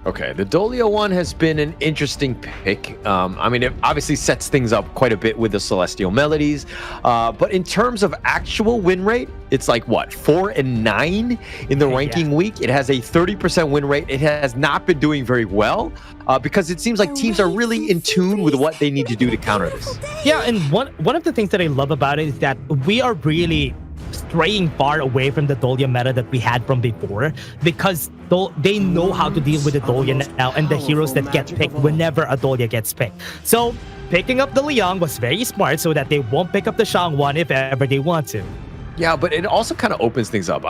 Okay, the Dolia one has been an interesting pick. It obviously sets things up quite a bit with the Celestial Melodies. But in terms of actual win rate, it's 4-9 in the ranking week. It has a 30% win rate. It has not been doing very well because it seems like teams are really in tune with what they need to do to counter this. Yeah, and one of the things that I love about it is that we are really straying far away from the Dolia meta that we had from before, because they know how to deal with the Dolia now and the heroes that get picked whenever a Dolia gets picked. So picking up the Liang was very smart so that they won't pick up the Shangwan if ever they want to. Yeah, but it also kind of opens things up.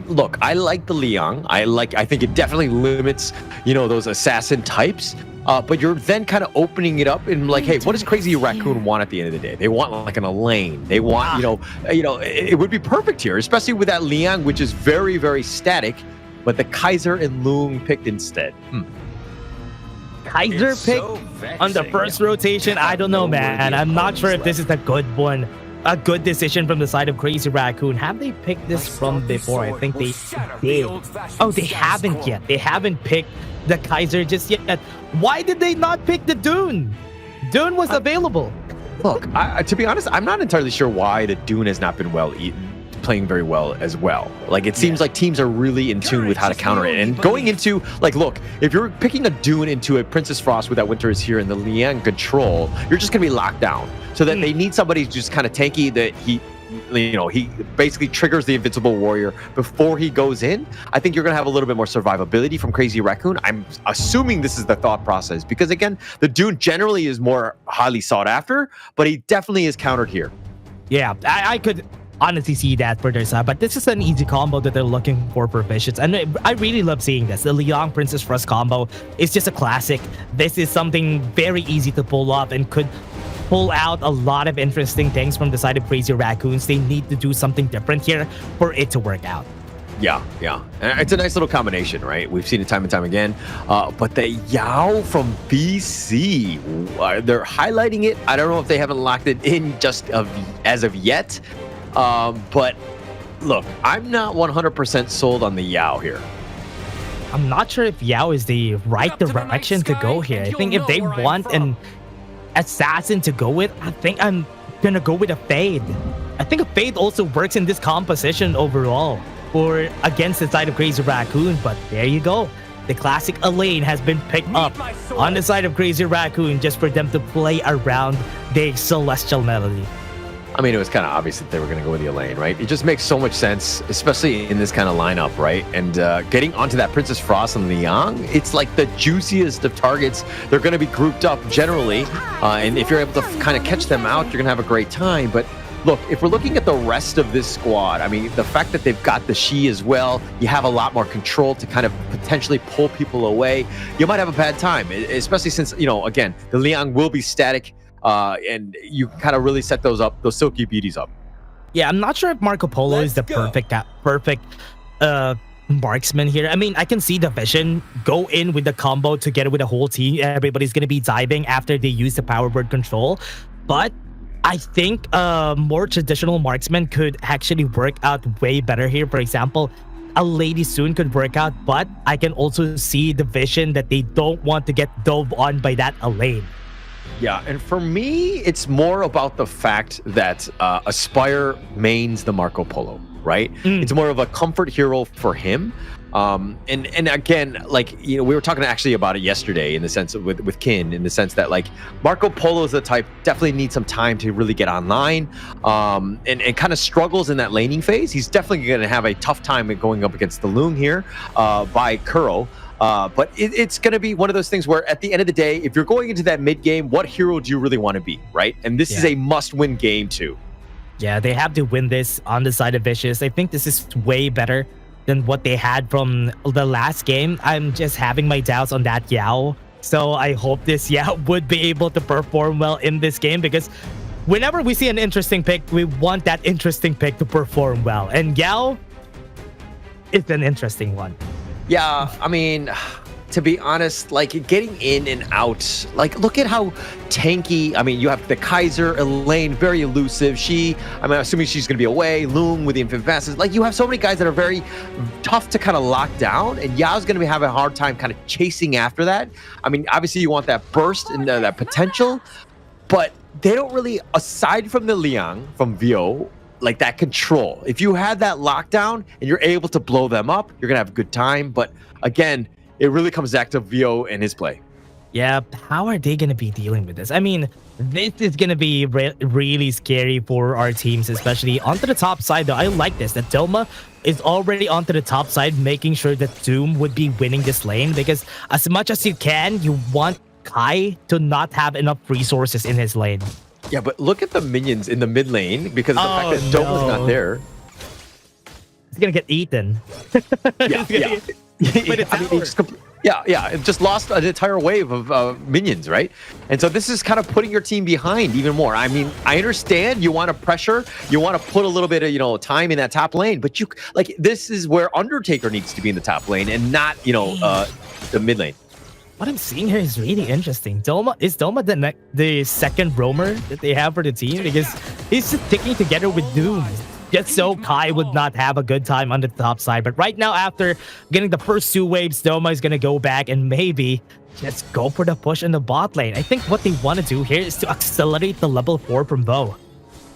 Look, I like the Liang. I think it definitely limits, those assassin types. But you're then kind of opening it up and hey, what does Crazy Raccoon want at the end of the day? They want an Elaine. They want, it would be perfect here, especially with that Liang, which is very, very static, but the Kaiser and Loong picked instead. Kaiser picked on the first rotation? I don't know, man. I'm not sure if this is a good one. A good decision from the side of Crazy Raccoon. Have they picked this from before? I think they did. Oh, they haven't yet. They haven't picked the Kaiser just yet. Why did they not pick the Dune? Dune was available. Look, to be honest, I'm not entirely sure why the Dune has not been playing very well as well. It seems like teams are really in tune with how to counter it. And going into, look, if you're picking a Dune into a Princess Frost with that Winter is Here and the Liang control, you're just going to be locked down. So that they need somebody who's just kind of tanky, that he basically triggers the Invincible Warrior before he goes in. I think you're going to have a little bit more survivability from Crazy Raccoon. I'm assuming this is the thought process because, again, the Dune generally is more highly sought after, but he definitely is countered here. Yeah, I could honestly see that for their side, but this is an easy combo that they're looking for Vicious, and I really love seeing this. The Liang Princess Frost combo is just a classic. This is something very easy to pull off and could pull out a lot of interesting things from the side of Crazy Raccoons. They need to do something different here for it to work out. Yeah. And it's a nice little combination, right? We've seen it time and time again. But the Yao from BC, they're highlighting it. I don't know if they haven't locked it in as of yet. But look, I'm not 100% sold on the Yao here. I'm not sure if Yao is the right direction to go here. I think if they want an assassin to go with, I think I'm gonna go with a Fade. I think a Fade also works in this composition overall or against the side of Crazy Raccoon, but there you go. The classic Elaine has been picked up on the side of Crazy Raccoon just for them to play around the Celestial Melody. It was kind of obvious that they were going to go with the Elaine, right? It just makes so much sense, especially in this kind of lineup, right? And getting onto that Princess Frost and Liang, it's like the juiciest of targets. They're going to be grouped up generally, and if you're able to kind of catch them out, you're going to have a great time. But look, if we're looking at the rest of this squad, the fact that they've got the Shi as well, you have a lot more control to kind of potentially pull people away. You might have a bad time, especially since, again, the Liang will be static. And you kind of really set those Silky Beauties up. Yeah, I'm not sure if Marco Polo is the perfect marksman here. I can see the Vision go in with the combo together with the whole team. Everybody's going to be diving after they use the power word control. But I think more traditional marksman could actually work out way better here. For example, a Lady Soon could work out, but I can also see the Vision that they don't want to get dove on by that Elaine. Yeah, and for me, it's more about the fact that Aspire mains the Marco Polo, right? It's more of a comfort hero for him. And again, like, you know, we were talking actually about it yesterday in the sense of with Kin, in the sense that like Marco Polo is the type definitely needs some time to really get online, and kind of struggles in that laning phase. He's definitely going to have a tough time going up against the Loon here by Kuro. But it's going to be one of those things where at the end of the day, if you're going into that mid game, what hero do you really want to be, right? And this is a must-win game too. Yeah, they have to win this on the side of Vicious. I think this is way better than what they had from the last game. I'm just having my doubts on that Yao. So I hope this Yao would be able to perform well in this game, because whenever we see an interesting pick, we want that interesting pick to perform well. And Yao is an interesting one. Yeah, I mean, to be honest, like getting in and out, like look at how tanky. I mean, you have the Kaiser, Elaine, very elusive. I'm assuming she's going to be away. Loom with the Infant Fastest. Like you have so many guys that are very tough to kind of lock down, and Yao's going to be having a hard time kind of chasing after that. I mean, obviously you want that burst and that potential, but they don't really, aside from the Liang from Vio, like that control. If you had that lockdown and you're able to blow them up, you're going to have a good time. But again, it really comes back to Vio and his play. Yeah, how are they going to be dealing with this? I mean, this is going to be really scary for our teams, especially onto the top side, though. I like this, that Doma is already onto the top side, making sure that Doom would be winning this lane, because as much as you can, you want Kai to not have enough resources in his lane. Yeah, but look at the minions in the mid lane, because of the fact that Doma's not there. He's going to get eaten. It just lost an entire wave of minions, right? And so this is kind of putting your team behind even more. I mean, I understand you want to pressure, you want to put a little bit of, you know, time in that top lane, but you like this is where Undertaker needs to be in the top lane and not, you know, the mid lane. What I'm seeing here is really interesting. Is Doma the second roamer that they have for the team? Because he's just sticking together with Doom, just so Kai would not have a good time on the top side. But right now, after getting the first two waves, Doma is going to go back and maybe just go for the push in the bot lane. I think what they want to do here is to accelerate the level 4 from Bo.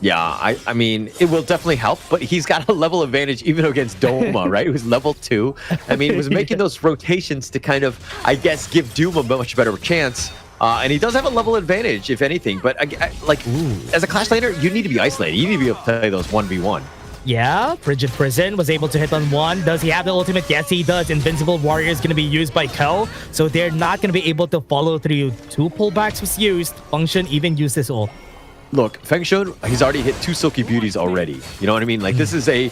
Yeah, I mean, it will definitely help, but he's got a level advantage even against Doma, right? Who's level 2. I mean, he was making those rotations to kind of, I guess, give Doom a much better chance. And he does have a level advantage, if anything. But, like, as a Clash laner, you need to be isolated. You need to be able to play those 1v1. Yeah, Frigid Prison was able to hit on one. Does he have the ultimate? Yes, he does. Invincible Warrior is going to be used by Ko, so they're not going to be able to follow through. 2 pullbacks was used. Function even used his ult. Look, Feng Shun, he's already hit 2 Silky Beauties already. You know what I mean? Like, this is a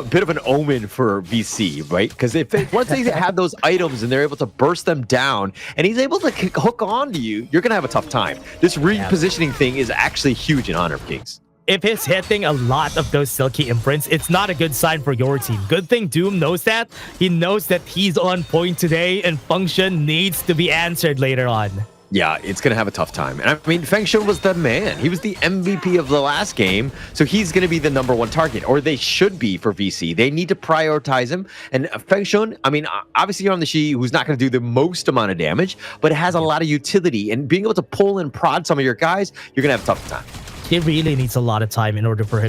bit of an omen for VC, right? Because once they have those items and they're able to burst them down, and he's able to hook on to you, you're going to have a tough time. This repositioning thing is actually huge in Honor of Kings. If he's hitting a lot of those Silky Imprints, it's not a good sign for your team. Good thing Doom knows that. He knows that he's on point today, and Function needs to be answered later on. Yeah, it's going to have a tough time. And I mean, Feng Shun was the man. He was the MVP of the last game, so he's going to be the #1 target, or they should be for VC. They need to prioritize him. And Feng Shun, I mean, obviously you're on the Shi, who's not going to do the most amount of damage, but it has a lot of utility. And being able to pull and prod some of your guys, you're going to have a tough time. He really needs a lot of time in order for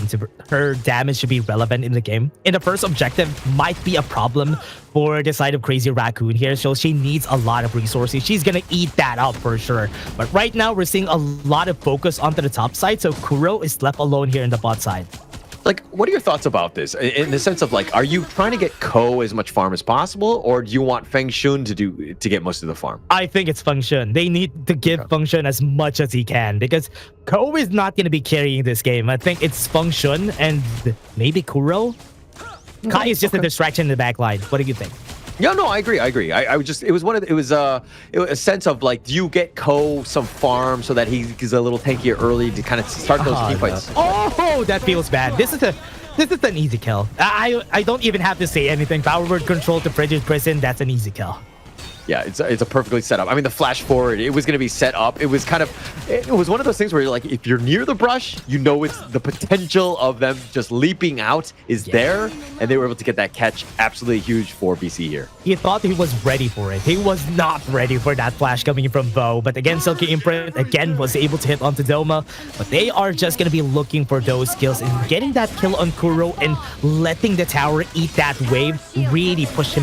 her damage to be relevant in the game. In the first objective might be a problem for the side of Crazy Raccoon here, so she needs a lot of resources. She's gonna eat that up for sure. But right now, we're seeing a lot of focus onto the top side, so Kuro is left alone here in the bot side. Like, what are your thoughts about this? In the sense of, like, are you trying to get Ko as much farm as possible, or do you want Feng Shun to get most of the farm? I think it's Feng Shun. They need to give Feng Shun as much as he can, because Ko is not going to be carrying this game. I think it's Feng Shun and maybe Kuro. Kai is just a distraction in the back line. What do you think? Yeah, no, I agree. I was just, it was a sense of, like, do you get Ko some farm so that he's a little tankier early to kind of start those team fights? Oh, that feels bad. This is an easy kill. I don't even have to say anything. Power word control to Frigid Prison, that's an easy kill. Yeah, it's a perfectly set up. I mean, the flash forward, it was going to be set up. It was one of those things where you're like, if you're near the brush, you know it's the potential of them just leaping out is there, and they were able to get that catch. Absolutely huge for BC here. He thought he was ready for it. He was not ready for that flash coming from Bo. But again, Silky Imprint again was able to hit onto Doma. But they are just going to be looking for those kills, and getting that kill on Kuro and letting the tower eat that wave really pushed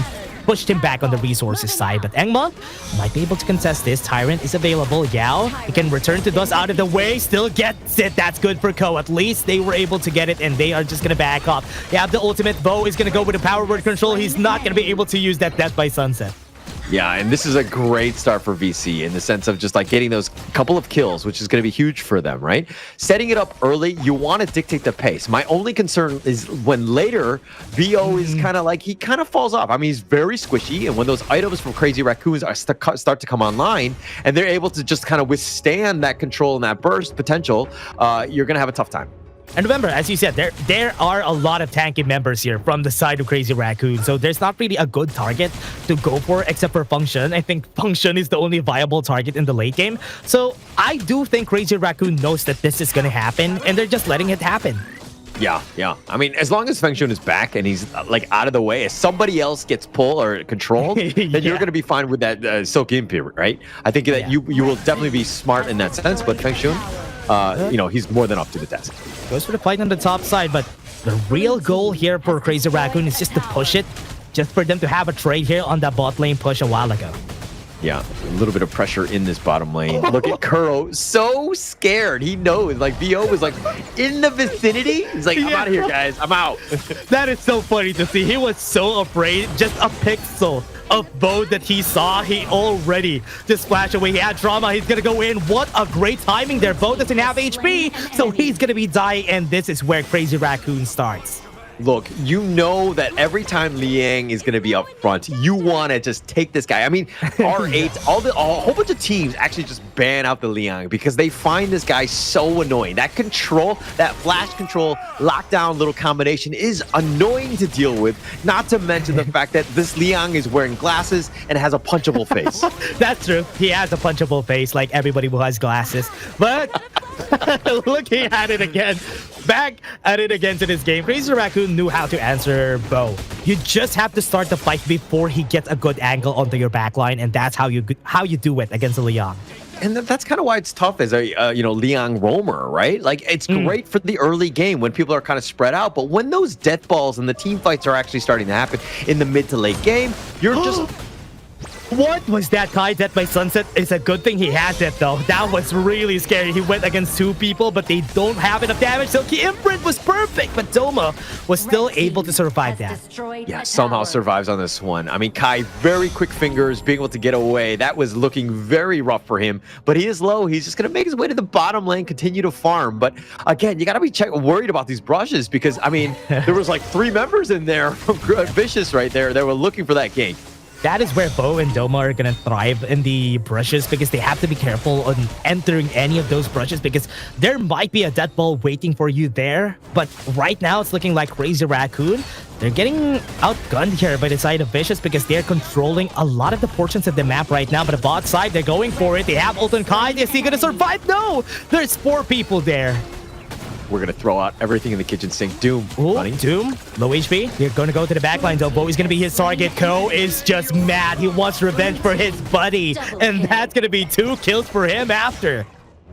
him back on the resources side. But Engma might be able to contest this. Tyrant is available. Yao, he can return to Dust out of the way. Still gets it. That's good for Ko. At least they were able to get it, and they are just going to back off. They have the ultimate. Bo is going to go with the power word control. He's not going to be able to use that Death by Sunset. Yeah, and this is a great start for VC in the sense of just like getting those couple of kills, which is going to be huge for them, right? Setting it up early, you want to dictate the pace. My only concern is when later, VO is kind of like, he kind of falls off. I mean, he's very squishy, and when those items from Crazy Raccoons start to come online, and they're able to just kind of withstand that control and that burst potential, you're going to have a tough time. And remember, as you said, there are a lot of tanky members here from the side of Crazy Raccoon. So there's not really a good target to go for except for Function. I think Function is the only viable target in the late game. So I do think Crazy Raccoon knows that this is going to happen, and they're just letting it happen. Yeah. I mean, as long as Feng Shun is back and he's like out of the way, if somebody else gets pulled or controlled, then you're going to be fine with that Silk Imp, right? I think that you will definitely be smart in that sense, but Feng Shun, he's more than up to the task. Goes for the fight on the top side, but the real goal here for Crazy Raccoon is just to push it, just for them to have a trade here on that bot lane push a while ago. Yeah, a little bit of pressure in this bottom lane. Look at Kuro, so scared. He knows, like, VO was like in the vicinity. He's like, I'm out of here, guys. I'm out. That is so funny to see. He was so afraid. Just a pixel of Bo that he saw, he already just flashed away. He had trauma. He's going to go in. What a great timing there. Bo doesn't have HP, so he's going to be dying, and this is where Crazy Raccoon starts. Look, you know that every time Liang is going to be up front, you want to just take this guy. I mean, R8, a whole bunch of teams actually just ban out the Liang because they find this guy so annoying. That control, that flash control, lockdown little combination is annoying to deal with, not to mention the fact that this Liang is wearing glasses and has a punchable face. That's true. He has a punchable face like everybody who has glasses. But looking at it again, back at it again to this game, Crazy Raccoon knew how to answer Bo. You just have to start the fight before he gets a good angle onto your backline, and that's how you do it against a Liang. And that's kind of why it's tough as a Liang roamer, right? Like, it's great for the early game when people are kind of spread out, but when those death balls and the team fights are actually starting to happen in the mid to late game, you're just... What was that, Kai? Death by Sunset? It's a good thing he had it, though. That was really scary. He went against two people, but they don't have enough damage. Silky Imprint was perfect, but Doma was still able to survive that. Yeah, somehow survives on this one. I mean, Kai, very quick fingers, being able to get away. That was looking very rough for him, but he is low. He's just going to make his way to the bottom lane, continue to farm. But again, you got to be worried about these brushes because, I mean, there was like 3 members in there from Vicious right there that were looking for that gank. That is where Bo and Doma are going to thrive in the brushes because they have to be careful on entering any of those brushes because there might be a death ball waiting for you there. But right now, it's looking like Crazy Raccoon. They're getting outgunned here by the side of Vicious because they're controlling a lot of the portions of the map right now. But the bot side, they're going for it. They have ult and Kai. Is he going to survive? No! There's 4 people there. We're going to throw out everything in the kitchen sink. Doom. Ooh, Doom, low HP. They're going to go to the backline, though. Bo is going to be his target. Ko is just mad. He wants revenge for his buddy. And that's going to be 2 kills for him after.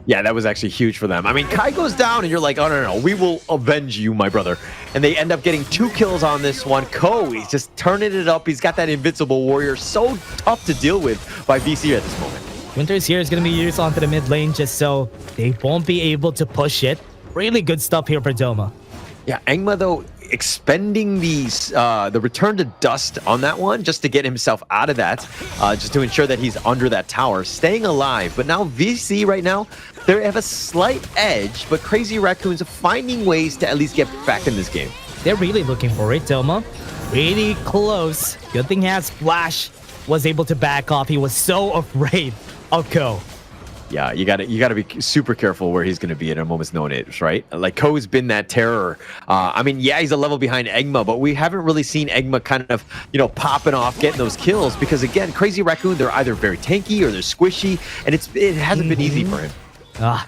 Yeah, that was actually huge for them. I mean, Kai goes down, and you're like, oh, no, we will avenge you, my brother. And they end up getting 2 kills on this one. Ko, he's just turning it up. He's got that invincible warrior. So tough to deal with by VC at this moment. Winters here is going to be used onto the mid lane just so they won't be able to push it. Really good stuff here for Doma. Yeah, Engma, though, expending the return to dust on that one just to get himself out of that, just to ensure that he's under that tower, staying alive. But now VC right now, they have a slight edge, but Crazy Raccoons are finding ways to at least get back in this game. They're really looking for it, Doma. Really close. Good thing he has Flash. Was able to back off. He was so afraid of Ko. Yeah, you gotta be super careful where he's gonna be at a moment's notice, right? Like Ko's been that terror. I mean, yeah, he's a level behind Egma, but we haven't really seen Egma kind of, popping off, getting those kills because again, Crazy Raccoon, they're either very tanky or they're squishy, and it hasn't been easy for him.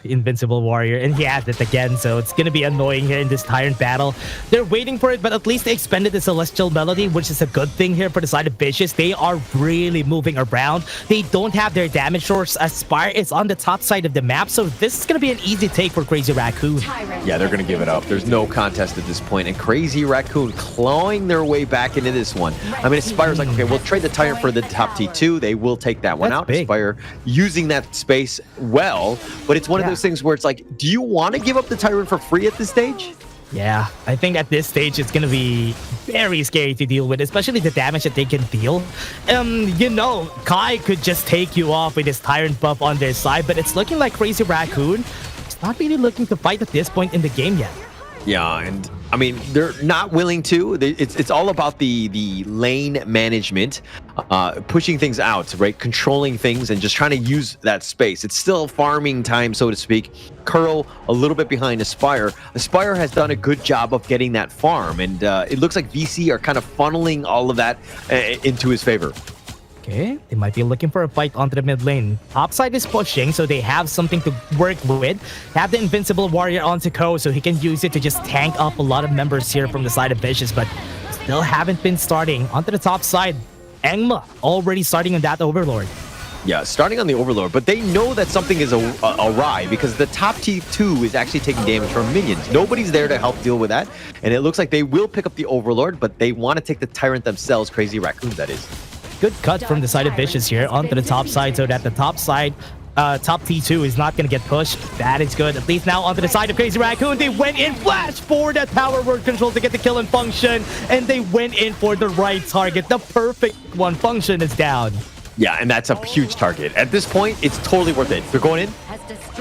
Invincible Warrior, and he has it again, so it's gonna be annoying here in this Tyrant battle. They're waiting for it, but at least they expended the Celestial Melody, which is a good thing here for the side of Vicious. They are really moving around. They don't have their damage source. Aspire is on the top side of the map, so this is gonna be an easy take for Crazy Raccoon. Yeah, they're gonna give it up. There's no contest at this point, and Crazy Raccoon clawing their way back into this one. I mean, Aspire's like, okay, we'll trade the Tyrant for the top T2. They will take that one out. Big. Aspire using that space well, but it's one of those things where it's like, do you want to give up the Tyrant for free at this stage? Yeah, I think at this stage it's gonna be very scary to deal with, especially the damage that they can deal. Kai could just take you off with his Tyrant buff on their side, but it's looking like Crazy Raccoon is not really looking to fight at this point in the game yet. Yeah, and I mean, they're not willing to. It's all about the lane management, pushing things out, right? Controlling things and just trying to use that space. It's still farming time, so to speak. Curl a little bit behind Aspire. Aspire has done a good job of getting that farm, and it looks like VC are kind of funneling all of that into his favor. Okay, they might be looking for a fight onto the mid lane. Topside is pushing, so they have something to work with. Have the Invincible Warrior onto Ko, so he can use it to just tank up a lot of members here from the side of Vicious, but still haven't been starting. Onto the top side, Engma already starting on that Overlord. Yeah, starting on the Overlord, but they know that something is awry because the top T2 is actually taking damage from minions. Nobody's there to help deal with that, and it looks like they will pick up the Overlord, but they want to take the Tyrant themselves, Crazy Raccoon, that is. Good cut from the side of Vicious here onto the top side, so that the top side, top T2 is not going to get pushed. That is good. At least now onto the side of Crazy Raccoon, they went in flash for that power word control to get the kill and Function, and they went in for the right target. The perfect one. Function is down. Yeah, and that's a huge target. At this point, it's totally worth it. They're going in?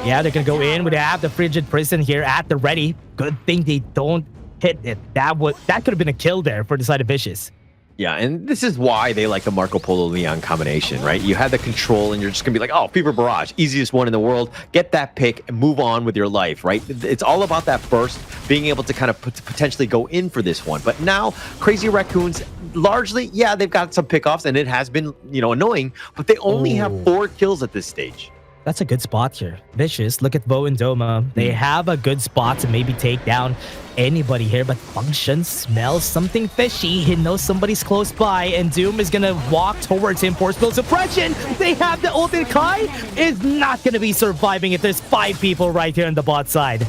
Yeah, they're going to go in. We have the Frigid Prison here at the ready. Good thing they don't hit it. That could have been a kill there for the side of Vicious. Yeah, and this is why they like the Marco Polo Leon combination, right? You have the control and you're just going to be like, oh, Fever Barrage, easiest one in the world. Get that pick and move on with your life, right? It's all about that burst, being able to kind of potentially go in for this one. But now, Crazy Raccoons, largely, yeah, they've got some pickoffs and it has been, annoying, but they only have 4 kills at this stage. That's a good spot here. Vicious, look at Bo and Doma. They have a good spot to maybe take down anybody here, but Function smells something fishy. He knows somebody's close by, and Doom is gonna walk towards him for spell suppression. They have the ult, and Kai is not gonna be surviving it. There's 5 people right here on the bot side.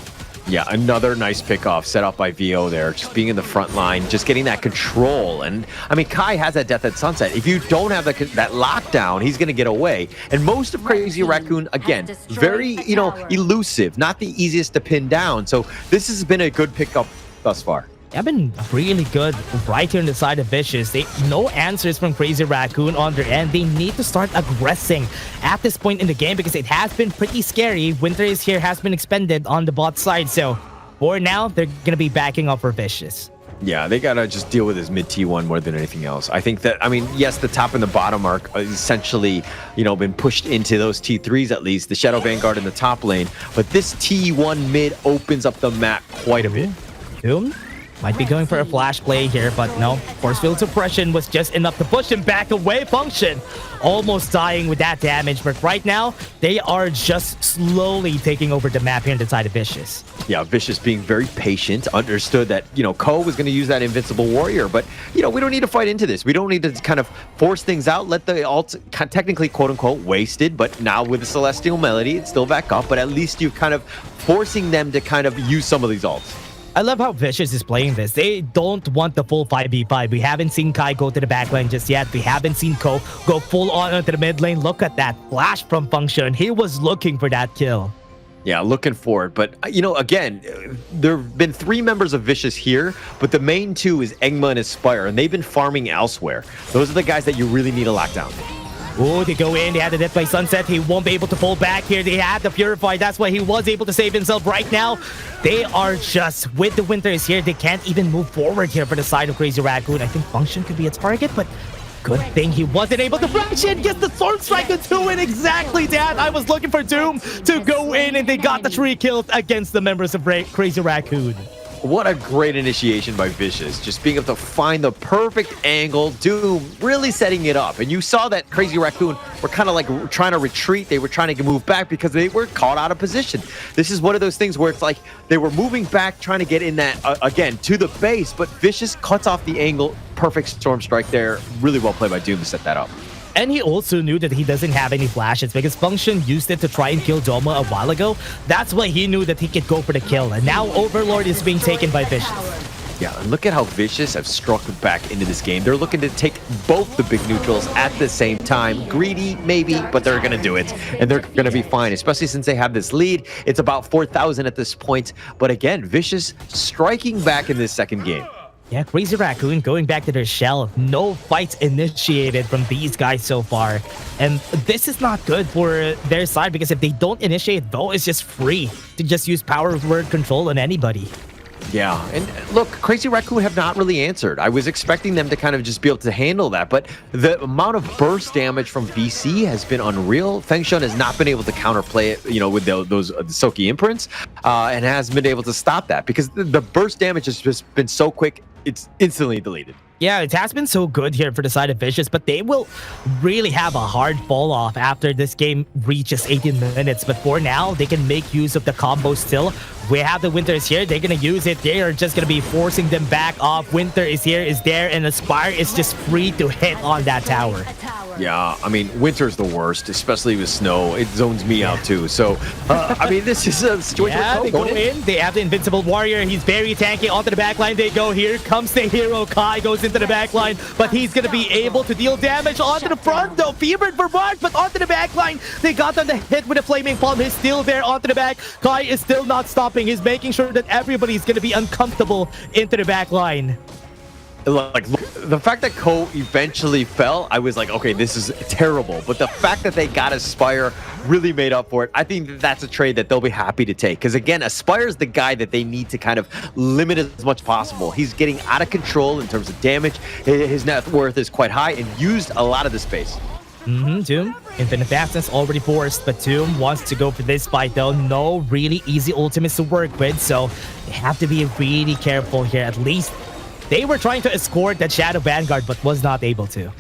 Yeah, another nice pickoff set up by VO there, just being in the front line, just getting that control. And I mean, Kai has that Death at Sunset. If you don't have that lockdown, he's going to get away. And most of Crazy Raccoon, again, very, elusive, not the easiest to pin down. So this has been a good pickup thus far. They've been really good right here on the side of Vicious. No answers from Crazy Raccoon on their end. They need to start aggressing at this point in the game because it has been pretty scary. Winter is here, has been expended on the bot side. So for now, they're going to be backing up for Vicious. Yeah, they got to just deal with his mid T1 more than anything else. I think that, yes, the top and the bottom are essentially, been pushed into those T3s at least, the Shadow Vanguard in the top lane. But this T1 mid opens up the map quite a bit. Doom might be going for a flash play here, but no. Force field suppression was just enough to push him back away. Function almost dying with that damage, but right now, they are just slowly taking over the map here on the side of Vicious. Yeah, Vicious being very patient, understood that, Ko was going to use that Invincible Warrior, but, we don't need to fight into this. We don't need to kind of force things out, let the ult technically, quote-unquote, wasted, but now with the Celestial Melody, it's still back up, but at least you're kind of forcing them to kind of use some of these ults. I love how Vicious is playing this. They don't want the full 5v5. We haven't seen Kai go to the back lane just yet. We haven't seen Ko go full on into the mid lane. Look at that flash from Function. He was looking for that kill. Yeah, looking for it. But, again, there have been 3 members of Vicious here, but the main 2 is Engma and Aspire, and they've been farming elsewhere. Those are the guys that you really need to lock down. Oh, they go in. They had the Death by Sunset. He won't be able to pull back here. They had the Purify. That's why he was able to save himself right now. They are just, with the Winters here, they can't even move forward here for the side of Crazy Raccoon. I think Function could be a target, but Good thing he wasn't able to flash in. Gets the Storm Strike to 2 in. Exactly that. I was looking for Doom to go in, and they got the 3 kills against the members of Crazy Raccoon. What a great initiation by Vicious. Just being able to find the perfect angle. Doom really setting it up. And you saw that Crazy Raccoon were kind of like trying to retreat. They were trying to move back because they were caught out of position. This is one of those things where it's like they were moving back, trying to get in that, again, to the base. But Vicious cuts off the angle. Perfect Storm Strike there. Really well played by Doom to set that up. And he also knew that he doesn't have any flashes because Function used it to try and kill Doma a while ago. That's why he knew that he could go for the kill. And now Overlord is being taken by Vicious. Yeah, and look at how Vicious have struck back into this game. They're looking to take both the big neutrals at the same time. Greedy, maybe, but they're going to do it. And they're going to be fine, especially since they have this lead. It's about 4,000 at this point. But again, Vicious striking back in this second game. Yeah, Crazy Raccoon going back to their shell. No fights initiated from these guys so far. And this is not good for their side because if they don't initiate, though, it's just free to just use power word control on anybody. Yeah, and look, Crazy Raccoon have not really answered. I was expecting them to kind of just be able to handle that, but the amount of burst damage from BC has been unreal. Fengshun has not been able to counterplay it, you know, with those Soki imprints, and hasn't been able to stop that because the burst damage has just been so quick, it's instantly deleted. Yeah, it has been so good here for the side of Vicious, but they will really have a hard fall off after this game reaches 18 minutes. But for now, they can make use of the combo still. We have the Winters here. They're going to use it. They are just going to be forcing them back off. Winter is here, is there, and Aspire is just free to hit on that tower. Yeah, I mean, Winter's the worst, especially with snow. It zones me out too. So, I mean, this is a situation where they go in. They have the Invincible Warrior. He's very tanky. Onto the backline they go. Here comes the hero. Kai goes into the backline, but he's going to be able to deal damage onto the front, though. Fevered for Mark, but onto the backline. They got on the hit with a Flaming Palm. He's still there onto the back. Kai is still not stopping. He's making sure that everybody's going to be uncomfortable into the backline. Like, the fact that Ko eventually fell, I was like, okay, this is terrible. But the fact that they got Aspire really made up for it. I think that's a trade that they'll be happy to take. Because again, Aspire's the guy that they need to kind of limit as much possible. He's getting out of control in terms of damage. His net worth is quite high and used a lot of the space. Doom, Infinite Fastness already forced, but Doom wants to go for this fight though. No really easy ultimates to work with, so they have to be really careful here. At least they were trying to escort that Shadow Vanguard, but was not able to.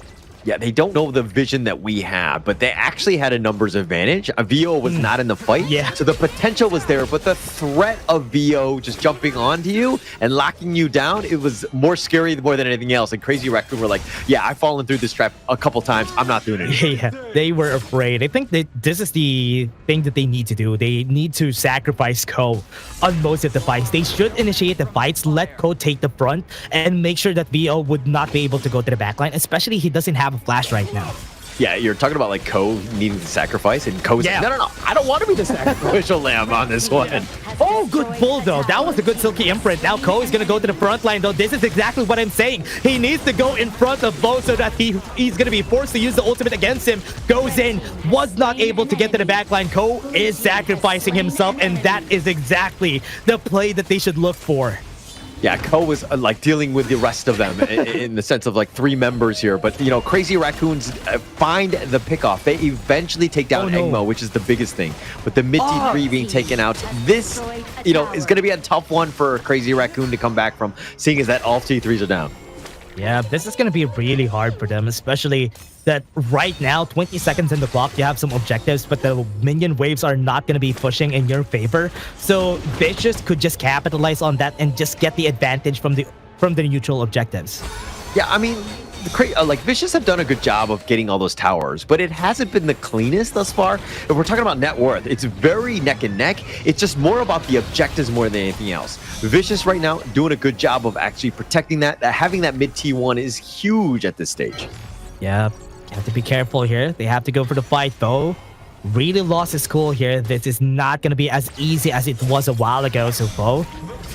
Yeah, they don't know the vision that we have, but they actually had a numbers advantage. VO was not in the fight, so the potential was there, but the threat of VO just jumping onto you and locking you down, it was more scary more than anything else. And Crazy Raccoon were like, yeah, I've fallen through this trap a couple times. I'm not doing it. Yeah, they were afraid. I think that this is the thing that they need to do. They need to sacrifice Ko on most of the fights. They should initiate the fights, let Ko take the front, and make sure that VO would not be able to go to the backline, especially he doesn't have a flash right now. Yeah, you're talking about like Ko needing to sacrifice, and Ko's like, no, I don't want to be the sacrificial lamb on this one. Oh, good pull though. That was a good Silky imprint. Now Ko is going to go to the front line though. This is exactly what I'm saying. He needs to go in front of Bo so that he's going to be forced to use the ultimate against him. Goes in, was not able to get to the backline. Ko is sacrificing himself, and that is exactly the play that they should look for. Yeah, Ko was like dealing with the rest of them in the sense of like 3 members here. But, you know, Crazy Raccoons find the pickoff. They eventually take down Engmo, which is the biggest thing. With the mid T3 being taken out, this, you know, is going to be a tough one for Crazy Raccoon to come back from, seeing as that all T3s are down. Yeah, this is going to be really hard for them, especially that right now, 20 seconds in the clock, you have some objectives, but the minion waves are not going to be pushing in your favor. So Vicious could just capitalize on that and just get the advantage from the neutral objectives. Yeah, I mean, like Vicious have done a good job of getting all those towers, but it hasn't been the cleanest thus far. If we're talking about net worth, it's very neck and neck. It's just more about the objectives more than anything else. Vicious right now doing a good job of actually protecting that. Having that mid T1 is huge at this stage. Yeah, you have to be careful here. They have to go for the fight though. Really lost his cool here. This is not going to be as easy as it was a while ago. So Bo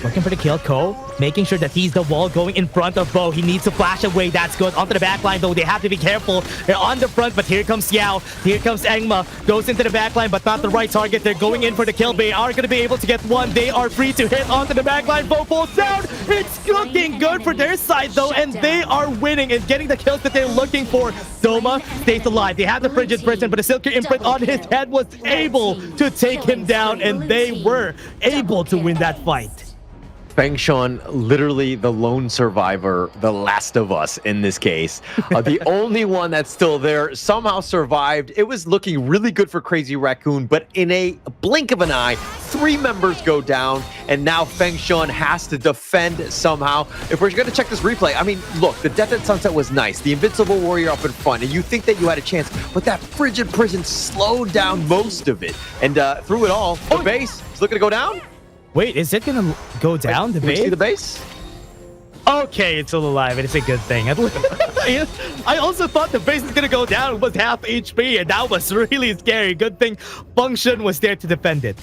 Looking for the kill. Ko making sure that he's the wall going in front of Bo. He needs to flash away. That's good. Onto the back line, though. They have to be careful. They're on the front, but here comes Yao. Here comes Engma. Goes into the back line, but not the right target. They're going in for the kill. They are going to be able to get one. They are free to hit onto the back line. Bo falls down. It's looking good for their side, though, and they are winning and getting the kills that they're looking for. Doma stays alive. They have the frigid prison, but a silky imprint on his head was able to take him down, and they were able to win that fight. Fengshan, literally the lone survivor, the last of us in this case. The only one that's still there, somehow survived. It was looking really good for Crazy Raccoon, but in a blink of an eye, 3 members go down, and now Fengshan has to defend somehow. If we're going to check this replay, I mean, look, the Death at Sunset was nice. The Invincible Warrior up in front, and you think that you had a chance, but that Frigid Prison slowed down most of it. And through it all, the base is looking to go down. Wait, is it gonna go down? The base? See the base? Okay, it's still alive, and it's a good thing. I also thought the base was gonna go down. It was half HP, and that was really scary. Good thing Function was there to defend it.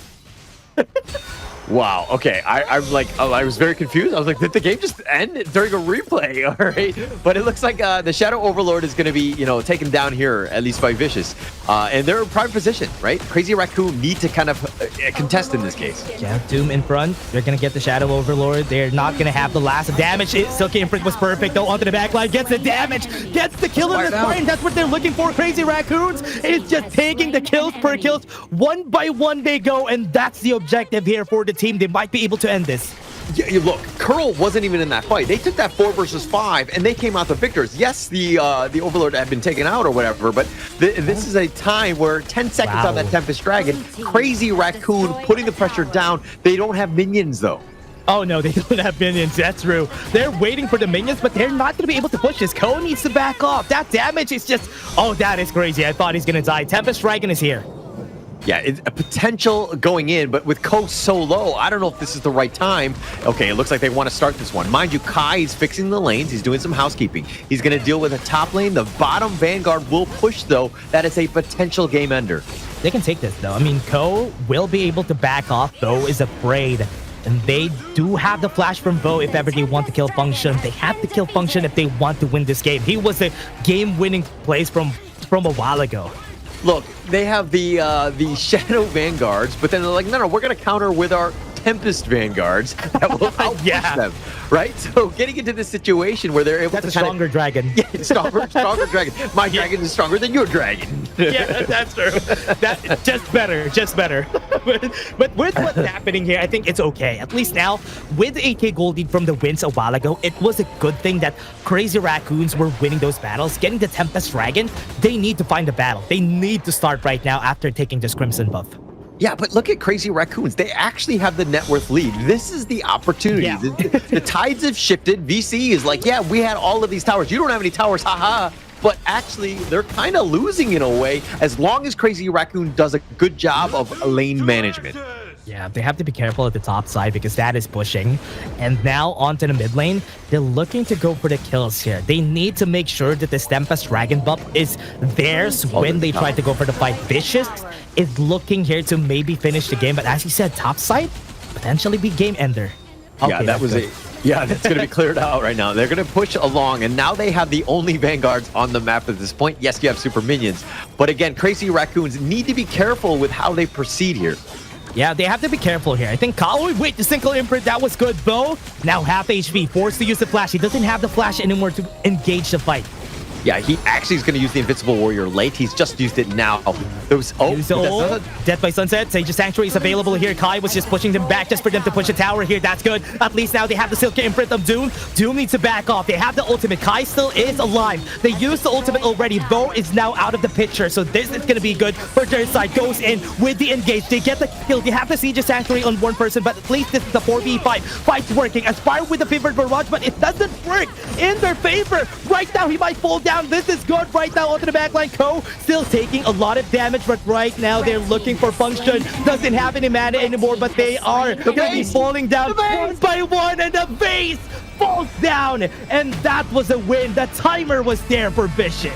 Wow. Okay. I'm like, I was very confused. I was like, did the game just end during a replay? All right. But it looks like the Shadow Overlord is going to be, taken down here, at least by Vicious. And they're in prime position, right? Crazy Raccoon need to kind of contest in this case. Yeah, Doom in front. They're going to get the Shadow Overlord. They're not going to have the last damage. Silky Imprint was perfect, though. Onto the back line. Gets the damage. Gets the kill in the fight. That's what they're looking for. Crazy Raccoons is just taking the kills per kills. One by one they go, and that's the objective here for the team. They might be able to end this. Yeah, look, Curl wasn't even in that fight. They took that 4 versus 5, and they came out the victors. Yes, the Overlord had been taken out or whatever, but this is a time where 10 seconds on that Tempest Dragon, Crazy Raccoon putting the pressure down. They don't have minions, though. Oh, no, they don't have minions. That's true. They're waiting for the minions, but they're not going to be able to push this. Ko needs to back off. That damage is just... Oh, that is crazy. I thought he's going to die. Tempest Dragon is here. Yeah, it's a potential going in, but with Ko so low, I don't know if this is the right time. Okay, it looks like they want to start this one. Mind you, Kai is fixing the lanes. He's doing some housekeeping. He's going to deal with a top lane. The bottom Vanguard will push, though. That is a potential game ender. They can take this, though. I mean, Ko will be able to back off. Bo is afraid. And they do have the flash from Bo if ever they want to kill Function. They have to kill Function if they want to win this game. He was a game-winning plays from a while ago. Look, they have the Shadow Vanguards, but then they're like, no, we're going to counter with our Tempest Vanguards that will outpush them, right? So getting into this situation where they're able to stronger dragon. Yeah, stronger dragon. My dragon is stronger than your dragon. Yeah, that's true. That's just better. But with what's happening here, I think it's okay. At least now, with 8K gold lead from the wins a while ago, it was a good thing that Crazy Raccoons were winning those battles. Getting the Tempest Dragon, they need to find a battle. They need to start right now after taking this Crimson buff. Yeah, but look at Crazy Raccoons. They actually have the net worth lead. This is the opportunity. Yeah. The tides have shifted. VC is like, yeah, we had all of these towers. You don't have any towers, haha. But actually, they're kind of losing in a way as long as Crazy Raccoon does a good job of lane management. Yeah, they have to be careful at the top side because that is pushing. And now onto the mid lane, they're looking to go for the kills here. They need to make sure that the Tempest Dragon buff is theirs when they try to go for the fight. Vicious is looking here to maybe finish the game, but as you said, top side, potentially be game ender. Okay, yeah, that was it. Yeah, that's going to be cleared out right now. They're going to push along, and now they have the only Vanguards on the map at this point. Yes, you have super minions, but again, Crazy Raccoons need to be careful with how they proceed here. Yeah, they have to be careful here. I think wait, the single imprint, that was good. Bo, now half HP, forced to use the flash. He doesn't have the flash anymore to engage the fight. Yeah, he actually is going to use the Invincible Warrior late. He's just used it now. There was Death by Sunset. Sage of Sanctuary is available here. Kai was just pushing them back just for them to push a tower here. That's good. At least now they have the Silky Imprint of Doom. Doom needs to back off. They have the ultimate. Kai still is alive. They used the ultimate already. Bo is now out of the picture, so this is going to be good for their side. Goes in with the engage. They get the kill. They have the Siege of Sanctuary on one person, but at least this is a 4v5. Fight's working. Aspire with the Fevered Barrage, but it doesn't work in their favor. Right now, he might fall down. This is good right now onto the backline. Ko still taking a lot of damage, but right now they're looking for Function. Doesn't have any mana anymore, but they are going to be falling down one by one, and the base falls down, and that was a win. The timer was there for Bishop.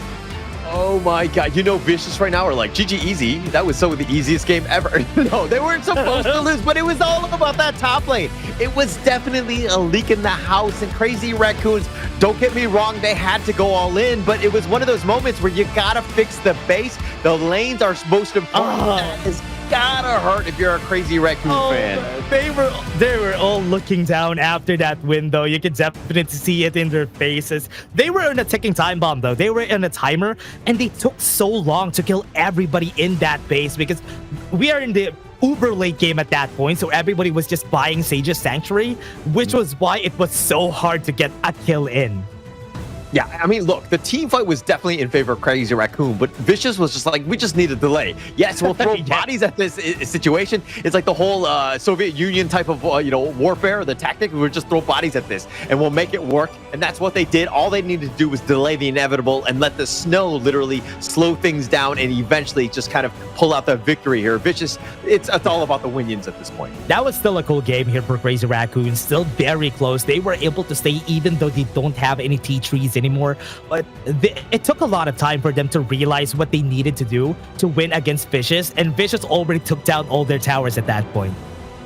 Oh my god. You know, Vicious right now are like, GG easy. That was some of the easiest game ever. No, they weren't supposed to lose, but it was all about that top lane. It was definitely a leak in the house, and Crazy Raccoons, don't get me wrong, they had to go all in, but it was one of those moments where you gotta fix the base. The lanes are most important. That is gotta hurt if you're a Crazy Raccoon fan. They were all looking down after that win, though. You could definitely see it in their faces. They were in a ticking time bomb, though. They were in a timer, and they took so long to kill everybody in that base because we are in the uber late game at that point, so everybody was just buying Sage's Sanctuary, which was why it was so hard to get a kill in. Yeah, I mean, look, the team fight was definitely in favor of Crazy Raccoon, but Vicious was just like, we just need a delay. Yes, we'll throw bodies at this situation. It's like the whole Soviet Union type of, warfare, the tactic. We'll just throw bodies at this, and we'll make it work. And that's what they did. All they needed to do was delay the inevitable and let the snow literally slow things down and eventually just kind of pull out the victory here. Vicious, it's all about the winions at this point. That was still a cool game here for Crazy Raccoon. Still very close. They were able to stay even though they don't have any T3s anymore, but it took a lot of time for them to realize what they needed to do to win against Vicious, and Vicious already took down all their towers at that point.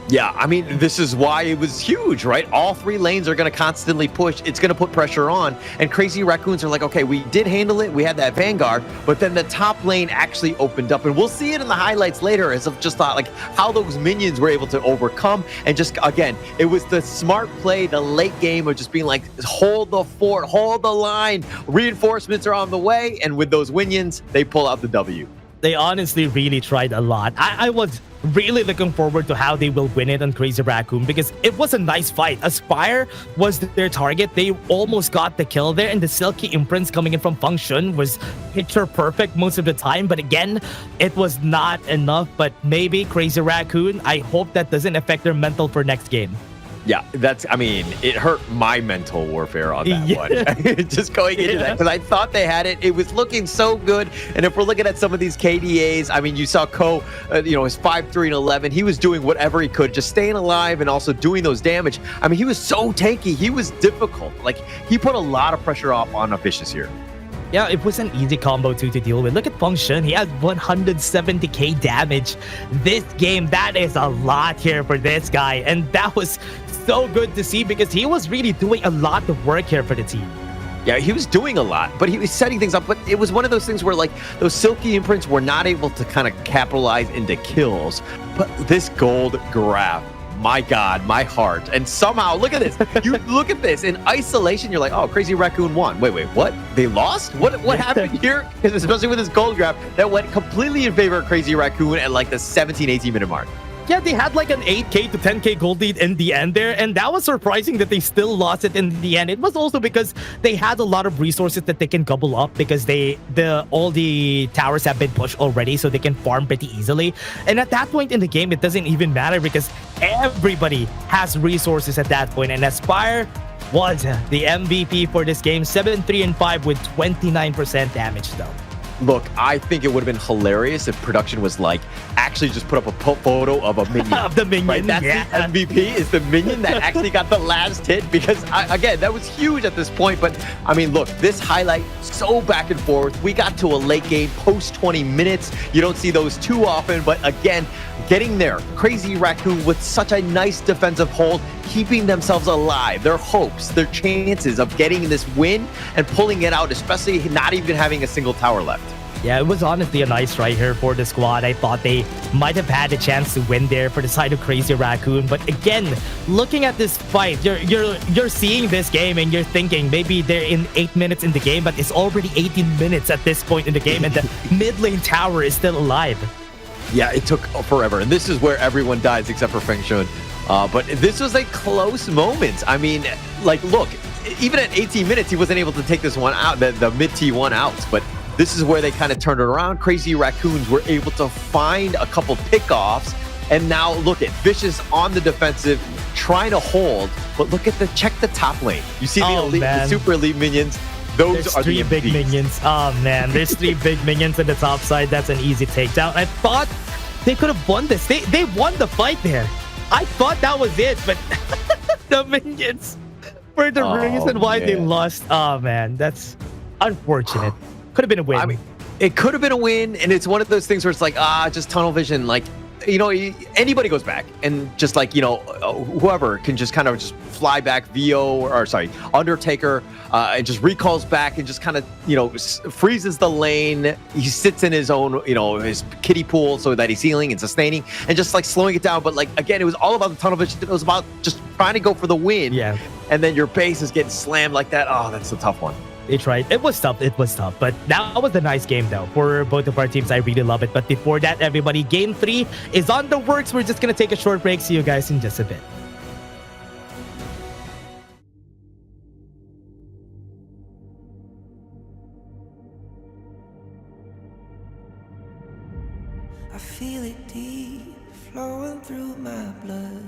Yeah, I mean, this is why it was huge, right? All three lanes are going to constantly push. It's going to put pressure on. And Crazy Raccoons are like, okay, we did handle it. We had that Vanguard, but then the top lane actually opened up. And we'll see it in the highlights later as of just like how those minions were able to overcome. And just, again, it was the smart play, the late game of just being like, hold the fort, hold the line. Reinforcements are on the way. And with those minions, they pull out the W. They honestly really tried a lot. I was really looking forward to how they will win it on Crazy Raccoon because it was a nice fight. Aspire was their target. They almost got the kill there, and the Silky Imprints coming in from Function was picture perfect most of the time. But again, it was not enough. But maybe Crazy Raccoon, I hope that doesn't affect their mental for next game. Yeah, it hurt my mental warfare on that one. Just going into that, because I thought they had it. It was looking so good. And if we're looking at some of these KDAs, I mean, you saw Ko, his 5-3 and 11. He was doing whatever he could, just staying alive and also doing those damage. I mean, he was so tanky. He was difficult. Like, he put a lot of pressure off on Vicious here. Yeah, it was an easy combo to deal with. Look at Function. He had 170k damage this game. That is a lot here for this guy. And that was so good to see because he was really doing a lot of work here for the team. Yeah, he was doing a lot, but he was setting things up. But it was one of those things where, like, those Silky Imprints were not able to kind of capitalize into kills. But this gold graph, my God, my heart. And somehow, look at this. You look at this in isolation, you're like, oh, Crazy Raccoon won. Wait, what? They lost? What happened here? Because especially with this gold graph, that went completely in favor of Crazy Raccoon at like the 17, 18 minute mark. Yeah, they had like an 8k to 10k gold lead in the end there, and that was surprising that they still lost it in the end. It was also because they had a lot of resources that they can gobble up because all the towers have been pushed already, so they can farm pretty easily. And at that point in the game, it doesn't even matter because everybody has resources at that point, and Aspire was the MVP for this game. 7-3 and 5 with 29% damage though. Look, I think it would have been hilarious if production was like, actually just put up a photo of a minion. Of the minion, right? That's the MVP, is the minion that actually got the last hit, because, again, that was huge at this point. But, I mean, look, this highlight, so back and forth. We got to a late game, post 20 minutes. You don't see those too often, but again, getting there. Crazy Raccoon with such a nice defensive hold, keeping themselves alive, their hopes, their chances of getting this win and pulling it out, especially not even having a single tower left. Yeah, it was honestly a nice try here for the squad. I thought they might have had a chance to win there for the side of Crazy Raccoon. But again, looking at this fight, you're seeing this game and you're thinking maybe they're in 8 minutes in the game, but it's already 18 minutes at this point in the game, and the mid lane tower is still alive. Yeah, it took forever, and this is where everyone dies except for Feng Shun. But this was a close moment. I mean, like, look, even at 18 minutes, he wasn't able to take this one out, the mid T1 out, but this is where they kind of turned it around. Crazy Raccoons were able to find a couple pickoffs, and now look at Vicious on the defensive, trying to hold, but check the top lane. You see the super elite minions. Those are three the big minions. Oh man, there's 3 big minions on the top side. That's an easy takedown. I thought they could have won this. They won the fight there. I thought that was it, but the minions were the reason why they lost. Oh man, that's unfortunate. Could have been a win. I mean, it could have been a win, and it's one of those things where it's like, just tunnel vision. Like, you know, anybody goes back and just like, you know, whoever can just kind of just fly back, Undertaker, and just recalls back and just kind of, you know, freezes the lane. He sits in his own, you know, his kiddie pool so that he's healing and sustaining and just like slowing it down. But like, again, it was all about the tunnel vision. It was about just trying to go for the win. Yeah. And then your base is getting slammed like that. Oh, that's a tough one. They tried. It was tough. But that was a nice game, though, for both of our teams. I really love it. But before that, everybody, Game 3 is on the works. We're just going to take a short break. See you guys in just a bit. I feel it deep, flowing through my blood.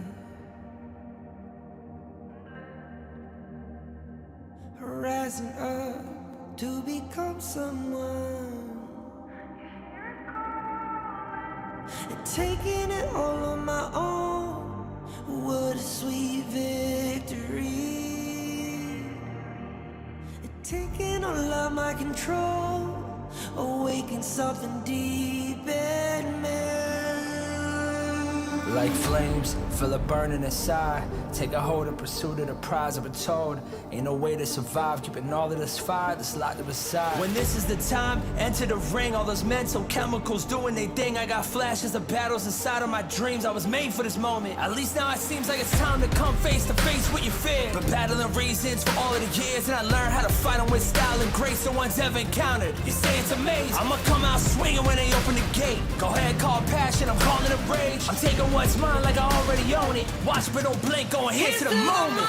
Rising up to become someone, and taking it all on my own. What a sweet victory. And taking all of my control, awaken something deep in me. Like flames, feel it burning inside. Take a hold in pursuit of the prize. I've been told, ain't no way to survive. Keeping all of this fire that's locked up inside. When this is the time, enter the ring. All those mental chemicals doing their thing. I got flashes of battles inside of my dreams. I was made for this moment. At least now it seems like it's time to come face to face with your fear. Been battling reasons for all of the years, and I learned how to fight them with style and grace no one's ever encountered. You say it's amazing, I'ma come out swinging when they open the gate. Go ahead, call passion, I'm calling it rage. I'm taking what's mine like I already own it. Watch but don't blink, going here to the moment.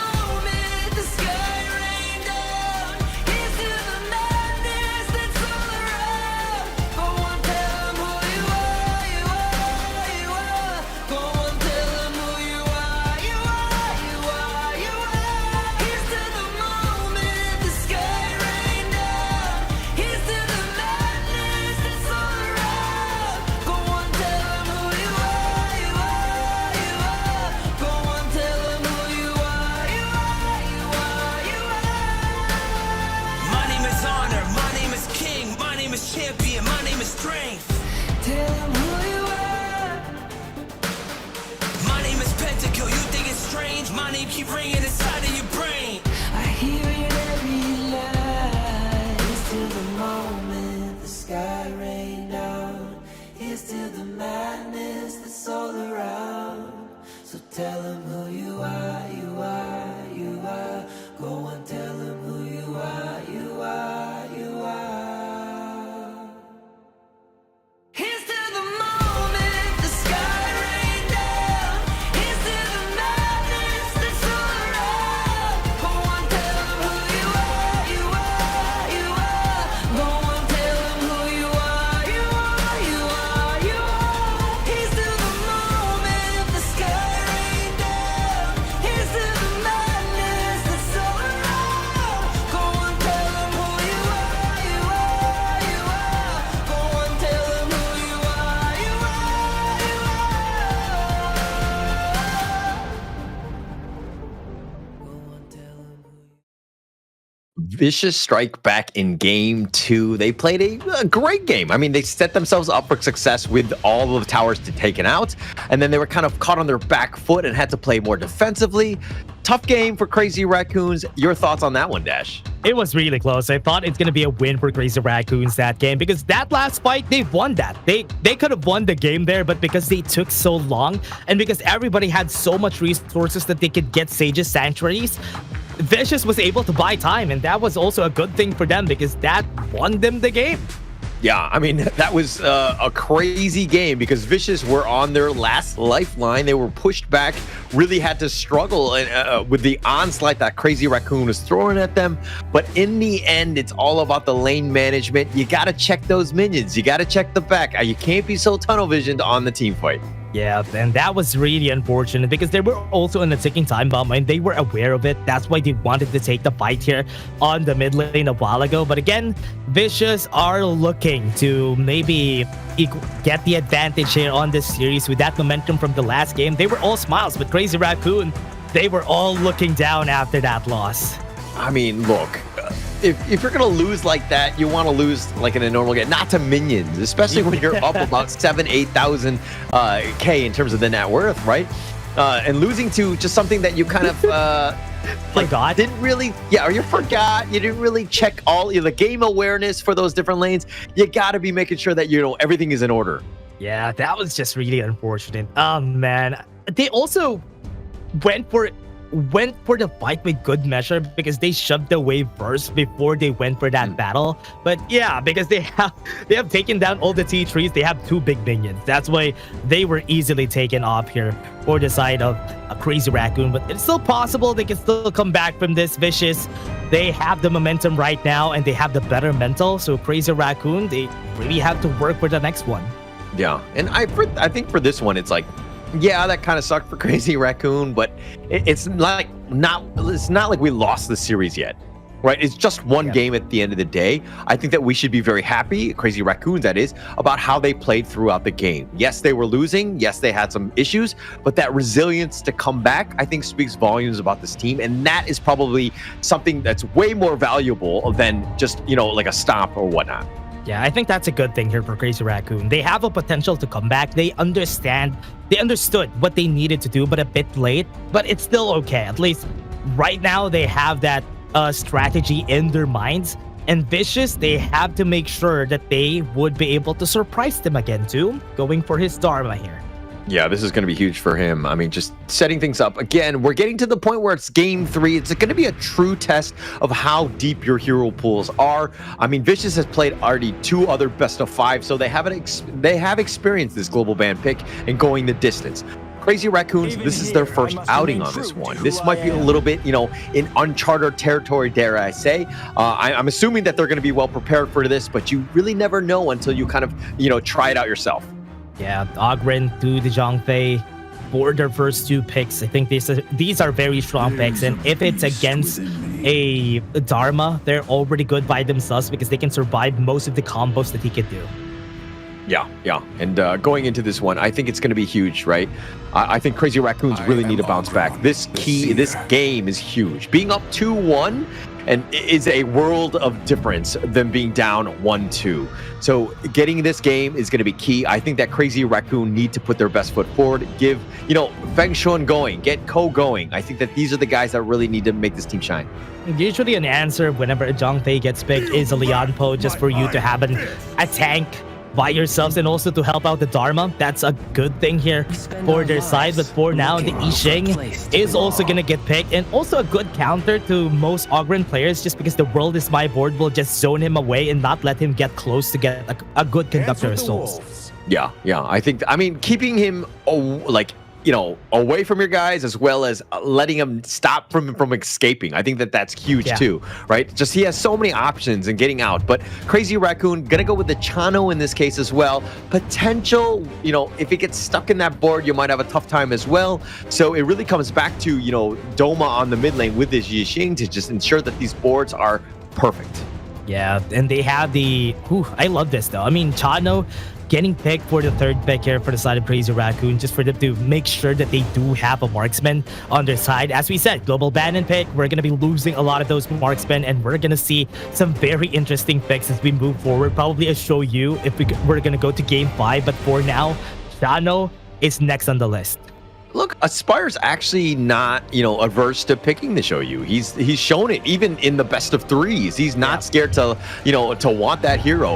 The sky rain down. Here's to the madness that's all around. Go on, tell them who you are, you are, you are. Go on, tell them who you are, you are, you are, you are. Here's to the moment, the sky rain down. Here's to the madness that's all around. Go on, tell them who you are, you are, you are. Go on, tell them who you are, you are, you are, you are. My name is honor, my name is king, my name is champion, my name is strength. Tell them who you are. My name is Pentakill, you think it's strange? My name keep ringing inside of your brain. I hear it every night. It's till the moment the sky rain down. It's till the madness that's all around. So tell them who you are, you are, you are. Go and tell them who you are, you are, you are. Here's to the moment the sky rain down. Here's to the madness that's all around. Go on, tell them who you are, you are, you are. Go on, tell them who you are, you are, you are, you are. Here's to the moment the sky rain down. Here's to the madness that's all around. Go on, tell them who you are, you are, you are. Go on, tell them who you are, you are, you Vicious strike back in game 2. They played a great game. I mean, they set themselves up for success with all of the towers taken out, and then they were kind of caught on their back foot and had to play more defensively. Tough game for Crazy Raccoons. Your thoughts on that one, Dash? It was really close. I thought it's going to be a win for Crazy Raccoons that game because that last fight, they won that. They could have won the game there, but because they took so long and because everybody had so much resources that they could get Sage's Sanctuaries, Vicious was able to buy time, and that was also a good thing for them because that won them the game. Yeah, I mean, that was a crazy game because Vicious were on their last lifeline. They were pushed back, really had to struggle with the onslaught that Crazy Raccoon was throwing at them. But in the end, it's all about the lane management. You got to check those minions. You got to check the back. You can't be so tunnel visioned on the team fight. Yeah, and that was really unfortunate because they were also in a ticking time bomb and they were aware of it. That's why they wanted to take the fight here on the mid lane a while ago. But again, Vicious are looking to maybe get the advantage here on this series with that momentum from the last game. They were all smiles, but Crazy Raccoon, they were all looking down after that loss. I mean, look, if you're gonna lose like that, you want to lose like in a normal game, not to minions, especially when you're up about 8,000 K in terms of the net worth, right? And losing to just something that you kind of forgot, didn't really, or you forgot, you didn't really check all the game awareness for those different lanes. You got to be making sure that everything is in order. Yeah, that was just really unfortunate. Oh man, they also went for the fight with good measure because they shoved the wave first before they went for that battle. But yeah, because they have taken down all the T3s, they have 2 big minions. That's why they were easily taken off here for the side of a Crazy Raccoon. But it's still possible they can still come back from this. Vicious, they have the momentum right now and they have the better mental. So Crazy Raccoon, they really have to work for the next one. Yeah, and I think for this one, it's like, yeah, that kind of sucked for Crazy Raccoon, but it's not like we lost the series yet, right? It's just one game at the end of the day. I think that we should be very happy, Crazy Raccoons that is, about how they played throughout the game. Yes, they were losing. Yes, they had some issues, but that resilience to come back, I think, speaks volumes about this team, and that is probably something that's way more valuable than just, like a stomp or whatnot. Yeah, I think that's a good thing here for Crazy Raccoon. They have a potential to come back. They understood what they needed to do, but a bit late. But it's still okay. At least right now, they have that strategy in their minds. And Vicious, they have to make sure that they would be able to surprise them again too, going for his Dharma here. Yeah, this is going to be huge for him. I mean, just setting things up. Again, we're getting to the point where it's game 3. It's going to be a true test of how deep your hero pools are. I mean, Vicious has played already 2 other best of 5, so they have experienced this global ban pick and going the distance. Crazy Raccoons, this is their first outing on this one. This might be a little bit, in uncharted territory, dare I say. I'm assuming that they're going to be well prepared for this, but you really never know until you kind of, try it out yourself. Yeah, Ogren to the Zhongfei for their first 2 picks. I think these are very strong picks. And if it's against a Dharma, they're already good by themselves because they can survive most of the combos that he could do. Yeah. And going into this one, I think it's going to be huge, right? I think Crazy Raccoons really need to bounce back. This game is huge. Being up 2-1 and is a world of difference than being down 1-2. So getting this game is going to be key. I think that Crazy Raccoon need to put their best foot forward. Give, Feng Shuan going, get Ko going. I think that these are the guys that really need to make this team shine. Usually an answer whenever a Zhongfei gets picked is a Lianpo, just for you to have a tank by yourselves and also to help out the Dharma. That's a good thing here for their side. But for now, the Yixing is also going to get picked, and also a good counter to most Ogren players, just because the world is my board will just zone him away and not let him get close to get a good conductor of souls. Yeah. I mean, keeping him away from your guys, as well as letting him stop from escaping. I think that's huge too, right? Just he has so many options in getting out. But Crazy Raccoon gonna go with the Chano in this case as well. Potential, if he gets stuck in that board, you might have a tough time as well. So it really comes back to, Doma on the mid lane with this Yixing to just ensure that these boards are perfect. Yeah, and they have I love this though. I mean, Chano getting picked for the 3rd pick here for the side of Crazy Raccoon, just for them to make sure that they do have a marksman on their side. As we said, global ban and pick, we're going to be losing a lot of those marksmen, and we're going to see some very interesting picks as we move forward. Probably a show you if we're going to go to game 5, but for now, Chano is next on the list. Look, Aspire's actually not, averse to picking the Shoyu. He's shown it even in the best of 3s. He's not scared to, to want that hero.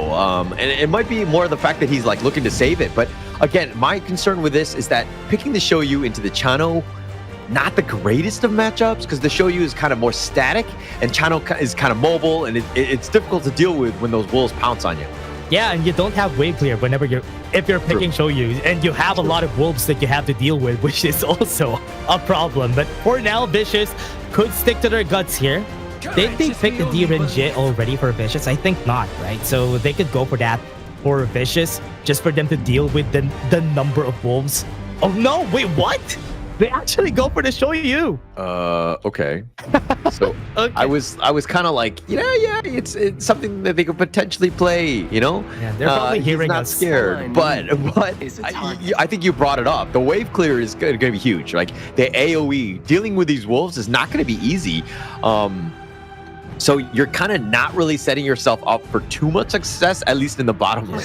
And it might be more the fact that he's like looking to save it. But again, my concern with this is that picking the Shoyu into the Chano, not the greatest of matchups, because the Shoyu is kind of more static and Chano is kind of mobile, and it's difficult to deal with when those wolves pounce on you. Yeah, and you don't have wave clear if you're picking Shoyu, and you have a lot of wolves that you have to deal with, which is also a problem. But for now, Vicious could stick to their guts here. Did they pick the Gen.G already for Vicious? I think not, right? So they could go for that for Vicious, just for them to deal with the number of wolves. Oh no, wait, what? They actually go for the Shoyu. Okay. So okay. I was kind of like, it's something that they could potentially play, Yeah, they're probably hearing not us. Scared, but I think you brought it up. The wave clear is going to be huge. Like the AOE, dealing with these wolves is not going to be easy. So you're kind of not really setting yourself up for too much success, at least in the bottom lane.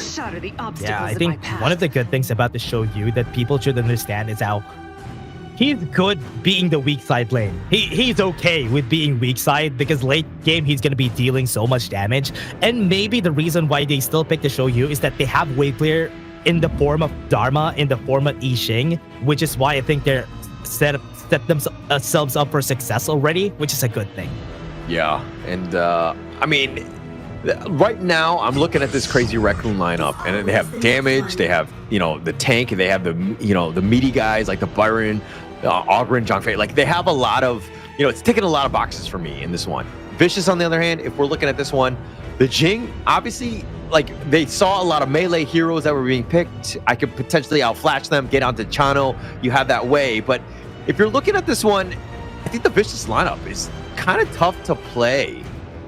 Yeah, I think one of the good things about the Shoyu that people should understand is how he's good being the weak side lane. He's okay with being weak side because late game he's going to be dealing so much damage. And maybe the reason why they still pick the Shoyu is that they have wave clear in the form of Dharma, in the form of Yixing, which is why I think they're set themselves up for success already, which is a good thing. Yeah, and I mean, right now I'm looking at this crazy Raccoon lineup, and they have damage, they have, you know, the tank, they have the, you know, the meaty guys like the Byron, Ogren, Zhang Fei. Like, they have a lot of, you know, it's ticking a lot of boxes for me in this one. Vicious, on the other hand, if we're looking at this one, the Jing, obviously, like, they saw a lot of melee heroes that were being picked. I could potentially outflash them, get onto Chano. You have that way, but if you're looking at this one, I think the Vicious lineup is kind of tough to play.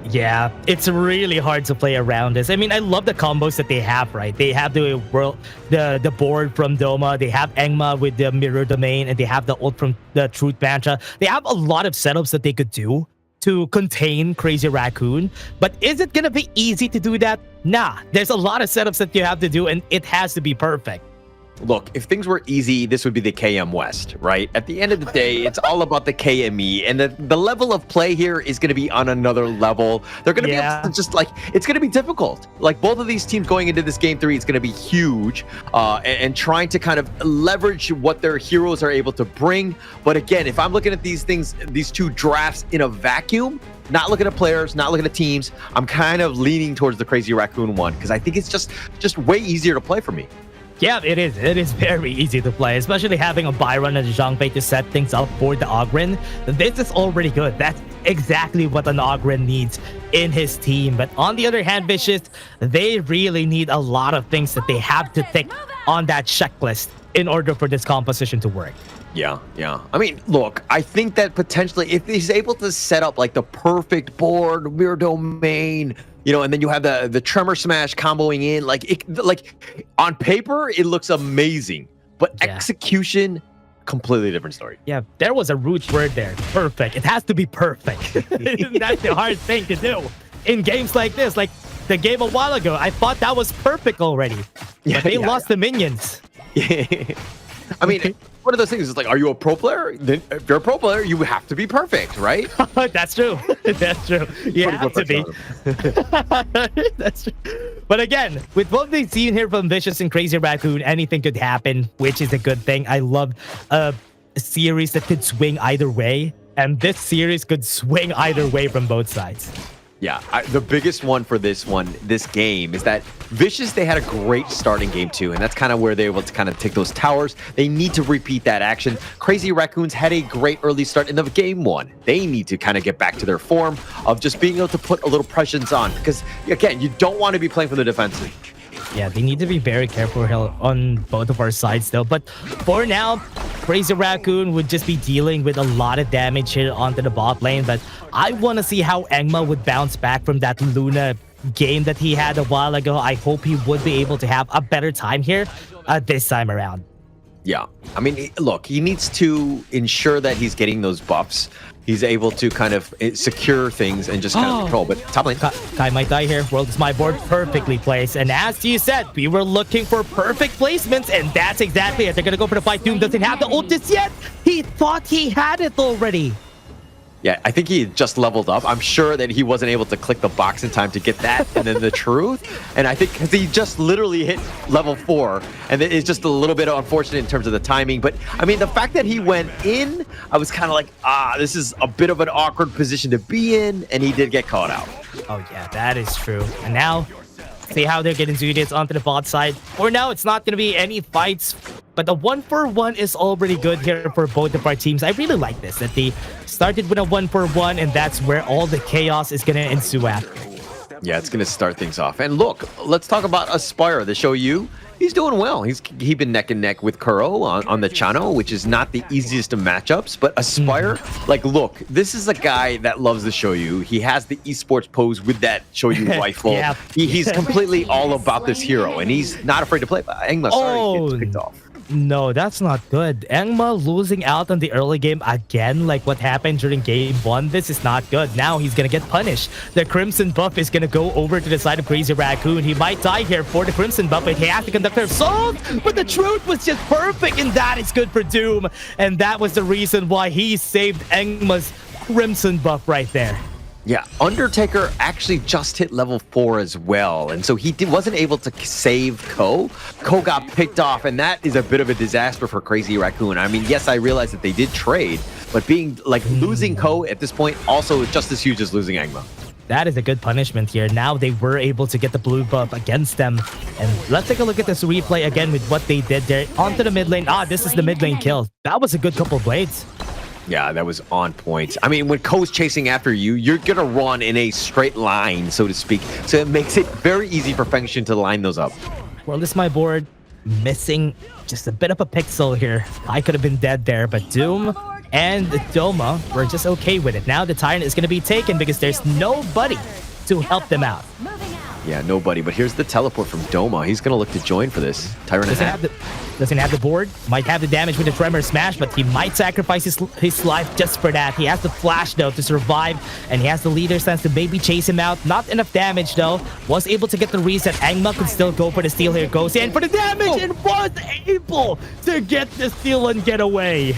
Yeah, it's really hard to play around this. I mean, I love the combos that they have, right? They have the board from Doma, they have Engma with the Mirror Domain, and they have the ult from the Truth Mantra. They have a lot of setups that they could do to contain Crazy Raccoon. But is it going to be easy to do that? Nah, there's a lot of setups that you have to do, and it has to be perfect. Look, if things were easy, this would be the KM West, right? At the end of the day, it's all about the KME, and the level of play here is going to be on another level. They're going to be able to just, like, it's going to be difficult. Like, both of these teams going into this game 3, it's going to be huge, and trying to kind of leverage what their heroes are able to bring. But again, if I'm looking at these things, these two drafts in a vacuum, not looking at players, not looking at teams, I'm kind of leaning towards the Crazy Raccoon one, because I think it's just way easier to play for me. Yeah, it is. It is very easy to play, especially having a Byron and a Zhang Fei to set things up for the Ogren. This is already good. That's exactly what an Ogren needs in his team. But on the other hand, Vicious, they really need a lot of things that they have to tick on that checklist in order for this composition to work. Yeah. I mean, look, I think that potentially if he's able to set up like the perfect board, Mirror Domain, you know, and then you have the Tremor Smash comboing in, like on paper, it looks amazing, but execution, completely different story. Yeah, there was a root word there. Perfect. It has to be perfect. That's the hard thing to do in games like this. Like the game a while ago, I thought that was perfect already, but they lost the minions. I mean, one of those things is like, are you a pro player? Then if you're a pro player, you have to be perfect, right? That's true. That's true. You have to be. That's true. But again, with what we've seen here from Vicious and Crazy Raccoon, anything could happen, which is a good thing. I love a series that could swing either way, and this series could swing either way from both sides. Yeah, the biggest one for this game, is that Vicious, they had a great start in game 2, and that's kind of where they were able to kind of take those towers. They need to repeat that action. Crazy Raccoons had a great early start in the game 1. They need to kind of get back to their form of just being able to put a little pressures on, because, again, you don't want to be playing from the defensive. Yeah, they need to be very careful on both of our sides, though. But for now, Crazy Raccoon would just be dealing with a lot of damage here onto the bot lane. But I want to see how Engma would bounce back from that Luna game that he had a while ago. I hope he would be able to have a better time here this time around. Yeah, I mean, look, he needs to ensure that he's getting those buffs. He's able to kind of secure things and just kind of control. But top lane, Kai might die here. World is my board, perfectly placed. And as you said, we were looking for perfect placements, and that's exactly it. They're gonna go for the fight. Doom doesn't have the ult just yet. He thought he had it already. Yeah, I think he just leveled up. I'm sure that he wasn't able to click the box in time to get that and then the truth. And I think because he just literally hit level 4, and it's just a little bit unfortunate in terms of the timing. But I mean, the fact that he went in, I was kind of like, this is a bit of an awkward position to be in, and he did get caught out. Oh yeah, that is true. And now, see how they're getting Zootius onto the bot side. For now, it's not going to be any fights, but the 1-for-1 is already good here for both of our teams. I really like this, that they started with a 1-for-1, and that's where all the chaos is going to ensue after. Yeah, it's going to start things off. And look, let's talk about Aspire, the Shoyu. He's doing well. He's been neck and neck with Kuro on the Chano, which is not the easiest of matchups. But Aspire, like, look, this is a guy that loves the Shoyu. He has the esports pose with that Shoyu rifle. Yeah. He's completely all about this hero, and he's not afraid to play. Engma, sorry, gets picked off. No, that's not good. Engma losing out on the early game again, like what happened during game 1. This is not good. Now he's gonna get punished. The Crimson buff is gonna go over to the side of Crazy Raccoon. He might die here for the Crimson buff, but he has the Conductor of Souls. But the truth was just perfect, and that is good for Doom. And that was the reason why he saved Engma's Crimson buff right there. Yeah, Undertaker actually just hit level 4 as well, and so he wasn't able to save Ko. Ko got picked off, and that is a bit of a disaster for Crazy Raccoon. I mean, yes, I realize that they did trade, but being like losing Ko at this point also just as huge as losing Engma. That is a good punishment here. Now they were able to get the blue buff against them. And let's take a look at this replay again with what they did there. Onto the mid lane. This is the mid lane kill. That was a good couple of blades. Yeah, that was on point. I mean, when Ko's chasing after you, you're going to run in a straight line, so to speak. So it makes it very easy for Fengshen to line those up. Well, this is my board. Missing just a bit of a pixel here. I could have been dead there, but Doom and Doma were just okay with it. Now the Tyrant is going to be taken because there's nobody to help them out. Yeah, nobody. But here's the teleport from Doma. He's going to look to join for this. Tyrant doesn't have the board. Might have the damage with the Tremor Smash, but he might sacrifice his life just for that. He has the flash, though, to survive, and he has the leader sense to maybe chase him out. Not enough damage, though. Was able to get the reset. Engma could still go for the steal here. Goes in for the damage and was able to get the steal and get away.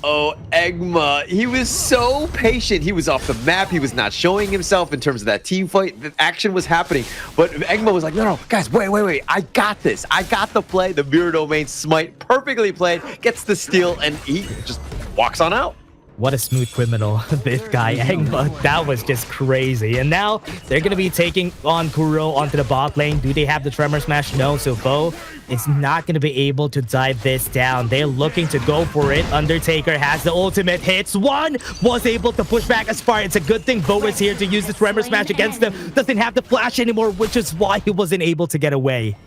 Oh, Engma, he was so patient. He was off the map. He was not showing himself in terms of that team fight. The action was happening. But Engma was like, no, guys, wait. I got this. I got the play. The Mirror Domain Smite, perfectly played, gets the steal, and he just walks on out. What a smooth criminal, this guy, Engma. That was just crazy. And now they're going to be taking on Kuro onto the bot lane. Do they have the Tremor Smash? No, so Bo is not going to be able to dive this down. They're looking to go for it. Undertaker has the ultimate hits. One was able to push back as far. It's a good thing Bo is here to use the Tremor Smash against them. Doesn't have the flash anymore, which is why he wasn't able to get away.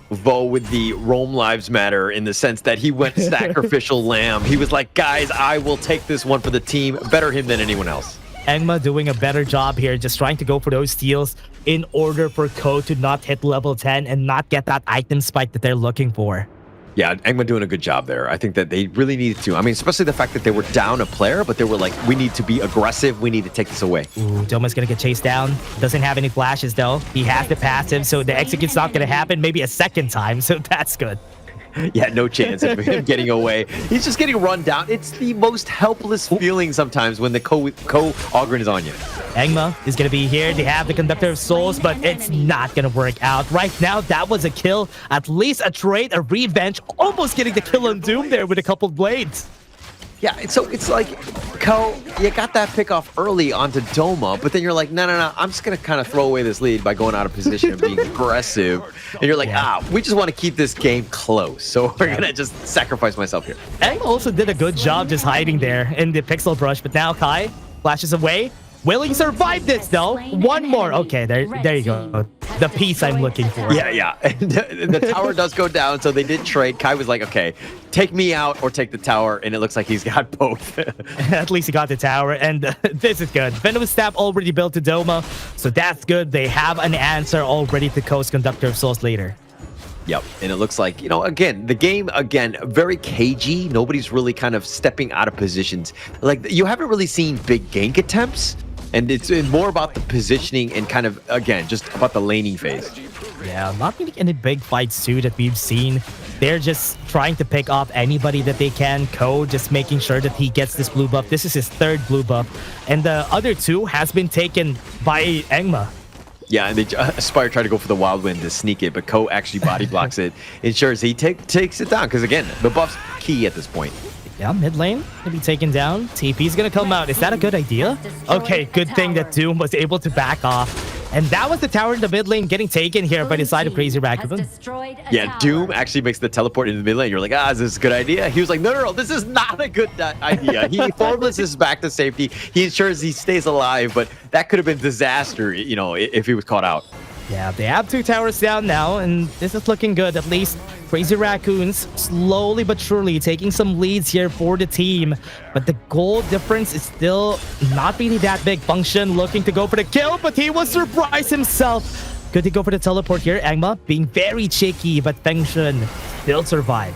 Vo with the Rome Lives Matter in the sense that he went sacrificial lamb. He was like, guys, I will take this one for the team. Better him than anyone else. Engma doing a better job here, just trying to go for those steals in order for Ko to not hit level 10 and not get that item spike that they're looking for. Yeah, Engma doing a good job there. I think that they really needed to. I mean, especially the fact that they were down a player, but they were like, we need to be aggressive. We need to take this away. Ooh, Doma's going to get chased down. Doesn't have any flashes, though. He has the passive, so the execute's not going to happen maybe a second time, so that's good. Yeah, no chance of him getting away. He's just getting run down. It's the most helpless feeling sometimes when the co-Ogren is on you. Engma is going to be here. They have the Conductor of Souls, but it's not going to work out. Right now, that was a kill. At least a trade, a revenge. Almost getting the kill on Doom there with a couple blades. Yeah, so it's like, Ko, you got that pick off early onto Doma, but then you're like, no, I'm just going to kind of throw away this lead by going out of position and being aggressive. And you're like, we just want to keep this game close, so we're going to just sacrifice myself here. Engma also did a good job just hiding there in the pixel brush, but now Kai flashes away. Will he survive this, though? One more. Okay, there you go. The piece I'm looking for. Yeah. The tower does go down, so they did trade. Kai was like, okay, take me out or take the tower, and it looks like he's got both. At least he got the tower, and this is good. Venomous Stab already built to Doma, so that's good. They have an answer already to Coast Conductor of Souls later. Yep, and it looks like, again, the game, very cagey. Nobody's really kind of stepping out of positions. Like, you haven't really seen big gank attempts, and it's more about the positioning and kind of, again, just about the laning phase. Yeah, not really any big fights, too, that we've seen. They're just trying to pick off anybody that they can. Ko just making sure that he gets this blue buff. This is his third blue buff, and the other two has been taken by Engma. Yeah, and Aspire tried to go for the Wild Wind to sneak it, but Ko actually body blocks it. Ensures he takes it down, because again, the buff's key at this point. Yeah, mid lane to be taken down. TP's gonna come out. Is that a good idea? Okay, good thing that Doom was able to back off. And that was the tower in the mid lane getting taken here by the side of Crazy Raccoon. Yeah, Doom actually makes the teleport into the mid lane. You're like, is this a good idea? He was like, no, this is not a good idea. He formless is back to safety. He ensures he stays alive, but that could have been disaster, if he was caught out. Yeah, they have two towers down now, and this is looking good. At least Crazy Raccoons slowly but surely taking some leads here for the team. But the goal difference is still not really that big. Function looking to go for the kill, but he was surprised himself. Could he go for the teleport here? Engma being very cheeky, but Function still survived.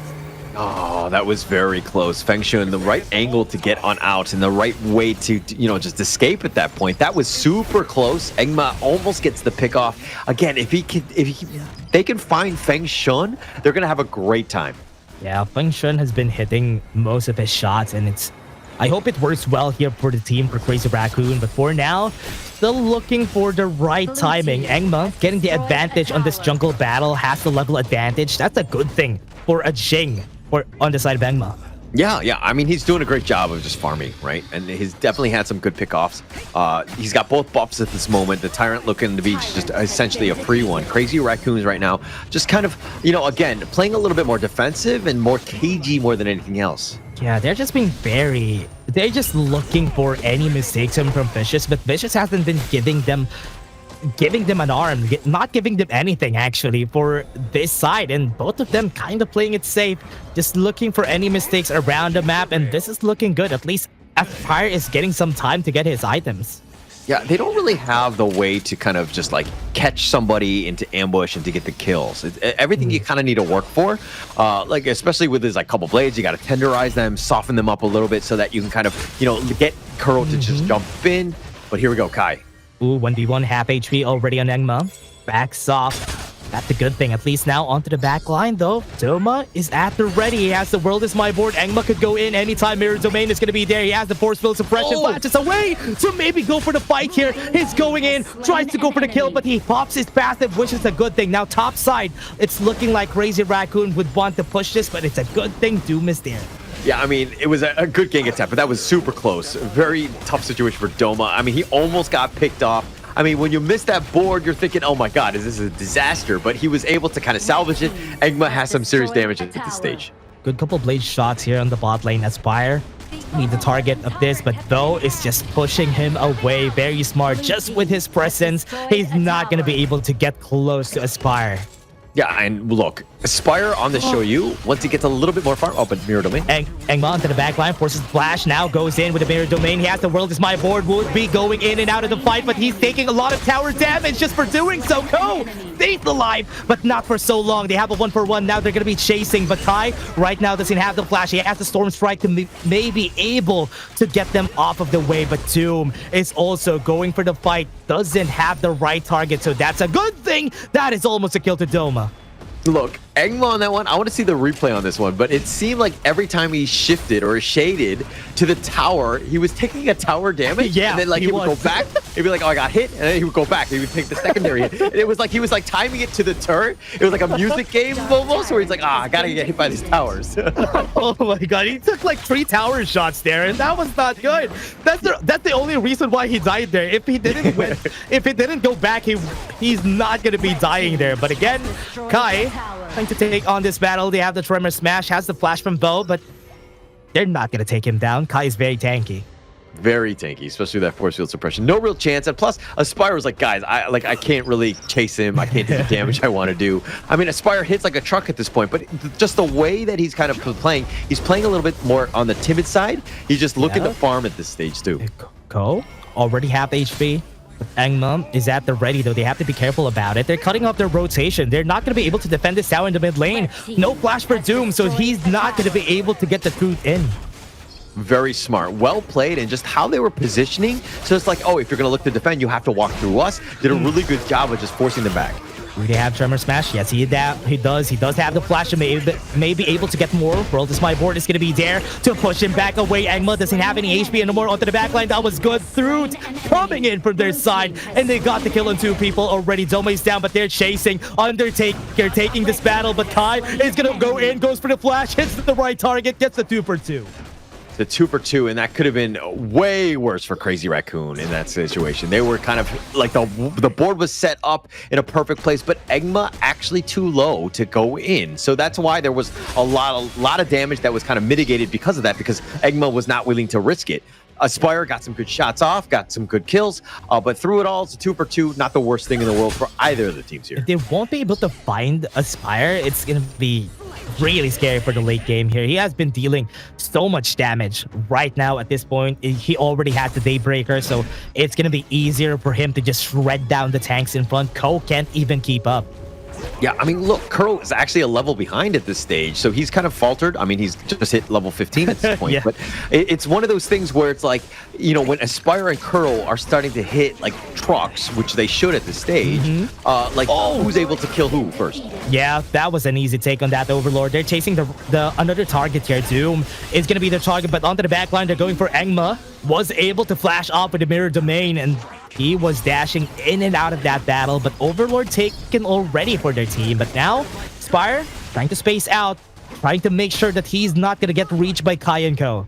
Oh, that was very close. Feng Shui in the right angle to get on out and the right way to, just escape at that point. That was super close. Engma almost gets the pick off. Again, if they can find Feng Shui, they're going to have a great time. Yeah, Feng Shui has been hitting most of his shots, and I hope it works well here for the team, for Crazy Raccoon. But for now, still looking for the right timing. Engma getting the advantage on this jungle battle, has the level advantage. That's a good thing for a Jing or on the side of Engma. Yeah. I mean, he's doing a great job of just farming, right? And he's definitely had some good pickoffs. He's got both buffs at this moment. The Tyrant looking to be just essentially a free one. Crazy Raccoons right now, just kind of, again, playing a little bit more defensive and more cagey more than anything else. Yeah, they're just being they're just looking for any mistakes from Vicious, but Vicious hasn't been giving them an arm, not giving them anything actually for this side, and both of them kind of playing it safe, just looking for any mistakes around the map, and this is looking good. At least Aspire is getting some time to get his items. Yeah, they don't really have the way to kind of just like catch somebody into ambush and to get the kills. Everything you kind of need to work for, like especially with his like couple blades, you got to tenderize them, soften them up a little bit so that you can kind of, get Kuro to just jump in. But here we go, Kai. Ooh, 1v1, half HP already on Engma. Backs off. That's a good thing. At least now onto the back line, though. Doma is at the ready. He has the world is my board. Engma could go in anytime. Mirror Domain is going to be there. He has the force field suppression. Flashes away to maybe go for the fight here. He's going in. Tries to go for the kill, but he pops his passive, which is a good thing. Now, top side, it's looking like Crazy Raccoon would want to push this, but it's a good thing Doom is there. Yeah, I mean, it was a good gank attempt, but that was super close. Very tough situation for Doma. I mean, he almost got picked off. I mean, when you miss that board, you're thinking, oh my god, is this a disaster? But he was able to kind of salvage it. Engma has some serious damage at this stage. Good couple blade shots here on the bot lane. Aspire need the target of this, but Though is just pushing him away. Very smart. Just with his presence, he's not going to be able to get close to Aspire. Yeah, and look, Aspire on the Shoyu, once he gets a little bit more far, but Mirror Domain. Engma onto the back line, forces Flash, now goes in with the Mirror Domain. He has the world is my board, would be going in and out of the fight, but he's taking a lot of tower damage just for doing so. Ko stays alive, but not for so long. They have a 1-for-1, now they're going to be chasing, but Kai right now doesn't have the Flash. He has the Storm Strike to maybe able to get them off of the way, but Doom is also going for the fight, doesn't have the right target, so that's a good thing. That is almost a kill to Doma. Look, Engma on that one, I want to see the replay on this one, but it seemed like every time he shifted or shaded to the tower, he was taking a tower damage. Yeah, and then like he would go back, he'd be like, oh, I got hit, and then he would go back, he would take the secondary hit. And it was like he was like timing it to the turret. It was like a music game almost, where he's like, I gotta get hit by these towers. Oh my god, he took like 3 tower shots there, and that was not good. That's the only reason why he died there. If he didn't win, if he didn't go back, he's not gonna be dying there. But again, Kai trying to take on this battle. They have the Tremor Smash, has the flash from Bo, but they're not going to take him down. Kai is very tanky. Very tanky, especially with that force field suppression. No real chance. And plus, Aspire was like, guys, I can't really chase him. I can't do the damage I want to do. I mean, Aspire hits like a truck at this point, but just the way that he's kind of playing, he's playing a little bit more on the timid side. He's just looking to farm at this stage too. Ko already half HP. Engma is at the ready, though. They have to be careful about it. They're cutting off their rotation. They're not going to be able to defend this tower in the mid lane. No flash for Doom, so he's not going to be able to get the truth in. Very smart. Well played, and just how they were positioning. So it's like, oh, if you're going to look to defend, you have to walk through us. Did a really good job of just forcing them back. Do they have Tremor Smash? Yes, he does. He does have the flash and may be able to get more. World is my board is going to be there to push him back away. Engma doesn't have any HP anymore onto the backline. That was good. Through coming in from their side, and they got the kill on 2 people already. Doma's down, but they're chasing. Undertaker taking this battle, but Kai is going to go in, goes for the flash, hits the right target, gets the 2-for-2. The 2-for-2, and that could have been way worse for Crazy Raccoon in that situation. They were kind of like the board was set up in a perfect place, but Engma actually too low to go in. So that's why there was a lot of damage that was kind of mitigated because of that, because Engma was not willing to risk it. Aspire got some good shots off, got some good kills, but through it all, it's a 2-for-2. Not the worst thing in the world for either of the teams here. If they won't be able to find Aspire, it's going to be really scary for the late game here. He has been dealing so much damage right now at this point. He already had the Daybreaker, so it's going to be easier for him to just shred down the tanks in front. Ko can't even keep up. Yeah, I mean, look, Kuro is actually a level behind at this stage, so he's kind of faltered. I mean, he's just hit level 15 at this point, but it's one of those things where it's like, you know, when Aspire and Kuro are starting to hit like trucks, which they should at this stage, who's able to kill who first? Yeah, that was an easy take on that Overlord. They're chasing the another target here. Doom is going to be their target, but onto the backline, they're going for Engma. Was able to flash off with the mirror domain, and he was dashing in and out of that battle, but Overlord taken already for their team. But now, Spire trying to space out, trying to make sure that he's not going to get reached by Kai and Co.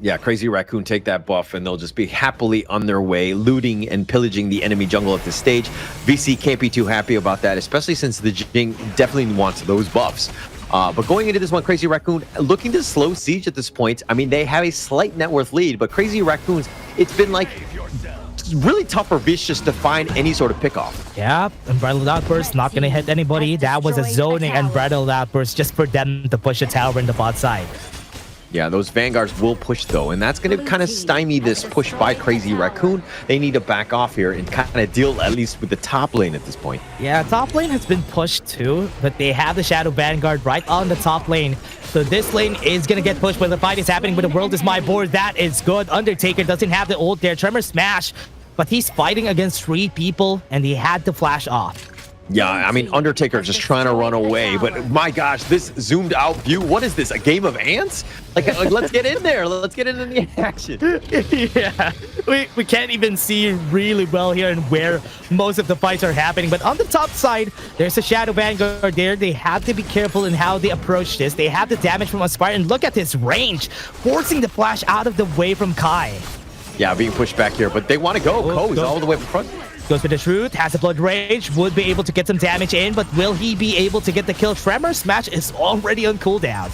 Yeah, Crazy Raccoon take that buff, and they'll just be happily on their way, looting and pillaging the enemy jungle at this stage. VC can't be too happy about that, especially since the Jing definitely wants those buffs. But going into this one, Crazy Raccoon looking to slow Siege at this point. I mean, they have a slight net worth lead, but Crazy Raccoons, it's been like really tough for Vicious to find any sort of pickoff. Yeah, Unbridled Outburst not going to hit anybody. That was a zoning Unbridled Outburst just for them to push a tower in the bot side. Yeah, those Vanguards will push though, and that's going to kind of stymie this push by Crazy Raccoon. They need to back off here and kind of deal at least with the top lane at this point. Yeah, top lane has been pushed too, but they have the Shadow Vanguard right on the top lane. So this lane is going to get pushed when the fight is happening, but the world is my board. That is good. Undertaker doesn't have the ult there. Tremor Smash, but he's fighting against 3 people, and he had to flash off. Yeah, I mean, Undertaker just trying to run away, but my gosh, this zoomed out view, what is this, a game of ants? Like let's get in there, let's get into the action. Yeah, we can't even see really well here and where most of the fights are happening, but on the top side, there's a Shadow Vanguard there. They have to be careful in how they approach this. They have the damage from Aspire, and look at his range, forcing the flash out of the way from Kai. Yeah, being pushed back here, but they want to go. Ko's all the way from front. Goes for the Truth, has a Blood Rage, would be able to get some damage in, but will he be able to get the kill? Tremor Smash is already on cooldown.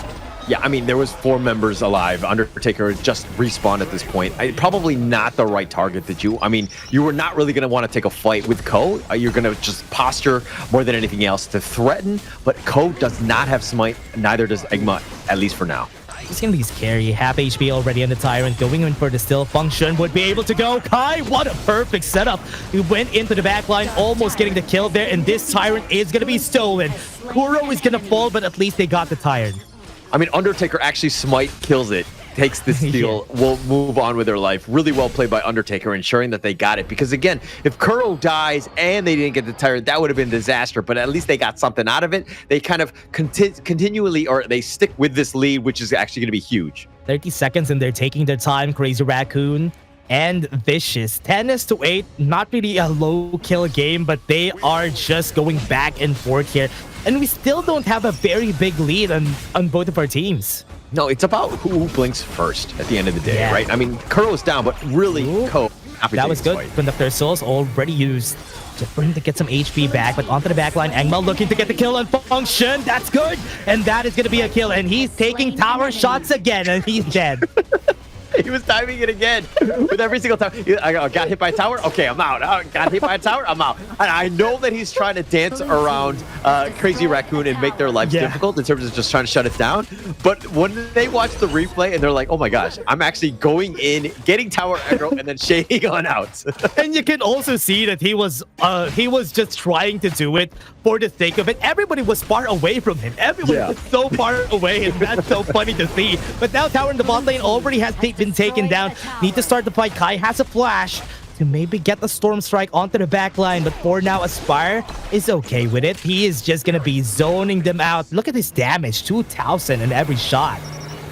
Yeah, I mean, there was 4 members alive. Undertaker just respawned at this point. Probably not the right target that you... I mean, you were not really going to want to take a fight with Ko. You're going to just posture more than anything else to threaten, but Ko does not have Smite, neither does Engma, at least for now. He's gonna be scary. Half HP already on the Tyrant, going in for the still function, would be able to go. Kai, what a perfect setup. He went into the back line, almost getting the kill there, and this Tyrant is gonna be stolen. Kuro is gonna fall, but at least they got the Tyrant. I mean, Undertaker actually Smite kills it, takes the steal, will move on with their life. Really well played by Undertaker, ensuring that they got it. Because again, if Kuro dies and they didn't get the Tyrant, that would have been a disaster. But at least they got something out of it. They kind of continually, or they stick with this lead, which is actually going to be huge. 30 seconds and they're taking their time. Crazy Raccoon and Vicious. 10-8, not really a low kill game, but they are just going back and forth here. And we still don't have a very big lead on both of our teams. No, it's about who blinks first at the end of the day, right? I mean, Kuro's down, but really, Ko... That was good. Conductor Souls already used just for him to get some HP back, but onto the backline, Engma looking to get the kill on Function. That's good, and that is going to be a kill, and he's taking tower shots again, and he's dead. He was timing it again with every single time. I got hit by a tower. Okay, I'm out. Got hit by a tower. I'm out. And I know that he's trying to dance around Crazy Raccoon and make their lives difficult in terms of just trying to shut it down. But when they watch the replay and they're like, "Oh my gosh, I'm actually going in, getting tower aggro, and then shading on out." And you can also see that he was just trying to do it for the sake of it. Everybody was far away from him. Everyone was so far away, and that's so funny to see. But now tower in the bot lane already has been taken down. Need to start the fight. Kai has a flash to maybe get the Storm Strike onto the back line, but for now, Aspire is okay with it. He is just gonna be zoning them out. Look at this damage, 2,000 in every shot.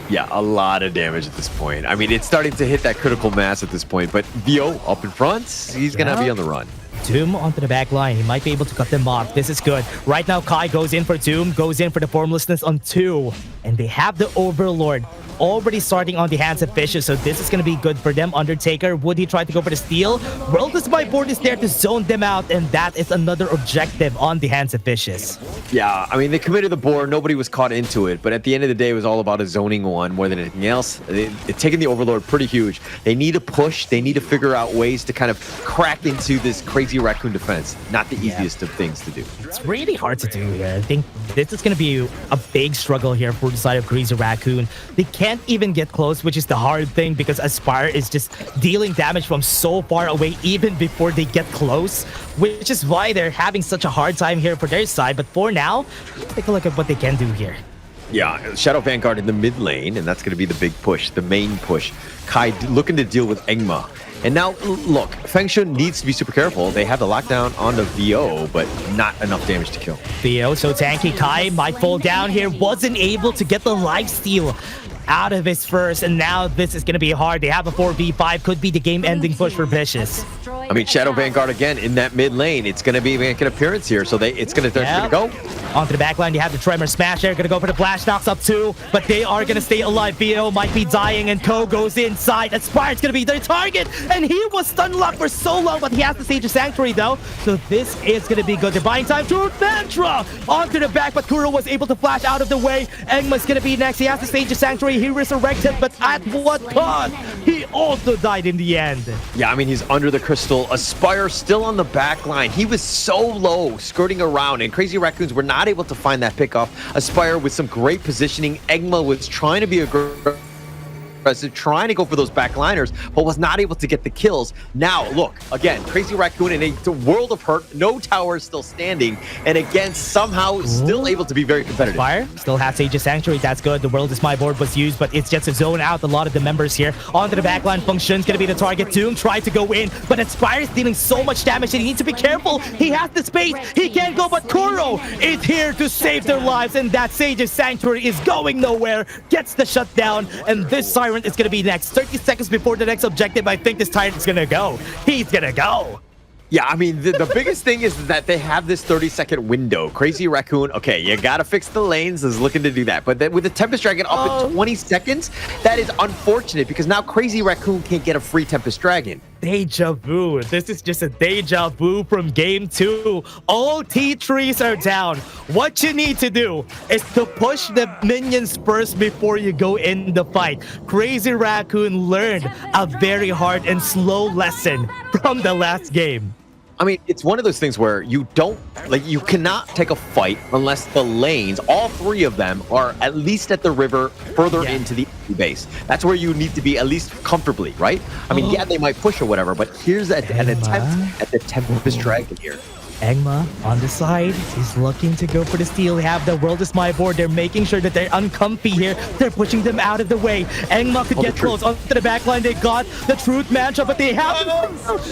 Yeah, a lot of damage at this point. I mean, it's starting to hit that critical mass at this point, but Vio up in front, he's gonna be on the run. Doom onto the back line. He might be able to cut them off. This is good. Right now, Kai goes in for Doom, goes in for the Formlessness on 2. And they have the Overlord already starting on the hands of Vicious, so this is going to be good for them. Undertaker, would he try to go for the steal? World is my board is there to zone them out, and that is another objective on the hands of Vicious. Yeah, I mean, they committed the board. Nobody was caught into it, but at the end of the day, it was all about a zoning one more than anything else. It's taking the Overlord pretty huge. They need to push. They need to figure out ways to kind of crack into this Crazy Raccoon defense. Not the easiest of things to do. It's really hard to do here. I think this is going to be a big struggle here for the side of Crazy Raccoon. They can't can't even get close, which is the hard thing because Aspire is just dealing damage from so far away even before they get close, which is why they're having such a hard time here for their side. But for now, take a look at what they can do here. Yeah, Shadow Vanguard in the mid lane, and that's going to be the big push, the main push. Kai looking to deal with Engma. And now, look, Fengshun needs to be super careful. They have the lockdown on the VO, but not enough damage to kill. VO so tanky. Kai might fall down here. Wasn't able to get the lifesteal out of his first, and now this is going to be hard. They have a 4v5. Could be the game-ending push for Vicious. I mean, Shadow Vanguard again in that mid lane. It's going to be making an appearance here, so they're going to go. Onto the back line, you have the Tremor Smash there. Going to go for the Flash Knocks up too, but they are going to stay alive. VO might be dying, and Ko goes inside. Aspire's going to be their target, and he was stun locked for so long, but he has to Sage of Sanctuary though, so this is going to be good. They're buying time. Truth Mantra onto the back, but Kuro was able to flash out of the way. Engma's going to be next. He has to Sage of Sanctuary. He resurrected, but at what cost? He also died in the end. Yeah, I mean, he's under the crystal. Aspire still on the back line. He was so low, skirting around, and Crazy Raccoons were not able to find that pickoff. Aspire with some great positioning. Engma was trying to be aggressive, trying to go for those backliners, but was not able to get the kills. Now, look, again, Crazy Raccoon in a world of hurt, no towers still standing, and again, somehow still able to be very competitive. Fire still has Sage of Sanctuary. That's good. The World is My Board was used, but it's just to zone out a lot of the members here. Onto the backline, Function's gonna be the target. Doom tried to go in, but Aspire's dealing so much damage, and he needs to be careful. He has the space. He can't go, but Kuro is here to save their lives, and that Sage of Sanctuary is going nowhere. Gets the shutdown, and this Siren is going to be next. 30 seconds before the next objective. I think this Tyrant is going to go. He's going to go. Yeah, I mean, the biggest thing is that they have this 30-second window. Crazy Raccoon, okay, you got to fix the lanes, is looking to do that. But then with the Tempest Dragon up at 20 seconds, that is unfortunate because now Crazy Raccoon can't get a free Tempest Dragon. Deja vu. This is just a deja vu from game 2. All T3s are down. What you need to do is to push the minions first before you go in the fight. Crazy Raccoon learned a very hard and slow lesson from the last game. I mean, it's one of those things where you cannot take a fight unless the lanes, all three of them, are at least at the river further into the base. That's where you need to be at least comfortably, right? I mean, yeah, they might push or whatever, but here's an attempt at the Tempest Dragon here. Engma on the side is looking to go for the steal. They have the World is My Board. They're making sure that they're uncomfy here. They're pushing them out of the way. Engma could get close onto the backline. They got the Truth Mantra, but they have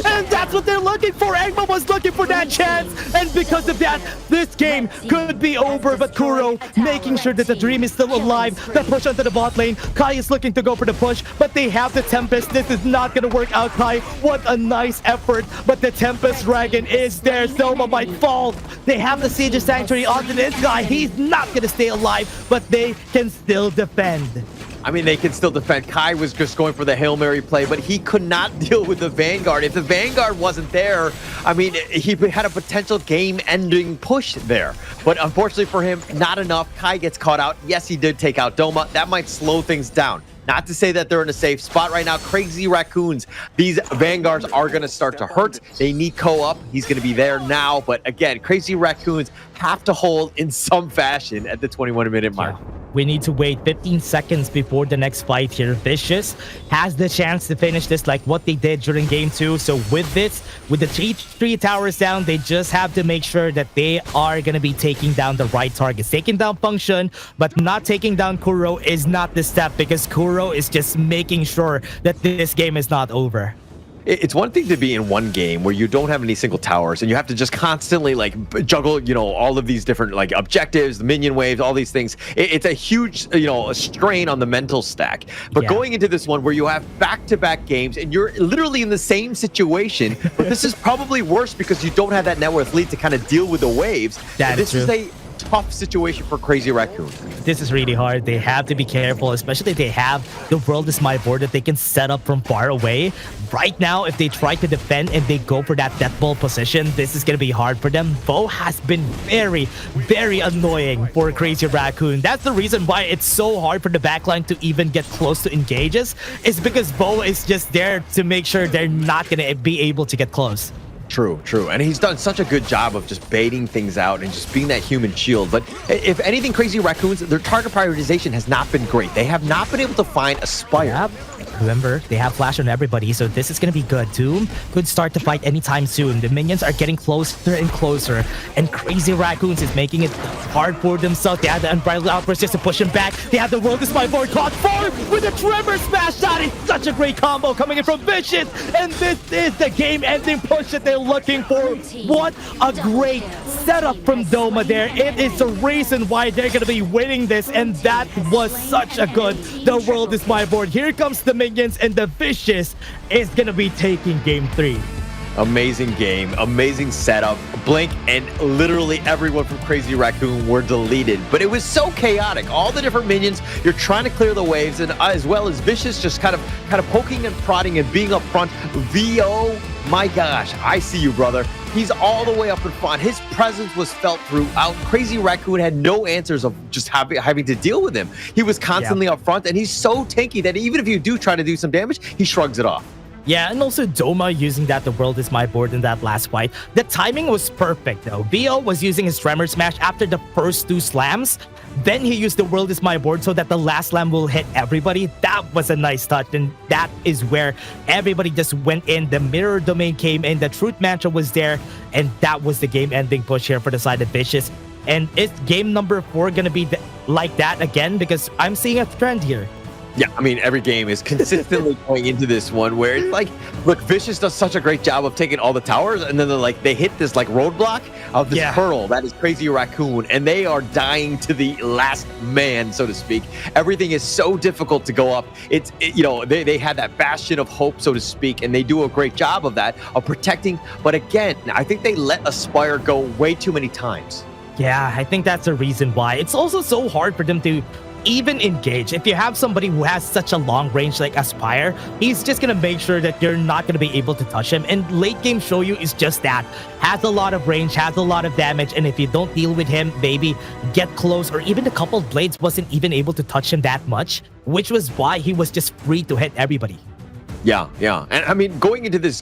and that's what they're looking for. Engma was looking for that chance, and because of that, this game could be over. But Kuro making sure that the Dream is still alive. The push onto the bot lane. Kai is looking to go for the push, but they have the Tempest. This is not going to work out, Kai. What a nice effort, but the Tempest Dragon is there. Soma might fall. They have the Siege of Sanctuary onto this guy. He's not going to stay alive, but they can still defend. I mean, they can still defend. Kai was just going for the Hail Mary play, but he could not deal with the Vanguard. If the Vanguard wasn't there, I mean, he had a potential game-ending push there. But unfortunately for him, not enough. Kai gets caught out. Yes, he did take out Doma. That might slow things down. Not to say that they're in a safe spot right now. Crazy Raccoons, these Vanguards are going to start to hurt. They need Ko up. He's going to be there now. But again, Crazy Raccoons have to hold in some fashion at the 21-minute mark. Yeah. We need to wait 15 seconds before the next fight here. Vicious has the chance to finish this like what they did during game 2. So with this, with the three towers down, they just have to make sure that they are going to be taking down the right targets. Taking down Function, but not taking down Kuro is not the step, because Kuro is just making sure that this game is not over. It's one thing to be in one game where you don't have any single towers and you have to just constantly like juggle, you know, all of these different like objectives, the minion waves, all these things. It's a huge, you know, a strain on the mental stack. But going into this one where you have back-to-back games and you're literally in the same situation, but this is probably worse because you don't have that net worth lead to kind of deal with the waves. This is a tough situation for Crazy Raccoon. This is really hard. They have to be careful, especially if they have the World is My Board that they can set up from far away. Right now, if they try to defend and they go for that death ball position, this is going to be hard for them. Bo has been very, very annoying for Crazy Raccoon. That's the reason why it's so hard for the backline to even get close to engages, is because Bo is just there to make sure they're not going to be able to get close. True. And he's done such a good job of just baiting things out and just being that human shield. But if anything, Crazy Raccoons, their target prioritization has not been great. They have not been able to find a Spire. Yep. Remember, they have flash on everybody, so this is going to be good. Doom could start to fight anytime soon. The minions are getting closer and closer, and Crazy Raccoons is making it hard for themselves. They have the Unbridled Outburst just to push him back. They have the World is My Board caught forward with a Tremor Smash shot. It's such a great combo coming in from Vicious, and this is the game-ending push that they're looking for. What a great setup from Doma there. It is the reason why they're going to be winning this, and that was such a good. The World is My Board. Here comes the minions, and the Vicious is going to be taking game 3. Amazing game, amazing setup. Blink and literally everyone from Crazy Raccoon were deleted, but it was so chaotic. All the different minions, you're trying to clear the waves, and as well as Vicious just kind of poking and prodding and being up front. VO, my gosh, I see you, brother. He's all the way up in front. His presence was felt throughout. Crazy Raccoon had no answers of just having to deal with him. He was constantly up front, and he's so tanky that even if you do try to do some damage, he shrugs it off. Yeah, and also Doma using that The World is My Board in that last fight. The timing was perfect though. VO was using his Tremor Smash after the first 2 slams. Then he used The World is My Board so that the last slam will hit everybody. That was a nice touch, and that is where everybody just went in. The Mirror Domain came in, the Truth Mantra was there, and that was the game-ending push here for the side of Vicious. And is game number 4 gonna be like that again? Because I'm seeing a trend here. Yeah, I mean, every game is consistently going into this one where it's like, look, Vicious does such a great job of taking all the towers, and then they hit this like roadblock of this hurdle that is Crazy Raccoon, and they are dying to the last man, so to speak. Everything is so difficult to go up. They had that bastion of hope, so to speak, and they do a great job of that, of protecting. But again, I think they let Aspire go way too many times. Yeah, I think that's the reason why. It's also so hard for them to even engage. If you have somebody who has such a long range like Aspire, he's just gonna make sure that you're not gonna be able to touch him. And late game Shoyu is just that. Has a lot of range, has a lot of damage, and if you don't deal with him, maybe get close, or even the coupled blades wasn't even able to touch him that much, which was why he was just free to hit everybody. Yeah. And I mean, going into this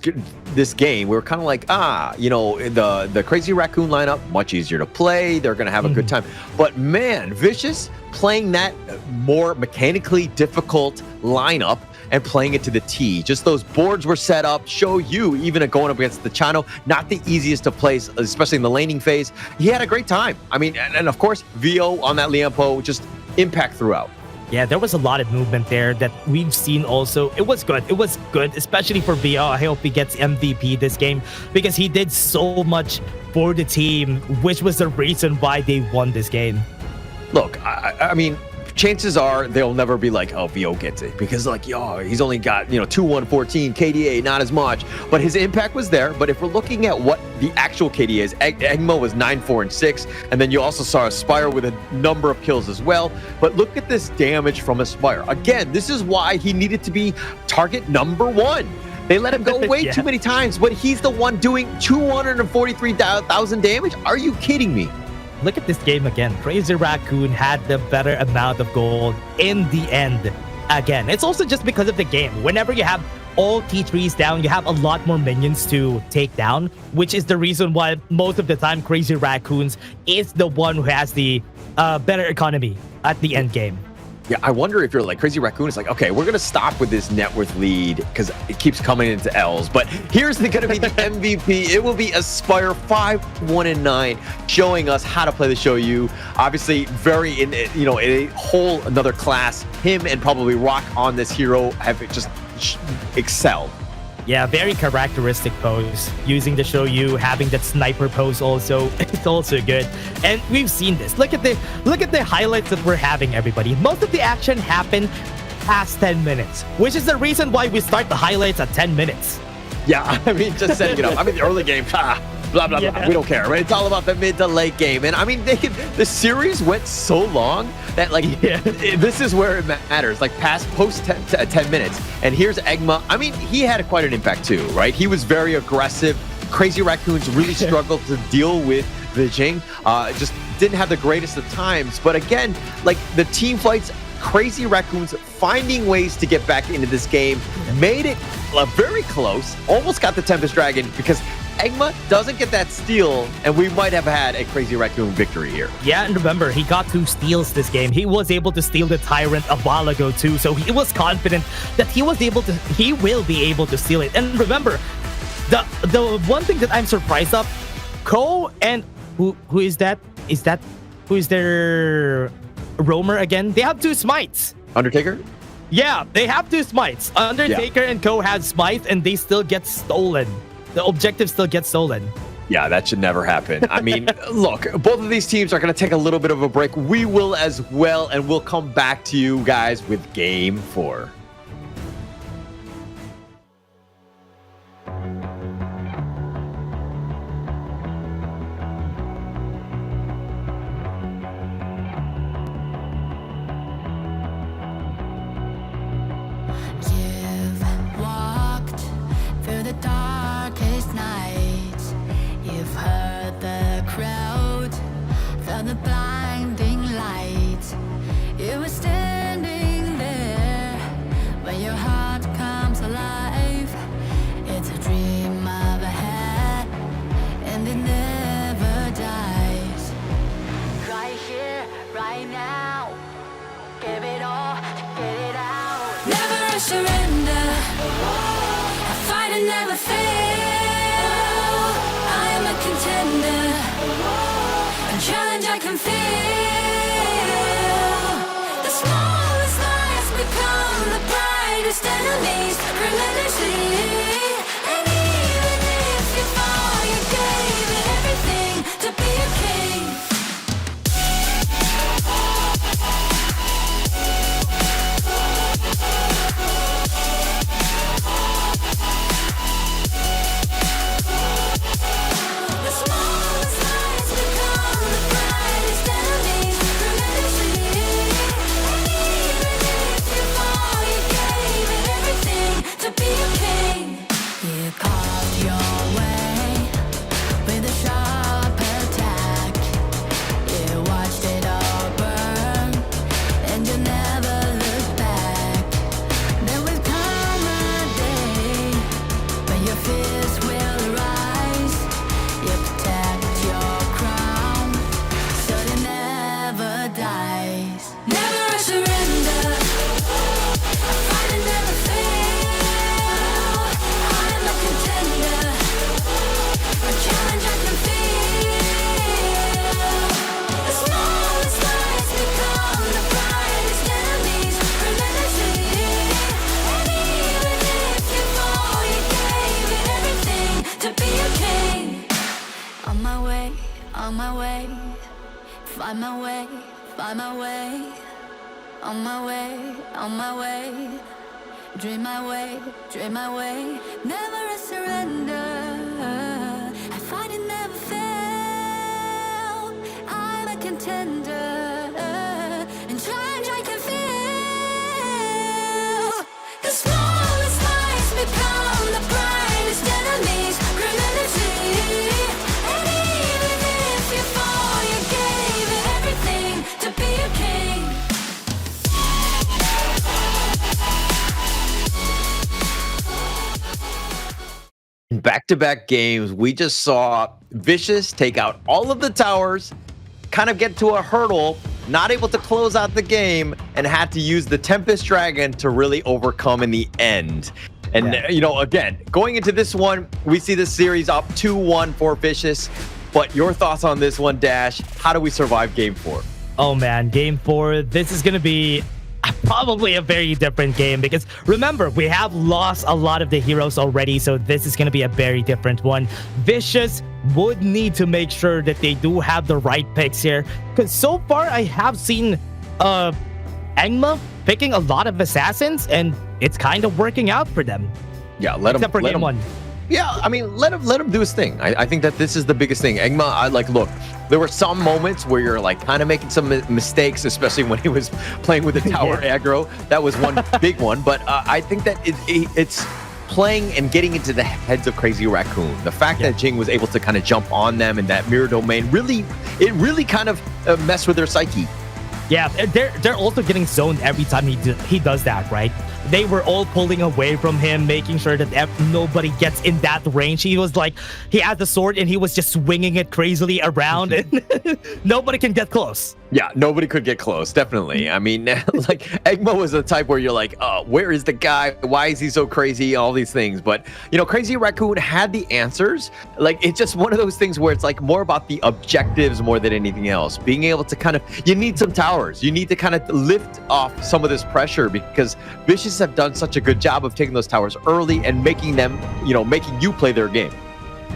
game, we were kind of like, the Crazy Raccoon lineup, much easier to play. They're going to have a good time. But man, Vicious playing that more mechanically difficult lineup and playing it to the T. Just those boards were set up, Shoyu, even going up against the Chano, not the easiest to place, especially in the laning phase. He had a great time. I mean, and of course, VO on that Lianpo, just impact throughout. Yeah, there was a lot of movement there that we've seen also. It was good, especially for VO. I hope he gets MVP this game because he did so much for the team, which was the reason why they won this game. Look, I mean, chances are they'll never be like, oh, VO gets it, because he's only got 2-1-14 KDA, not as much, but his impact was there. But if we're looking at what the actual KDA is, Egma was 9-4-6, and then you also saw Aspire with a number of kills as well. But look at this damage from Aspire. Again, this is why he needed to be target number 1. They let him go way too many times, but he's the one doing 243,000 damage. Are you kidding me? Look at this game again. Crazy Raccoon had the better amount of gold in the end. Again, it's also just because of the game. Whenever you have all T3s down, you have a lot more minions to take down, which is the reason why most of the time Crazy Raccoons is the one who has the better economy at the end game. Yeah, I wonder if you're like Crazy Raccoon. It's like, okay, we're going to stop with this net worth lead because it keeps coming into L's. But here's going to be the MVP. It will be Aspire 5-1-9, showing us how to play the Shoyu. Obviously, very in a whole another class. Him and probably Rock on this hero have just excelled. Yeah, very characteristic pose. Using the Shoyu, having that sniper pose also, it's also good. And we've seen this. Look at the highlights that we're having, everybody. Most of the action happened past 10 minutes, which is the reason why we start the highlights at 10 minutes. Yeah, I mean, just setting it up. I mean, the early game, blah, blah, blah. We don't care, right? It's all about the mid to late game. And I mean, the series went so long that, this is where it matters. Like, post 10 minutes. And here's Egma. I mean, he had quite an impact too, right? He was very aggressive. Crazy Raccoons really struggled to deal with Vijing. Just didn't have the greatest of times. But again, the team fights, Crazy Raccoons finding ways to get back into this game, made it very close, almost got the Tempest Dragon because Egma doesn't get that steal, and we might have had a Crazy Raccoon victory here. Yeah, and remember, he got 2 steals this game. He was able to steal the Tyrant a while ago too, so he was confident that he will be able to steal it. And remember, the one thing that I'm surprised of, Ko and who is that? Who is their roamer again? They have 2 smites. Undertaker? Yeah, they have 2 smites. Undertaker and Ko have smites, and they still get stolen. The objective still gets stolen. Yeah, that should never happen. I mean, look, both of these teams are going to take a little bit of a break. We will as well, and we'll come back to you guys with Game 4. You've walked through the darkest night. You've heard the crowd, felt the blinding light. You were standing there when your heart comes alive. It's a dream of a hat, and it never dies. Right here, right now, give it all, get it out. Never surrender, I fight and never fail. I am a contender, a challenge I can feel. The smallest lies become the brightest enemies, relentlessly. And even if you fall, you gave it everything to be a king. On my way, find my way, find my way. On my way, on my way. Dream my way, dream my way. Never a surrender. I fight and never fail. I'm a contender, and challenge I can feel. The smallest lies become the brightest enemies, relentlessly. In back-to-back games, we just saw Vicious take out all of the towers, kind of get to a hurdle, not able to close out the game, and had to use the Tempest Dragon to really overcome in the end. And, you know, again, going into this one, we see the series up 2-1 for Vicious. But your thoughts on this one, Dash? How do we survive Game 4? Oh, man. Game 4, this is going to be probably a very different game because remember, we have lost a lot of the heroes already, so this is going to be a very different one. Vicious would need to make sure that they do have the right picks here because so far I have seen Egma picking a lot of assassins and it's kind of working out for them. Yeah, let him. Except for game 1. Yeah, I mean, let him do his thing. I think that this is the biggest thing. Egma, look, there were some moments where you're like kind of making some mistakes, especially when he was playing with the tower aggro. That was one big one. But I think that it's playing and getting into the heads of Crazy Raccoon. The fact that Jing was able to kind of jump on them in that mirror domain, really kind of messed with their psyche. Yeah, they're also getting zoned every time he does that, right? they were all pulling away from him, making sure that nobody gets in that range. He was like, he had the sword and he was just swinging it crazily around and nobody can get close. Yeah, nobody could get close, definitely. I mean, like, Egma was the type where you're like, where is the guy? Why is he so crazy? All these things. But, you know, Crazy Raccoon had the answers. Like, it's just one of those things where it's like more about the objectives more than anything else. Being able to kind of, you need some towers. You need to kind of lift off some of this pressure because Vicious have done such a good job of taking those towers early and making them, you know, making you play their game.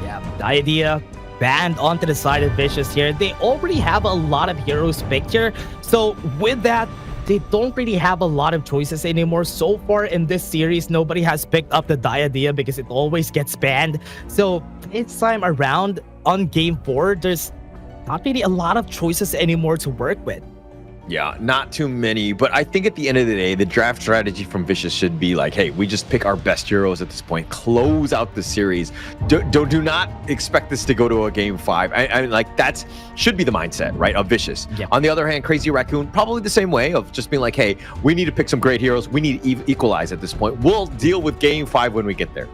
Yeah, the idea banned onto the side of Vicious here. They already have a lot of heroes picked here. So with that, they don't really have a lot of choices anymore. So far in this series, nobody has picked up the Diadea because it always gets banned. So this time around on game 4, there's not really a lot of choices anymore to work with. Yeah, not too many, but I think at the end of the day, the draft strategy from Vicious should be like, hey, we just pick our best heroes at this point, close out the series. Do not expect this to go to a game 5. I mean, like, that's should be the mindset, right, of Vicious. Yeah. On the other hand, Crazy Raccoon, probably the same way of just being like, hey, we need to pick some great heroes. We need to equalize at this point. We'll deal with game 5 when we get there.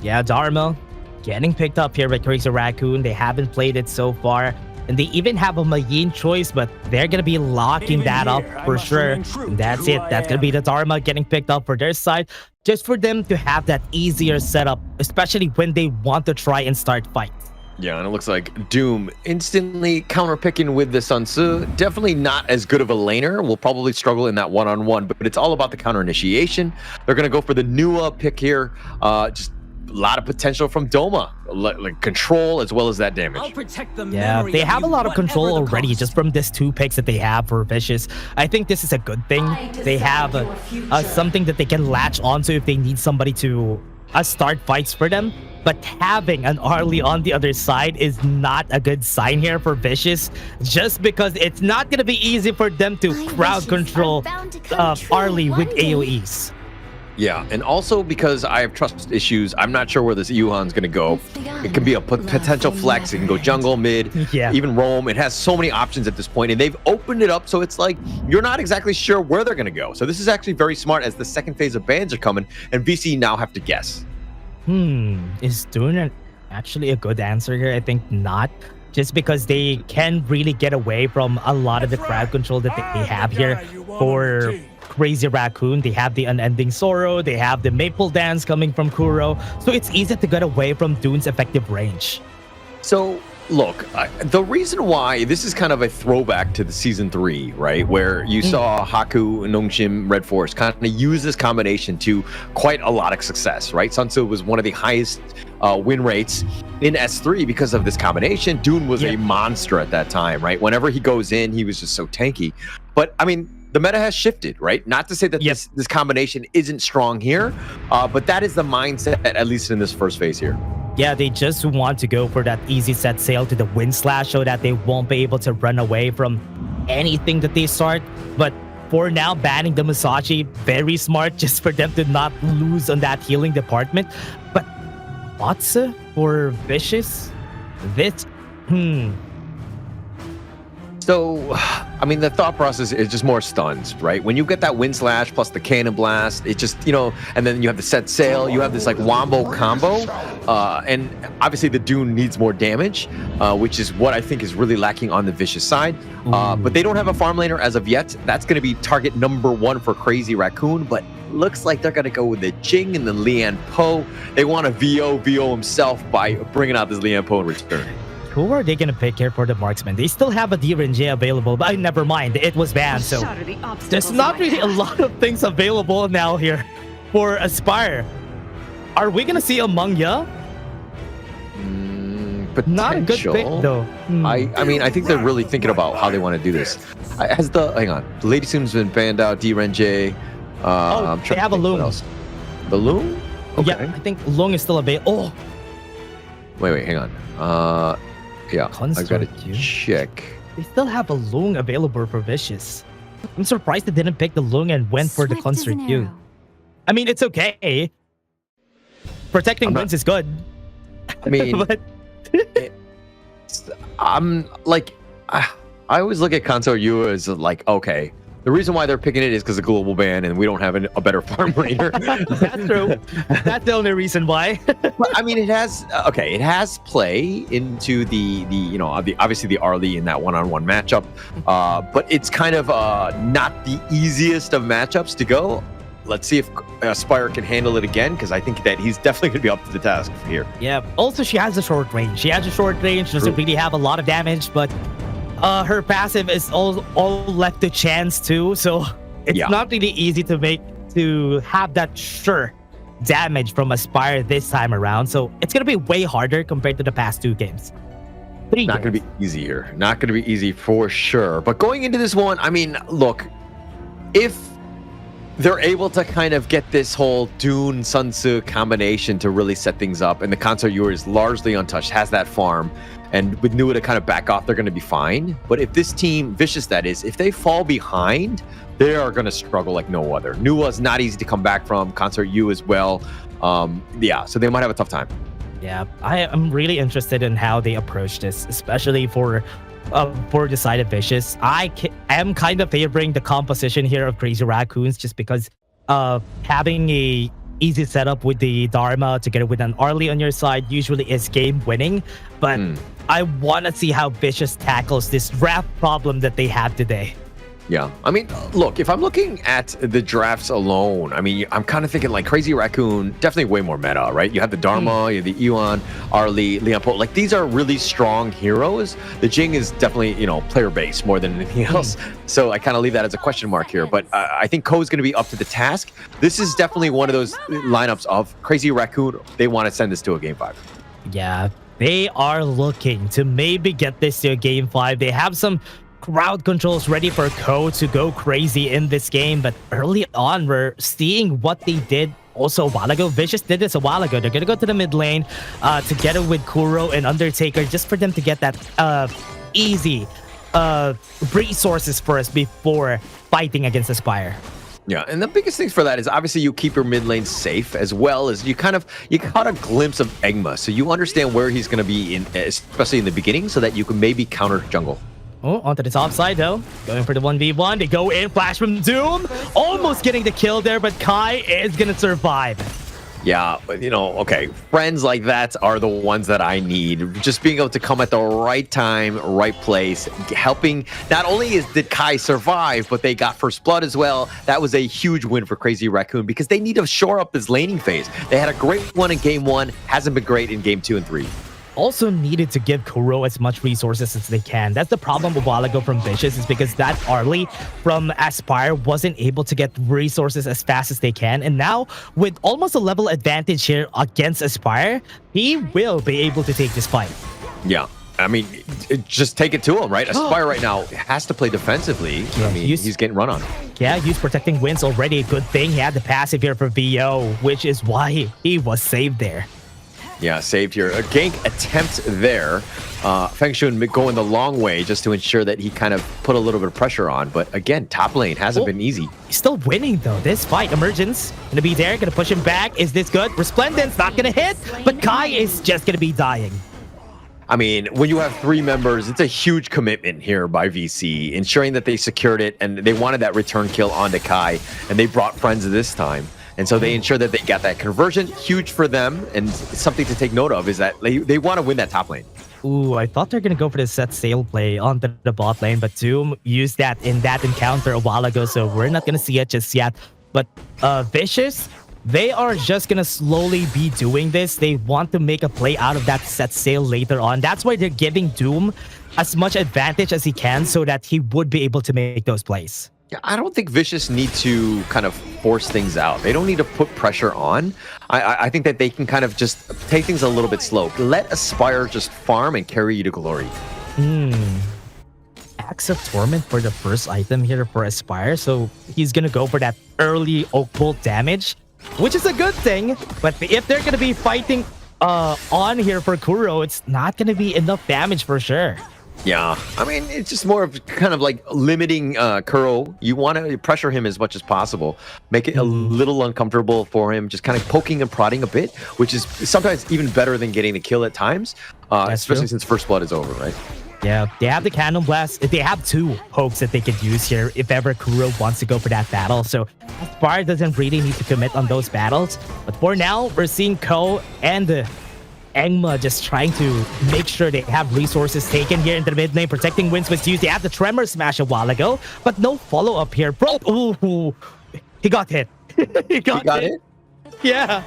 Yeah, Dharma getting picked up here by Crazy Raccoon. They haven't played it so far. And they even have a Mayin choice, but they're going to be locking that up for sure. And that's it. That's going to be the Dharma getting picked up for their side, just for them to have that easier setup, especially when they want to try and start fights. Yeah, and it looks like Doom instantly counter-picking with the Sun Tzu. Definitely not as good of a laner. Will probably struggle in that one-on-one, but it's all about the counter-initiation. They're going to go for the Nua pick here. Just a lot of potential from Doma, like control as well as that damage. Yeah, they have a lot of control already just from this 2 picks that they have for Vicious. I think this is a good thing. They have something that they can latch onto if they need somebody to start fights for them. But having an Arlie on the other side is not a good sign here for Vicious, just because it's not going to be easy for them to crowd control Arlie with AoEs. Yeah, and also because I have trust issues, I'm not sure where this Yuhan's going to go. It can be a potential flex. It can go jungle, mid, even roam. It has so many options at this point, and they've opened it up so it's like you're not exactly sure where they're going to go. So this is actually very smart as the second phase of bans are coming, and VC now have to guess. Is Dune actually a good answer here? I think not. Just because they can really get away from a lot of the crowd control that they have here for Crazy Raccoon. They have the Unending Sorrow, they have the Maple Dance coming from Kuro, so it's easy to get away from Dune's effective range. So look, the reason why this is kind of a throwback to the season 3, right, where you saw Haku, Nongshim, RedForce kind of use this combination to quite a lot of success, right? Sun Tzu was one of the highest win rates in S3 because of this combination. Dune was a monster at that time, right? Whenever he goes in, he was just so tanky. But I mean, the meta has shifted, right? Not to say that this combination isn't strong here, but that is the mindset, at least in this first phase here. Yeah, they just want to go for that easy set sail to the wind slash so that they won't be able to run away from anything that they start. But for now, banning the Musashi, very smart, just for them to not lose on that healing department. But Watsa for Vicious, this, So, I mean, the thought process is just more stuns, right? When you get that Wind Slash plus the Cannon Blast, it just, you know, and then you have the set sail, you have this like wombo combo, and obviously the Dune needs more damage, which is what I think is really lacking on the Vicious side. But they don't have a farm laner as of yet. That's going to be target number 1 for Crazy Raccoon, but looks like they're going to go with the Jing and the Lian Po. They want to VO himself by bringing out this Lian Po in return. Who are they going to pick here for the marksman? They still have a Gen.G available, but never mind. It was banned, so there's not really a lot of things available now here for Aspire. Are we going to see Among Ya? Not a good pick, though. I mean, I think they're really thinking about how they want to do this. Has hang on. Lady Soon's been banned out, Gen.G. They have a Loom. The Loom? Okay. Yeah, I think Loom is still available. Wait, hang on. Yeah, I gotta check. They still have a Lung available for Vicious. I'm surprised they didn't pick the Lung and went for the Concert Q. I mean, it's okay. Protecting wins is good. I mean, but I'm like, I always look at Concert Yu as like, okay, The reason why they're picking it is because of global ban, and we don't have a better farm laner. That's true. That's the only reason why. But, I mean, it has play into the obviously the Arlie in that one-on-one matchup, but it's kind of not the easiest of matchups to go. Let's see if Aspire can handle it again, because I think that he's definitely going to be up to the task here. Yeah. Also, she has a short range. She doesn't really have a lot of damage, but her passive is all left to chance too. So it's not really easy to have that sure damage from Aspire this time around. So it's going to be way harder compared to the past 2 games. Not going to be easy here. Not going to be easy for sure. But going into this one, I mean, look, if they're able to kind of get this whole Dune Sun Tzu combination to really set things up, and the Consort Yor is largely untouched, has that farm, and with Nua to kind of back off, they're going to be fine. But if this team, Vicious that is, if they fall behind, they are going to struggle like no other. Nua's not easy to come back from, Consort Yor as well. So they might have a tough time. Yeah, I am really interested in how they approach this, especially for the side of Vicious. I am kind of favoring the composition here of Crazy Raccoons, just because having a easy setup with the Dharma together with an Arlie on your side usually is game winning. But I want to see how Vicious tackles this draft problem that they have today. Yeah, I mean, look, if I'm looking at the drafts alone, I mean, I'm kind of thinking like Crazy Raccoon, definitely way more meta, right? You have the Dharma, you have the Yuan, Arlie, Lianpo. Like, these are really strong heroes. The Jing is definitely, player base more than anything else. So I kind of leave that as a question mark here. But I think Ko's going to be up to the task. This is definitely one of those lineups of Crazy Raccoon. They want to send this to a game 5. Yeah, they are looking to maybe get this to a game 5. They have some crowd controls ready for Ko to go crazy in this game, but early on we're seeing what they did also a while ago. Vicious did this a while ago. They're gonna go to the mid lane together with Kuro and Undertaker, just for them to get that easy resources first before fighting against Aspire. Yeah, and the biggest things for that is obviously you keep your mid lane safe, as well as you caught a glimpse of Egma, so you understand where he's going to be in, especially in the beginning, so that you can maybe counter jungle. Oh, onto the top side though. Going for the 1v1. They go in, flash from Doom. Almost getting the kill there, but Kai is going to survive. Yeah, but okay, friends like that are the ones that I need. Just being able to come at the right time, right place, helping. Not only did Kai survive, but they got first blood as well. That was a huge win for Crazy Raccoon, because they need to shore up this laning phase. They had a great one in game 1, hasn't been great in game 2 and 3. Also needed to give Kuro as much resources as they can. That's the problem a while ago from Vicious, is because that Arlie from Aspire wasn't able to get resources as fast as they can. And now, with almost a level advantage here against Aspire, he will be able to take this fight. Yeah. I mean, just take it to him, right? Aspire right now has to play defensively. Yeah, I mean, he's getting run on. Yeah, use protecting winds already a good thing. He had the passive here for VO, which is why he was saved there. Yeah, saved here. A gank attempt there. Feng Shun going the long way just to ensure that he kind of put a little bit of pressure on. But again, top lane hasn't been easy. He's still winning though. This fight, Emergence gonna be there, gonna push him back. Is this good? Resplendence not gonna hit, but Kai is just gonna be dying. I mean, when you have 3 members, it's a huge commitment here by VC, ensuring that they secured it, and they wanted that return kill onto Kai, and they brought friends this time. And so they ensure that they got that conversion. Huge for them, and something to take note of is that they want to win that top lane. Ooh, I thought they're going to go for the set sail play on the bot lane, but Doom used that in that encounter a while ago, so we're not going to see it just yet. But Vicious, they are just going to slowly be doing this. They want to make a play out of that set sail later on. That's why they're giving Doom as much advantage as he can so that he would be able to make those plays. Yeah, I don't think Vicious need to kind of force things out. They don't need to put pressure on. I think that they can kind of just take things a little bit slow. Let Aspire just farm and carry you to glory. Axe of Torment for the first item here for Aspire. So he's going to go for that early Oak Bolt damage, which is a good thing. But if they're going to be fighting on here for Kuro, it's not going to be enough damage for sure. Yeah, I mean, it's just more of kind of like limiting Kuro. You want to pressure him as much as possible, make it a little uncomfortable for him, just kind of poking and prodding a bit, which is sometimes even better than getting the kill at times, especially since first blood is over, right? Yeah, they have the Cannon Blast. They have 2 pokes that they could use here if ever Kuro wants to go for that battle. So Spire doesn't really need to commit on those battles. But for now, we're seeing Ko and Engma just trying to make sure they have resources taken here into the mid lane. Protecting Winds was used. They had the Tremor Smash a while ago, but no follow-up here. Bro, ooh, he got hit. he got hit. Yeah.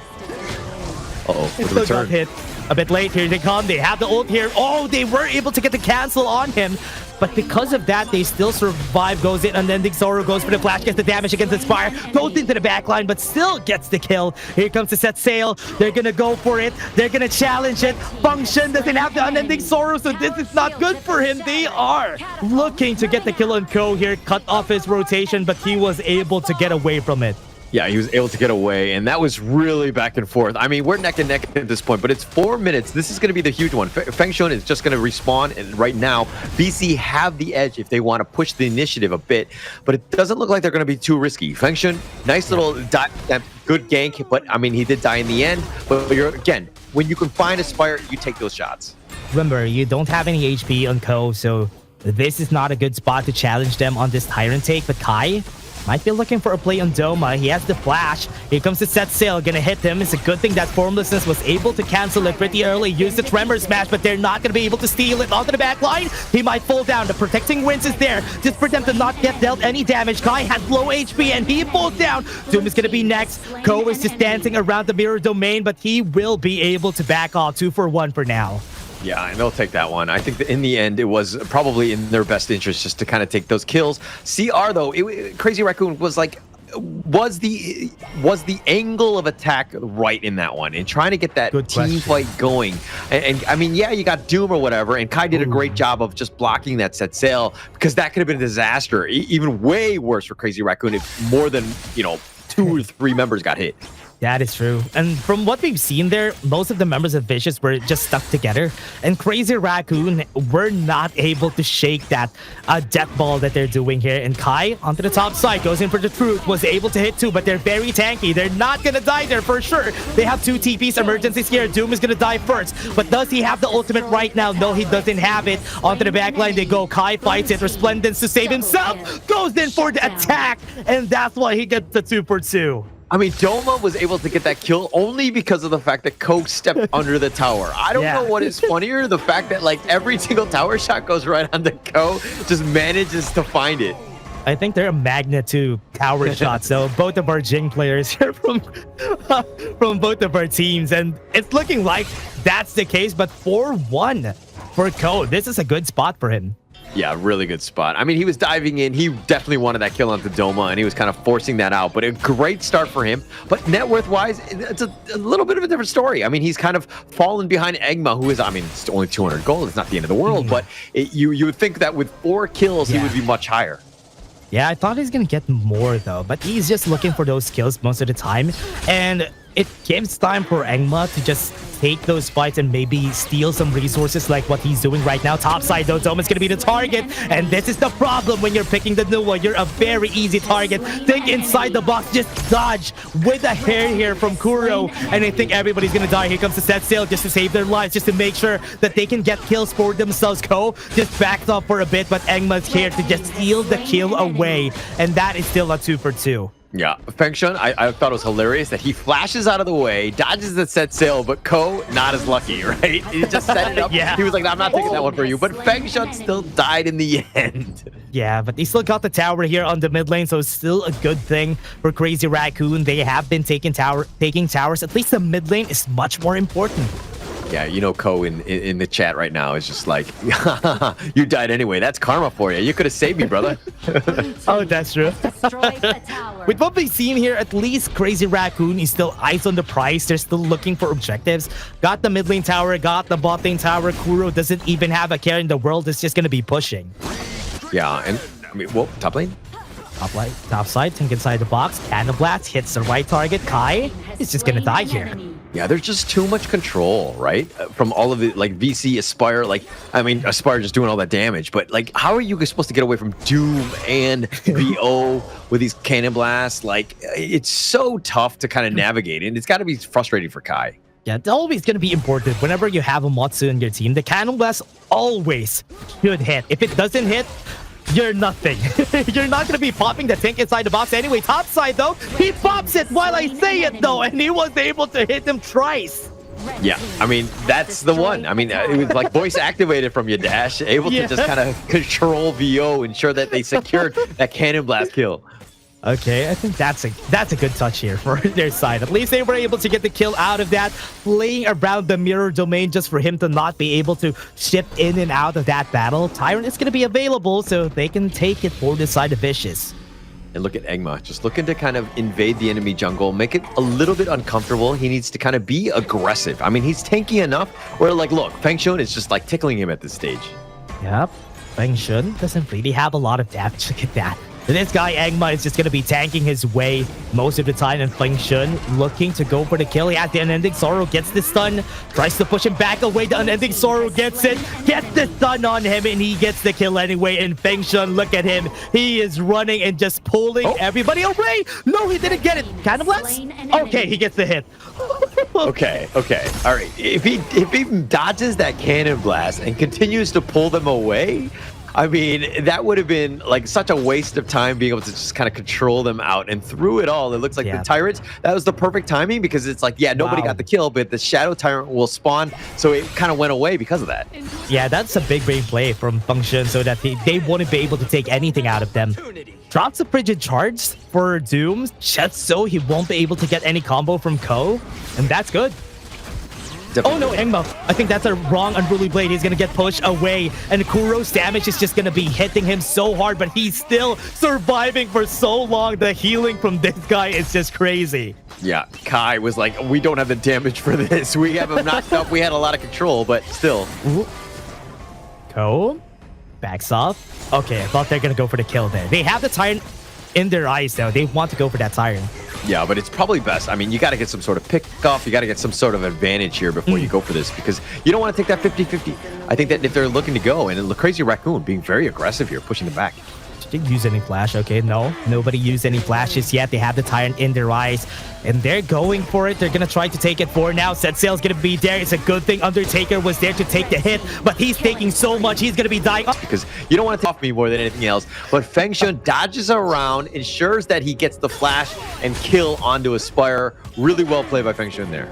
Uh-oh, he still got hit. A bit late, here they come. They have the ult here. Oh, they were able to get the cancel on him. But because of that, they still survive. Goes in, Unending Sorrow goes for the flash, gets the damage against Inspire, goes into the backline, but still gets the kill. Here comes the set sail. They're gonna go for it. They're gonna challenge it. Function doesn't have the Unending Sorrow, so this is not good for him. They are looking to get the kill on Ko here, cut off his rotation, but he was able to get away from it. Yeah, he was able to get away, and that was really back and forth. I mean, we're neck and neck at this point, but it's 4 minutes. This is going to be the huge one. Feng Shuan is just going to respawn, and right now, BC have the edge if they want to push the initiative a bit, but it doesn't look like they're going to be too risky. Feng Shuan, nice little good gank, but I mean, he did die in the end. But again, when you can find a Spire, you take those shots. Remember, you don't have any HP on Ko, so this is not a good spot to challenge them on this Tyrant take, but Kai might be looking for a play on Doma. He has the flash. Here comes the set sail. Gonna hit him. It's a good thing that Formlessness was able to cancel it pretty early. Use the Tremor Smash, but they're not gonna be able to steal it onto the back line. He might fall down. The Protecting Winds is there just for them to not get dealt any damage. Kai has low HP and he falls down. Doom is gonna be next. Ko is just dancing around the mirror domain, but he will be able to back off 2 for 1 for now. Yeah, and they'll take that one. I think that in the end, it was probably in their best interest just to kind of take those kills. CR, though, Crazy Raccoon was like, was the angle of attack right in that one and trying to get that team fight going. And I mean, yeah, you got Doom or whatever, and Kai did a great job of just blocking that set sail, because that could have been a disaster, even way worse for Crazy Raccoon if more than, 2 or 3 members got hit. That is true. And from what we've seen there, most of the members of Vicious were just stuck together. And Crazy Raccoon were not able to shake that death ball that they're doing here. And Kai, onto the top side, goes in for the truth, was able to hit 2, but they're very tanky. They're not going to die there for sure. They have 2 TPs, emergencies here. Doom is going to die first. But does he have the ultimate right now? No, he doesn't have it. Onto the backline they go. Kai fights it. Resplendence to save himself. Goes in for the attack. And that's why he gets the 2 for 2. I mean, Doma was able to get that kill only because of the fact that Ko stepped under the tower. I don't know what is funnier, the fact that like every single tower shot goes right onto Ko, just manages to find it. I think they're a magnet to tower shots, though. Both of our Jing players here from both of our teams, and it's looking like that's the case. But 4-1 for Ko. This is a good spot for him. Yeah, really good spot. I mean, he was diving in. He definitely wanted that kill onto Doma, and he was kind of forcing that out. But a great start for him. But net worth-wise, it's a little bit of a different story. I mean, he's kind of fallen behind Engma, who is, I mean, it's only 200 gold. It's not the end of the world. But you would think that with 4 kills, he would be much higher. Yeah, I thought he's going to get more, though. But he's just looking for those kills most of the time. And it gives time for Engma to just take those fights and maybe steal some resources like what he's doing right now. Topside, though, Doma's gonna be the target, and this is the problem when you're picking the new one. You're a very easy target. Think inside the box, just dodge with a hair here from Kuro, and I think everybody's gonna die. Here comes the set sail just to save their lives, just to make sure that they can get kills for themselves. Ko just backed up for a bit, but Engma's here to just steal the kill away, and that is still a 2 for 2. Yeah, Feng Shuan, I thought it was hilarious that he flashes out of the way, dodges the set sail, but Ko, not as lucky, right? He just set it up. He was like, I'm not taking that one for you. But Feng Shuan still died in the end. Yeah, but he still got the tower here on the mid lane, so it's still a good thing for Crazy Raccoon. They have been taking towers. At least the mid lane is much more important. Yeah, you know, Ko in the chat right now is just like, you died anyway. That's karma for you. You could have saved me, brother. Oh, that's true. With what we've seen here, at least Crazy Raccoon is still eyes on the prize. They're still looking for objectives. Got the mid lane tower, got the bot lane tower. Kuro doesn't even have a care in the world. It's just going to be pushing. Yeah, and I mean, well, top lane? Top side, think inside the box. Cannon Blast hits the right target. Kai is just going to die here. Yeah, there's just too much control, right? From all of it, like VC, Aspire, like, I mean, Aspire just doing all that damage, but like, how are you supposed to get away from Doom and VO with these Cannon Blasts? Like, it's so tough to kind of navigate, and it's got to be frustrating for Kai. Yeah, it's always going to be important. Whenever you have a Matsu in your team, the Cannon Blast always should hit. If it doesn't hit, you're nothing. You're not going to be popping the tank inside the box anyway. Top side, though, he pops it while I say it, though, and he was able to hit him twice. Yeah, I mean, that's the one. I mean, it was like voice activated from your dash, able to just kind of control VO, ensure that they secured that Cannon Blast kill. Okay, I think that's a good touch here for their side. At least they were able to get the kill out of that, playing around the mirror domain just for him to not be able to shift in and out of that battle. Tyrant is going to be available, so they can take it for the side of Vicious. And look at Engma, just looking to kind of invade the enemy jungle, make it a little bit uncomfortable. He needs to kind of be aggressive. I mean, he's tanky enough where, like, look, Feng Shun is just like tickling him at this stage. Yep, Feng Shun doesn't really have a lot of damage. Look at that. This guy, Engma, is just going to be tanking his way most of the time, and Feng Shun looking to go for the kill. He has the Unending Sorrow, gets the stun, tries to push him back away. The Unending Sorrow gets it, gets the stun on him, and he gets the kill anyway. And Feng Shun, look at him. He is running and just pulling everybody away. No, he didn't get it. Cannon Blast? Okay, he gets the hit. Okay. All right. If he dodges that Cannon Blast and continues to pull them away, I mean, that would have been like such a waste of time being able to just kind of control them out. And through it all, it looks like the Tyrants, that was the perfect timing because it's like, yeah, nobody got the kill, but the Shadow Tyrant will spawn. So it kind of went away because of that. Yeah, that's a big brain play from Feng Shun so that they wouldn't be able to take anything out of them. Drops a Frigid Charge for Doom just so he won't be able to get any combo from Ko. And that's good. Oh no, Engma. I think that's a wrong Unruly Blade. He's going to get pushed away. And Kuro's damage is just going to be hitting him so hard, but he's still surviving for so long. The healing from this guy is just crazy. Yeah, Kai was like, we don't have the damage for this. We have him knocked up. We had a lot of control, but still. Ko backs off. Okay, I thought they're going to go for the kill there. They have the Tyrant in their eyes, though. They want to go for that Tyrant. Yeah, but it's probably best. I mean, you got to get some sort of pick off. You got to get some sort of advantage here before you go for this because you don't want to take that 50-50. I think that if they're looking to go, and the Crazy Raccoon being very aggressive here, pushing them back. Did you use any flash? Okay, no. Nobody used any flashes yet. They have the Tyrant in their eyes, and they're going for it. They're going to try to take it for now. Set Sail's going to be there. It's a good thing Undertaker was there to take the hit, but he's taking so much. He's going to be dying. Because you don't want to take off me more than anything else, but Feng Shun dodges around, ensures that he gets the flash and kill onto Aspire. Really well played by Feng Shun there.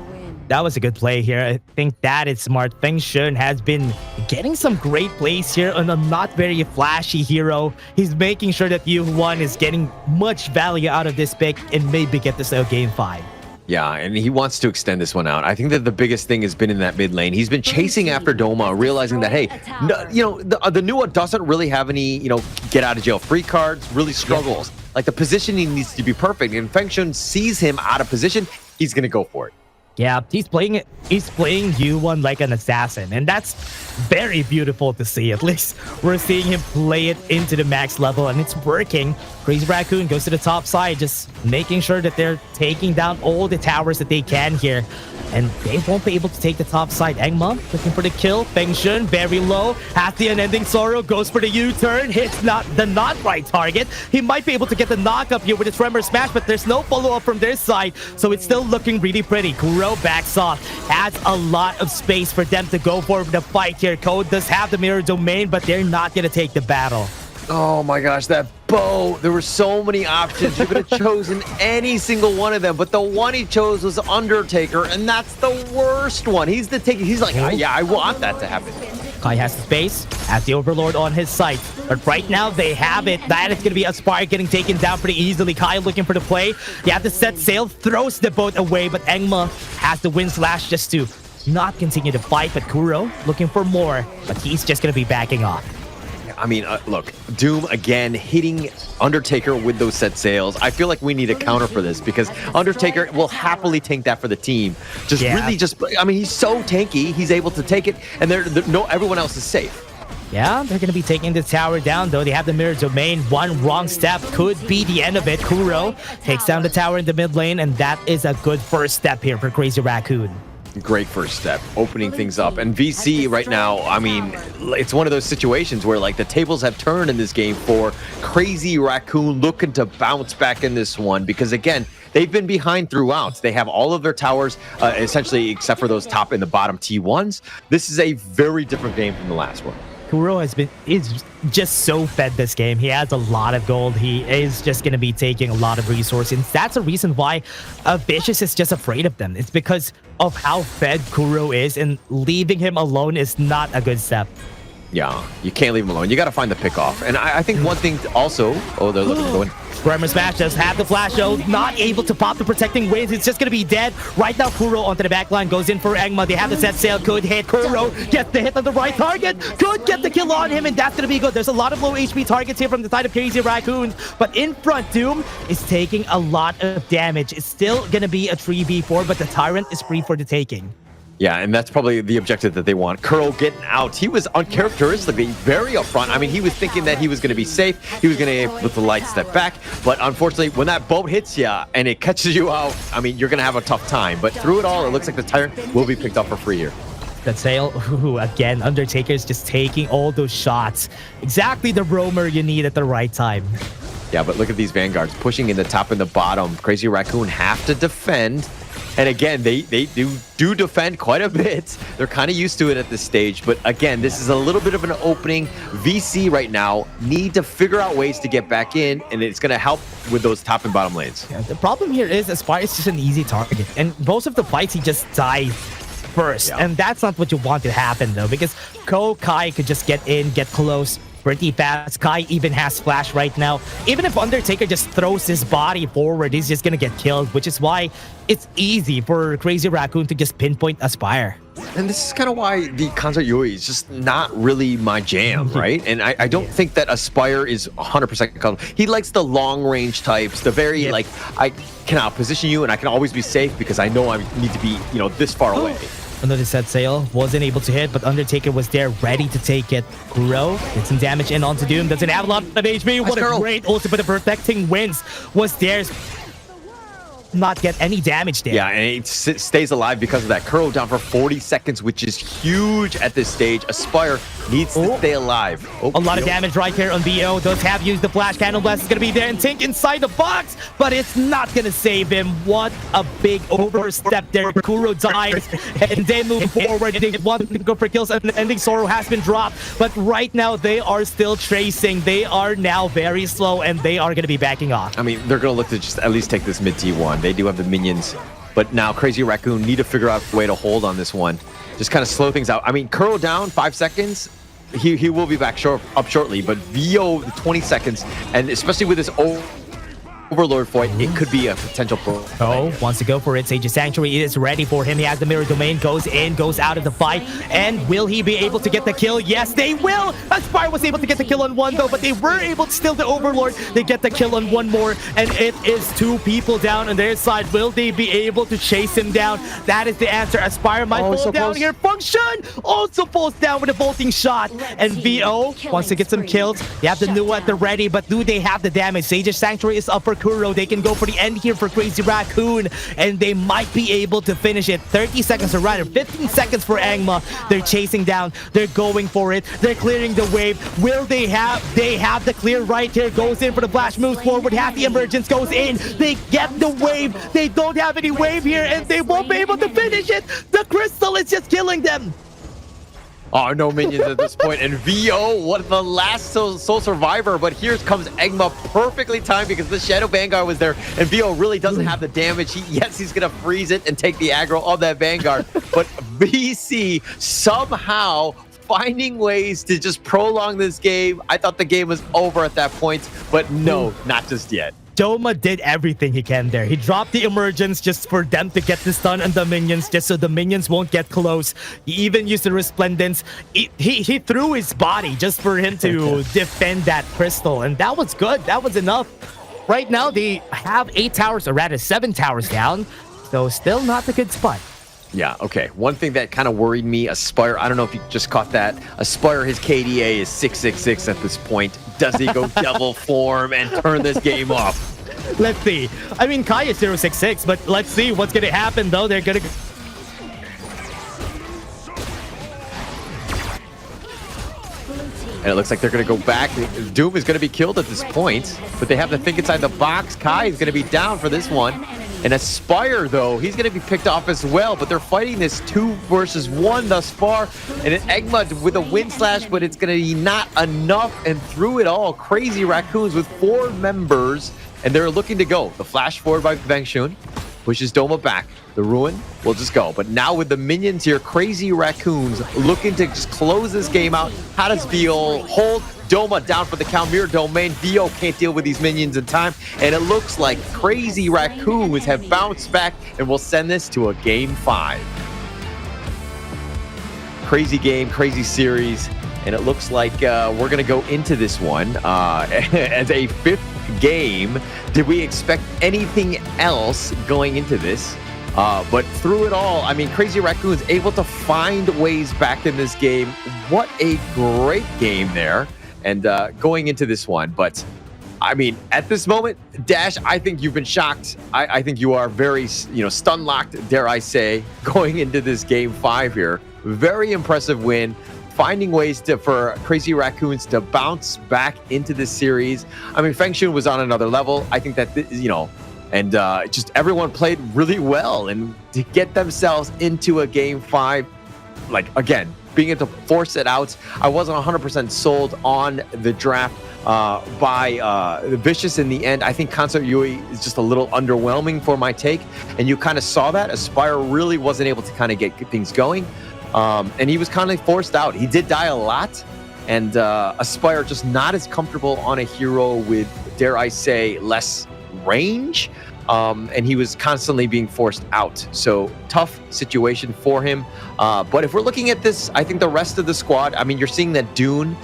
That was a good play here. I think that is smart. Feng Shun has been getting some great plays here on a not very flashy hero. He's making sure that U1 is getting much value out of this pick and maybe get this out game 5. Yeah, and he wants to extend this one out. I think that the biggest thing has been in that mid lane. He's been chasing after Doma, realizing that, hey, no, you know, the Nua doesn't really have any, you know, get out of jail free cards, really struggles. Like the positioning needs to be perfect. And Feng Shun sees him out of position, he's going to go for it. Yeah, he's playing U1 like an assassin, and that's very beautiful to see. At least we're seeing him play it into the max level, and it's working. Crazy Raccoon goes to the top side, just making sure that they're taking down all the towers that they can here, and they won't be able to take the top side. Engma looking for the kill. Feng Shun very low, has the Unending Sorrow, goes for the U-turn, hits not right target. He might be able to get the knock up here with the Tremor Smash, but there's no follow-up from their side, so it's still looking really pretty. Kuro backs off, has a lot of space for them to go for the fight here. Code does have the mirror domain, but they're not going to take the battle. Oh my gosh, that bow. There were so many options. You could have chosen any single one of them, but the one he chose was Undertaker, and that's the worst one. He's the taker. He's like, yeah, I want that to happen. Kai has the space, has the Overlord on his side, but right now they have it. That is going to be Aspire getting taken down pretty easily. Kai looking for the play. You have to set sail, throws the boat away, but Engma has the Wind Slash just to not continue to fight, but Kuro looking for more, but he's just going to be backing off. I mean, look, Doom again hitting Undertaker with those set sails. I feel like we need a counter for this because Undertaker will happily tank that for the team. I mean, he's so tanky, he's able to take it, and everyone else is safe. Yeah, they're going to be taking the tower down, though. They have the mirror domain. One wrong step could be the end of it. Kuro takes down the tower in the mid lane, and that is a good first step here for Crazy Raccoon. Great first step, opening things up. And VC right now, I mean, it's one of those situations where like the tables have turned in this game for Crazy Raccoon looking to bounce back in this one because again, they've been behind throughout. They have all of their towers, essentially, except for those top and the bottom T1s. This is a very different game from the last one. Kuro is just so fed this game. He has a lot of gold. He is just going to be taking a lot of resources. And that's a reason why Vicious is just afraid of them. It's because of how fed Kuro is, and leaving him alone is not a good step. Yeah, you can't leave him alone. You got to find the pick off. And I think one thing also... Oh, they're looking to go in. Grammar Smash does have the flash though, not able to pop the protecting wings. It's just going to be dead. Right now, Kuro onto the back line, goes in for Engma. They have the set sail, could hit Kuro, get the hit on the right target, could get the kill on him, and that's going to be good. There's a lot of low HP targets here from the side of Crazy Raccoons, but in front, Doom is taking a lot of damage. It's still going to be a 3v4, but the Tyrant is free for the taking. Yeah, and that's probably the objective that they want. Kuro getting out. He was uncharacteristically very upfront. I mean, he was thinking that he was going to be safe. He was going to be able to light step back. But unfortunately, when that boat hits you and it catches you out, I mean, you're going to have a tough time. But through it all, it looks like the Tyrant will be picked up for free here. That sail, again, Undertaker's just taking all those shots. Exactly the roamer you need at the right time. Yeah, but look at these Vanguards pushing in the top and the bottom. Crazy Raccoon have to defend. And again, they do defend quite a bit. They're kind of used to it at this stage. But again, this is a little bit of an opening. VC right now need to figure out ways to get back in, and it's going to help with those top and bottom lanes. Yeah, the problem here is Aspire is just an easy target. And most of the fights, he just dies first. Yeah. And that's not what you want to happen, though, because Kai could just get in, get close pretty fast. Kai even has flash right now. Even if Undertaker just throws his body forward, he's just gonna get killed, which is why it's easy for Crazy Raccoon to just pinpoint Aspire. And this is kind of why the Concert Yui is just not really my jam, right? And I don't think that Aspire is 100% comfortable. He likes the long-range types, the very, like, I can outposition you and I can always be safe because I know I need to be, you know, this far away. Another set sail, wasn't able to hit, but Undertaker was there ready to take it. Kuro did some damage in onto Doom, doesn't have a lot of HP. What a great ult, but the protecting wins was theirs. Not get any damage there. Yeah, and it stays alive because of that. Kuro down for 40 seconds, which is huge at this stage. Aspire needs to stay alive. A lot of damage right here on BO. Does have used the flash. Cannon Blast is going to be there and Tink inside the box, but it's not going to save him. What a big overstep there. Kuro dies and they move forward. They want to go for kills, and the ending Sorrow has been dropped, but right now they are still tracing. They are now very slow and they are going to be backing off. I mean, they're going to look to just at least take this mid T1. They do have the minions, but now Crazy Raccoon need to figure out a way to hold on this one. Just kind of slow things out. I mean, Kuro down 5 seconds. He will be back up shortly, but VO 20 seconds, and especially with this Overlord fight, it could be a potential pro. Oh, wants to go for it. Sage's Sanctuary is ready for him. He has the Mirror Domain, goes in, goes out of the fight, and will he be able to get the kill? Yes, they will! Aspire was able to get the kill on one, though, but they were able to steal the Overlord. They get the kill on one more, and it is 2 people down on their side. Will they be able to chase him down? That is the answer. Aspire might fall down here. Function also falls down with a vaulting shot, and VO wants to get some kills. They have the Nua at the ready, but do they have the damage? Sage's Sanctuary is up for Kuro. They can go for the end here for Crazy Raccoon, and they might be able to finish it. 30 seconds, or rather 15 seconds for Engma. They're chasing down. They're going for it. They're clearing the wave. Will they have? They have the clear right here. Goes in for the flash, moves forward. Has the emergence, goes in. They get the wave. They don't have any wave here, and they won't be able to finish it. The crystal is just killing them. Oh, no minions at this point. And VO, what the last soul survivor. But here comes Engma, perfectly timed because the Shadow Vanguard was there. And VO really doesn't have the damage. Yes, he's going to freeze it and take the aggro of that Vanguard. But VC somehow finding ways to just prolong this game. I thought the game was over at that point. But no, not just yet. Doma did everything he can there. He dropped the emergence just for them to get the stun on the minions, just so the minions won't get close. He even used the resplendence. He threw his body just for him to defend that crystal, and that was good. That was enough. Right now, they have 8 towers, or rather 7 towers down, so still not a good spot. Yeah, okay. One thing that kind of worried me, Aspire, I don't know if you just caught that. Aspire, his KDA is 666 at this point. Does he go devil form and turn this game off? Let's see. I mean, Kai is 066, but let's see what's going to happen, though. They're going to And it looks like they're going to go back. Doom is going to be killed at this point, but they have to think inside the box. Kai is going to be down for this one. And Aspire, though, he's going to be picked off as well, but they're fighting this 2 versus 1 thus far. And an Egma with a wind slash, but it's going to be not enough. And through it all, Crazy Raccoons with 4 members, and they're looking to go. The flash forward by Fengshun pushes Doma back. The Ruin will just go. But now with the minions here, Crazy Raccoons looking to just close this game out. How does Vio hold? Doma down for the Kalmir domain. Vio can't deal with these minions in time. And it looks like Crazy Raccoons have bounced back and will send this to a game 5. Crazy game, crazy series. And it looks like we're going to go into this one as a 5th game. Did we expect anything else going into this? But through it all, I mean, Crazy Raccoon's able to find ways back in this game. What a great game there. And going into this one. But, I mean, at this moment, Dash, I think you've been shocked. I think you are very, stun-locked, dare I say, going into this game 5 here. Very impressive win. Finding ways for Crazy Raccoons to bounce back into this series. I mean, Fengshun was on another level. I think that, and just everyone played really well. And to get themselves into a game 5, like, again, being able to force it out. I wasn't 100% sold on the draft by Vicious in the end. I think Concert Yui is just a little underwhelming for my take. And you kind of saw that. Aspire really wasn't able to kind of get things going. And he was kind of forced out. He did die a lot. And Aspire just not as comfortable on a hero with, dare I say, less range. And he was constantly being forced out. So tough situation for him. But if we're looking at this, I think the rest of the squad, I mean, you're seeing that Dune,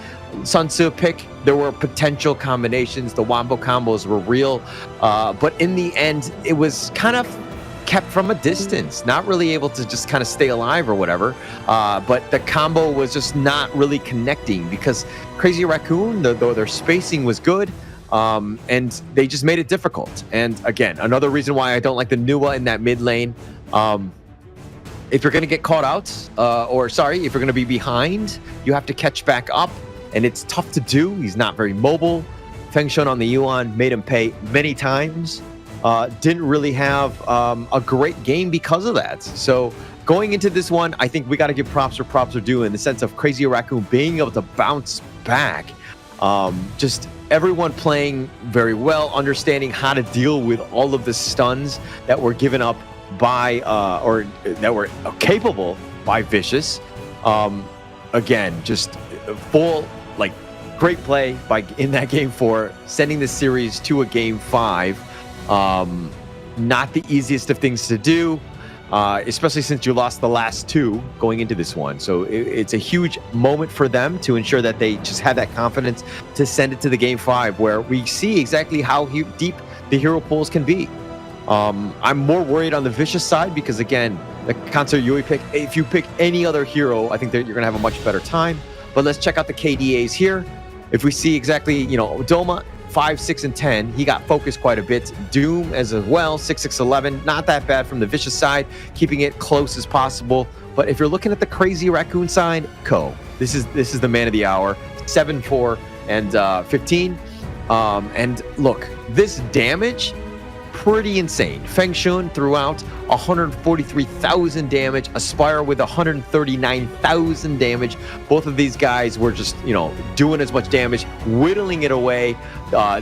Sun Tzu pick, there were potential combinations. The Wombo combos were real. But in the end, it was kind of kept from a distance, not really able to just kind of stay alive or whatever. But the combo was just not really connecting because Crazy Raccoon, though their spacing was good, and they just made it difficult. And again, another reason why I don't like the Nuwa in that mid lane. If you're going to get caught out, if you're going to be behind, you have to catch back up. And it's tough to do. He's not very mobile. Fengshun on the Yuan made him pay many times. Didn't really have a great game because of that. So going into this one, I think we got to give props where props are due in the sense of Crazy Raccoon being able to bounce back. Just everyone playing very well, understanding how to deal with all of the stuns that were given up by, or that were capable by Vicious. Again, just full, like, great play in that game 4, sending the series to a game 5. Not the easiest of things to do, especially since you lost the last 2 going into this one. So it's a huge moment for them to ensure that they just have that confidence to send it to the game 5, where we see exactly how deep the hero pools can be. I'm more worried on the Vicious side because, again, the Concert Yui pick, if you pick any other hero, I think that you're going to have a much better time. But let's check out the KDAs here. If we see exactly, Doma, 5, 6, and 10. He got focused quite a bit. Doom as well, 6, 6, 11. Not that bad from the Vicious side, keeping it close as possible. But if you're looking at the Crazy Raccoon side, Ko. This is the man of the hour. 7, 4, and 15. And look, this damage, pretty insane. Fengshun throughout 143,000 damage. Aspire with 139,000 damage. Both of these guys were just, doing as much damage, whittling it away,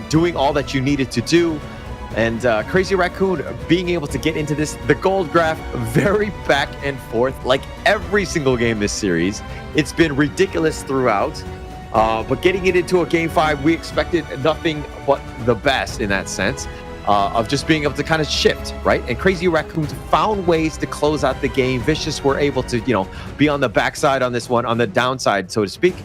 doing all that you needed to do. And Crazy Raccoon being able to get into this, the gold graph, very back and forth, like every single game this series. It's been ridiculous throughout. But getting it into a game 5, we expected nothing but the best in that sense. Of just being able to kind of shift, right? And Crazy Raccoons found ways to close out the game. Vicious were able to, be on the backside on this one, on the downside, so to speak.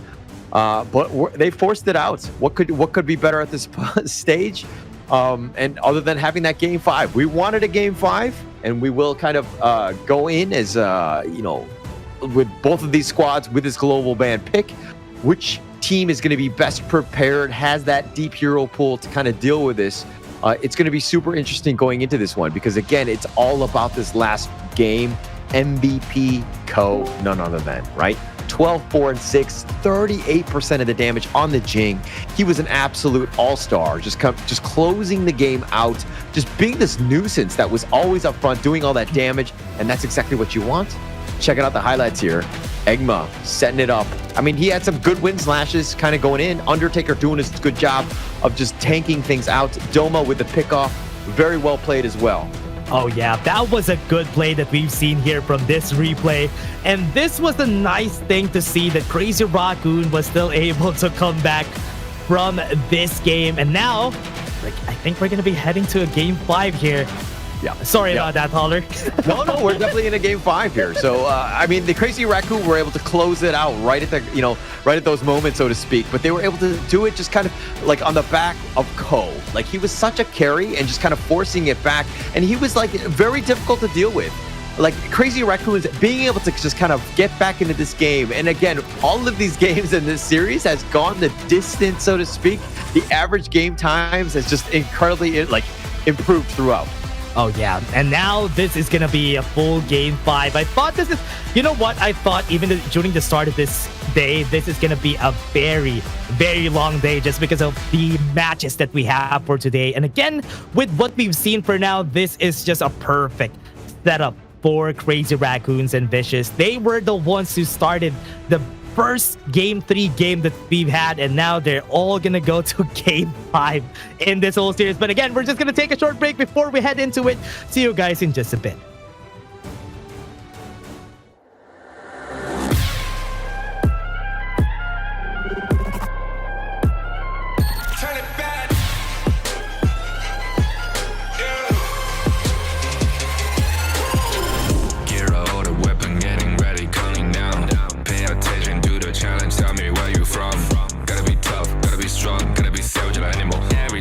But they forced it out. What could be better at this stage? And other than having that game 5, we wanted a game 5, and we will kind of go in as, with both of these squads with this global ban pick, which team is going to be best prepared, has that deep hero pool to kind of deal with this. It's going to be super interesting going into this one because, again, it's all about this last game. MVP Ko, none other than, right? 12, 4, and 6, 38% of the damage on the Jing. He was an absolute all-star, just closing the game out, just being this nuisance that was always up front, doing all that damage, and that's exactly what you want. Checking out the highlights here. Egma setting it up. I mean, he had some good win slashes kind of going in. Undertaker doing his good job of just tanking things out. Doma with the pickoff. Very well played as well. Oh yeah, that was a good play that we've seen here from this replay. And this was a nice thing to see that Crazy Raccoon was still able to come back from this game. And now, I think we're going to be heading to a game 5 here. Yeah. Sorry about that, Holler. No, we're definitely in a game 5 here. So, I mean, the Crazy Raccoon were able to close it out right at the, right at those moments, so to speak. But they were able to do it just kind of like on the back of Ko. Like, he was such a carry and just kind of forcing it back. And he was like very difficult to deal with. Like, Crazy Raccoons being able to just kind of get back into this game. And again, all of these games in this series has gone the distance, so to speak. The average game times has just incredibly improved throughout. Oh yeah, and now this is gonna be a full game 5. I thought this is, you know what? I thought even during the start of this day, this is gonna be a very, very long day just because of the matches that we have for today. And again, with what we've seen for now, this is just a perfect setup for Crazy Raccoons and Vicious. They were the ones who started the first game 3 game that we've had, and now they're all gonna go to game 5 in this whole series. But again, we're just gonna take a short break before we head into it. See you guys in just a bit.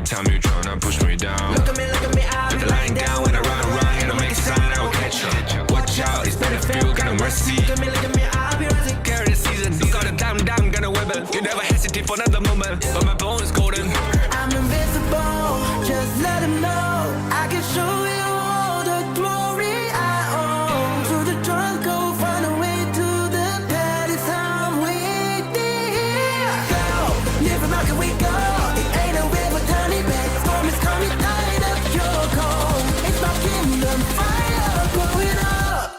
Time you tryna push me down. Look at me, I'll be lying down when I run, and I make a sign, I will catch you. Watch out, it's better feel, kind of mercy. Look at me, I'll be rising. Carry the season, you got a damn, gonna weapon. You never hesitate for another moment, but my bone is golden. I'm invincible, just let them know. I can show you all the glory I own. Through the jungle, find a way to the palace I'm waiting. Go, live and rock and we go.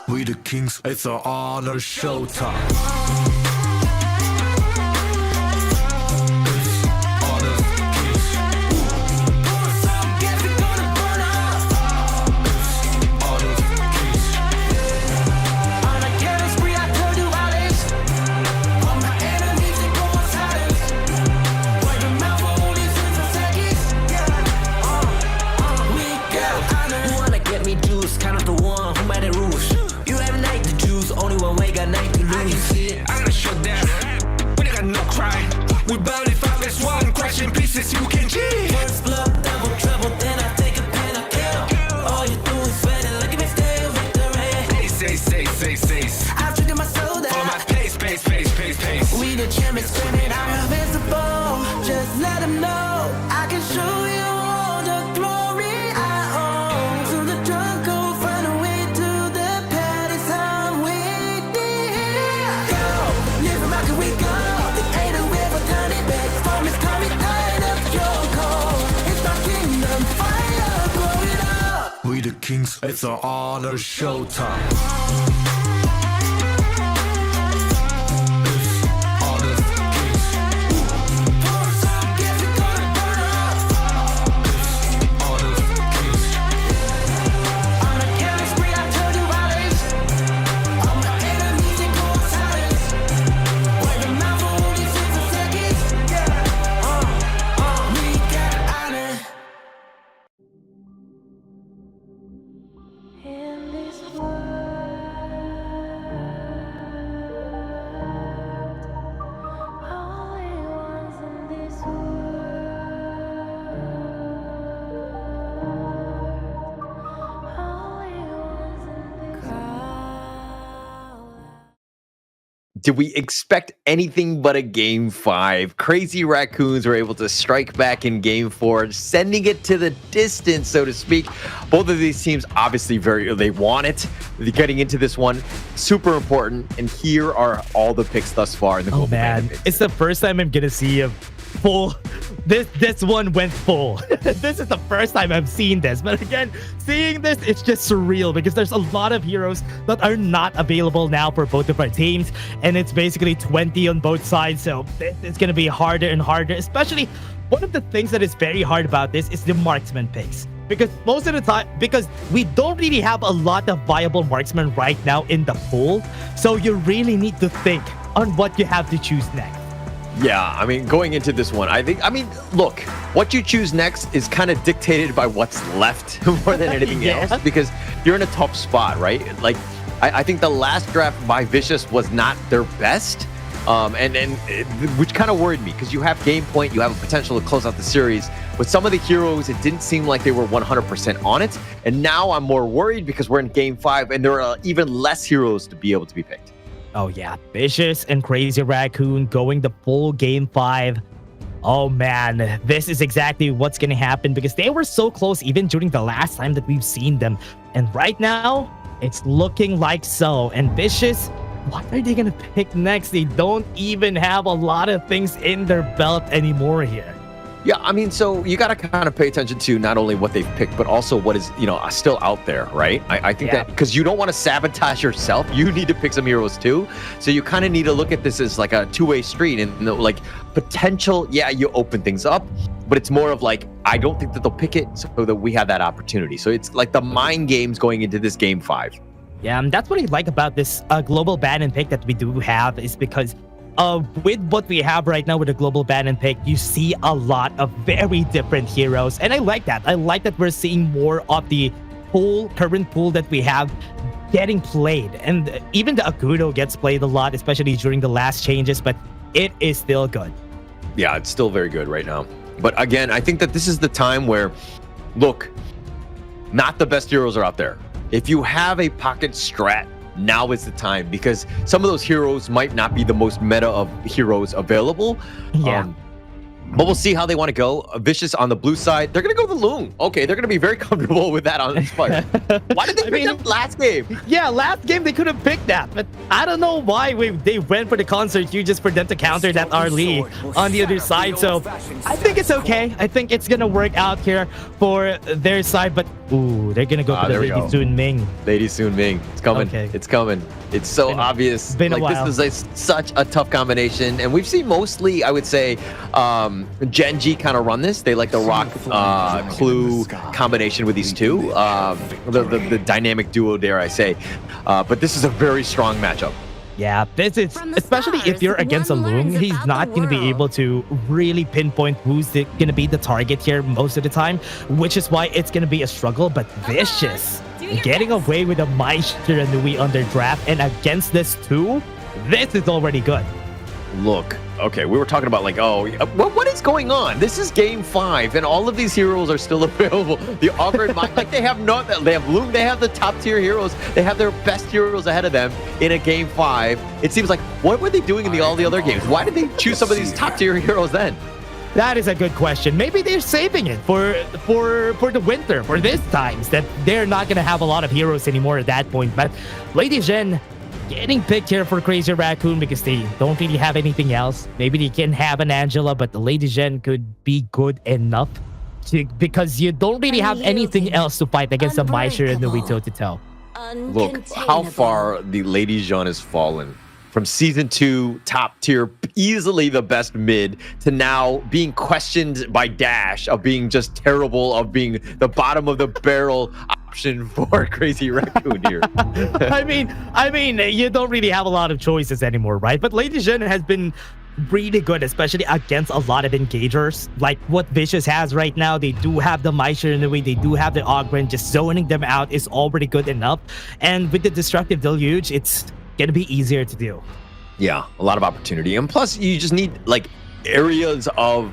We the kings, it's our honor showtime. We burn it 5 as 1, crash in pieces, you can G. First blood, double trouble, then I take a pen, I kill. All you do is sweat and look at me still victory. Say. I've triggered my soul down. For my pace. We the champions screaming, I'm invincible. Just let them know. I can show you all the glory I own. Through the jungle, find a way to the palace I'm waiting. Go, live and rock and we go. We the kings, it's our honor showtime. In this world did we expect anything but a game 5? Crazy Raccoons were able to strike back in game 4, sending it to the distance, so to speak. Both of these teams obviously they want it. Getting into this one, super important. And here are all the picks thus far in the global man. It's the first time I'm gonna see a full. This one went full. This is the first time I've seen this. But again, seeing this, it's just surreal because there's a lot of heroes that are not available now for both of our teams. And it's basically 20 on both sides. So it's going to be harder and harder. Especially one of the things that is very hard about this is the marksman picks. Because most of the time, because we don't really have a lot of viable marksmen right now in the pool. So you really need to think on what you have to choose next. Yeah, I mean, going into this one, look, what you choose next is kind of dictated by what's left more than anything else, because you're in a tough spot, right? Like, I think the last draft by Vicious was not their best, which kind of worried me, because you have game point, you have a potential to close out the series. With some of the heroes, it didn't seem like they were 100% on it, and now I'm more worried because we're in game 5, and there are even less heroes to be able to be picked. Oh yeah, Vicious and Crazy Raccoon going the full game 5. Oh man, this is exactly what's gonna happen because they were so close even during the last time that we've seen them. And right now, it's looking like so. And Vicious, what are they gonna pick next? They don't even have a lot of things in their belt anymore here. Yeah, I mean, so you got to kind of pay attention to not only what they've picked, but also what is, still out there, right? I think that because you don't want to sabotage yourself, you need to pick some heroes too. So you kind of need to look at this as like a two-way street and like potential. Yeah, you open things up, but it's more of like, I don't think that they'll pick it so that we have that opportunity. So it's like the mind games going into this game 5. Yeah, and that's what I like about this global ban and pick that we do have is because with what we have right now with the global ban and pick, you see a lot of very different heroes. And I like that. I like that we're seeing more of the current pool that we have getting played. And even the Agudo gets played a lot, especially during the last changes, but it is still good. Yeah, it's still very good right now. But again, I think that this is the time where, look, not the best heroes are out there. If you have a pocket strat, now is the time, because some of those heroes might not be the most meta of heroes available. Yeah. But we'll see how they want to go. Vicious on the blue side, they're going to go the Loon. Okay, they're going to be very comfortable with that on this fight. Why did they pick that last game? Yeah, last game they could have picked that, but I don't know why they went for the concert here just for them to counter that Arlie on the other side. So I think it's okay. I think it's going to work out here for their side, but ooh, they're going to go for the Lady Sun Ming. Lady Sun Ming. It's coming. Okay. It's coming. It's so obvious. Been a while. This is such a tough combination, and we've seen mostly, I would say, Gen.G kind of run this. They like the Rock Clue combination with these two, the dynamic duo, dare I say. But this is a very strong matchup. Yeah, this is, especially if you're against a Loom, he's not going to be able to really pinpoint who's going to be the target here most of the time, which is why it's going to be a struggle. But Vicious getting away with a Meister and Nui on their draft, and against this too, this is already good. Look, okay, we were talking about like, what is going on? This is game 5, and all of these heroes are still available. The Augured Mind, like they have Loom, they have the top tier heroes, they have their best heroes ahead of them in a game 5. It seems like, what were they doing in all the other games? Why did they choose some of these top tier heroes then? That is a good question. Maybe they're saving it for the winter, for this times, that they're not going to have a lot of heroes anymore at that point. But Lady Gen getting picked here for Crazy Raccoon because they don't really have anything else. Maybe they can have an Angela, but the Lady Gen could be good enough because you don't really have anything else to fight against a Meister and the Nui toe-to-toe. Look, how far the Lady Gen has fallen. From season 2, top tier, easily the best mid, to now being questioned by Dash of being just terrible, of being the bottom of the barrel option for Crazy Raccoon here. I mean, you don't really have a lot of choices anymore, right? But Lady Gen has been really good, especially against a lot of engagers like what Vicious has right now. They do have the Meister in the way, they do have the Augment. Just zoning them out is already good enough, and with the Destructive Deluge, it's gonna be easier to do. Yeah, a lot of opportunity, and plus you just need like areas of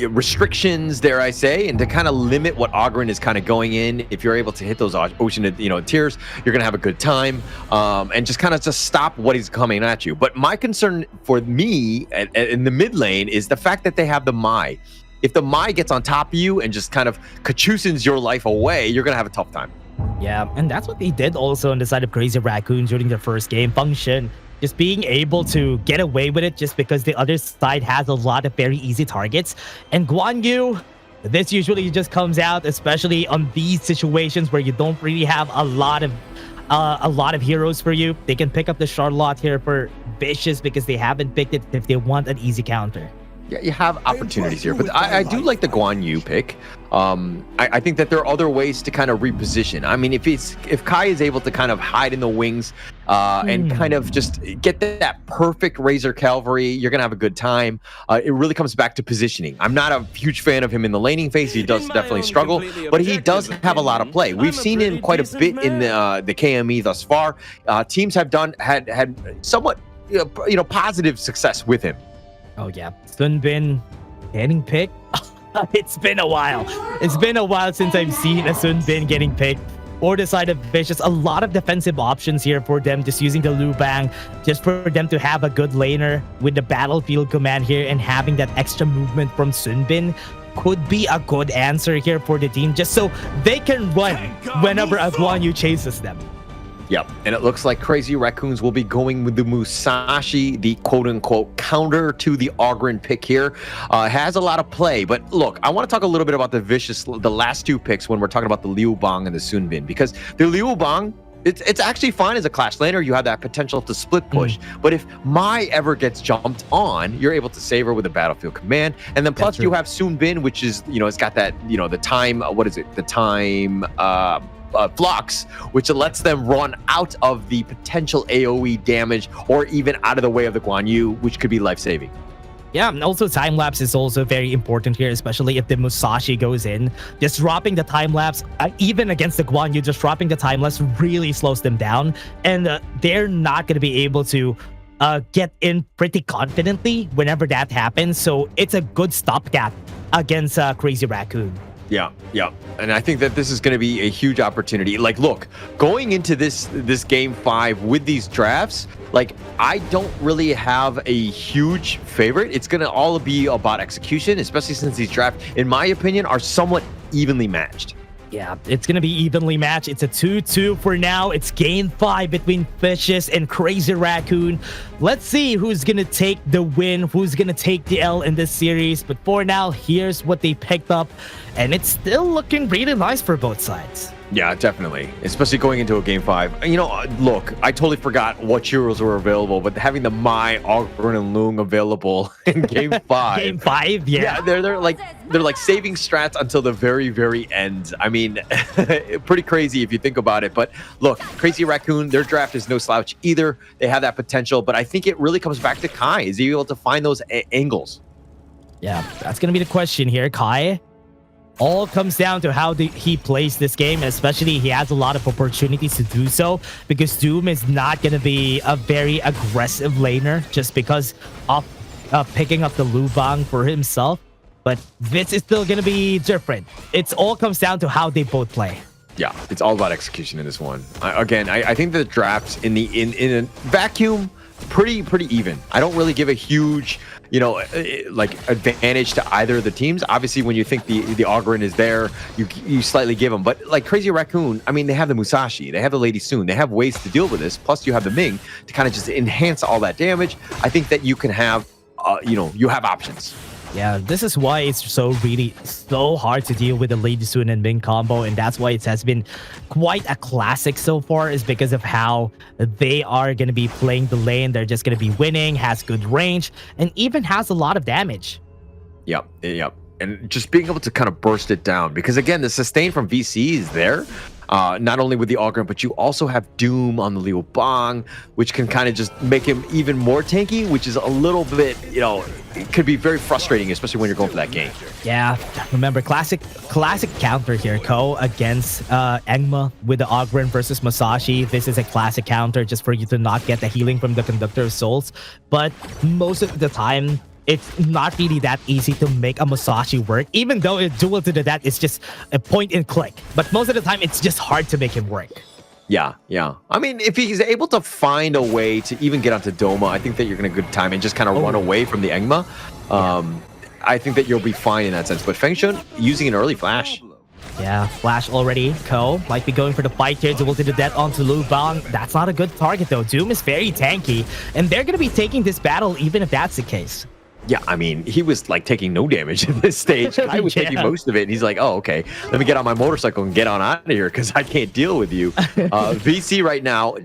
restrictions, dare I say, and to kind of limit what Oghren is kind of going in. If you're able to hit those ocean, tiers, you're gonna have a good time, and just kind of just stop what he's coming at you. But my concern for me in the mid lane is the fact that they have the Mai. If the Mai gets on top of you and just kind of Kachusins your life away, you're gonna have a tough time. Yeah, and that's what they did also on the side of Crazy Raccoon during their first game. Function just being able to get away with it just because the other side has a lot of very easy targets. And Guan Yu, this usually just comes out, especially on these situations where you don't really have a lot of heroes for you. They can pick up the Charlotte here for Vicious because they haven't picked it if they want an easy counter. Yeah, you have opportunities here, but I do like the Guan Yu pick. I think that there are other ways to kind of reposition. I mean, if Kai is able to kind of hide in the wings and kind of just get that perfect Razor Cavalry, you're gonna have a good time. It really comes back to positioning. I'm not a huge fan of him in the laning phase. He does definitely struggle, but he does have a lot of play. We've seen him quite a bit in the KME thus far. Teams have had somewhat positive success with him. Oh yeah, Sunbin getting picked. It's been a while. It's been a while since I've seen a Sunbin getting picked. Or the side of Vicious, a lot of defensive options here for them, just using the Liu Bang, just for them to have a good laner with the battlefield command here and having that extra movement from Sunbin could be a good answer here for the team, just so they can run whenever a Guan Yu chases them. Yep, and it looks like Crazy Raccoons will be going with the Musashi, the quote-unquote counter to the Oghren pick here. Has a lot of play, but look, I want to talk a little bit about the last two picks when we're talking about the Liu Bang and the Sunbin, because the Liu Bang, it's actually fine as a clash laner. You have that potential to split push, but if Mai ever gets jumped on, you're able to save her with a battlefield command, and then plus you have Sunbin, which is, it's got that, the time, what is it? The time, flux, which lets them run out of the potential AoE damage or even out of the way of the Guan Yu, which could be life-saving. Yeah, and also time-lapse is also very important here, especially if the Musashi goes in. Just dropping the time-lapse, even against the Guan Yu, just dropping the time-lapse really slows them down, and they're not going to be able to get in pretty confidently whenever that happens, so it's a good stopgap against Crazy Raccoon. Yeah, and I think that this is going to be a huge opportunity. Like, look, going into this game 5 with these drafts, like, I don't really have a huge favorite. It's going to all be about execution, especially since these drafts, in my opinion, are somewhat evenly matched. Yeah, it's going to be evenly matched. It's a 2-2 for now. It's game 5 between Vicious and Crazy Raccoon. Let's see who's going to take the win, who's going to take the L in this series. But for now, here's what they picked up. And it's still looking really nice for both sides. Yeah, definitely. Especially going into a game 5. Look, I totally forgot what heroes were available, but having the Mai, Oghren, and Lung available in game 5. Game 5, yeah. They're like saving strats until the very, very end. I mean, pretty crazy if you think about it. But look, Crazy Raccoon, their draft is no slouch either. They have that potential, but I think it really comes back to Kai. Is he able to find those angles? Yeah, that's going to be the question here. Kai, all comes down to how he plays this game, and especially he has a lot of opportunities to do so, because Doom is not going to be a very aggressive laner just because of picking up the Liu Bang for himself. But this is still going to be different. It all comes down to how they both play. Yeah, it's all about execution in this one. I think the drafts in a vacuum, pretty even. I don't really give a huge advantage to either of the teams. Obviously, when you think the Oghren is there, you slightly give them. But like Crazy Raccoon, I mean, they have the Musashi, they have the Lady Soon, they have ways to deal with this. Plus, you have the Ming to kind of just enhance all that damage. I think that you can have, you have options. Yeah, this is why it's so hard to deal with the Lady Soon and Ming combo, and that's why it has been quite a classic so far, is because of how they are going to be playing the lane. They're just going to be winning, has good range, and even has a lot of damage. Yep. And just being able to kind of burst it down, because again, the sustain from VC is there. Not only with the Oghren, but you also have Doom on the Liu Bang, which can kind of just make him even more tanky, which is a little bit, it could be very frustrating, especially when you're going for that game. Yeah, remember, classic counter here, Ko, against Engma with the Oghren versus Musashi. This is a classic counter just for you to not get the healing from the Conductor of Souls. But most of the time, it's not really that easy to make a Musashi work, even though a duel to the death is just a point and click. But most of the time, it's just hard to make him work. Yeah. I mean, if he's able to find a way to even get onto Doma, I think that you're going to good time and just kind of run away from the Engma. I think that you'll be fine in that sense. But Feng Shun using an early flash. Yeah, flash already. Ko might be going for the fight here. Duel to the death onto Lu Bang. That's not a good target though. Doom is very tanky, and they're going to be taking this battle even if that's the case. Yeah, I mean, he was like taking no damage in this stage. I was taking most of it, and he's like, oh, okay, let me get on my motorcycle and get on out of here because I can't deal with you. VC right now,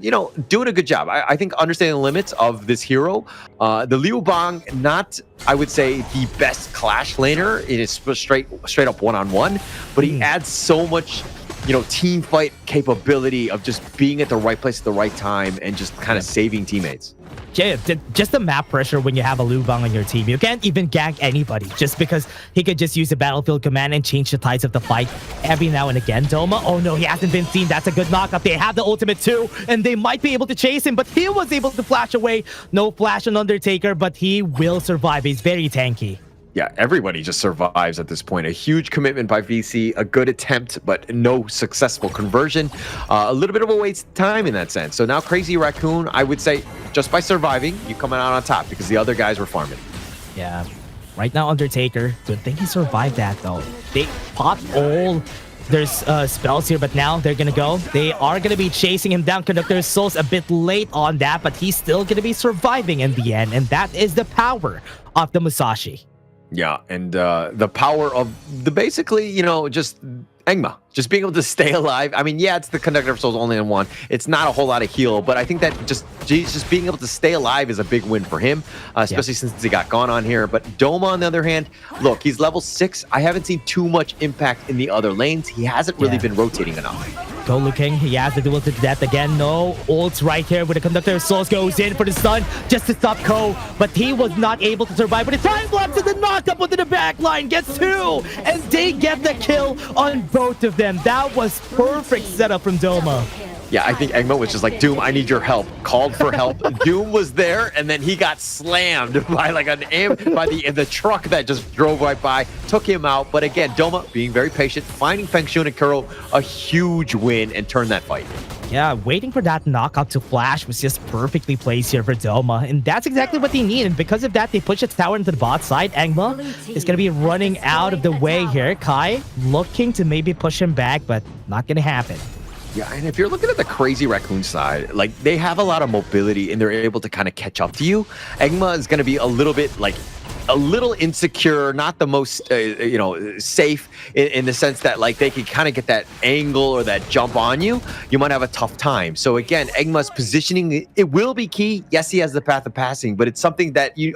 doing a good job. I think understanding the limits of this hero. The Liu Bang, not, I would say, the best clash laner. It is straight up one-on-one, but he adds so much, team fight capability of just being at the right place at the right time and just kind of saving teammates. Yeah, just the map pressure when you have a Liu Bang on your team. You can't even gank anybody just because he could just use a battlefield command and change the tides of the fight every now and again. Doma, oh no, he hasn't been seen. That's a good knockup. They have the ultimate too, and they might be able to chase him, but he was able to flash away. No flash on Undertaker, but he will survive. He's very tanky. Yeah, everybody just survives at this point. A huge commitment by VC, a good attempt, but no successful conversion. A little bit of a waste of time in that sense. So now Crazy Raccoon, I would say, just by surviving, you coming out on top because the other guys were farming. Yeah, right now Undertaker, good thing he survived that though. They popped all their spells here, but now they're gonna go. They are gonna be chasing him down. Conductor Soul's a bit late on that, but he's still gonna be surviving in the end, and that is the power of the Musashi. Yeah, and the power of the basically, just Engma, just being able to stay alive. I mean, yeah, it's the Conductor of Souls only in one. It's not a whole lot of heal, but I think that just being able to stay alive is a big win for him, especially since he got gone on here. But Doma, on the other hand, look, he's level 6. I haven't seen too much impact in the other lanes. He hasn't really been rotating enough. Go looking. He has the duel to death again. No ults right here with the Conductor of Souls goes in for the stun just to stop Ko, but he was not able to survive. But the time lapse and the knockup onto the back line gets 2, and they get the kill on both of them. That was perfect setup from Doma. Yeah, I think Engma was just like, Doom, I need your help. Called for help. Doom was there, and then he got slammed by like the truck that just drove right by, took him out. But again, Doma being very patient, finding Feng Shun and Kuro a huge win and turn that fight. Yeah, waiting for that knockout to flash was just perfectly placed here for Doma, and that's exactly what they need. And because of that, they push its tower into the bot side. Engma is going to be running out of the way here. Kai looking to maybe push him back, but not going to happen. Yeah, and if you're looking at the Crazy Raccoon side, like, they have a lot of mobility and they're able to kind of catch up to you. Engma is going to be a little bit like a little insecure, not the most safe in the sense that like they can kind of get that angle or that jump on you. You might have a tough time. So again, Engma's positioning, it will be key. Yes, he has the path of passing, but it's something that you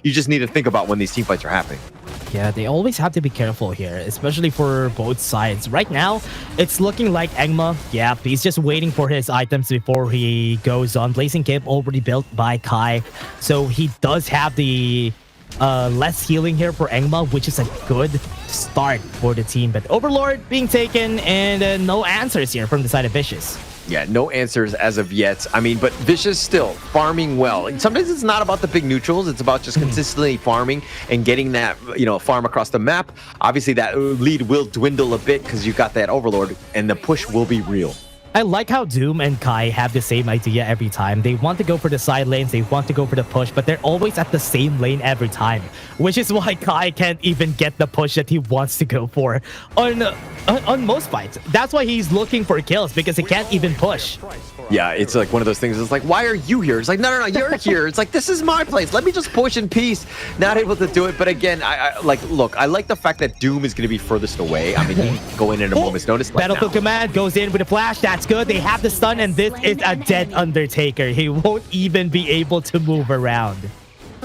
just need to think about when these team fights are happening. Yeah, they always have to be careful here, especially for both sides. Right now, it's looking like Engma, yeah, he's just waiting for his items before he goes on. Blazing Cape already built by Kai, so he does have the less healing here for Engma, which is a good start for the team. But Overlord being taken, and no answers here from the side of Vicious. Yeah, no answers as of yet. I mean, but Vicious still farming well. And sometimes it's not about the big neutrals. It's about just consistently farming and getting that, farm across the map. Obviously, that lead will dwindle a bit because you got that Overlord, and the push will be real. I like how Doom and Kai have the same idea every time. They want to go for the side lanes, they want to go for the push, but they're always at the same lane every time, which is why Kai can't even get the push that he wants to go for on most fights. That's why he's looking for kills, because he can't even push. Yeah, it's like one of those things. It's like, why are you here? It's like, no, you're here. It's like, this is my place. Let me just push in peace. Not able to do it. But again, I like the fact that Doom is going to be furthest away. I mean, he can go in at a moment's notice. Battlefield Command goes in with a flash. That's good. They have the stun, and this is a dead Undertaker. He won't even be able to move around.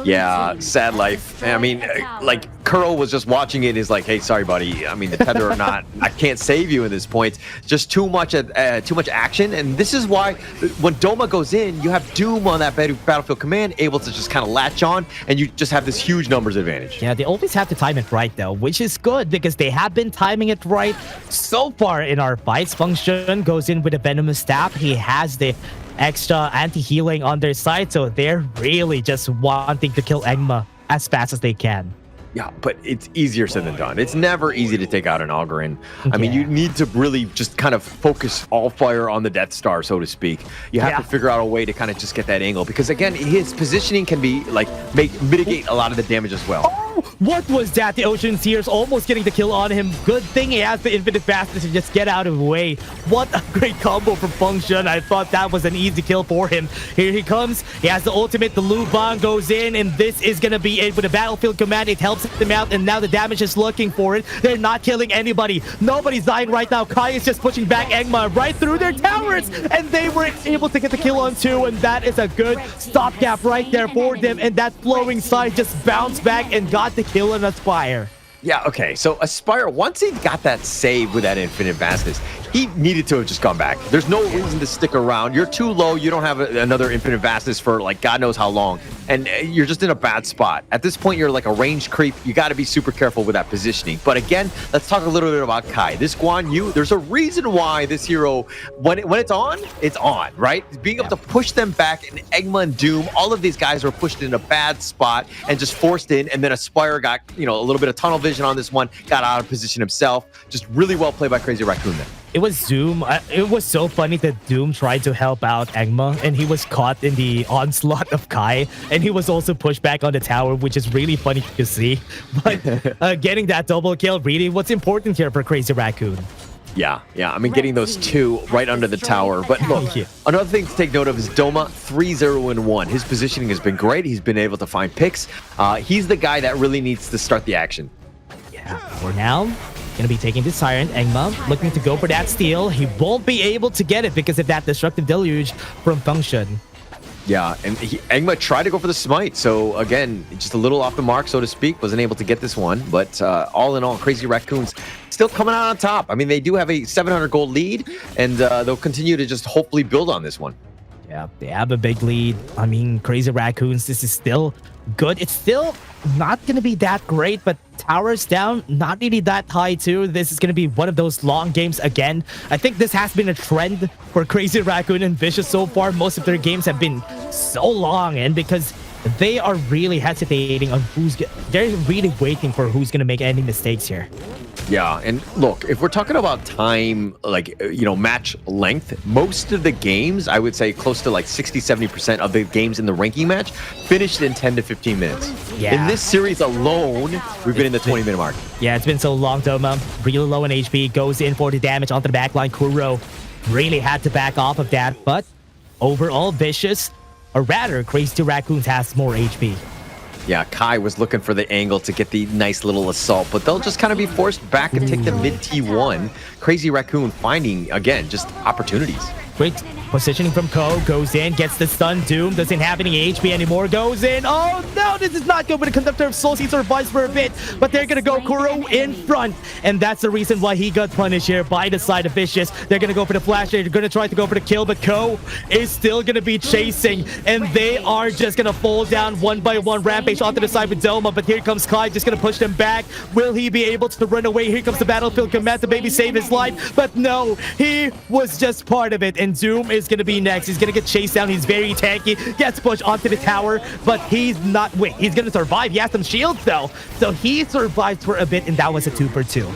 Yeah, sad life. I mean, like, Kuro was just watching it and is like, hey, sorry, buddy. I mean, the tether or not, I can't save you in this point. Just too much action. And this is why when Doma goes in, you have Doom on that Battlefield Command able to just kind of latch on, and you just have this huge numbers advantage. Yeah, they always have to time it right, though, which is good because they have been timing it right so far in our fights. Feng Shun goes in with a Venomous Stab. He has the extra anti-healing on their side, so they're really just wanting to kill Engma as fast as they can. Yeah, but it's easier said than done. It's never easy to take out an Augurin. I mean, you need to really just kind of focus all fire on the Death Star, so to speak. You have to figure out a way to kind of just get that angle, because again, his positioning can be like mitigate a lot of the damage as well. What was that? The Ocean Seers almost getting the kill on him. Good thing he has the infinite fastness to just get out of the way. What a great combo from Function. I thought that was an easy kill for him. Here he comes. He has the ultimate. The Lu Bang goes in, and this is going to be it. With the Battlefield Command, it helps them out, and now the damage is looking for it. They're not killing anybody. Nobody's dying right now. Kai is just pushing back Engma right through their towers, and they were able to get the kill on 2, and that is a good stopgap right there for them, and that flowing side just bounced back and got the kill on Aspire. Yeah, okay, so Aspire, once he got that save with that infinite vastness, he needed to have just gone back. There's no reason to stick around. You're too low. You don't have another infinite vastness for like God knows how long, and you're just in a bad spot. At this point, you're like a range creep. You got to be super careful with that positioning. But again, let's talk a little bit about Kai. This Guan Yu, there's a reason why this hero, when it's on, right? Being able to push them back, and Engma and Doom, all of these guys were pushed in a bad spot and just forced in, and then Aspire got, a little bit of tunnel vision on this one, got out of position himself. Just really well played by Crazy Raccoon there. It was Zoom. It was so funny that Doom tried to help out Engma, and he was caught in the onslaught of Kai, and he was also pushed back on the tower, which is really funny to see. But getting that double kill, really, what's important here for Crazy Raccoon? Yeah. I mean, getting those 2 right under the tower. But look, another thing to take note of is Doma 3-0-1. His positioning has been great. He's been able to find picks. He's the guy that really needs to start the action. Yeah, for now, gonna be taking this Siren. Engma looking to go for that steal. He won't be able to get it because of that destructive deluge from Function. Yeah, and Engma tried to go for the smite. So again, just a little off the mark, so to speak. Wasn't able to get this one. But all in all, Crazy Raccoons still coming out on top. I mean, they do have a 700 gold lead, and they'll continue to just hopefully build on this one. Yeah, they have a big lead. I mean, Crazy Raccoons, this is still good. It's still not going to be that great, but towers down, not really that high too. This is going to be one of those long games again. I think this has been a trend for Crazy Raccoon and Vicious so far. Most of their games have been so long, and because they are really hesitating on they're really waiting for who's going to make any mistakes here. Yeah, and look, if we're talking about time, like, match length, most of the games, I would say close to like 60-70% of the games in the ranking match finished in 10 to 15 minutes. Yeah. In this series alone, we've been in the 20-minute mark. Yeah, it's been so long, Doma. Really low in HP, goes in for the damage onto the backline. Kuro really had to back off of that, but overall, Vicious, or rather, Crazy Raccoons has more HP. Yeah, Kai was looking for the angle to get the nice little assault, but they'll just kind of be forced back and take the mid T1. Crazy Raccoon finding, again, just opportunities. Great positioning from Ko, goes in, gets the stun. Doom doesn't have any HP anymore, goes in. Oh no, this is not good, but the Conductor of Souls, he survives for a bit, but they're gonna go Kuro in front, and that's the reason why he got punished here by the side of Vicious. They're gonna go for the flash, they're gonna try to go for the kill, but Ko is still gonna be chasing, and they are just gonna fall down one by one. Rampage onto the side with Doma, but here comes Kai, just gonna push them back. Will he be able to run away? Here comes the Battlefield Command to maybe save his life, but no, he was just part of it, and Doom is gonna be next. He's gonna get chased down. He's very tanky, gets pushed onto the tower, but he's not. Wait, he's gonna survive. He has some shields though, so he survived for a bit, and that was a 2-for-2.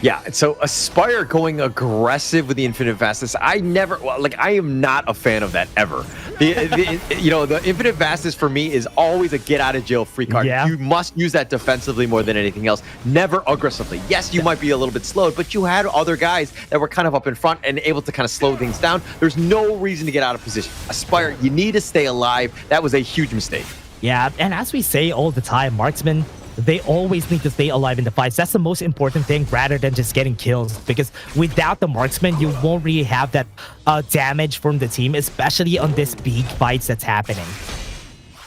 Yeah, so Aspire going aggressive with the infinite vastness. I am not a fan of that ever. The infinite vastness for me is always a get out of jail free card. Yeah. You must use that defensively more than anything else, never aggressively. Yes, you might be a little bit slowed, but you had other guys that were kind of up in front and able to kind of slow things down. There's no reason to get out of position. Aspire, you need to stay alive. That was a huge mistake. Yeah, and as we say all the time, marksmen, they always need to stay alive in the fights. That's the most important thing rather than just getting kills, because without the marksman, you won't really have that damage from the team, especially on this big fights that's happening.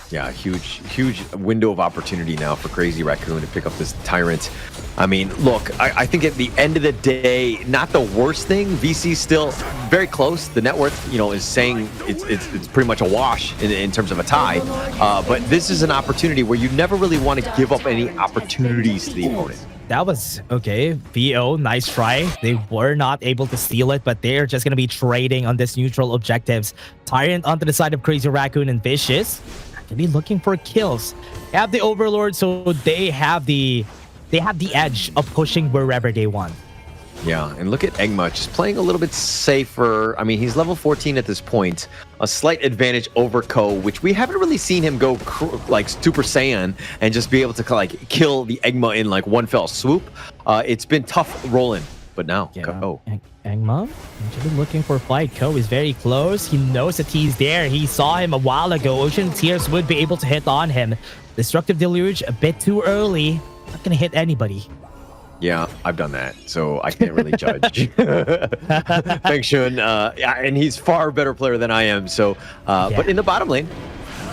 Yeah, huge window of opportunity now for Crazy Raccoon to pick up this Tyrant. I mean, look, I think at the end of the day, not the worst thing. VC's still very close. The net worth, is saying it's pretty much a wash in terms of a tie. But this is an opportunity where you never really want to give up any opportunities to the opponent. That was okay. VO, nice try. They were not able to steal it, but they're just going to be trading on this neutral objectives. Tyrant onto the side of Crazy Raccoon and Vicious. Gonna be looking for kills. They have the Overlord, so they have the edge of pushing wherever they want. Yeah, and look at Egma just playing a little bit safer. I mean, he's level 14 at this point. A slight advantage over Ko, which we haven't really seen him go like Super Saiyan and just be able to like kill the Egma in like one fell swoop. It's been tough rolling, but now Ko. Egma actually looking for a fight. Ko is very close. He knows that he's there. He saw him a while ago. Ocean Tears would be able to hit on him. Destructive Deluge a bit too early. Not gonna hit anybody. Yeah, I've done that, so I can't really judge. Nongshim, and he's far better player than I am. So, but in the bottom lane,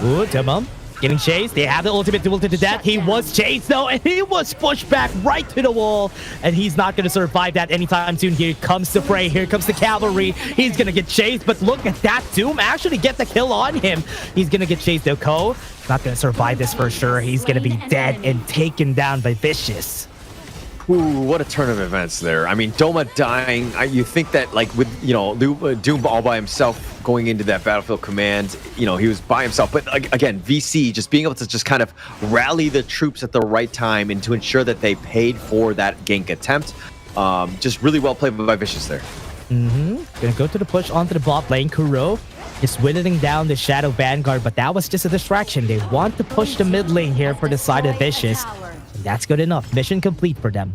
ooh, Timon getting chased. They have the ultimate duel to the death. He was chased though, and he was pushed back right to the wall, and he's not going to survive that anytime soon. Here comes the fray. Here comes the cavalry. He's going to get chased, but look at that. Doom actually get the kill on him. He's going to get chased though. Ko not going to survive this for sure. He's going to be dead and taken down by Vicious. Ooh, what a turn of events there. I mean, Doma dying, you think that like with, Doom all by himself going into that battlefield command, he was by himself. But again, VC just being able to just kind of rally the troops at the right time and to ensure that they paid for that gank attempt. Just really well played by Vicious there. Gonna go to the push onto the bot lane. Kuro is whittling down the Shadow Vanguard, but that was just a distraction. They want to push the mid lane here for the side of Vicious. That's good enough. Mission complete for them.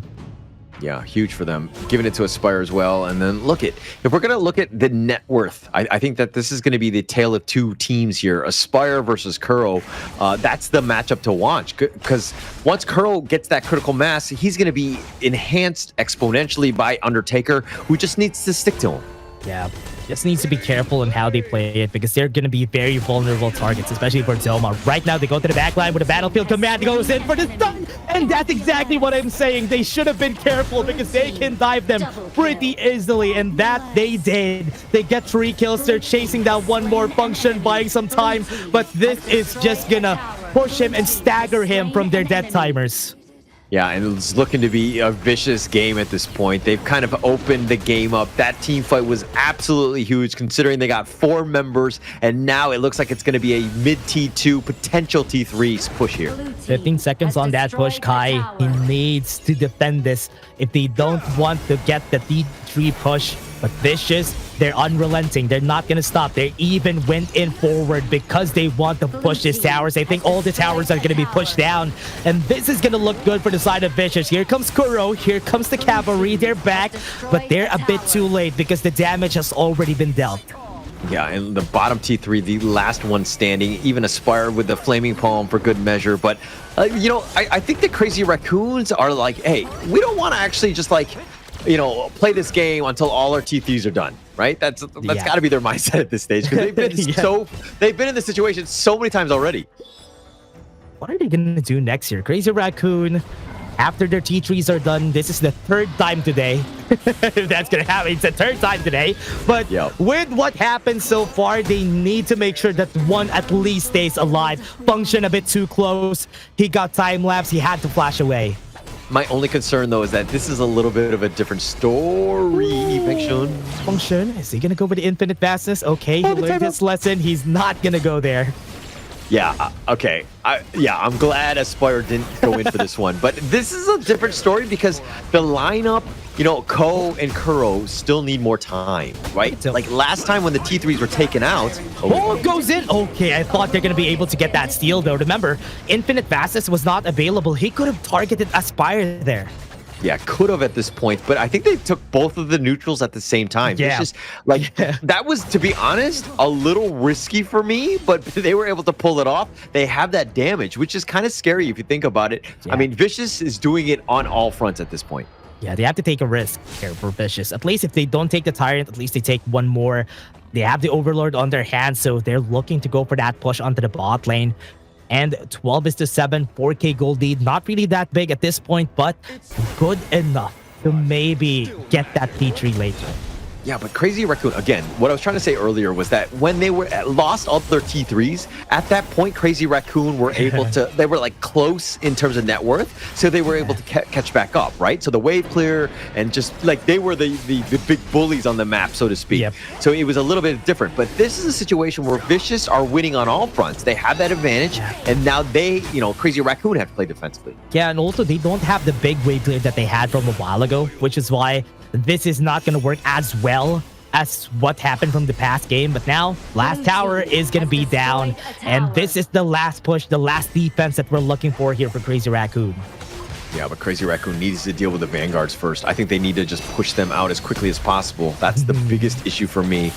Yeah, huge for them. Giving it to Aspire as well. And then if we're going to look at the net worth, I think that this is going to be the tale of two teams here. Aspire versus Kuro. That's the matchup to watch. Because once Kuro gets that critical mass, he's going to be enhanced exponentially by Undertaker, who just needs to stick to him. Yeah, just needs to be careful in how they play it because they're going to be very vulnerable targets, especially for Doma. Right now, they go to the backline with a battlefield command, goes in for the stun, and that's exactly what I'm saying. They should have been careful because they can dive them pretty easily, and that they did. They get 3 kills. They're chasing that one more function, buying some time, but this is just going to push him and stagger him from their death timers. Yeah, and it's looking to be a vicious game at this point. They've kind of opened the game up. That team fight was absolutely huge considering they got 4 members, and now it looks like it's going to be a mid T2, potential T3 push here. 15 seconds on that push, Kai. He needs to defend this if they don't want to get the T3 push. But Vicious, they're unrelenting. They're not going to stop. They even went in forward because they want to push these towers. I think all the towers are going to be pushed down. And this is going to look good for the side of Vicious. Here comes Kuro. Here comes the cavalry. They're back. But they're a bit too late because the damage has already been dealt. Yeah, and the bottom T3, the last one standing, even Aspire with the Flaming Palm for good measure. But, I think the crazy Raccoons are like, hey, we don't want to actually just like, play this game until all our T3s are done, right? That's got to be their mindset at this stage because they've been they've been in this situation so many times already. What are they gonna do next here? Crazy Raccoon, after their T3s are done, this is the 3rd time today. If that's gonna happen, it's the 3rd time today. But with what happened so far, they need to make sure that one at least stays alive. Function a bit too close. He got time lapse. He had to flash away. My only concern, though, is that this is a little bit of a different story. Function, is he going to go with the infinite fastness? Okay, he learned his lesson. He's not going to go there. Yeah, okay. I'm glad Aspire didn't go in for this one. But this is a different story because the lineup, Ko and Kuro still need more time, right? Like last time when the T3s were taken out. Oh, goes in. Okay, I thought they're going to be able to get that steal, though. Remember, infinite fastness was not available. He could have targeted Aspire there. Yeah, could have at this point, but I think they took both of the neutrals at the same time. Yeah. It's just that was, to be honest, a little risky for me, but they were able to pull it off. They have that damage, which is kind of scary if you think about it. Yeah. I mean, Vicious is doing it on all fronts at this point. Yeah, they have to take a risk here for Vicious. At least if they don't take the Tyrant, at least they take one more. They have the Overlord on their hands, so they're looking to go for that push onto the bot lane. And 12-7, 4K gold lead. Not really that big at this point, but good enough to maybe get that T3 later. Yeah, but Crazy Raccoon, again, what I was trying to say earlier was that when they were lost all their T3s, at that point, Crazy Raccoon were able to, they were like close in terms of net worth, so they were able to catch back up, right? So the wave clear and just like they were the big bullies on the map, so to speak. Yep. So it was a little bit different, but this is a situation where Vicious are winning on all fronts. They have that advantage, and now they, Crazy Raccoon have to play defensively. Yeah, and also they don't have the big wave clear that they had from a while ago, which is why this is not going to work as well as what happened from the past game. But now, last tower is going to be down, and this is the last push, the last defense that we're looking for here for Crazy Raccoon. Yeah, but Crazy Raccoon needs to deal with the Vanguards first. I think they need to just push them out as quickly as possible. That's the biggest issue for me.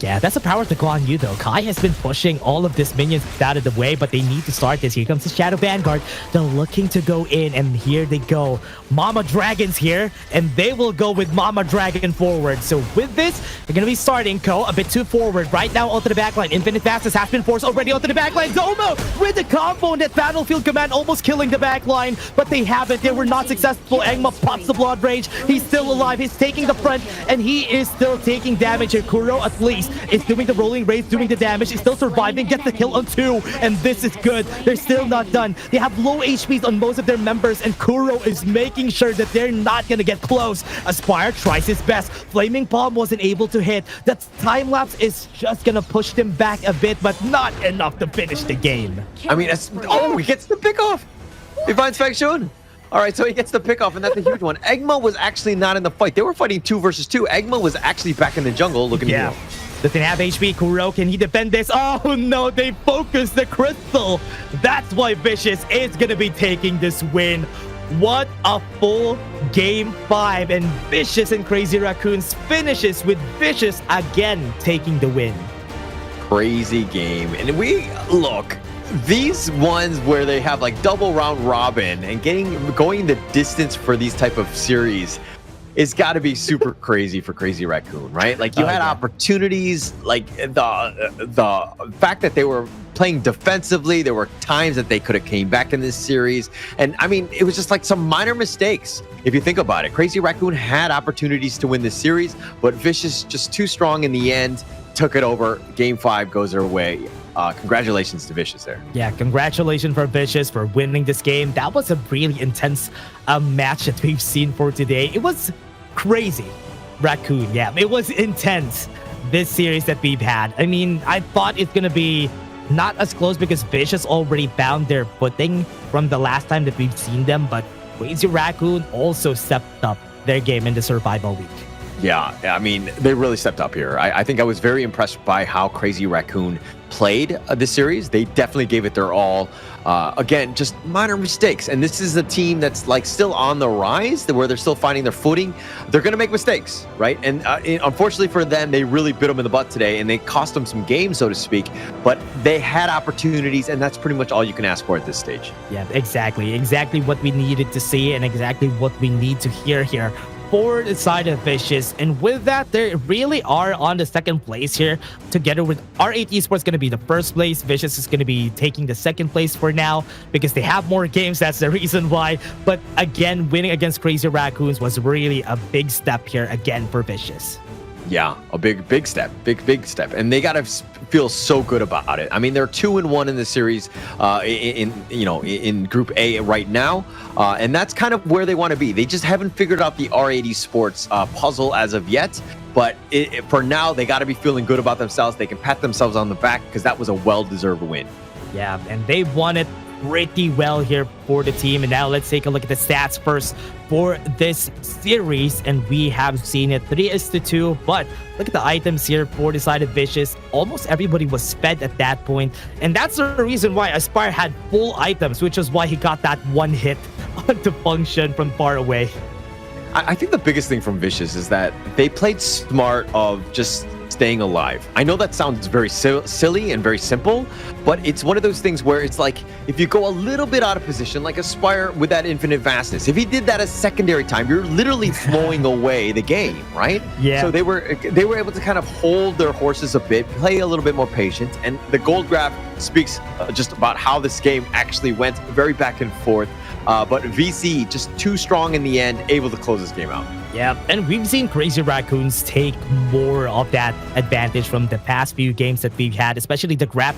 Yeah, that's a power to go on you, though. Kai has been pushing all of these minions out of the way, but they need to start this. Here comes the Shadow Vanguard. They're looking to go in, and here they go. Mama Dragon's here, and they will go with Mama Dragon forward. So with this, they're going to be starting Ko a bit too forward. Right now, onto the backline. Infinite Fastness has been forced already onto the backline. Zomo with the combo and that Battlefield Command almost killing the backline, but they haven't. They were not successful. Engma pops the Blood Rage. He's still alive. He's taking the front, and he is still taking damage. And Kuro, at least, is doing the rolling raise, doing the damage. He's still surviving, gets the kill on 2, and this is good. They're still not done. They have low HPs on most of their members, and Kuro is making sure that they're not gonna get close. Aspire tries his best. Flaming Palm wasn't able to hit. That time lapse is just gonna push them back a bit, but not enough to finish the game. I mean, he gets the pick off. He finds Faction. All right, so he gets the pick off, and that's a huge one. Egma was actually not in the fight. They were fighting 2 versus 2. Egma was actually back in the jungle looking at you. Doesn't have HP. Kuro, can he defend this? Oh no, they focused the crystal. That's why Vicious is gonna be taking this win. What a full game 5, and Vicious and Crazy Raccoons finishes with Vicious again taking the win. Crazy game. And look, these ones where they have like double round robin and going the distance for these type of series, it's got to be super crazy for Crazy Raccoon, right? Like you had opportunities, like the fact that they were playing defensively, there were times that they could have came back in this series. And I mean, it was just like some minor mistakes. If you think about it, Crazy Raccoon had opportunities to win this series, but Vicious just too strong in the end, took it over. Game 5 goes their way. Congratulations to Vicious there. Yeah, congratulations for Vicious for winning this game. That was a really intense match that we've seen for today. It was crazy. Raccoon, yeah, it was intense, this series that we've had. I mean, I thought it's going to be not as close because Vicious already found their footing from the last time that we've seen them, but Crazy Raccoon also stepped up their game in the survival week. Yeah, I mean, they really stepped up here. I think I was very impressed by how Crazy Raccoon played this series. They definitely gave it their all. Again, just minor mistakes. And this is a team that's like still on the rise, where they're still finding their footing. They're going to make mistakes, right? And unfortunately for them, they really bit them in the butt today, and they cost them some games, so to speak. But they had opportunities, and that's pretty much all you can ask for at this stage. Yeah, exactly. Exactly what we needed to see, and exactly what we need to hear here for the side of Vicious. And with that, they really are on the second place here, together with R8 Esports going to be the first place. Vicious is going to be taking the second place for now because they have more games. That's the reason why. But again, winning against Crazy Raccoons was really a big step here again for Vicious. Yeah, a big step, big step, and they gotta feel so good about it. I mean, they're 2-1 in the series, in Group A right now, and that's kind of where they want to be. They just haven't figured out the R8 Esports puzzle as of yet. But for now, they got to be feeling good about themselves. They can pat themselves on the back because that was a well-deserved win. Yeah, and they won it pretty well here for the team. And now let's take a look at the stats first for this series, and we have seen it 3-2, but look at the items here for the side of Vicious. Almost everybody was fed at that point, and that's the reason why Aspire had full items, which is why he got that one hit onto Function from far away. I think the biggest thing from Vicious is that they played smart of just staying alive. I know that sounds very silly and very simple, but it's one of those things where it's like, if you go a little bit out of position, like Aspire with that infinite vastness, if he did that as secondary time, you're literally throwing away the game, right? Yeah. So they were able to kind of hold their horses a bit, play a little bit more patient, and the gold graph speaks just about how this game actually went, very back and forth. But VC just too strong in the end, able to close this game out. Yeah, and we've seen Crazy Raccoons take more of that advantage from the past few games that we've had, especially the grab.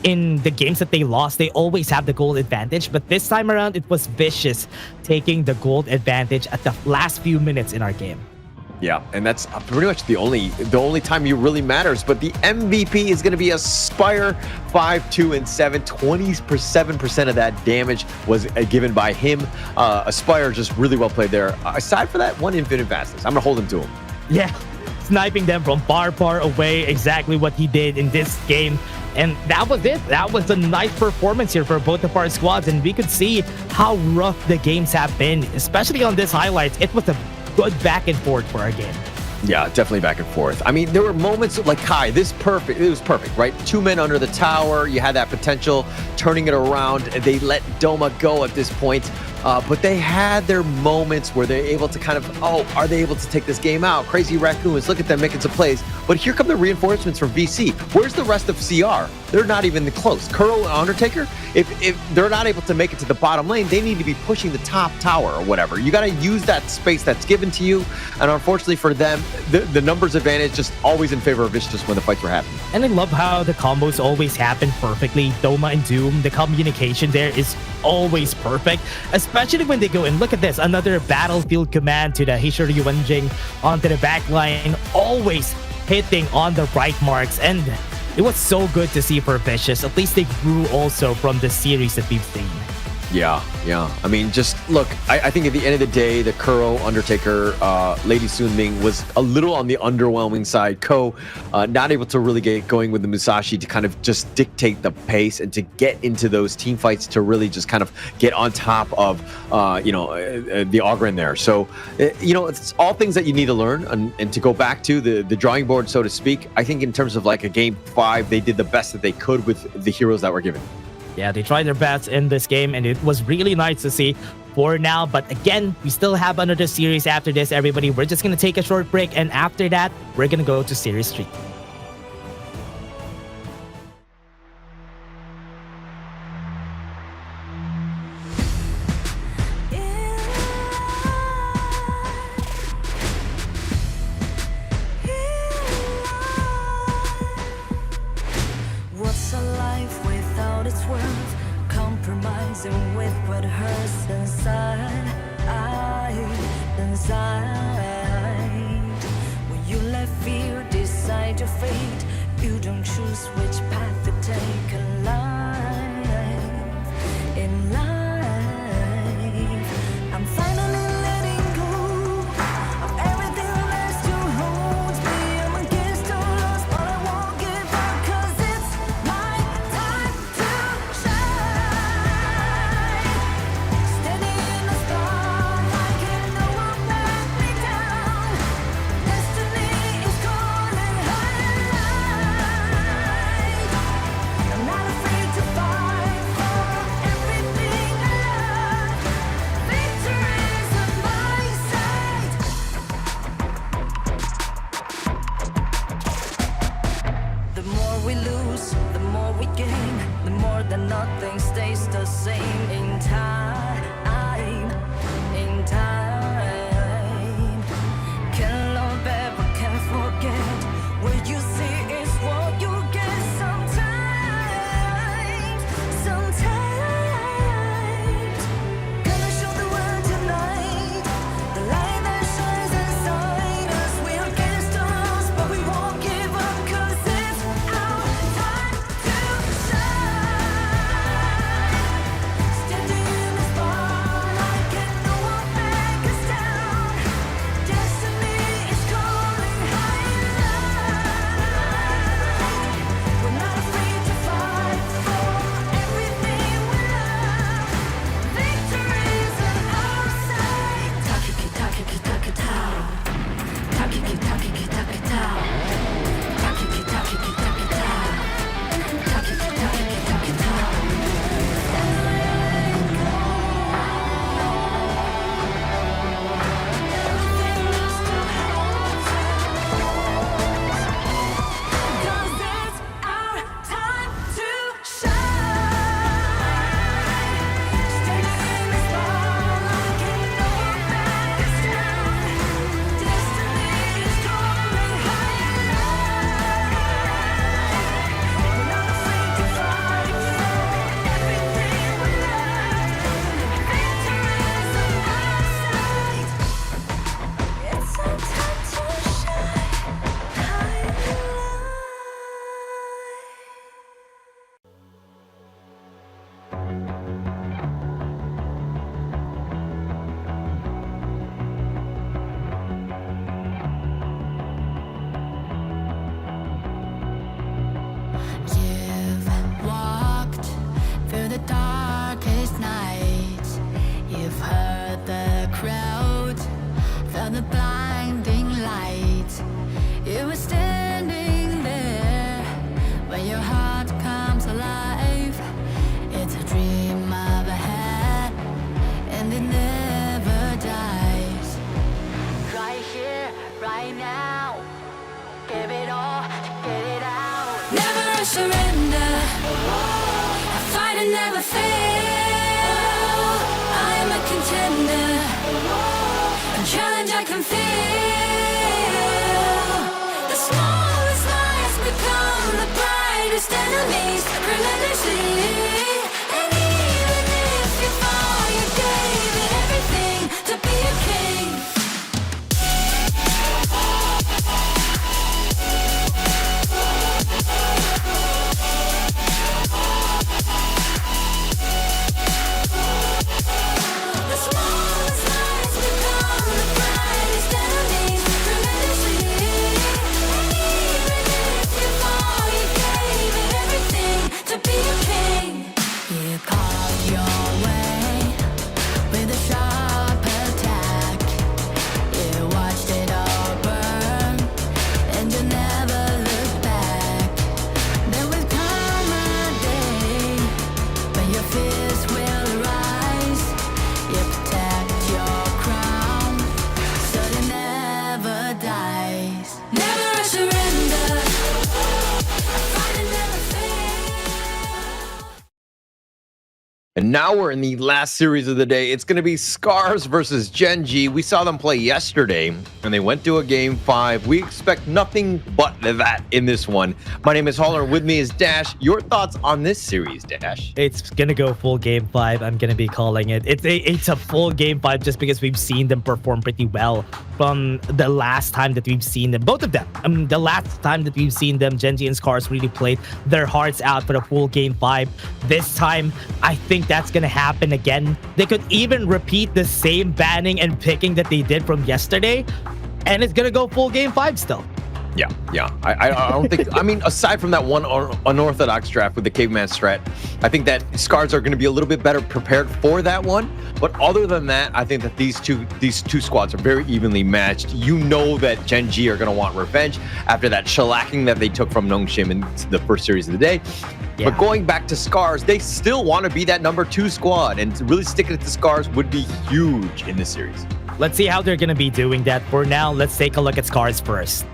In the games that they lost, they always have the gold advantage, but this time around, it was Vicious taking the gold advantage at the last few minutes in our game. Yeah, and that's pretty much the only time you really matters. But the MVP is going to be Aspire, 5, 2, and 7. 27% of that damage was given by him. Aspire just really well played there. Aside from that, one infinite fastness. I'm going to hold him to him. Yeah, sniping them from far away, exactly what he did in this game. And that was it. That was a nice performance here for both of our squads. And we could see how rough the games have been, especially on this highlights. It was a good back and forth for our game. Yeah, definitely back and forth. I mean, there were moments like Kai, it was perfect, right? 2 men under the tower, you had that potential, turning it around. They let Doma go at this point, but they had their moments where they're able to kind of, are they able to take this game out? Crazy Raccoons, look at them making some plays. But here come the reinforcements from VC. Where's the rest of CR? They're not even close. Kuro and Undertaker, if they're not able to make it to the bottom lane, they need to be pushing the top tower or whatever. You got to use that space that's given to you. And unfortunately for them, the numbers advantage just always in favor of Vicious when the fights were happening. And I love how the combos always happen perfectly. Doma and Doom, the communication there is always perfect, especially when they go and look at this, another battlefield command to the Hishori Wenjing onto the back line, always hitting on the right marks. And it was so good to see for Vicious. At least they grew also from the series that we've seen. Yeah. I mean, just look, I think at the end of the day, the Kuro, Undertaker, Lady Sunming was a little on the underwhelming side. Ko, not able to really get going with the Musashi to kind of just dictate the pace and to get into those team fights to really just kind of get on top of, the Ogren there. So, it's all things that you need to learn and to go back to the drawing board, so to speak. I think in terms of like a game 5, they did the best that they could with the heroes that were given. Yeah, they tried their best in this game, and it was really nice to see for now. But again, we still have another series after this, everybody. We're just going to take a short break, and after that, we're going to go to Series 3. What's a life without its worth? Compromising with what hurts inside. When you let fear decide your fate, you don't choose which path to take in life. I'm finally letting go of everything that still holds me. I'm against all odds, but I won't give up, 'cause it's my time to shine. Standing in the spotlight, and no one let me down. Destiny is calling high. I'm not afraid to fight for everything I love. Victory's on my side. The more we lose, the more we gain. The more that nothing stays the same in time. Can't love ever, can't forget. What you see is what you get sometimes. Gonna show the world tonight the light that shines inside us. We're against the odds, but we won't give up, 'cause it's our time to shine. Standing in and never fail. I am a contender, a challenge I can feel. The smallest lies become the brightest enemies, relentlessly. And even if you fall, you gave it everything to be a king. The smallest lies become the brightest enemies, relentlessly. And even if you fall, you gave it everything to be a king. You carved your way with a sharp attack. You watched it all burn, and you never looked back. There will come a day when your fears will rise. You protect your crown, so it never dies. Never a surrender. I fight and never fail. And now we're in the last series of the day. It's going to be SCARZ versus Gen.G. We saw them play yesterday, and they went to a game 5. We expect nothing but that in this one. My name is Holler. With me is Dash. Your thoughts on this series, Dash? It's gonna go full game 5. I'm gonna be calling it. It's a full game 5 just because we've seen them perform pretty well from the last time that we've seen them. Both of them. The last time that we've seen them, Gen.G and SCARZ really played their hearts out for the full game 5. This time, I think that's gonna happen again. They could even repeat the same banning and picking that they did from yesterday, and it's gonna go full game 5 still. Yeah. I don't think, I mean, aside from that one unorthodox draft with the caveman strat, I think that SCARZ are going to be a little bit better prepared for that one. But other than that, I think that these two squads are very evenly matched. You know that Gen.G are going to want revenge after that shellacking that they took from Nongshim in the first series of the day. Yeah. But going back to SCARZ, they still want to be that number 2 squad, and really sticking it to SCARZ would be huge in this series. Let's see how they're going to be doing that. For now, let's take a look at SCARZ first.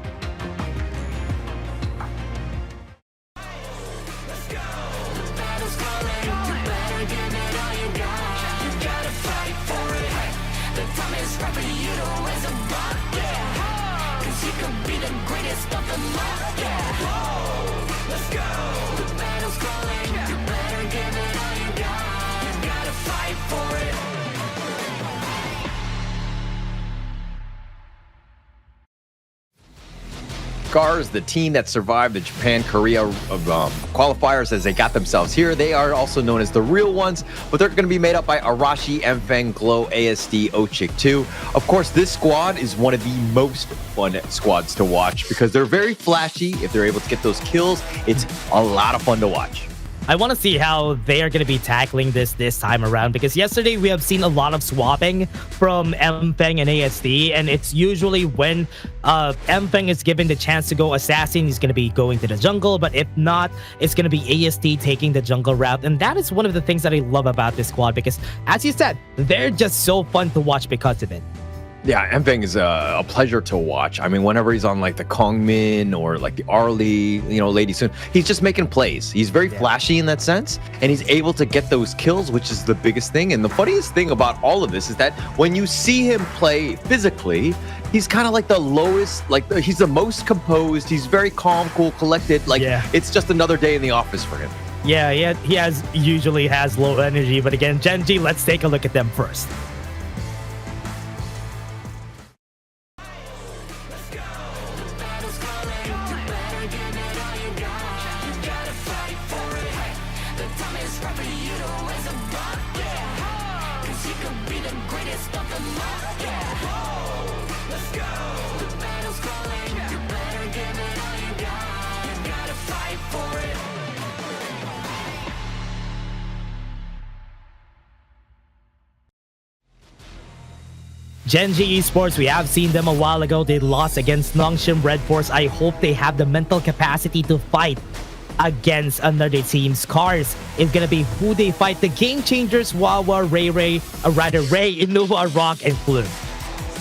SCARZ, the team that survived the Japan-Korea qualifiers as they got themselves here. They are also known as the real ones, but they're going to be made up by Arashi, Mfeng, Glow, ASD, Ochik 2. Of course, this squad is one of the most fun squads to watch because they're very flashy. If they're able to get those kills, it's a lot of fun to watch. I want to see how they are going to be tackling this time around, because yesterday we have seen a lot of swapping from Mfeng and ASD, and it's usually when Mfeng is given the chance to go assassin, he's going to be going to the jungle, but if not, it's going to be ASD taking the jungle route. And that is one of the things that I love about this squad, because as you said, they're just so fun to watch because of it. Yeah, Mfeng is a pleasure to watch. I mean, whenever he's on like the Kongmin or like the Arlie, Lady Soon, he's just making plays. He's very flashy in that sense, and he's able to get those kills, which is the biggest thing. And the funniest thing about all of this is that when you see him play physically, he's kind of like the lowest, he's the most composed. He's very calm, cool, collected. It's just another day in the office for him. Yeah, he usually has low energy. But again, Gen.G, let's take a look at them first. Gen.G Esports, we have seen them a while ago. They lost against Nongshim RedForce. I hope they have the mental capacity to fight against another team. SCARZ is going to be who they fight. The Game Changers, Wawa, Ray, Innova, Rock, and Flume.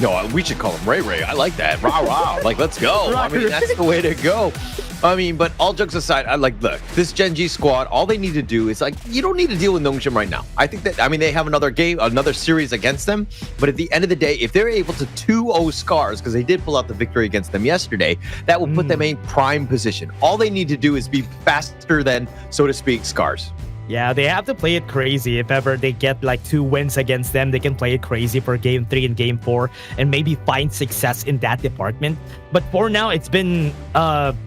No, we should call him Ray. I like that. Rah, rah. Let's go. I mean, that's the way to go. I mean, but all jokes aside, look, this Gen.G squad, all they need to do is you don't need to deal with Nongshim right now. I think that, they have another series against them, but at the end of the day, if they're able to 2-0 SCARZ, because they did pull out the victory against them yesterday, that will put them in prime position. All they need to do is be faster than, so to speak, SCARZ. Yeah, they have to play it crazy. If ever they get 2 wins against them, they can play it crazy for Game 3 and Game 4 and maybe find success in that department. But for now, it's been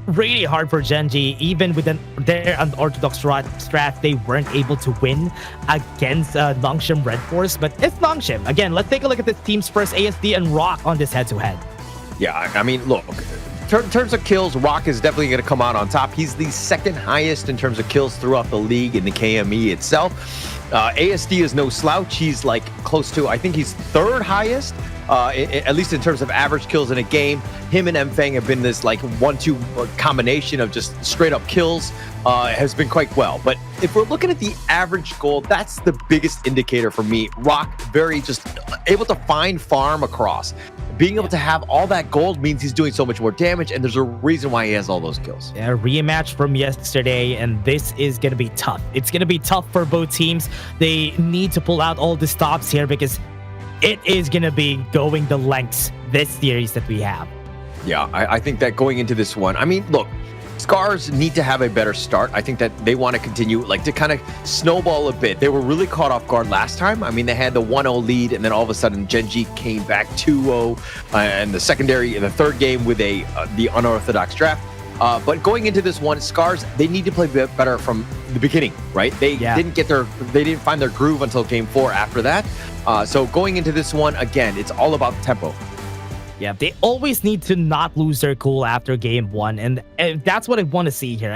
really hard for Gen.G. Even with their unorthodox strat, they weren't able to win against Nongshim RedForce. But it's Nongshim. Again, let's take a look at this team's first ASD and Rock on this head-to-head. Yeah, look, in terms of kills, Rock is definitely going to come out on top. He's the second highest in terms of kills throughout the league in the KME itself. ASD is no slouch. He's close to, I think he's third highest, at least in terms of average kills in a game. Him and Mfeng have been this 1-2 combination of just straight up kills. Has been quite well. But if we're looking at the average gold, that's the biggest indicator for me. Rock very just able to find farm across. Being able to have all that gold means he's doing so much more damage, and there's a reason why he has all those kills. Yeah, rematch from yesterday, and this is going to be tough. It's going to be tough for both teams. They need to pull out all the stops here because it is going to be going the lengths this series that we have. Yeah, I think that going into this one, look, SCARZ need to have a better start. I think that they want to continue, to kind of snowball a bit. They were really caught off guard last time. They had the 1-0 lead, and then all of a sudden, Gen.G came back 2-0, and the third game with the unorthodox draft. But going into this one, SCARZ, they need to play better from the beginning, right? They didn't find their groove until game 4 after that. So going into this one, again, it's all about tempo. Yeah, they always need to not lose their cool after game 1, and that's what I want to see here.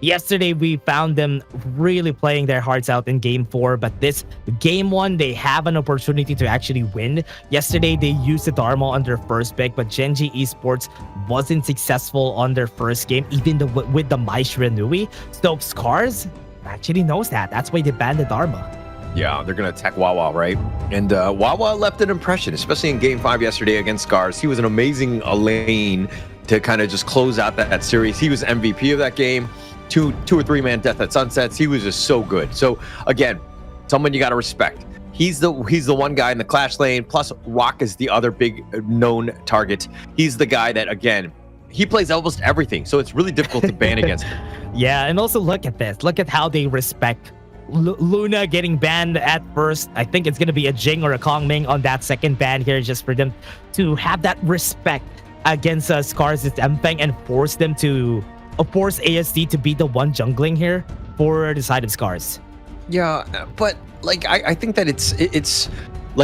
Yesterday we found them really playing their hearts out in game 4, but this game 1, they have an opportunity to actually win. Yesterday they used the Dharma on their first pick, but Gen.G Esports wasn't successful on their first game, even with the Mai Shiranui. So SCARZ actually knows that. That's why they banned the Dharma. Yeah, they're going to attack Wawa, right? And Wawa left an impression, especially in Game 5 yesterday against SCARZ. He was an amazing lane to kind of just close out that series. He was MVP of that game. Two or three man death at sunsets. He was just so good. So, again, someone you got to respect. He's the one guy in the clash lane, plus Rock is the other big known target. He's the guy that, again, he plays almost everything, so it's really difficult to ban against him. Yeah, and also look at this. Look at how they respect Luna getting banned at first. I think it's going to be a Jing or a Kongming on that second ban here, just for them to have that respect against SCARZ's Mfeng and force them to force ASD to be the one jungling here for the side of SCARZ. Yeah, but I think that it's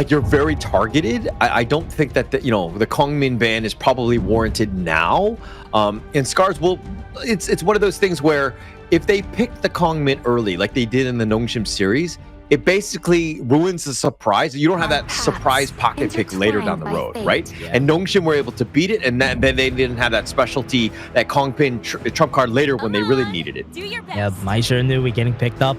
you're very targeted. I don't think that the Kongmin ban is probably warranted now. And SCARZ will. It's one of those things where if they pick the Kongmin early, like they did in the Nongshim series, it basically ruins the surprise. You don't have that surprise pocket pick later down the road, right? Yeah. And Nongshim were able to beat it, and then they didn't have that specialty, that Kongpin trump card later when they really needed it. Yeah, Mai Shiranui getting picked up.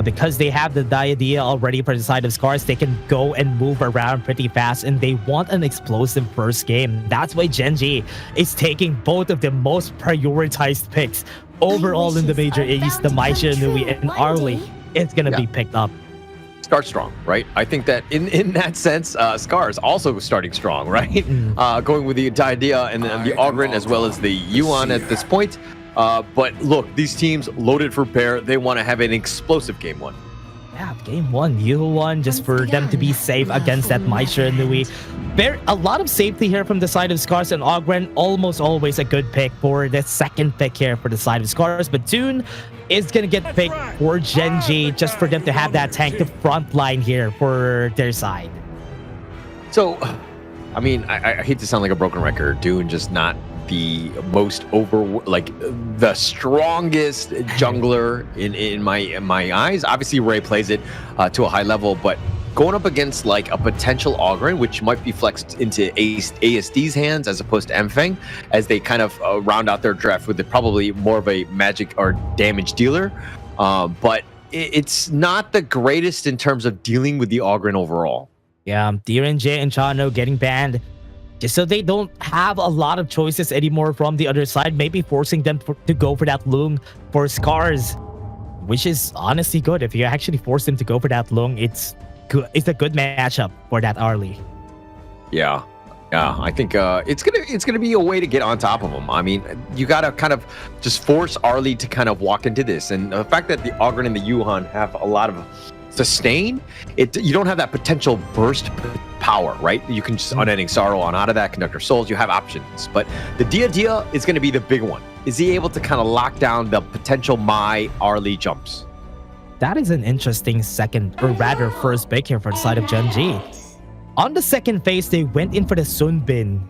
Because they have the idea already for the side of SCARZ, they can go and move around pretty fast, and they want an explosive first game. That's why Gen.G is taking both of the most prioritized picks overall in the Major East. The Mai Shiranui and Arlie is going to be picked up. Start strong, right? I think that in that sense, SCARZ also starting strong, right? Going with the idea and the Ogren as well as the Yuan at this point. But look, these teams loaded for bear. They want to have an explosive game 1. Yeah, game 1, Yuan, just for them to be safe against that Mai Shiranui. A lot of safety here from the side of SCARZ, and Ogren almost always a good pick for the second pick here for the side of SCARZ. But Dune is going to get picked for Gen.G just for them to have that tank, the front line here for their side. So, I hate to sound like a broken record. Dune just not the most the strongest jungler in my eyes. Obviously Ray plays it to a high level, but going up against a potential Ogren, which might be flexed into ASD's hands as opposed to Mfeng, as they kind of round out their draft with probably more of a magic or damage dealer. But it's not the greatest in terms of dealing with the Ogren overall. Yeah, Gen.G and Chano getting banned. just so they don't have a lot of choices anymore from the other side, maybe forcing them to go for that Lung for SCARZ, which is honestly good. If you actually force them to go for that Lung, it's good. It's a good matchup for that early. Yeah. Yeah, I think it's gonna be a way to get on top of them. I mean, you gotta kind of just force Arlie to kind of walk into this, and the fact that the Ogren and the Yuhan have a lot of sustain, you don't have that potential burst power, right? You can just Unending Sorrow on out of that, Conductor Souls. You have options, but the Dia is going to be the big one. Is he able to kind of lock down the potential Mai Arlie jumps? That is an interesting second, or rather first pick here for the side of Gen.G. On the second phase, they went in for the Sun Bin.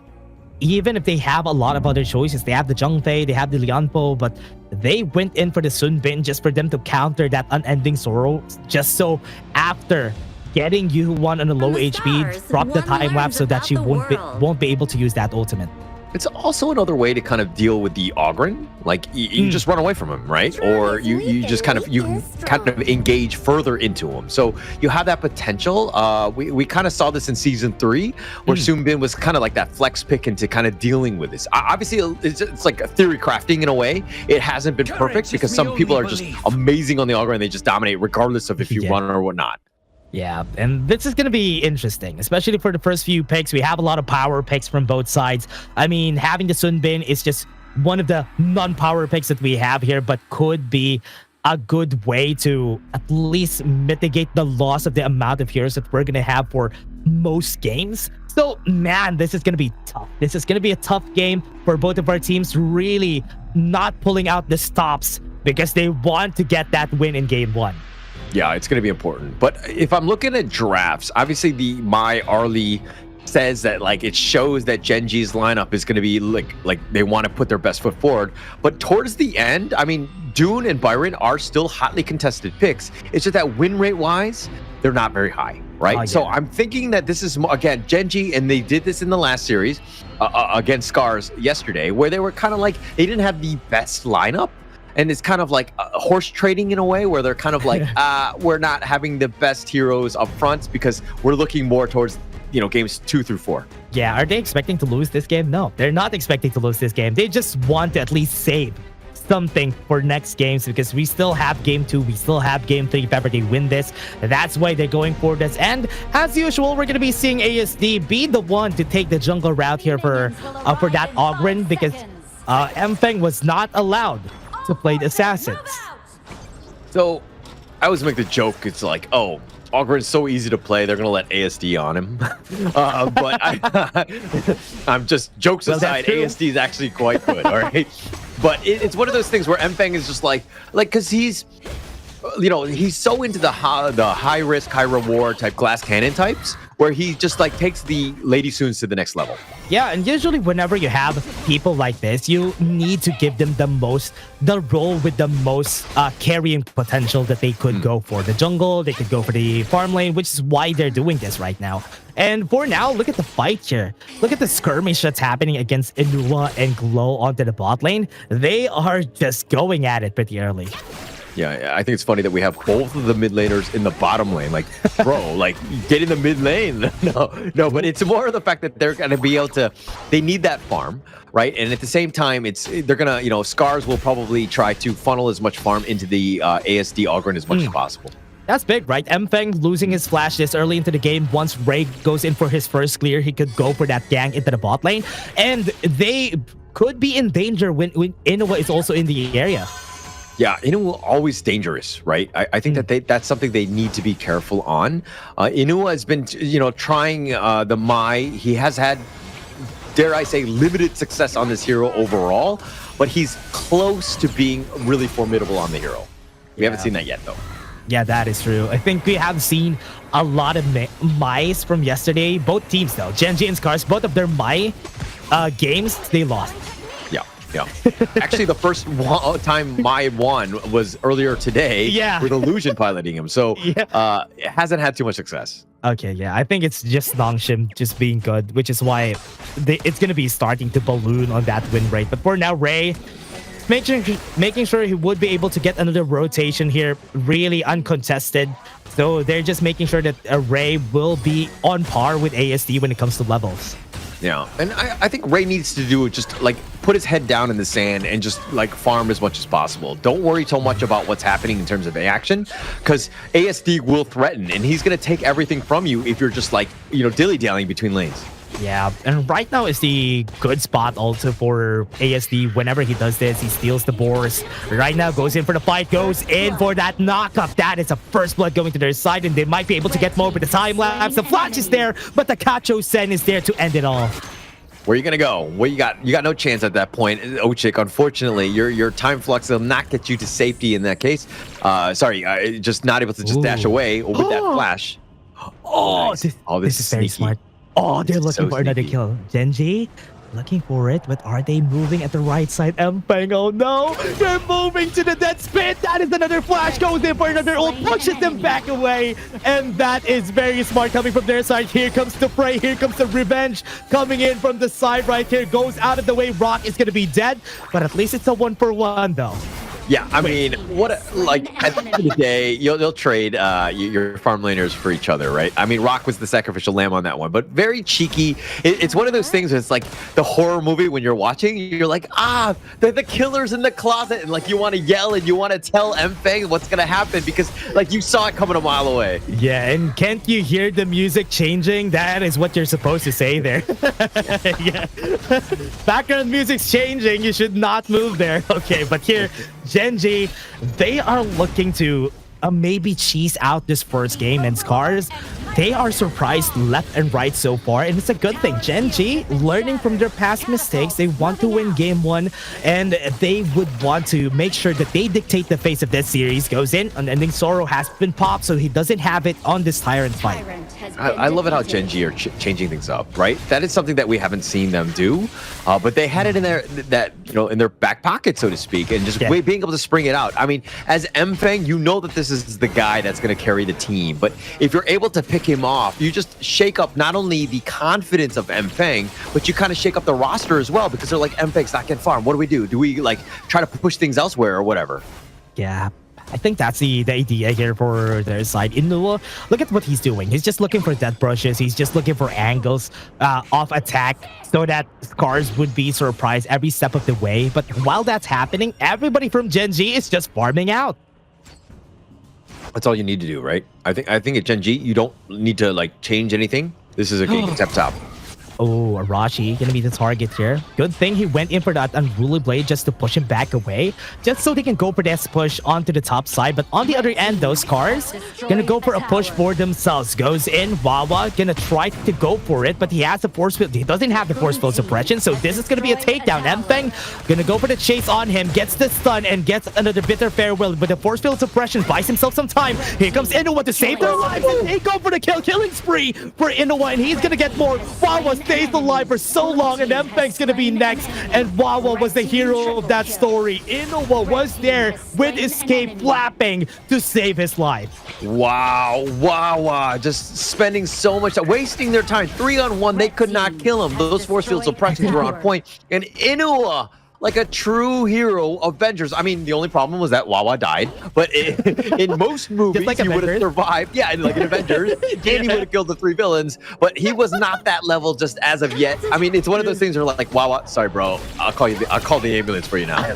Even if they have a lot of other choices, they have the Zhengfei, they have the Lianpo, but they went in for the Sun Bin just for them to counter that Unending Sorrow, just so after getting Yuhan on a low HP, drop the time lapse so that she won't be able to use that ultimate. It's also another way to kind of deal with the Ogren. Like you just run away from him, right? Or you just kind of engage further into him. So you have that potential. We kind of saw this in season 3, where Sun Bin was kind of like that flex pick into kind of dealing with this. Obviously, it's like a theory crafting in a way. It hasn't been perfect because some people are just amazing on the Ogren and they just dominate regardless of if you run or whatnot. Yeah, and this is going to be interesting, especially for the first few picks. We have a lot of power picks from both sides. I mean, having the Sun Bin is just one of the non-power picks that we have here, but could be a good way to at least mitigate the loss of the amount of heroes that we're going to have for most games. So, man, this is going to be tough. This is going to be a tough game for both of our teams, really not pulling out the stops because they want to get that win in game 1. Yeah, it's going to be important. But if I'm looking at drafts, obviously the Mai Arlie says that like it shows that Gen.G's lineup is going to be like they want to put their best foot forward. But towards the end, I mean, Dune and Byron are still hotly contested picks. It's just that win rate wise, they're not very high, right? Yeah. So I'm thinking that this is, again, Gen.G, and they did this in the last series against SCARZ yesterday, where they were kind of like, they didn't have the best lineup. And it's kind of like horse trading in a way, where they're kind of like, we're not having the best heroes up front because we're looking more towards, games 2 through 4. Yeah, are they expecting to lose this game? No, they're not expecting to lose this game. They just want to at least save something for next games because we still have game 2, we still have game 3 if ever they win this. That's why they're going for this. And as usual, we're going to be seeing ASD be the one to take the jungle route here for that Ogren because Mfeng was not allowed to play the assassins. So I always make the joke, it's like, oh, Ogren's so easy to play, they're gonna let ASD on him. But I'm just, jokes aside, ASD is actually quite good, all right? But it's one of those things where Mfeng is just like because he's so into the high risk, high reward type glass cannon types, where he just like takes the Lady Soons to the next level. Yeah, and usually whenever you have people like this, you need to give them the role with the most carrying potential that they could go for. The jungle, they could go for the farm lane, which is why they're doing this right now. And for now, look at the fight here. Look at the skirmish that's happening against Inua and Glow onto the bot lane. They are just going at it pretty early. Yeah, I think it's funny that we have both of the mid laners in the bottom lane. Like, bro, like, get in the mid lane. No, but it's more of the fact that they're going to be able to, they need that farm, right? And at the same time, they're going to, SCARZ will probably try to funnel as much farm into the ASD Ogren as much as possible. That's big, right? Mfeng losing his flash this early into the game. Once Ray goes in for his first clear, he could go for that gang into the bot lane. And they could be in danger when Inua is also in the area. Yeah, Inua always dangerous, right? I think that that's something they need to be careful on. Inua has been, trying the Mai. He has had, dare I say, limited success on this hero overall, but he's close to being really formidable on the hero. We haven't seen that yet, though. Yeah, that is true. I think we have seen a lot of Mai's from yesterday. Both teams, though, Gen.G and SCARZ, both of their Mai games, they lost. Yeah. Actually, the first time Mai won was earlier today with Illusion piloting him. So it hasn't had too much success. Okay, yeah. I think it's just Nongshim just being good, which is why it's going to be starting to balloon on that win rate. But for now, Ray, making sure he would be able to get another rotation here, really uncontested. So they're just making sure that Ray will be on par with ASD when it comes to levels. Yeah, and I think Ray needs to do just like put his head down in the sand and just like farm as much as possible. Don't worry so much about what's happening in terms of action, because ASD will threaten and he's gonna take everything from you if you're just like, you know, dilly-dallying between lanes. Yeah, and right now is the good spot also for ASD. Whenever he does this, he steals the boars. Right now, goes in for the fight, goes in for that knockup. That is a first blood going to their side, and they might be able to get more with the time lapse. The flash is there, but the Kacho Sen is there to end it all. Where are you gonna go? What you got? You got no chance at that point, Ochik. Unfortunately, your time flux will not get you to safety in that case. Sorry, just not able to just dash away with that flash. Oh, nice. This is very smart. Oh, they're looking for another kill. Gen.G looking for it, but are they moving at the right side? Mpeng, oh no! They're moving to the dead spit! That is another flash, goes in for another ult, pushes them back away, and that is very smart coming from their side. Here comes the prey, here comes the revenge coming in from the side right here, goes out of the way. Rock is gonna be dead, but at least it's a 1-for-1 though. Yeah, I mean, like at the end of the day, you'll trade your farm laners for each other, right? I mean, Rock was the sacrificial lamb on that one, but very cheeky. It's one of those things where it's like the horror movie when you're watching, you're like, the killer's in the closet, and like you want to yell and you want to tell Mpeng what's gonna happen because like you saw it coming a mile away. Yeah, and can't you hear the music changing? That is what you're supposed to say there. Yeah. Background music's changing. You should not move there. Okay, but here, Gen.G, they are looking to maybe cheese out this first game, and SCARZ, they are surprised left and right so far, and it's a good thing. Gen.G learning from their past mistakes. They want to win game 1, and they would want to make sure that they dictate the face of this series. Goes in, an ending sorrow has been popped, so he doesn't have it on this Tyrant fight. I love it how Gen.G are changing things up, right? That is something that we haven't seen them do, but they had it in in their back pocket, so to speak, and just being able to spring it out. I mean, as Mpeng, you know that this is the guy that's going to carry the team, but if you're able to pick him off, you just shake up not only the confidence of Mpeng, but you kind of shake up the roster as well, because they're like, Mpeng's not getting farm. What do? Do we like try to push things elsewhere or whatever? Yeah. I think that's the idea here for their side. Inuwa, look at what he's doing. He's just looking for death brushes. He's just looking for angles off attack so that SCARZ would be surprised every step of the way. But while that's happening, everybody from Gen.G is just farming out. That's all you need to do, right? I think at Gen.G, you don't need to like change anything. This is a game step top. Oh, Arashi gonna be the target here. Good thing he went in for that Unruly Blade just to push him back away, just so they can go for this push onto the top side. But on the other end, those SCARZ gonna go for a push for themselves. Goes in, Wawa gonna try to go for it, but he has the force field. He doesn't have the force field suppression, so this is gonna be a takedown. Mpeng gonna go for the chase on him, gets the stun and gets another bitter farewell. But the force field suppression buys himself some time. Here comes Inuwa to save their lives, and they go for the killing spree for Inuwa, and he's gonna get more. Wawa stays alive for so long, and Mpeng's gonna be next, and Wawa was the hero of that story. Inuwa was there with Escape flapping to save his life. Wow, Wawa just spending so much time, wasting their time. 3-on-1, they could not kill him. Those force field suppressions were on point, and Inuwa, like a true hero of Avengers. I mean, the only problem was that Wawa died, but in most movies, like he would have survived. Yeah, like in Avengers, and he would have killed the 3 villains, but he was not that level just as of yet. I mean, it's one of those things where like, Wawa, sorry, bro, I'll call the ambulance for you now.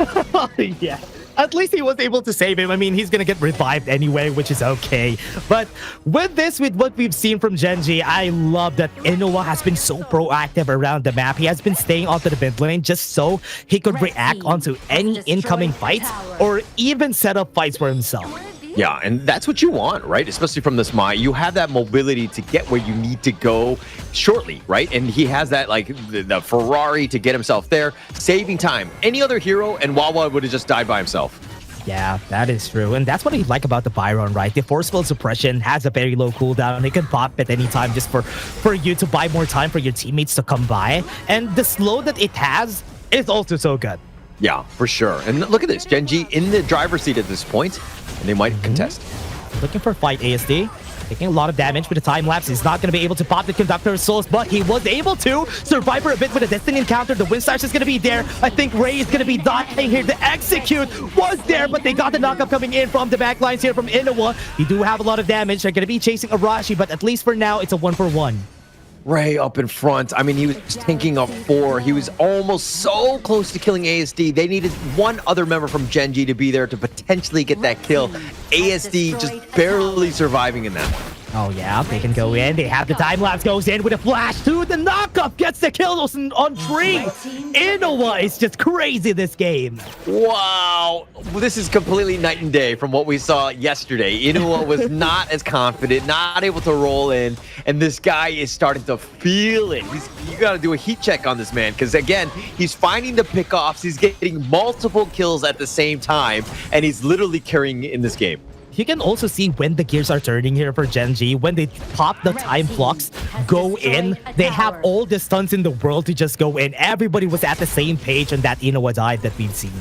Yeah. At least he was able to save him. I mean, he's going to get revived anyway, which is okay. But with what we've seen from Gen.G, I love that Inuwa has been so proactive around the map. He has been staying onto the mid lane just so he could react onto any incoming fights or even set up fights for himself. Yeah, and that's what you want, right? Especially from this Mai. You have that mobility to get where you need to go shortly, right? And he has that, like, the Ferrari to get himself there, saving time. Any other hero, and Wawa would have just died by himself. Yeah, that is true. And that's what I like about the Byron, right? The force field suppression has a very low cooldown. It can pop at any time just for you to buy more time for your teammates to come by. And the slow that it has is also so good. Yeah, for sure. And look at this. Gen.G in the driver's seat at this point, and they might contest. Looking for fight, ASD. Taking a lot of damage with the time lapse. He's not going to be able to pop the Conductor's Souls, but he was able to survive for a bit with a Destiny encounter. The Windslash is going to be there. I think Ray is going to be dying here. The Execute was there, but they got the knockup coming in from the back lines here from Inuwa. You do have a lot of damage. They're going to be chasing Arashi, but at least for now, it's a 1-for-1. Ray up in front. I mean, he was tanking up 4. He was almost so close to killing ASD. They needed one other member from Gen.G to be there to potentially get that kill. ASD just barely surviving in that one. Oh yeah, they can go in. They have the time lapse, goes in with a flash too. The knockup gets the kill on Tree. Inoue is just crazy this game. Wow, this is completely night and day from what we saw yesterday. Inoue was not as confident, not able to roll in, and this guy is starting to feel it. You got to do a heat check on this man, because again, he's finding the pickoffs. He's getting multiple kills at the same time, and he's literally carrying in this game. You can also see when the gears are turning here for Gen.G. When they pop the time flux, go in, they have all the stunts in the world to just go in. Everybody was at the same page on that Inoue dive that we've seen.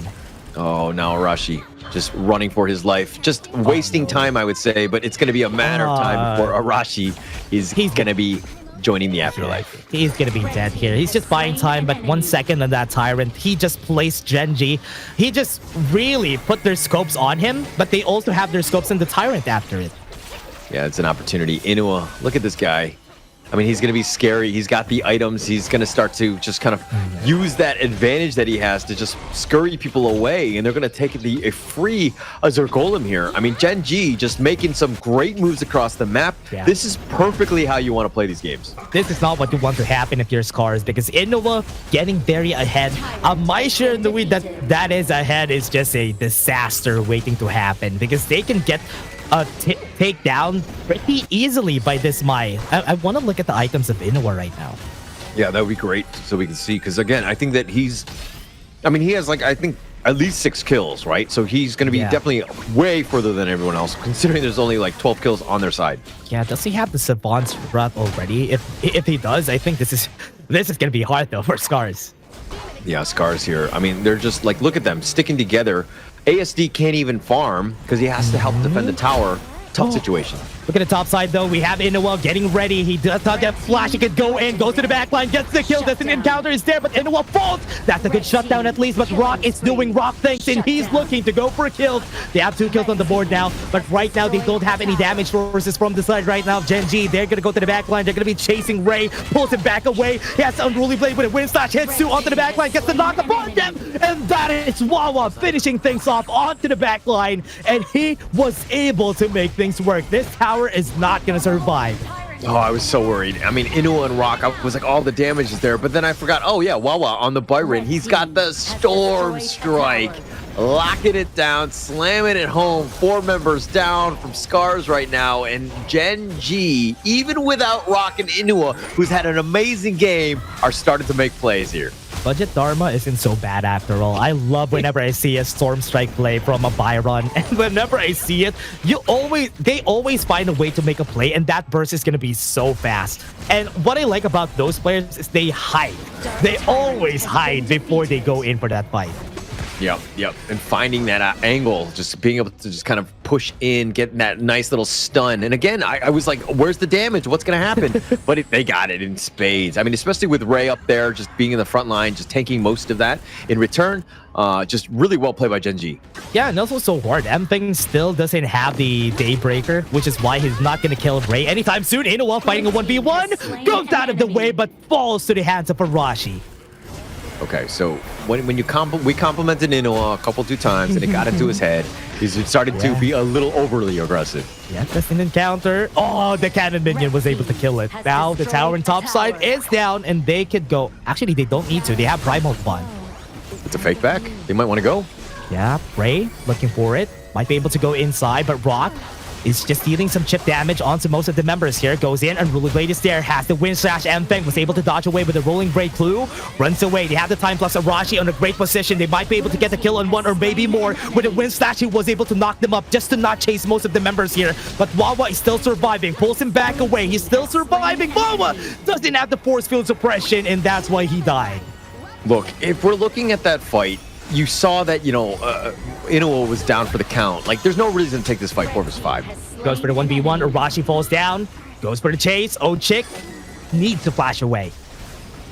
Oh, now Arashi just running for his life. Just wasting time, I would say, but it's going to be a matter of time before Arashi is going to be joining the afterlife. He's gonna be dead here. He's just buying time, but 1 second on that Tyrant. He just placed Gen.G. He just really put their scopes on him, but they also have their scopes on the Tyrant after it. Yeah, it's an opportunity. Inoue, look at this guy. I mean, he's going to be scary. He's got the items. He's going to start to just kind of use that advantage that he has to just scurry people away. And they're going to take a free Azure Golem here. I mean, Gen.G just making some great moves across the map. Yeah. This is perfectly how you want to play these games. This is not what you want to happen if you're SCARZ, because Inoue getting very ahead. My share the way that is ahead is just a disaster waiting to happen, because they can get take down pretty easily by this Mai. I want to look at the items of Inoue right now. Yeah, that would be great so we can see. Because again, I think that he has like, I think at least 6 kills, right? So he's going to be definitely way further than everyone else, considering there's only like 12 kills on their side. Yeah, does he have the Savant's Breath already? If he does, I think this is going to be hard though for SCARZ. Yeah, SCARZ here. I mean, they're just like, look at them sticking together. ASD can't even farm because he has to help defend the tower. Tough situation. Look at the top side though. We have Inoue getting ready. He does not get flash. He could go in, goes to the back line, gets the kill. Doesn't encounter is there, but Inoue falls. That's a good shutdown at least, but Rock is doing Rock things and he's looking to go for a kill. They have 2 kills on the board now, but right now they don't have any damage forces from the side right now. Gen.G, they're gonna go to the back line. They're gonna be chasing Ray, pulls him back away. He has Unruly Blade with a wind slash, hits 2 onto the back line, gets the knock upon them, and that is Wawa finishing things off onto the back line, and he was able to make things work. This tower is not gonna survive. Oh, I was so worried. I mean, Inoue and Rock, I was like, all the damage is there, but then I forgot, oh yeah, Wawa on the Byron. He's got the Storm Strike. Locking it down, slamming it home. 4 members down from SCARZ right now, and Gen.G, even without Rock and Inoue, who's had an amazing game, are starting to make plays here. Budget Dharma isn't so bad after all. I love whenever I see a Storm Strike play from a Byron, and whenever I see it, they always find a way to make a play, and that burst is gonna be so fast. And what I like about those players is they hide. They always hide before they go in for that fight. Yep. And finding that angle, just being able to just kind of push in, get that nice little stun. And again, I was like, where's the damage? What's going to happen? But they got it in spades. I mean, especially with Ray up there, just being in the front line, just taking most of that. In return, just really well played by Gen.G. Yeah, and also so hard. Emping still doesn't have the Daybreaker, which is why he's not going to kill Ray anytime soon. Inoue fighting a 1v1, goes out of the way, but falls to the hands of Arashi. Okay, so when we complimented Inoue a 2 times and it got into his head, he's started to be a little overly aggressive. Yeah, that's an encounter. Oh, the cannon minion was able to kill it. Now the tower and top side is down and they could go. Actually, they don't need to. They have Primal Bond. It's a fake back. They might want to go. Yeah, Ray looking for it. Might be able to go inside, but Rock is just dealing some chip damage onto most of the members here. Goes in, Unruly Blade is there, has the wind slash. Feng was able to dodge away with a rolling Braid Clue. Runs away. They have the time plus Arashi on a great position. They might be able to get the kill on 1 or maybe more. With a wind slash, he was able to knock them up just to not chase most of the members here. But Wawa is still surviving. Pulls him back away. He's still surviving. Wawa doesn't have the force field suppression, and that's why he died. Look, if we're looking at that fight, you saw that, Inoue was down for the count. Like, there's no reason to take this fight 4 vs 5. Goes for the 1v1. Arashi falls down. Goes for the chase. Oh, Chick needs to flash away.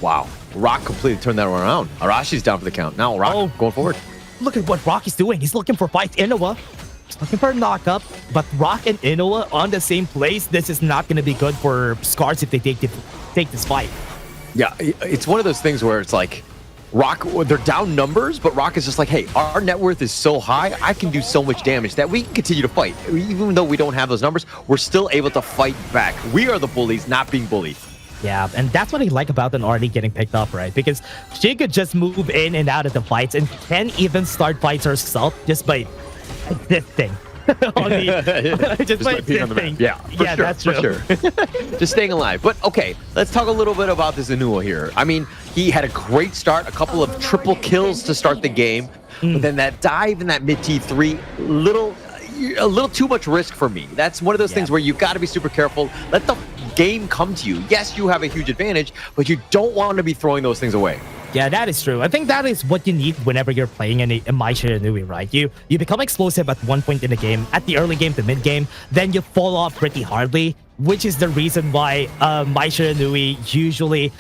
Wow. Rock completely turned that around. Arashi's down for the count. Now Rock going forward. Look at what Rock is doing. He's looking for fights. Inoue looking for a knock-up, but Rock and Inoue on the same place. This is not going to be good for SCARZ if they take this fight. Yeah, it's one of those things where it's like, Rock, they're down numbers, but Rock is just like, hey, our net worth is so high, I can do so much damage that we can continue to fight. Even though we don't have those numbers, we're still able to fight back. We are the bullies, not being bullied. Yeah, and that's what I like about an Arnie getting picked up, right? Because she could just move in and out of the fights and can even start fights herself just by existing. just by being on the map. Yeah, yeah, sure, that's true. For sure. Just staying alive. But okay, let's talk a little bit about this Inoue here. I mean, he had a great start, a couple of triple kills to start the game, but then that dive in that mid T3, a little too much risk for me. That's one of those things where you got to be super careful. Let the game come to you. Yes, you have a huge advantage, but you don't want to be throwing those things away. Yeah, that is true. I think that is what you need whenever you're playing a Mai Shiranui, right? You become explosive at one point in the game, at the early game to mid game, then you fall off pretty hardly, which is the reason why Mai Shiranui usually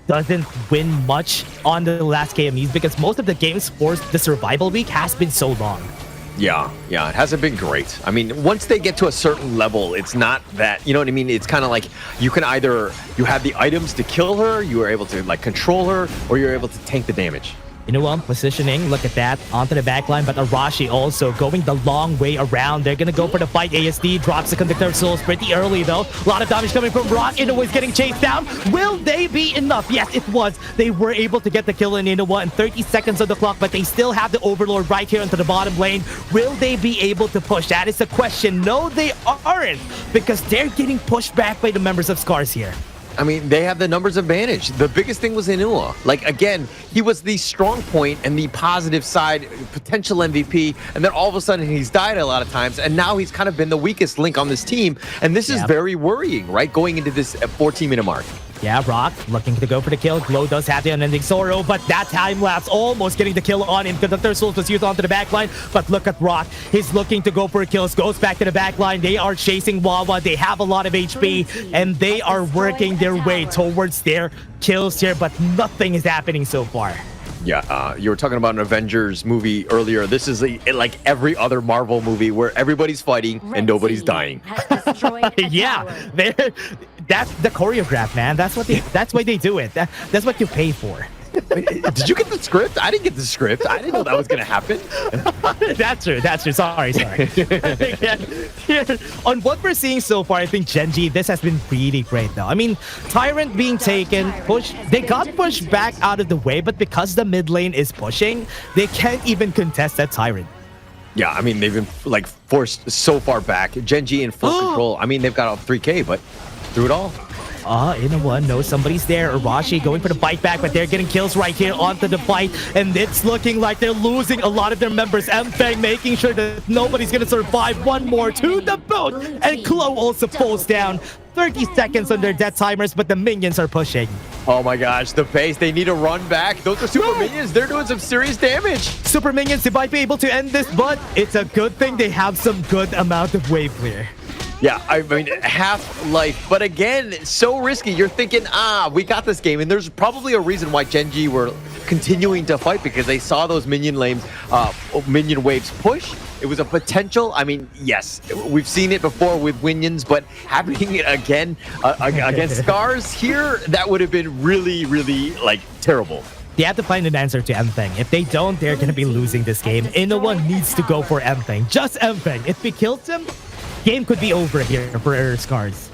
doesn't win much on the last KMEs, because most of the games for the survival week has been so long. Yeah, it hasn't been great. I mean, once they get to a certain level, it's not that, you know what I mean? It's kind of like you can either, you have the items to kill her, you are able to like control her, or you're able to tank the damage. You know what? Positioning, look at that, onto the backline, but Arashi also going the long way around. They're gonna go for the fight. ASD drops the Conductor of Souls pretty early though. A lot of damage coming from Rock. Inoue is getting chased down. Will they be enough? Yes, it was. They were able to get the kill in Inoue in 30 seconds on the clock, but they still have the Overlord right here into the bottom lane. Will they be able to push? That is the question. No, they aren't, because they're getting pushed back by the members of SCARZ here. I mean, they have the numbers advantage. The biggest thing was Inoue. Like, again, he was the strong point and the positive side, potential MVP, and then all of a sudden he's died a lot of times, and now he's kind of been the weakest link on this team, and this is very worrying, right, going into this 14-minute mark. Yeah, Rock looking to go for the kill. Glow does have the unending sorrow, but that time lapse almost getting the kill on him. Conductor Souls was used onto the backline, but look at Rock. He's looking to go for kills, goes back to the backline. They are chasing Wawa. They have a lot of HP, and they are working their way towards their kills here, but nothing is happening so far. Yeah, you were talking about an Avengers movie earlier. This is like every other Marvel movie where everybody's fighting and nobody's dying. Yeah, that's the choreograph, man. That's why they do it. That's what you pay for. Did you get the script? I didn't get the script. I didn't know that was gonna happen. That's true. Sorry. On what we're seeing so far, I think Gen.G, this has been really great though. I mean, Tyrant being taken, they got pushed back out of the way, but because the mid lane is pushing, they can't even contest that Tyrant. Yeah, I mean, they've been like forced so far back. Gen.G in full control. I mean, they've got a 3K, but through it all. Inoue knows somebody's there. Arashi going for the bite back, but they're getting kills right here onto the fight, and it's looking like they're losing a lot of their members. Mfeng making sure that nobody's gonna survive. One more to the boat, and Klo also falls down. 30 seconds on their death timers, but the minions are pushing. Oh my gosh, the pace. They need to run back. Those are super minions. They're doing some serious damage. Super minions, they might be able to end this, but it's a good thing they have some good amount of wave clear. Yeah, I mean, half life, but again, so risky. You're thinking, we got this game, and there's probably a reason why Gen.G were continuing to fight, because they saw those minion waves push. It was a potential. I mean, yes, we've seen it before with minions, but happening it again against SCARZ here, that would have been really, really like terrible. They have to find an answer to Mfeng. If they don't, they're gonna be losing this game. Inoue needs to go for Mfeng, just Mfeng. If he kills him, game could be over here for SCARZ.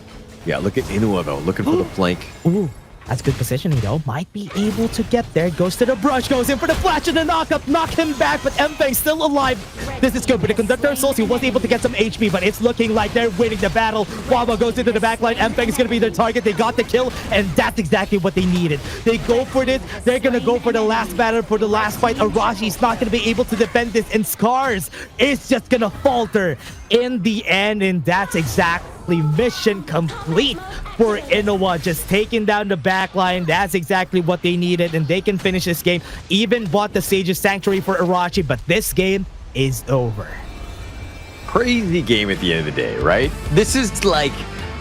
Yeah, look at Inoue though, looking for the flank. Ooh, that's good positioning though. Might be able to get there. Goes to the brush, goes in for the flash and the knock-up. Knock him back, but Mfeng's still alive. This is good, but the Conductor of Souls, he was able to get some HP, but it's looking like they're winning the battle. Wawa goes into the backline. Mfeng is going to be their target. They got the kill, and that's exactly what they needed. They go for this. They're going to go for the last battle, for the last fight. Arashi's not going to be able to defend this, and SCARZ is just going to falter in the end, and that's exactly mission complete for Inoue. Just taking down the backline. That's exactly what they needed, and they can finish this game. Even bought the Sage's Sanctuary for Arashi, but this game is over. Crazy game at the end of the day, right? This is like,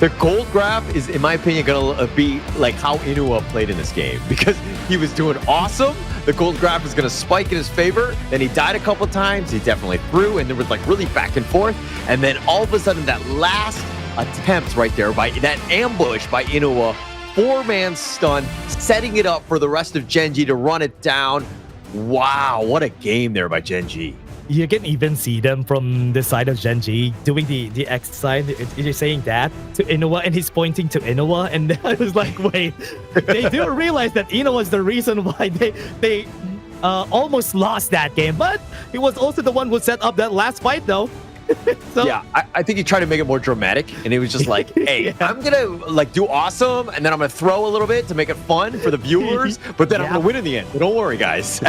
the gold graph is, in my opinion, gonna be like how Inoue played in this game, because he was doing awesome. the gold graph was going to spike in his favor. Then he died a couple times. He definitely threw, and there was like really back and forth. And then all of a sudden, that last attempt right there by that ambush by Inuwa, 4-man stun, setting it up for the rest of Gen.G to run it down. Wow, what a game there by Gen.G. You can even see them from the side of Gen.G doing the X sign. You're saying that to Inuwa, and he's pointing to Inuwa, and I was like, wait, they do realize that Inuwa is the reason why they almost lost that game, but he was also the one who set up that last fight, though. So, yeah, I think he tried to make it more dramatic, and he was just like, hey, I'm gonna like do awesome, and then I'm gonna throw a little bit to make it fun for the viewers, but then I'm gonna win in the end. But don't worry, guys.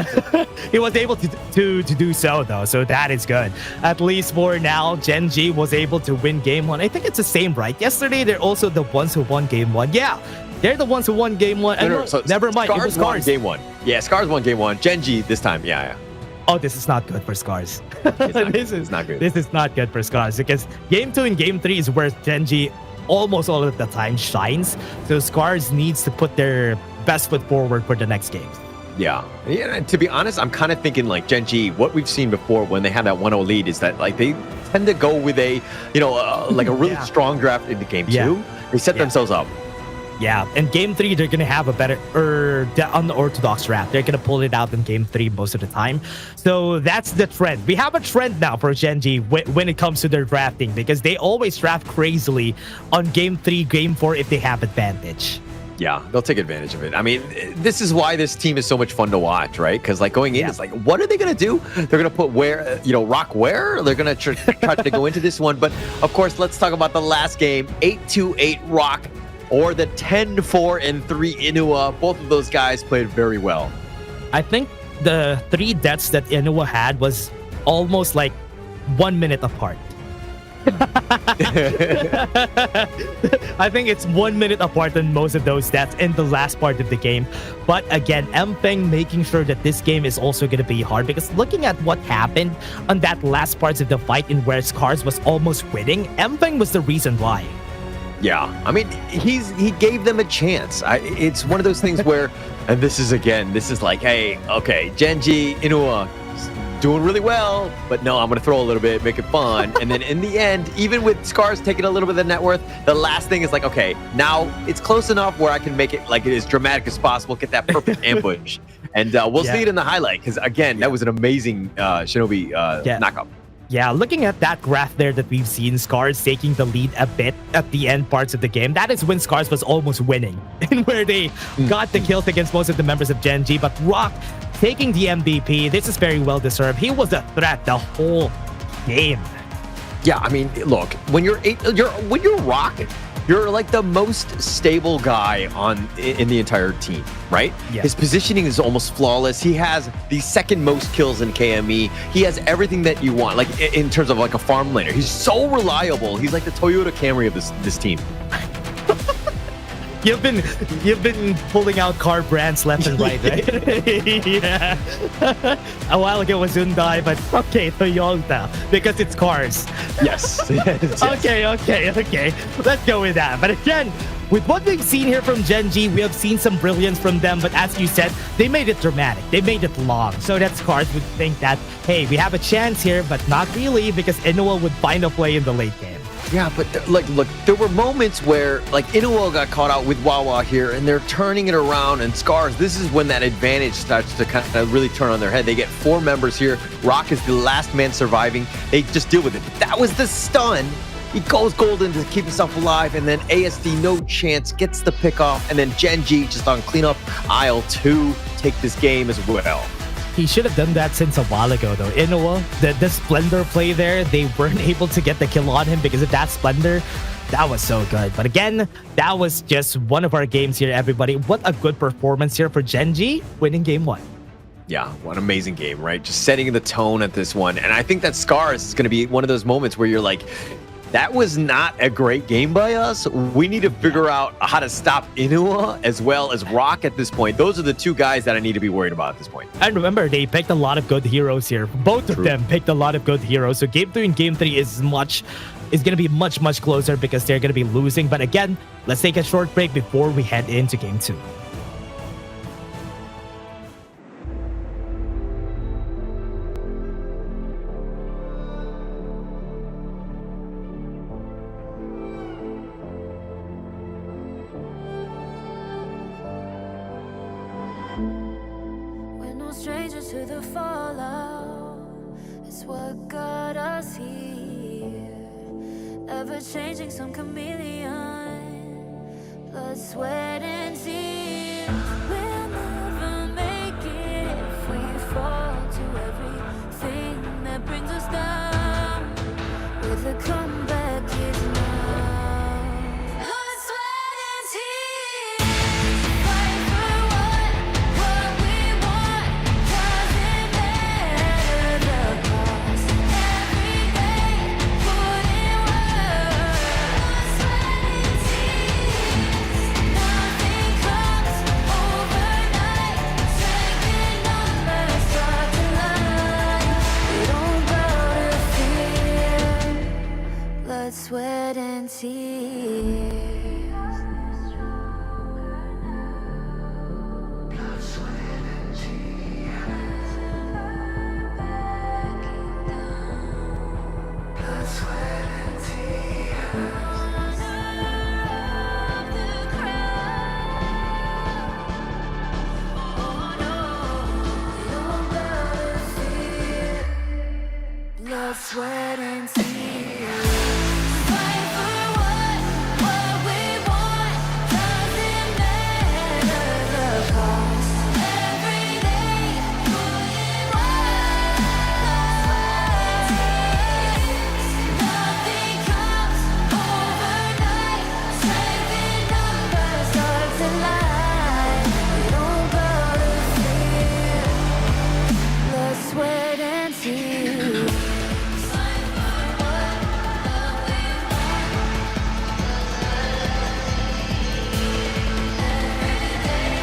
He was able to do so, though, so that is good. At least for now, Gen.G was able to win game 1. I think it's the same, right? Yesterday, they're also the ones who won game 1. Yeah, they're the ones who won game 1. So never mind, it was won SCARZ. game 1. Yeah, SCARZ won game 1. Gen.G this time, yeah. Oh, this is not good for SCARZ. It's not good. This is not good for SCARZ, because game 2 and game 3 is where Gen.G almost all of the time shines. So SCARZ needs to put their best foot forward for the next games. Yeah, to be honest, I'm kind of thinking like Gen.G, what we've seen before when they have that 1-0 lead is that like they tend to go with a, like a really strong draft into game 2. They set themselves up. Yeah, in game 3, they're going to have a better unorthodox draft. They're going to pull it out in game 3 most of the time. So that's the trend. We have a trend now for Gen.G when it comes to their drafting, because they always draft crazily on game 3, game 4 if they have advantage. Yeah, they'll take advantage of it. I mean, this is why this team is so much fun to watch, right? Because like going in, it's like, what are they going to do? They're going to put Rock where? They're going to try to go into this one. But of course, let's talk about the last game, 8-2-8 Rock, or the 10-4-3 Inuwa. Both of those guys played very well. I think the 3 deaths that Inuwa had was almost like 1 minute apart. I think it's 1 minute apart on most of those deaths in the last part of the game. But again, Mpeng making sure that this game is also going to be hard, because looking at what happened on that last parts of the fight in where SCARZ was almost winning, Mpeng was the reason why. Yeah, I mean, he gave them a chance. It's one of those things where, and this is like, hey, okay, Gen.G, Inuwa, doing really well, but no, I'm going to throw a little bit, make it fun. And then in the end, even with SCARZ taking a little bit of the net worth, the last thing is like, okay, now it's close enough where I can make it like it as dramatic as possible, get that perfect ambush. And we'll see it in the highlight, because again, that was an amazing Shinobi knockup. Yeah, looking at that graph there that we've seen, SCARZ taking the lead a bit at the end parts of the game. That is when SCARZ was almost winning, and where they got the kills against most of the members of Gen.G. But Rock taking the MVP, this is very well deserved. He was a threat the whole game. Yeah, I mean, look, when you're Rock, you're like the most stable guy in the entire team, right? Yeah. His positioning is almost flawless. He has the second most kills in KME. He has everything that you want, like in terms of like a farm laner. He's so reliable. He's like the Toyota Camry of this team. You've been pulling out car brands left and right, right? Yeah. A while ago was Hyundai, but okay, Toyota, because it's cars. Yes. Okay. Let's go with that. But again, with what we've seen here from Gen.G, we have seen some brilliance from them, but as you said, they made it dramatic. They made it long. So that SCARZ would think that, hey, we have a chance here, but not really, because Inuwa would find a play in the late game. Yeah, but look, there were moments where like Inuwa got caught out with Wawa here, and they're turning it around, and SCARZ, this is when that advantage starts to kind of really turn on their head. They get 4 members here. Rock is the last man surviving. They just deal with it. But that was the stun. He goes golden to keep himself alive, and then ASD, no chance, gets the pick off, and then Gen.G just on cleanup aisle 2 take this game as well. He should have done that since a while ago, though. Inuwa, the Splendor play there, they weren't able to get the kill on him because of that Splendor. That was so good. But again, that was just one of our games here, everybody. What a good performance here for Gen.G, winning game 1. Yeah, what an amazing game, right? Just setting the tone at this one. And I think that SCARZ is going to be one of those moments where you're like, that was not a great game by us. We need to figure out how to stop Inuwa as well as Rock at this point. Those are the 2 guys that I need to be worried about at this point. And remember, they picked a lot of good heroes here. Both of them picked a lot of good heroes. So game 2 and game 3 is going to be much closer because they're going to be losing. But again, let's take a short break before we head into game 2. to the fallout. It's what got us here. Ever changing, some chameleon. Blood, sweat, and tears. We'll never make it if we fall to everything that brings us down. With a comeback is now. Blood, sweat, and tears. Fight for what we want. Doesn't matter the cost. Every day, put in work. Blood, sweat, and tears. Nothing comes overnight. Strength in numbers start to line. We don't bow to fear. Blood, sweat, and tears. Blood, sweat, and tears. Blood, sweat, and tears. Honor of the crowd. Oh no, we don't bow to fear. Blood, sweat, and tears. Fight for what we want. Doesn't matter the cost. Every day, put in work. Nothing comes overnight. Strength in numbers start to line. We don't bow to fear. Blood, sweat, and tears. Fight for what we want. Every day,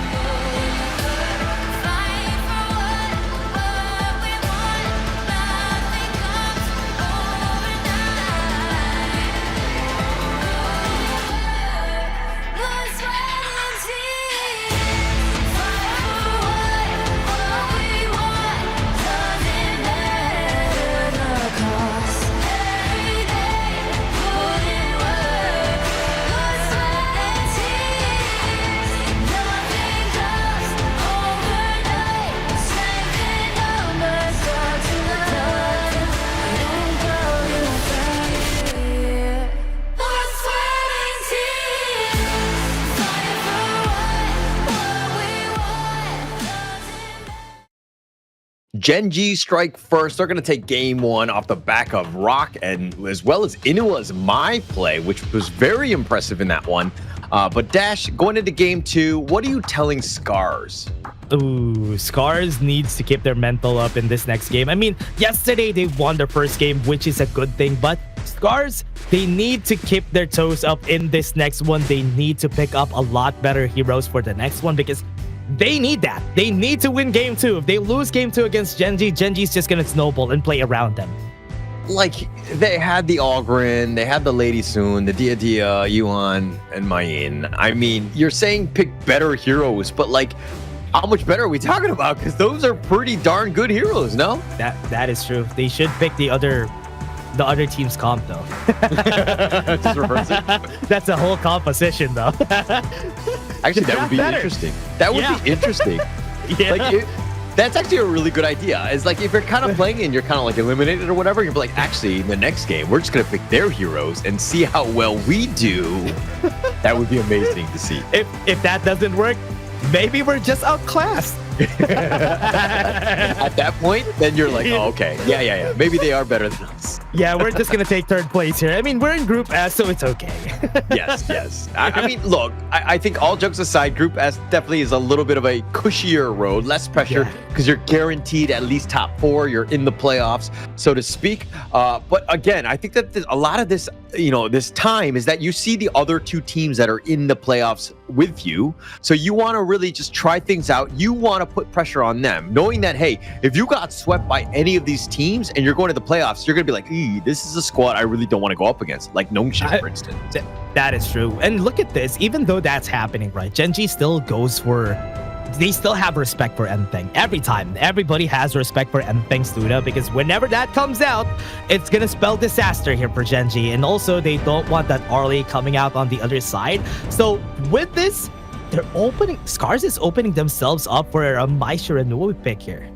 put in work. Fight for what we want. Nothing comes overnight. Blood, sweat, and tears. Fight for what we want. Doesn't matter the cost. Every day, put in work. Blood, sweat, and tears. Nothing comes overnight. Strength in numbers start to line. We don't bow to fear. Blood, sweat, and tears. Fight for what we want. Gen.G strike first. They're going to take game one off the back of Rock and as well as Inua's my play, which was very impressive in that one. But Dash, going into game two, what are you telling SCARZ? Ooh, SCARZ needs to keep their mental up in this next game. I mean, yesterday they won their first game, which is a good thing, but SCARZ, they need to keep their toes up in this next one. They need to pick up a lot better heroes for the next one because they need that. They need to win game two. If they lose game two against Gen.G, Gen.G's just gonna snowball and play around them. Like, they had the Algren, they had the Lady Soon, the Dia, Yuan, and Mayin. I mean, you're saying pick better heroes, but like, how much better are we talking about? Because those are pretty darn good heroes, no? That is true. They should pick the other team's comp though. Just reverse it. That's a whole composition though. Actually, that would be interesting. That would be interesting. Yeah. Like, that's actually a really good idea. It's like if you're kind of playing and you're kind of like eliminated or whatever, you're like, actually, in the next game, we're just going to pick their heroes and see how well we do. That would be amazing to see. If that doesn't work, maybe we're just outclassed. At that point, then you're like, oh, okay. Yeah. Maybe they are better than us. Yeah, we're just going to take third place here. I mean, we're in Group S, so it's okay. Yes. I mean, look, I think all jokes aside, Group S definitely is a little bit of a cushier road, less pressure, because you're guaranteed at least top four. You're in the playoffs, so to speak. But again, I think that a lot of this, this time is that you see the other two teams that are in the playoffs with you. So you want to really just try things out. You want to put pressure on them, knowing that, hey, if you got swept by any of these teams and you're going to the playoffs, you're going to be like, this is a squad I really don't want to go up against, like Nongshim, for instance. That is true. And look at this, even though that's happening, right? Gen.G still goes for, they still have respect for Entheng. Every time, everybody has respect for Entheng Studa, because whenever that comes out, it's going to spell disaster here for Gen.G. And also, they don't want that Arlie coming out on the other side. So with this, SCARZ is opening themselves up for a Maisha Renewal pick here.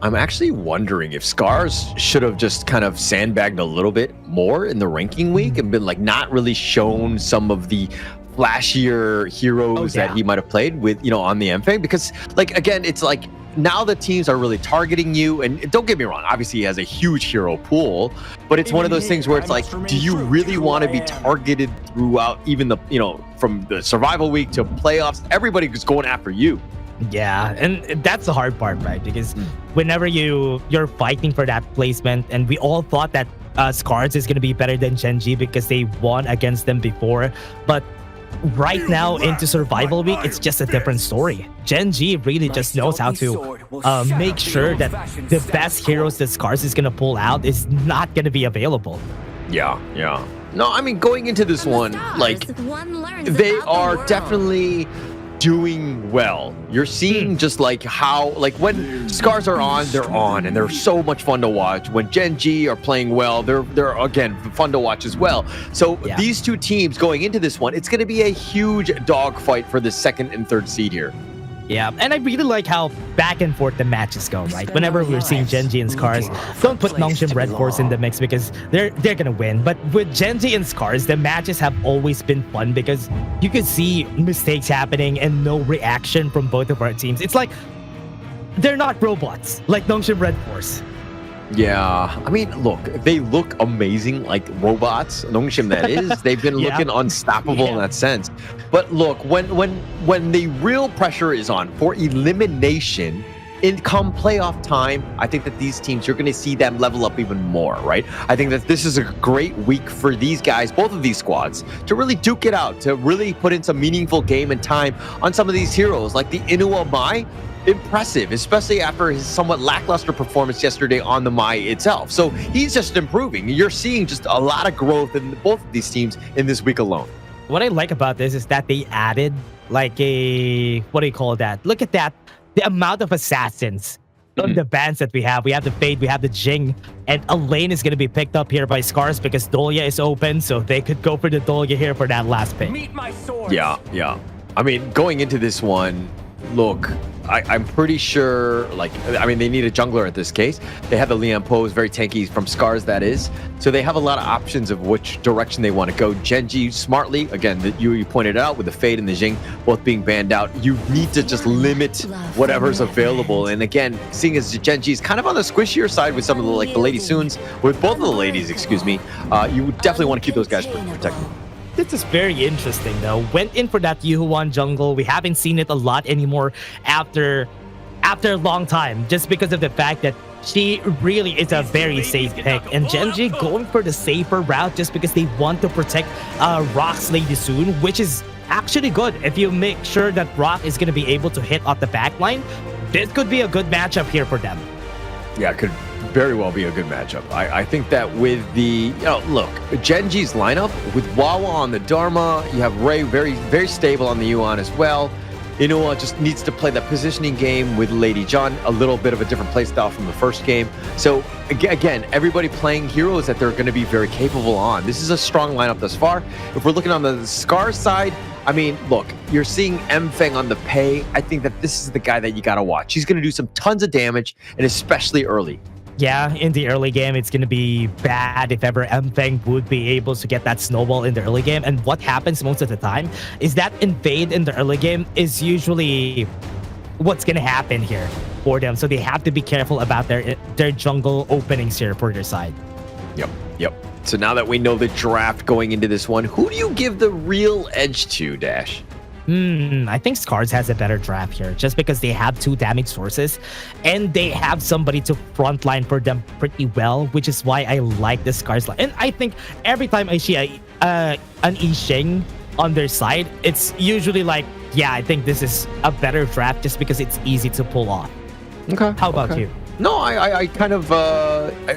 I'm actually wondering if SCARZ should have just kind of sandbagged a little bit more in the ranking week and been like not really shown some of the flashier heroes that he might have played with, on the MFA, because like, again, it's like now the teams are really targeting you. And don't get me wrong, obviously he has a huge hero pool, but it's one of those things where it's like, do you really want to be targeted throughout even the, from the survival week to playoffs? Everybody's going after you. Yeah, and that's the hard part, right? Because whenever you're fighting for that placement, and we all thought that SCARZ is going to be better than Gen.G because they won against them before, but right now into survival week, it's just a different story. Gen.G really just knows how to make sure that the best heroes that SCARZ is going to pull out is not going to be available. Yeah. No, I mean, going into this one, like, they are definitely doing well. You're seeing just like how, like, when SCARZ are on, they're on, and they're so much fun to watch. When Gen.G are playing well, they're again fun to watch as well. So these two teams going into this one, it's going to be a huge dogfight for the second and third seed here. Yeah, and I really like how back and forth the matches go, right? Whenever we're seeing Gen.G and SCARZ, don't put Nongshim RedForce in the mix because they're gonna win. But with Gen.G and SCARZ, the matches have always been fun because you could see mistakes happening and no reaction from both of our teams. It's like they're not robots like Nongshim RedForce. Yeah, I mean, look, they look amazing like robots. Nongshim, that is. They've been looking unstoppable in that sense. But look, when the real pressure is on for elimination in come playoff time, I think that these teams, you're going to see them level up even more, right? I think that this is a great week for these guys, both of these squads, to really duke it out, to really put in some meaningful game and time on some of these heroes like the Inuwa Mai. Impressive, especially after his somewhat lackluster performance yesterday on the Mai itself. So he's just improving. You're seeing just a lot of growth in both of these teams in this week alone. What I like about this is that they added like a, what do you call that? Look at that, the amount of assassins on the bans that we have. We have the Fade, we have the Jing, and a lane is going to be picked up here by SCARZ because Dolya is open, so they could go for the Dolya here for that last pick. Meet my sword. Yeah. I mean, going into this one, look, I'm pretty sure, like, I mean, they need a jungler in this case. They have the Lian Pose, very tanky from SCARZ, that is. So they have a lot of options of which direction they want to go. Gen.G smartly, again, you pointed out with the Fade and the Jing both being banned out. You need to just limit whatever's available. And again, seeing as Gen.G is kind of on the squishier side with some of the, like, the Lady Soons, with both of the ladies, excuse me, you definitely want to keep those guys protected. This is very interesting, though. Went in for that Yuhuan jungle. We haven't seen it a lot anymore after a long time, just because of the fact that she really is a very safe pick. And Gen.G going for the safer route just because they want to protect Rock's Lady Soon, which is actually good. If you make sure that Rock is going to be able to hit off the backline, this could be a good matchup here for them. Yeah, it could very well be a good matchup. I think that with the, look, Gen.G's lineup, with Wawa on the Dharma, you have Ray very, very stable on the Yuan as well. Inuwa just needs to play that positioning game with Lady John, a little bit of a different playstyle from the first game. So again, everybody playing heroes that they're going to be very capable on. This is a strong lineup thus far. If we're looking on the SCARZ side, I mean, look, you're seeing Mfeng on the pay. I think that this is the guy that you got to watch. He's going to do some tons of damage, and especially early. Yeah, in the early game, it's going to be bad if ever Mfeng would be able to get that snowball in the early game. And what happens most of the time is that invade in the early game is usually what's going to happen here for them. So they have to be careful about their jungle openings here for their side. Yep. So now that we know the draft going into this one, who do you give the real edge to, Dash? I think SCARZ has a better draft here just because they have 2 damage sources and they have somebody to frontline for them pretty well, which is why I like the SCARZ line. And I think every time I see an Yixing on their side, it's usually like, yeah, I think this is a better draft just because it's easy to pull off. Okay. How about you? No, I kind of,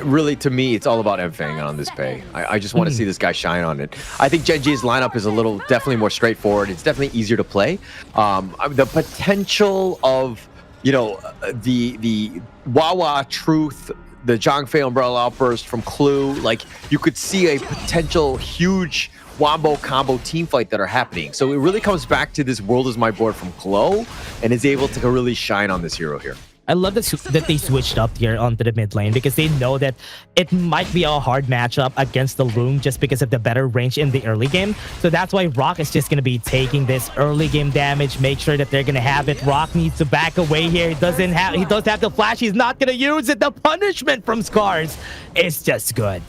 really, to me, it's all about Mfeng on this pay. I just want to see this guy shine on it. I think Gen.G's lineup is definitely more straightforward. It's definitely easier to play. The potential of, the Wawa Truth, the Zhangfei Umbrella Outburst from Clue, like, you could see a potential huge wombo combo team fight that are happening. So it really comes back to this World is My Board from Glow and is able to really shine on this hero here. I love that they switched up here onto the mid lane because they know that it might be a hard matchup against the Loom just because of the better range in the early game. So that's why Rock is just going to be taking this early game damage, make sure that they're going to have it. Rock needs to back away here. He does have the flash. He's not going to use it. The punishment from SCARZ is just good.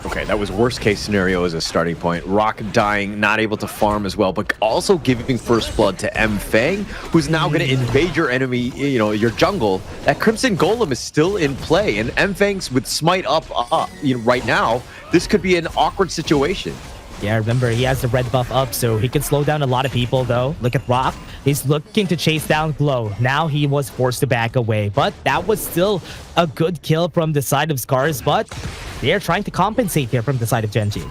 Okay, that was worst case scenario as a starting point. Rock dying, not able to farm as well, but also giving first blood to M-Fang, who's now going to invade your enemy, your jungle. That Crimson Golem is still in play, and M-Fang's with Smite up right now. This could be an awkward situation. Yeah, remember, he has the red buff up, so he can slow down a lot of people, though. Look at Rock. He's looking to chase down Glow. Now he was forced to back away, but that was still a good kill from the side of SCARZ, but they're trying to compensate here from the side of Gen.G.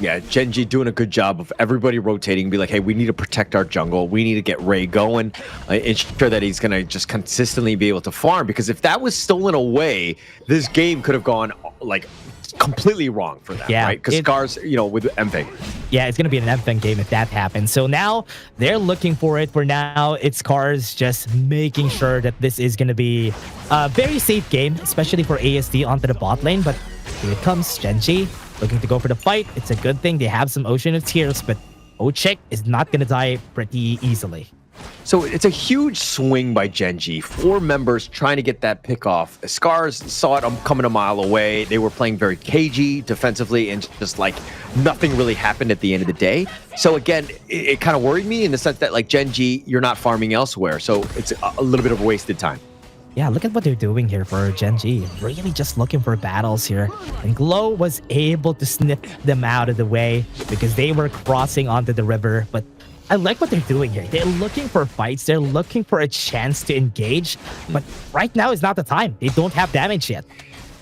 Yeah, Gen.G doing a good job of everybody rotating, be like, hey, we need to protect our jungle. We need to get Ray going, ensure that he's going to just consistently be able to farm, because if that was stolen away, this game could have gone, like, completely wrong for them, right? Because SCARZ, with M-Fang. Yeah, it's going to be an M-Fang game if that happens. So now they're looking for it. For now, it's SCARZ just making sure that this is going to be a very safe game, especially for ASD onto the bot lane. But here it comes, Gen.G looking to go for the fight. It's a good thing they have some Ocean of Tears, but Ochik is not going to die pretty easily. So it's a huge swing by Gen.G. 4 members trying to get that pick off. SCARZ saw it coming a mile away. They were playing very cagey defensively, and just like nothing really happened at the end of the day. So again, it kind of worried me in the sense that like Gen.G, you're not farming elsewhere. So it's a little bit of wasted time. Yeah, look at what they're doing here for Gen.G. Really just looking for battles here. And Glow was able to snip them out of the way because they were crossing onto the river. But I like what they're doing here. They're looking for fights. They're looking for a chance to engage. But right now is not the time. They don't have damage yet.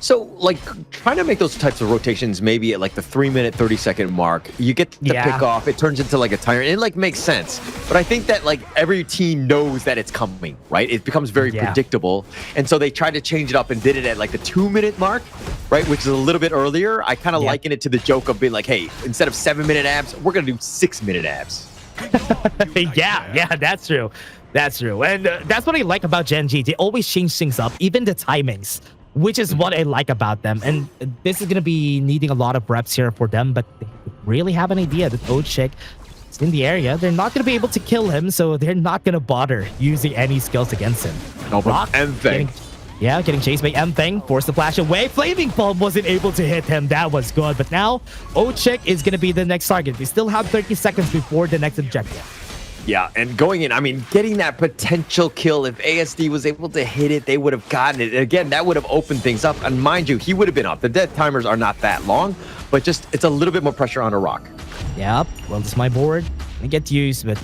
So, like, trying to make those types of rotations maybe at, like, the 3-minute, 30-second mark, you get the pick off, it turns into, like, a tyrant. It, like, makes sense. But I think that, like, every team knows that it's coming, right? It becomes very predictable. And so they tried to change it up and did it at, like, the 2-minute mark, right? Which is a little bit earlier. I kind of liken it to the joke of being like, hey, instead of 7-minute abs, we're going to do 6-minute abs. yeah, that's true. That's true. And that's what I like about Gen.G. They always change things up, even the timings, which is what I like about them. And this is going to be needing a lot of reps here for them, but they really have an idea that Ochik is in the area. They're not going to be able to kill him, so they're not going to bother using any skills against him. No, but M-Fang. Getting chased by M-Fang, forced to flash away. Flaming Bulb wasn't able to hit him. That was good. But now, Ochik is going to be the next target. We still have 30 seconds before the next objective. Yeah, and going in, I mean, getting that potential kill, if ASD was able to hit it, they would have gotten it. Again, that would have opened things up. And mind you, he would have been up. The death timers are not that long, but just it's a little bit more pressure on a Rock. Yep, well, this is my board. I get used, but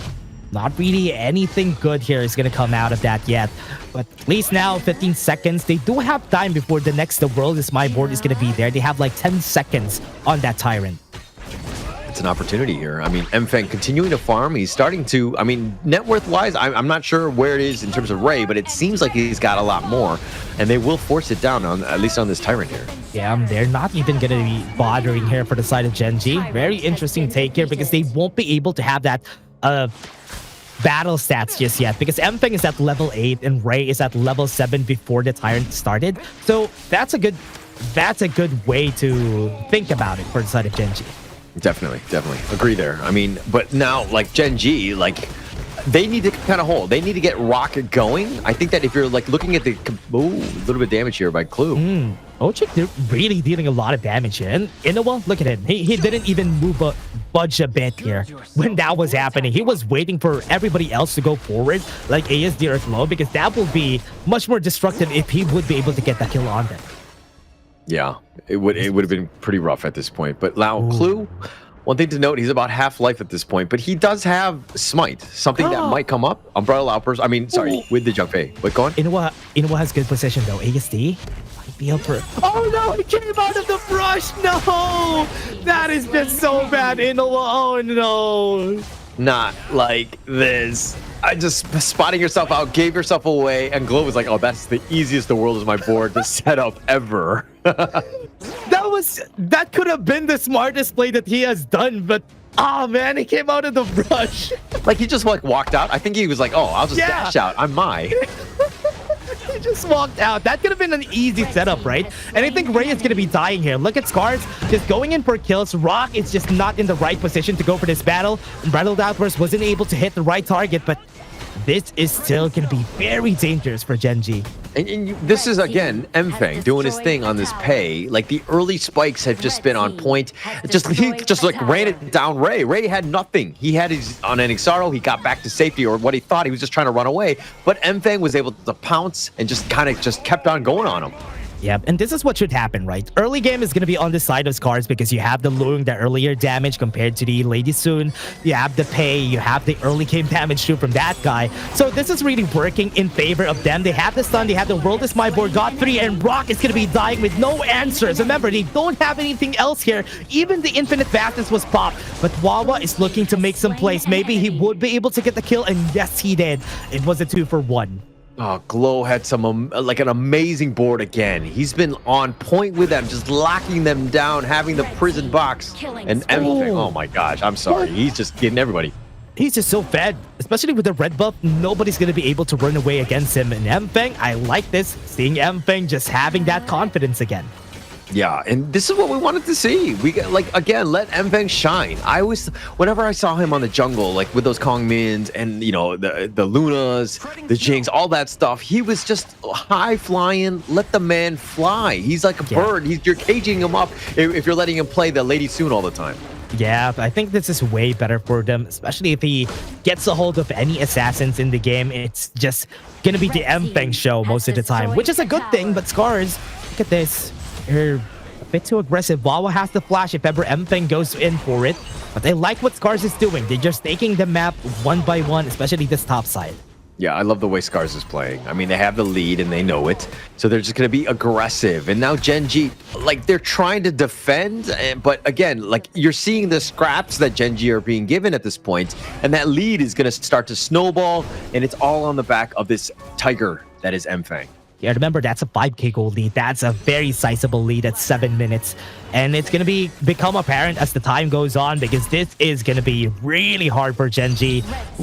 not really anything good here is going to come out of that yet. But at least now, 15 seconds. They do have time before the next The World Is My Board is going to be there. They have like 10 seconds on that Tyrant. It's an opportunity here. I mean, M-Fang continuing to farm. He's starting to, I mean, net worth-wise, I'm not sure where it is in terms of Ray, but it seems like he's got a lot more. And they will force it down, on at least on this Tyrant here. Yeah, they're not even going to be bothering here for the side of Gen.G. Very interesting take here because they won't be able to have that battle stats just yet because M-Fang is at level 8 and Ray is at level 7 before the Tyrant started. So that's a good way to think about it for the side of Gen.G. Definitely agree there. I mean, but now like Gen.G, like they need to kind of hold. They need to get Rocket going. I think that if you're like looking at the a little bit of damage here by Clue. Ochik, they're really dealing a lot of damage here. And Inoue, look at him. He didn't even budge a bit here when that was happening. He was waiting for everybody else to go forward, like ASD or Glow, because that will be much more destructive if he would be able to get that kill on them. Yeah, it would have been pretty rough at this point. But now Clue, one thing to note, he's about half life at this point, but he does have Smite, something that might come up. Umbrella Outburst, I mean, sorry, with the Junpei. But go on. Inoue has good position though. ASD might be up for... Oh no, he came out of the brush. No, that is just so bad. Inoue, oh no. Not like this. I just spotting yourself out, gave yourself away, and Glow was like, oh, that's the easiest The World Is My Board to set up ever. That could have been the smartest play that he has done, but man, he came out of the brush. Like he just like walked out. I think he was like, oh, I'll just dash out. I'm my. He just walked out. That could have been an easy setup, right? And I think Ray is going to be dying here. Look at SCARZ just going in for kills. Rock is just not in the right position to go for this battle. Unbridled Outburst wasn't able to hit the right target, but this is still going to be very dangerous for Gen.G. And this is, again, Mfeng doing his thing on this pay. Like, the early spikes have just been on point. He just like ran it down Ray. Ray had nothing. He had his on an Xaro. He got back to safety, or what he thought. He was just trying to run away. But Mfeng was able to pounce and just kind of just kept on going on him. Yeah, and this is what should happen, right? Early game is going to be on the side of SCARZ because you have the Lung, the earlier damage compared to the Lady Soon. You have the pay, you have the early game damage too from that guy. So this is really working in favor of them. They have the stun, they have the World is My board, got 3, and Rock is going to be dying with no answers. Remember, they don't have anything else here. Even the Infinite Vastness was popped, but Wawa is looking to make some plays. Maybe he would be able to get the kill, and yes, he did. It was a 2-for-1. Oh, Glow had some like an amazing board again. He's been on point with them, just locking them down, having the prison box and everything. Oh my gosh, I'm sorry. He's just getting everybody. He's just so fed, especially with the red buff. Nobody's going to be able to run away against him. And Mfeng, I like this, seeing Mfeng just having that confidence again. Yeah, and this is what we wanted to see. We get, like, again, let Mfeng shine. I always, whenever I saw him on the jungle, like with those Kong Mins and, you know, the Lunas, the Jinx, all that stuff, he was just high flying. Let the man fly. He's like a bird. You're caging him up if you're letting him play the Lady Soon all the time. Yeah, I think this is way better for them, especially if he gets a hold of any assassins in the game. It's just gonna be the Mfeng show most of the time, which is a good thing. But SCARZ, look at this. They're a bit too aggressive. Wawa has the flash if ever Mfeng goes in for it. But I like what SCARZ is doing. They're just taking the map one by one, especially this top side. Yeah, I love the way SCARZ is playing. I mean, they have the lead and they know it. So they're just going to be aggressive. And now Gen.G, like, they're trying to defend. But again, like, you're seeing the scraps that Gen.G are being given at this point. And that lead is going to start to snowball. And it's all on the back of this tiger that is Mfeng. Yeah, remember, that's a 5k gold lead. That's a very sizable lead at 7 minutes. And it's going to become apparent as the time goes on, because this is going to be really hard for Gen.G.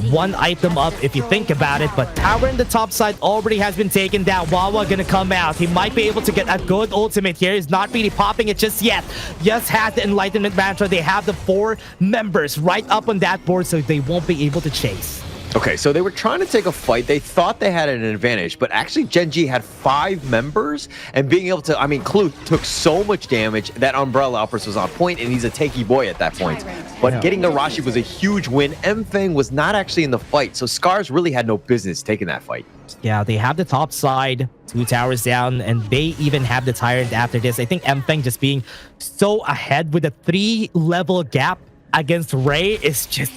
One item up if you think about it, but tower in the top side already has been taken down. Wawa going to come out. He might be able to get a good ultimate here. He's not really popping it just yet. Just has the Enlightenment Mantra. They have the 4 members right up on that board, so they won't be able to chase. Okay, so they were trying to take a fight. They thought they had an advantage, but actually Gen.G had 5 members, and being able to, I mean, Clue took so much damage. That Umbrella Outburst was on point, and he's a tanky boy at that point. But getting Arashi was a huge win. Mfeng was not actually in the fight, so SCARZ really had no business taking that fight. Yeah, they have the top side, 2 towers down, and they even have the Tyrant after this. I think Mfeng just being so ahead with a 3-level gap against Ray is just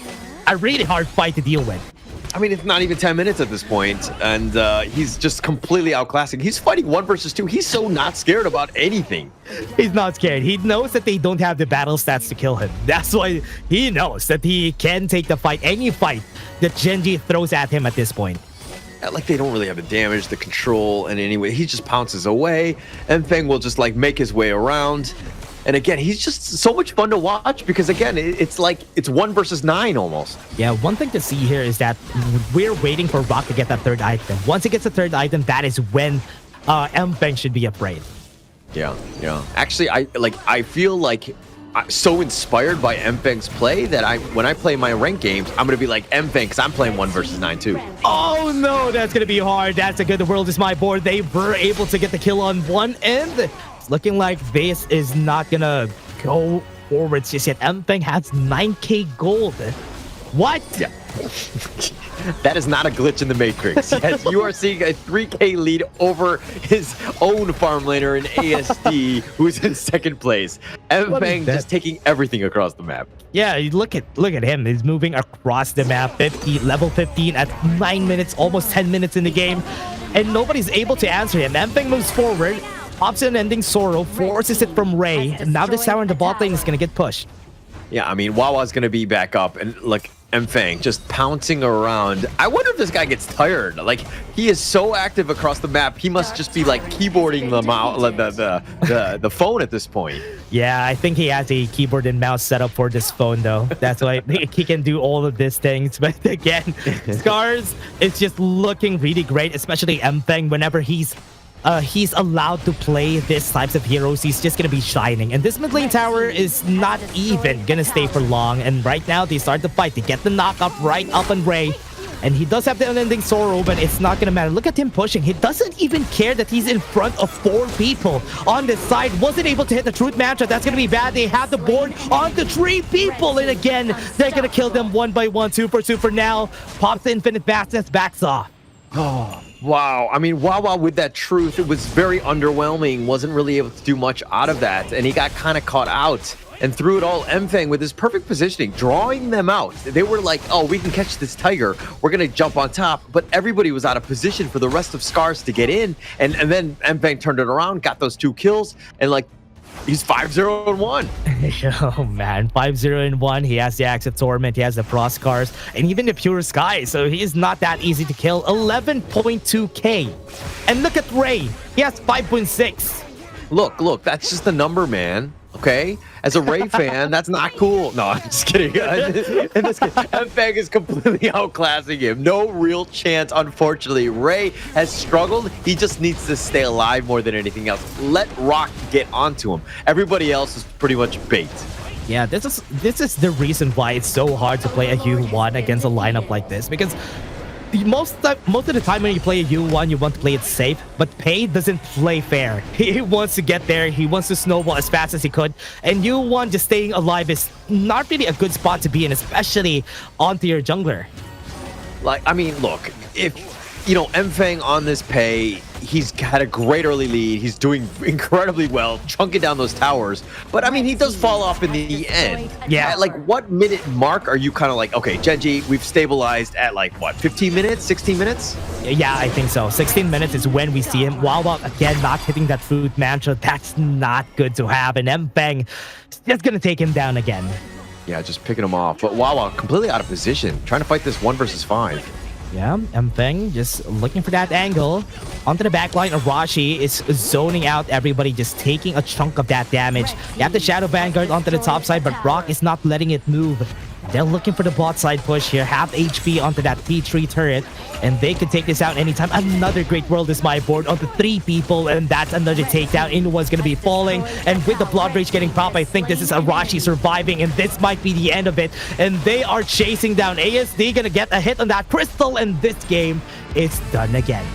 a really hard fight to deal with. I mean, it's not even 10 minutes at this point, and he's just completely outclassing. He's fighting 1 versus 2. He's so not scared about anything. He's not scared. He knows that they don't have the battle stats to kill him. That's why he knows that he can take the fight, any fight that Gen.G throws at him at this point. Yeah, like, they don't really have the damage, the control, and anyway, he just pounces away. Mfeng will just, like, make his way around. And again, he's just so much fun to watch because, again, it's like it's 1 versus 9 almost. Yeah, one thing to see here is that we're waiting for Rock to get that 3rd item. Once he gets the 3rd item, that is when Mfeng should be afraid. Yeah, yeah. Actually, I feel like I'm so inspired by Mfeng's play that when I play my ranked games, I'm going to be like Mfeng because I'm playing 1 versus 9 too. Oh no, that's going to be hard. That's a good. The world is my board. They were able to get the kill on one end. Looking like Base is not gonna go forwards just yet. Mfeng has 9k gold. What? Yeah. That is not a glitch in the Matrix. Yes, you are seeing a 3k lead over his own farm laner in ASD, who's in 2nd place. Mfeng just taking everything across the map. Yeah, look at him. He's moving across the map. Level 15 at 9 minutes, almost 10 minutes in the game, and nobody's able to answer him. Mfeng moves forward. Pops an ending sorrow, forces it from Ray, and now this tower in the bot lane is going to get pushed. Yeah, I mean, Wawa's going to be back up, and like, Mfang just pouncing around. I wonder if this guy gets tired. Like, he is so active across the map. He must just be like keyboarding the phone at this point. Yeah, I think he has a keyboard and mouse set up for this phone, though. That's why he can do all of these things. But again, SCARZ is just looking really great, especially Mfang. Whenever he's allowed to play these types of heroes, he's just gonna be shining. And this mid lane tower is not even gonna stay for long. And right now, they start the fight. They get the knockup right up on Ray. And he does have the unending sorrow, but it's not gonna matter. Look at him pushing. He doesn't even care that he's in front of 4 people on this side. Wasn't able to hit the truth mantra. That's gonna be bad. They have the board on the 3 people. And again, they're gonna kill them 1 by 1, 2 for now. Pops the infinite fastness, backs off. Oh, wow. I mean, Wawa with that truth, it was very underwhelming. Wasn't really able to do much out of that. And he got kind of caught out. And through it all, Mfang with his perfect positioning, drawing them out. They were like, oh, we can catch this tiger. We're going to jump on top. But everybody was out of position for the rest of SCARZ to get in. And then Mfang turned it around, got those 2 kills. And like, he's 5-0-1. Oh man, 5-0-1. He has the Axe of Torment, he has the Frost Scars, and even the Pure Sky. So he is not that easy to kill. 11.2k. And look at Ray. He has 5.6. Look, that's just the number, man. Okay? As a Ray fan, that's not cool. No, I'm just kidding. In this case, Mfang is completely outclassing him. No real chance, unfortunately. Ray has struggled. He just needs to stay alive more than anything else. Let Rock get onto him. Everybody else is pretty much bait. Yeah, this is the reason why it's so hard to play a U1 against a lineup like this, because most of the time when you play a U1, you want to play it safe, but Pei doesn't play fair. He wants to get there, he wants to snowball as fast as he could, and U1 just staying alive is not really a good spot to be in, especially onto your jungler. Like, I mean, look, if, you know, Mfang on this Pei, he's had a great early lead, he's doing incredibly well, chunking down those towers, but I mean, he does fall off in the end. Yeah. At like, what minute mark are you kind of like, okay, Gen.G, we've stabilized at like, what, 15 minutes, 16 minutes? Yeah, I think so. 16 minutes is when we see him. Wawa, again, not hitting that food mantra. That's not good to have. And Mfang just gonna take him down again. Yeah, just picking him off. But Wawa completely out of position, trying to fight this 1 versus 5. Yeah, Mfang just looking for that angle. Onto the backline, Arashi is zoning out everybody, just taking a chunk of that damage. You have the Shadow Vanguard onto the top side, but Rock is not letting it move. They're looking for the bot side push here. Half HP onto that P3 turret, and they could take this out anytime. Another Great World is my board onto 3 people, and that's another takedown. Inua's gonna be falling, and with the Blood Rage getting popped, I think this is Arashi surviving, and this might be the end of it. And they are chasing down ASD, gonna get a hit on that crystal, and this game is done again.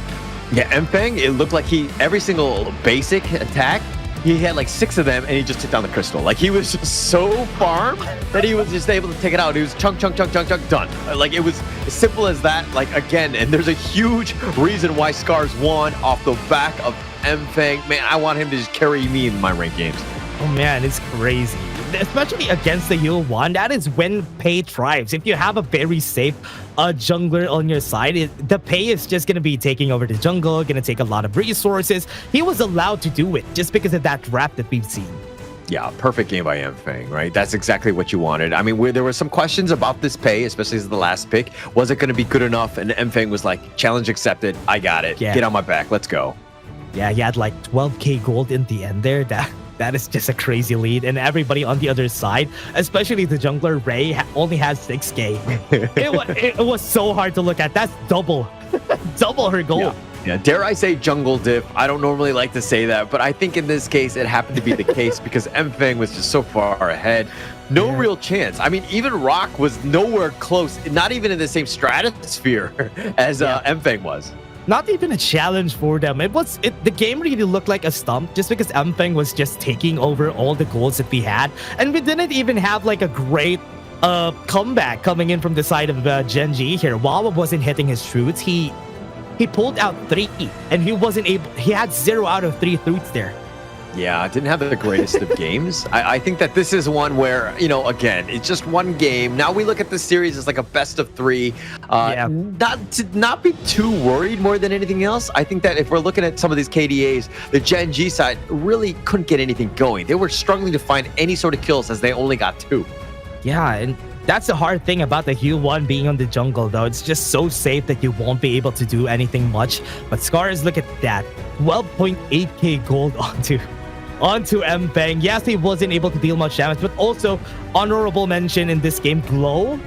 Yeah, Mfang, it looked like every single basic attack, he had like 6 of them, and he just took down the crystal. Like, he was just so farm that he was just able to take it out. He was chunk, done. Like, it was as simple as that. Like, again, and there's a huge reason why SCARZ won off the back of Mfang. Man, I want him to just carry me in my ranked games. Oh man, it's crazy. Especially against the U1, that is when Pei thrives. If you have a very safe jungler on your side, the Pei is just going to be taking over the jungle, going to take a lot of resources. He was allowed to do it just because of that draft that we've seen. Yeah, perfect game by Mfang, right? That's exactly what you wanted. I mean, there were some questions about this Pei, especially as the last pick. Was it going to be good enough? And Mfang was like, challenge accepted. I got it. Yeah. Get on my back. Let's go. Yeah, he had like 12k gold in the end there. That is just a crazy lead, and everybody on the other side, especially the jungler Ray, only has 6k. it was so hard to look at. That's double her gold. Yeah, dare I say jungle diff? I don't normally like to say that, but I think in this case it happened to be the case because Mfang was just so far ahead. No real chance. I mean, even Rock was nowhere close, not even in the same stratosphere as Mfang was. Not even a challenge for them. The game really looked like a stump just because Mfang was just taking over all the goals that we had, and we didn't even have like a great comeback coming in from the side of Gen.G here. Wawa wasn't hitting his shoots. He pulled out 3, and he had 0 out of 3 shoots there. Yeah, didn't have the greatest of games. I think that this is one where, you know, again, it's just one game. Now we look at this series as like a best of 3. Not be too worried more than anything else. I think that if we're looking at some of these KDAs, the Gen.G side really couldn't get anything going. They were struggling to find any sort of kills as they only got 2. Yeah, and That's the hard thing about the Hue 1 being on the jungle, though. It's just so safe that you won't be able to do anything much. But SCARZ, look at that. 12.8k gold onto Mpeng. Yes, he wasn't able to deal much damage, but also honorable mention in this game, Glow.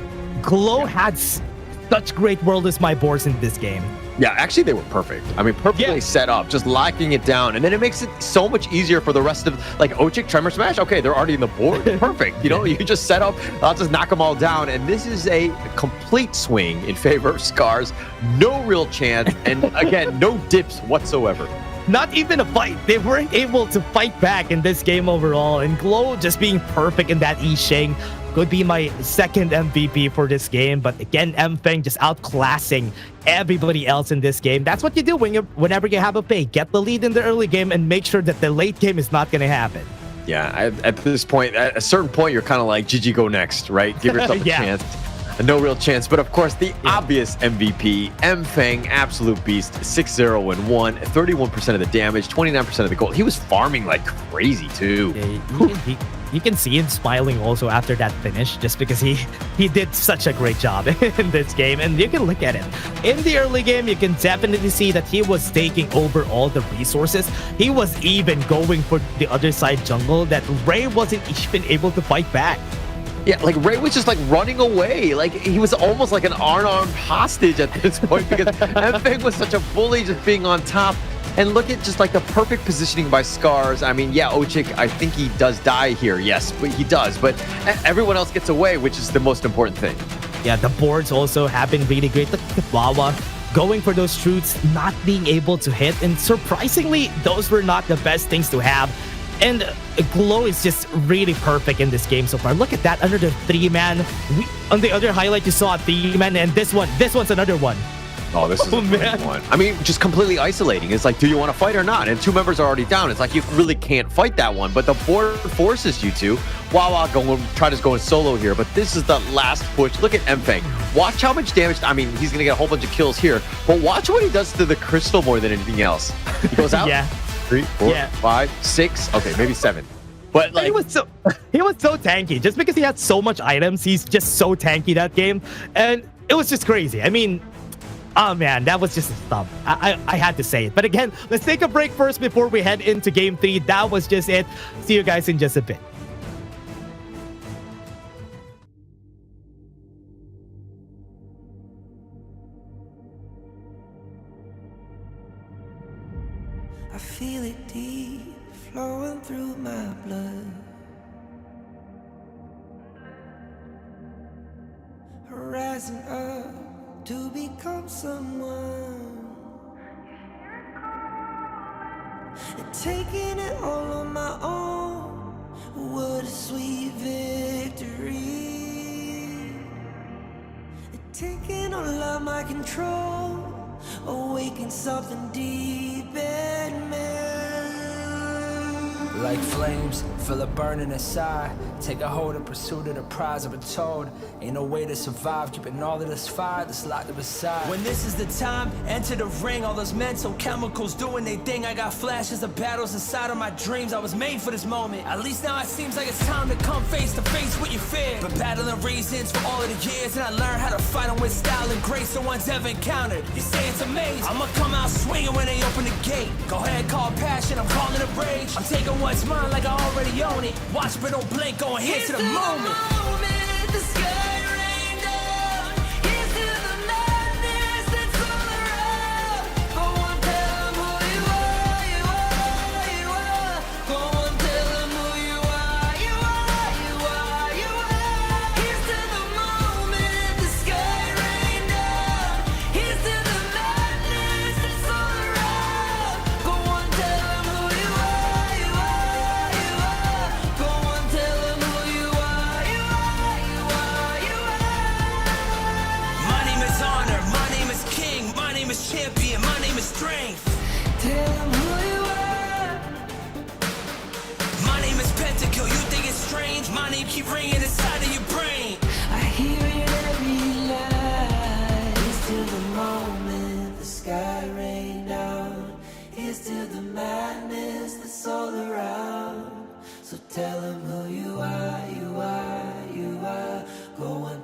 Glow had such great World is My boards in this game. Yeah, actually, they were perfect. I mean, perfectly set up, just locking it down. And then it makes it so much easier for the rest of, like, Ochik, Tremor Smash. Okay, they're already in the board. Perfect. You know, you just set up, I'll just knock them all down. And this is a complete swing in favor of SCARZ. No real chance. And again, no dips whatsoever. Not even a fight. They weren't able to fight back in this game overall. And Glow just being perfect in that Yixing could be my second MVP for this game. But again, Mpeng just outclassing everybody else in this game. That's what you do whenever you have a pay. Get the lead in the early game and make sure that the late game is not going to happen. Yeah, at this point, at a certain point, you're kind of like, GG, go next, right? Give yourself a chance. No real chance. But of course, the obvious MVP, Mpeng, absolute beast, 6-0 and 1, 31% of the damage, 29% of the gold. He was farming like crazy too. Yeah, you can see him smiling also after that finish, just because he did such a great job in this game. And you can look at it. In the early game, you can definitely see that he was taking over all the resources. He was even going for the other side jungle that Ray wasn't even able to fight back. Yeah, like Ray was just like running away. Like he was almost like an unarmed hostage at this point because Mpeng was such a bully just being on top. And look at just like the perfect positioning by SCARZ. I mean, yeah, Ochik, I think he does die here. Yes, but he does. But everyone else gets away, which is the most important thing. Yeah, the boards also have been really great. Look at Wawa going for those shoots, not being able to hit. And surprisingly, those were not the best things to have. And Glow is just really perfect in this game so far. Look at that under the 3-man. On the other highlight, you saw a 3-man, and this one's another one. Oh, this is a great one. I mean, just completely isolating. It's like, do you want to fight or not? And 2 members are already down. It's like you really can't fight that one. But the board forces you to. Wawa tries going solo here, but this is the last push. Look at Mpeng. Watch how much damage. I mean, he's gonna get a whole bunch of kills here, but watch what he does to the crystal more than anything else. He goes out. 3, 4, 5, 6. Okay, maybe 7. But like he was so tanky. Just because he had so much items, he's just so tanky that game, and it was just crazy. I mean, oh man, that was just a stump. I had to say it. But again, let's take a break first before we head into game 3. That was just it. See you guys in just a bit. I feel it deep flowing through my blood. Rising up to become someone, and taking it all on my own. What a sweet victory. And taking all of my control, awaken something deep in me. Like flames, feel it burning inside. Take a hold in pursuit of the prize. I've been told ain't no way to survive, keeping all of this fire that's locked up inside. When this is the time, enter the ring. All those mental chemicals doing their thing. I got flashes of battles inside of my dreams. I was made for this moment. At least now it seems like it's time to come face to face with your fear. Been battling reasons for all of the years, and I learned how to fight them with style and grace no one's ever encountered. You say it's amazing, I'ma come out swinging when they open the gate. Go ahead, call passion, I'm calling it rage. I'm taking what's mine like I already own it. Watch but don't blink, going here to the moment. The sky rained down. Here's to the madness that's all around. Go on, tell them who you are, you are, you are. Go on, tell them who you are, you are, you are, you are. Here's to the moment, the sky rained down. Here's to the madness that's all around. Go on, tell them who you are, you are, you are. Go on, tell them who you are, you are, you are, you are. My name is honor, my name is king, my name is champion, my name is strength. Tell them who you are. My name is Pentakill, you think it's strange? My name keep ringing inside of your brain. I hear it every night. Here's to the moment the sky rained down. Here's to the madness that's all around. So tell them who you are, you are, you are. Go on.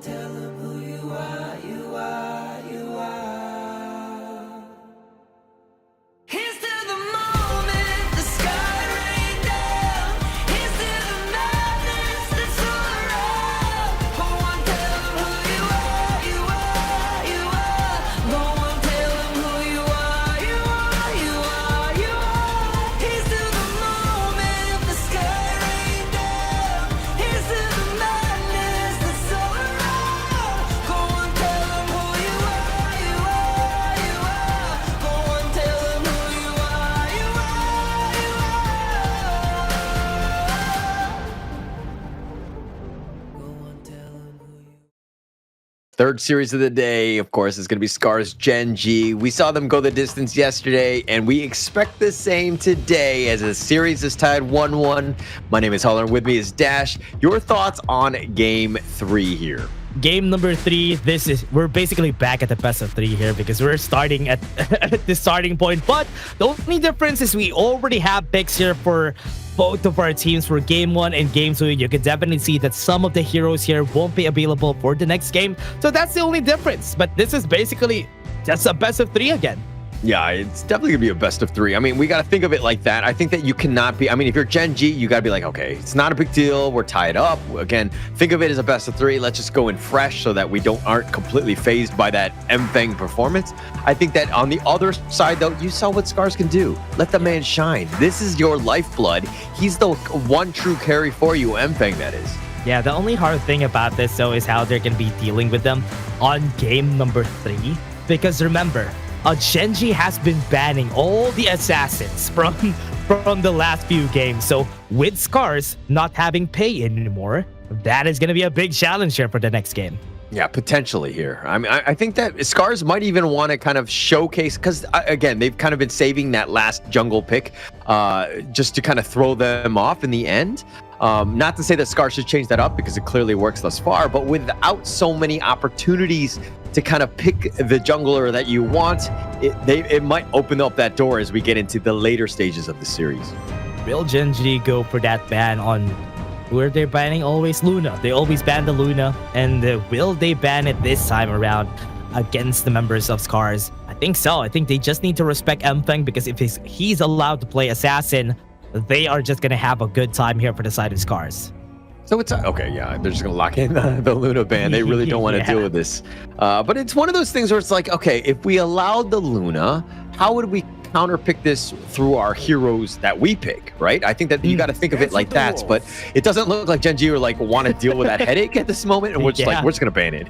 Third series of the day, of course, is going to be SCARZ Gen.G. We saw them go the distance yesterday, and we expect the same today as the series is tied 1-1. My name is Holler, and with me is Dash. Your thoughts on Game 3 here? Game number 3, we're basically back at the best of 3 here because we're starting at the starting point. But the only difference is we already have picks here for both of our teams for Game 1 and Game 2. You can definitely see that some of the heroes here won't be available for the next game. So that's the only difference. But this is basically just a best of 3 again. Yeah, it's definitely going to be a best of 3. I mean, we got to think of it like that. I think that you cannot be... I mean, if you're Gen.G, you got to be like, okay, it's not a big deal. We're tied up. Again, think of it as a best of 3. Let's just go in fresh so that we aren't completely phased by that M-Fang performance. I think that on the other side, though, you saw what SCARZ can do. Let the man shine. This is your lifeblood. He's the one true carry for you, M-Fang, that is. Yeah, the only hard thing about this, though, is how they're going to be dealing with them on game number 3. Because remember... Gen.G has been banning all the assassins from the last few games. So with SCARZ not having pay anymore, that is going to be a big challenge here for the next game. Yeah, potentially here. I mean, I think that SCARZ might even want to kind of showcase, because again, they've kind of been saving that last jungle pick just to kind of throw them off in the end. Not to say that SCARZ should change that up because it clearly works thus far, but without so many opportunities to kind of pick the jungler that you want, it might open up that door as we get into the later stages of the series. Will Gen.G go for that ban on who are they banning? Always Luna. They always ban the Luna, and will they ban it this time around against the members of SCARZ? I think so. I think they just need to respect M-Fang, because if he's allowed to play assassin, they are just gonna have a good time here for the side of SCARZ. So it's okay, yeah, they're just gonna lock in the Luna ban. They really don't want to deal with this. But it's one of those things where it's like, okay, if we allowed the Luna, how would we counterpick this through our heroes that we pick, right? I think that you got to think of it like that, but it doesn't look like Gen.G or like want to deal with that headache at this moment, and we're just like, we're just gonna ban it.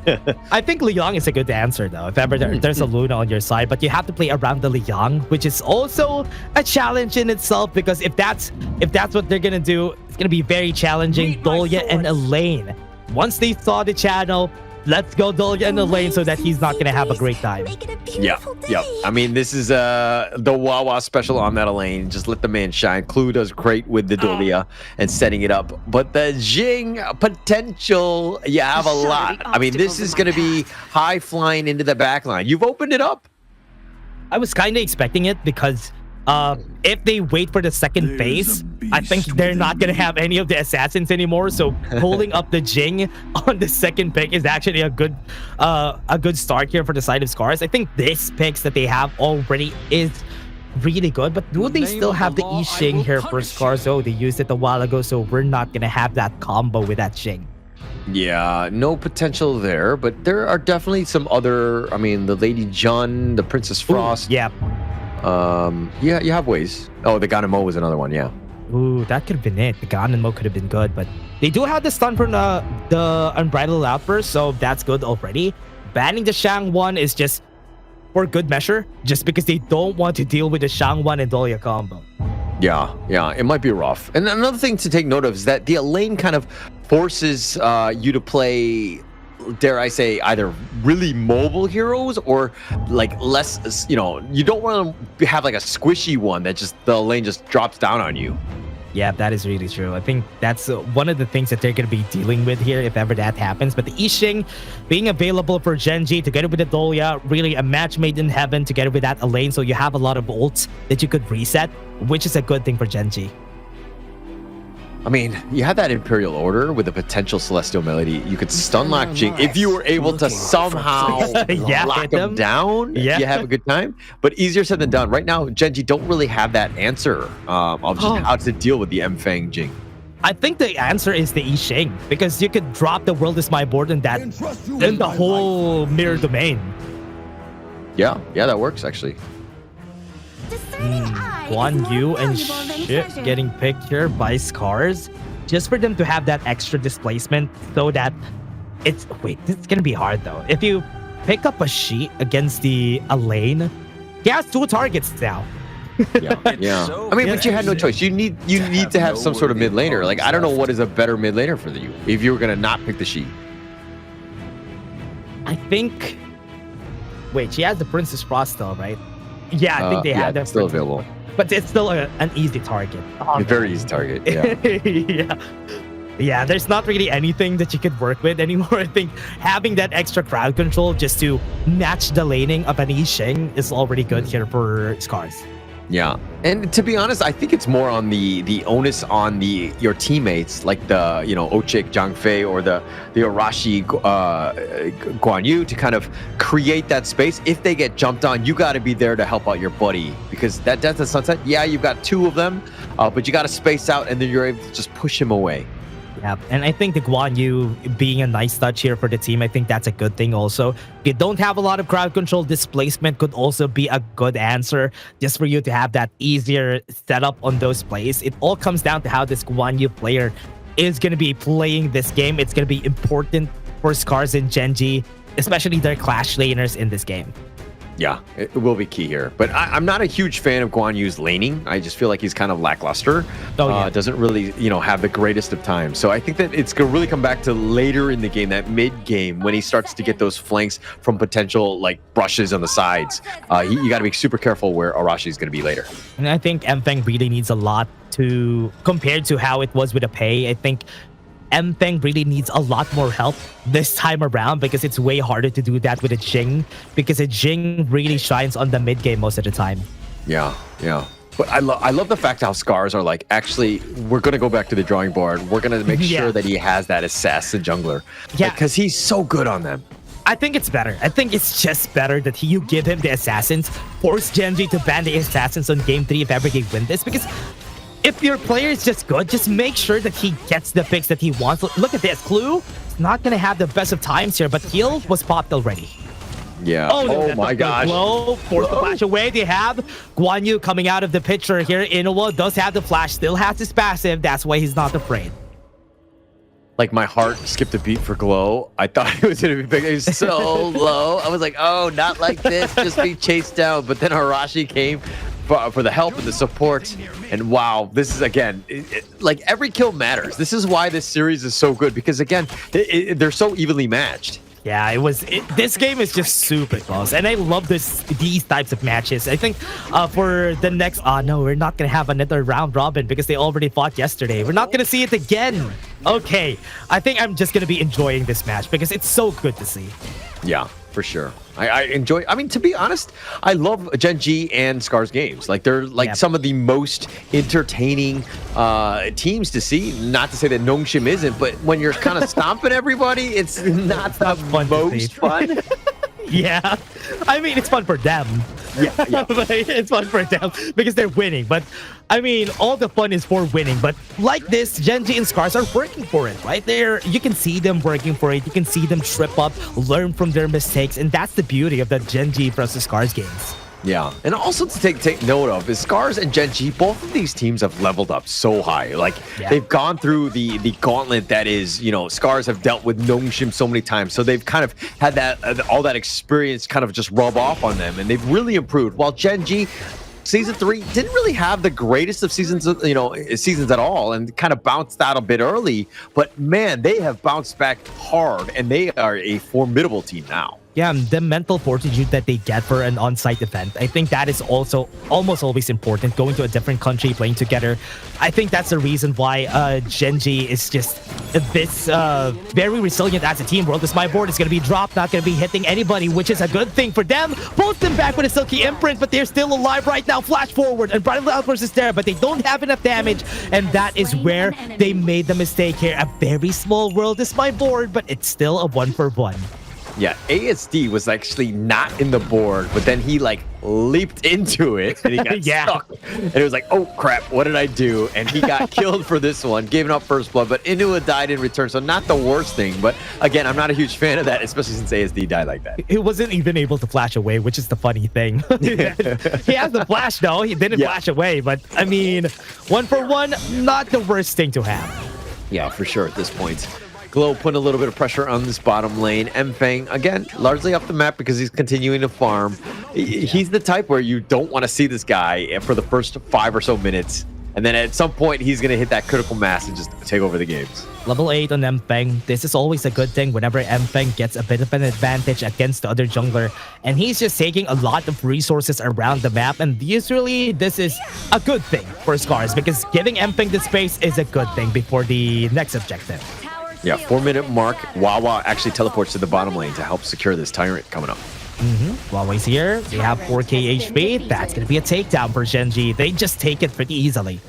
I think Liang is a good answer though, if ever there's a Luna on your side, but you have to play around the Liang, which is also a challenge in itself, because if that's what they're gonna do, it's gonna be very challenging. Dolya and Elaine, once they saw the channel, let's go Dolya and Elaine so that he's not gonna have a great time. Yeah. I mean, this is the Wawa special on that Elaine. Just let the man shine. Clue does great with the Dolya and setting it up. But the Jing potential, you have a lot. I mean, this is going to be high flying into the back line. You've opened it up. I was kind of expecting it because if they wait for the second phase, I think they're not going to have any of the assassins anymore. So pulling up the Jing on the second pick is actually a good start here for the side of SCARZ. I think this picks that they have already is really good, but do they still have the Yixing here for SCARZ? Oh, they used it a while ago, so we're not going to have that combo with that Jing. Yeah, no potential there, but there are definitely some other, I mean, the Lady Jun, the Princess Frost. Ooh, yeah. Yeah, you have ways. Oh, the Ganemo was another one, yeah. Ooh, that could have been it. The Ganemo could have been good, but they do have the stun from the Unbridled Outburst, so that's good already. Banning the Shang one is just for good measure, just because they don't want to deal with the Shang one and Dolya combo. Yeah, it might be rough. And another thing to take note of is that the Elaine kind of forces you to play, dare I say, either really mobile heroes or like less, you don't want to have like a squishy one that just the lane just drops down on you. Yeah, that is really true. I think that's one of the things that they're going to be dealing with here if ever that happens. But the Yixing being available for Gen.G together with the Dolya, really a match made in heaven together with that Elaine. So you have a lot of ults that you could reset, which is a good thing for Gen.G. I mean, you had that Imperial Order with a potential Celestial Melody. You could stun lock Jing. If you were able to somehow lock him down, you have a good time. But easier said than done. Right now, Gen.G don't really have that answer of just how to deal with the M-Fang Jing. I think the answer is the Yixing, because you could drop the World is My Board in the whole mirror domain. Yeah, that works actually. Guan Yu and shit getting picked here by SCARZ, just for them to have that extra displacement, so that it's gonna be hard though. If you pick up a sheet against the Elaine, he has 2 targets now. Yeah. I mean, but you had no choice. You need to have some sort of mid laner. Like, I don't know what is a better mid laner for you if you were gonna not pick the sheet. I think... Wait, she has the Princess Frost still, right? Yeah, I think they have that. Still available. But it's still an easy target. A very easy target, yeah. Yeah, there's not really anything that you could work with anymore. I think having that extra crowd control just to match the laning of an Yixing is already good here for SCARZ. Yeah, and to be honest, I think it's more on the onus on your teammates, like the Ochik, Zhang Fei, or the Arashi, Guan Yu, to kind of create that space. If they get jumped on, you got to be there to help out your buddy, because that Death of Sunset, yeah, you've got two of them, but you got to space out, and then you're able to just push him away. Yeah, and I think the Guan Yu being a nice touch here for the team, I think that's a good thing also. If you don't have a lot of crowd control, displacement could also be a good answer just for you to have that easier setup on those plays. It all comes down to how this Guan Yu player is going to be playing this game. It's going to be important for SCARZ and Gen.G, especially their clash laners in this game. Yeah, it will be key here. But I'm not a huge fan of Guan Yu's laning. I just feel like he's kind of lackluster. Doesn't really, have the greatest of times. So I think that it's going to really come back to later in the game, that mid-game, when he starts to get those flanks from potential, brushes on the sides. You got to be super careful where Arashi is going to be later. And I think Mfeng really needs a lot compared to how it was with a Pei. I think Mfeng really needs a lot more help this time around, because it's way harder to do that with a Jing, because a Jing really shines on the mid game most of the time. Yeah. But I love the fact how SCARZ are actually, we're going to go back to the drawing board. We're going to make sure that he has that assassin jungler. Yeah. Because he's so good on them. I think it's better. I think it's just better that you give him the assassins, force Gen.G to ban the assassins on game 3 if ever they win this, because if your player is just good, just make sure that he gets the picks that he wants. Look at this. Clue is not going to have the best of times here, but heal was popped already. Yeah. Oh my gosh. Force the flash away. They have Guan Yu coming out of the picture here. Inuwa does have the flash, still has his passive. That's why he's not afraid. My heart skipped a beat for Glow. I thought it was going to be big. It was so low. I was like, oh, not like this. Just be chased down. But then Arashi came for the help and the support, and wow, this is again every kill matters. This is why this series is so good, because again they're so evenly matched. Yeah, this game is just super close, and I love these types of matches. I think for the next no, we're not gonna have another round robin because they already fought yesterday. We're not gonna see it again. Okay, I think I'm just gonna be enjoying this match because it's so good to see. Yeah, for sure. I enjoy. I mean, to be honest, I love Gen.G and SCARZ games. They're some of the most entertaining teams to see. Not to say that Nongshim isn't, but when you're kind of stomping everybody, it's not the most fun. Yeah, I mean, it's fun for them. Yeah. It's fun for them because they're winning. But I mean, all the fun is for winning. But like this, Gen.G and SCARZ are working for it, right? You can see them working for it. You can see them trip up, learn from their mistakes, and that's the beauty of the Gen.G versus SCARZ games. Yeah, and also to take note of is SCARZ and Gen.G, both of these teams have leveled up so high. They've gone through the gauntlet that is, SCARZ have dealt with Nongshim so many times. So they've kind of had that all that experience kind of just rub off on them, and they've really improved. While Gen.G, Season 3 didn't really have the greatest of seasons, seasons at all, and kind of bounced out a bit early. But man, they have bounced back hard, and they are a formidable team now. Yeah, the mental fortitude that they get for an on-site event, I think that is also almost always important. Going to a different country, playing together, I think that's the reason why Gen.G is just this very resilient as a team. World is my board is going to be dropped, not going to be hitting anybody, which is a good thing for them. Both them back with a Silky Imprint, but they're still alive right now. Flash forward, and Bridal Outburst is there, but they don't have enough damage, and that is where they made the mistake here. A very small world is my board, but it's still a 1-for-1. Yeah, ASD was actually not in the board, but then he leaped into it and he got stuck. And it was like, oh crap, what did I do? And he got killed for this one, giving up first blood, but Inuwa died in return. So not the worst thing, but again, I'm not a huge fan of that, especially since ASD died like that. He wasn't even able to flash away, which is the funny thing. He has the flash though, he didn't flash away, but I mean, 1-for-1, not the worst thing to have. Yeah, for sure at this point. Glow putting a little bit of pressure on this bottom lane. Mfeng, again, largely off the map because he's continuing to farm. He's the type where you don't want to see this guy for the first 5 or so minutes. And then at some point, he's going to hit that critical mass and just take over the games. Level 8 on Mfeng. This is always a good thing whenever Mfeng gets a bit of an advantage against the other jungler. And he's just taking a lot of resources around the map. And usually, this is a good thing for SCARZ because giving Mfeng the space is a good thing before the next objective. Yeah, 4-minute mark. Wawa actually teleports to the bottom lane to help secure this Tyrant coming up. Wawa's here. They have 4k HP. That's going to be a takedown for Gen.G. They just take it pretty easily.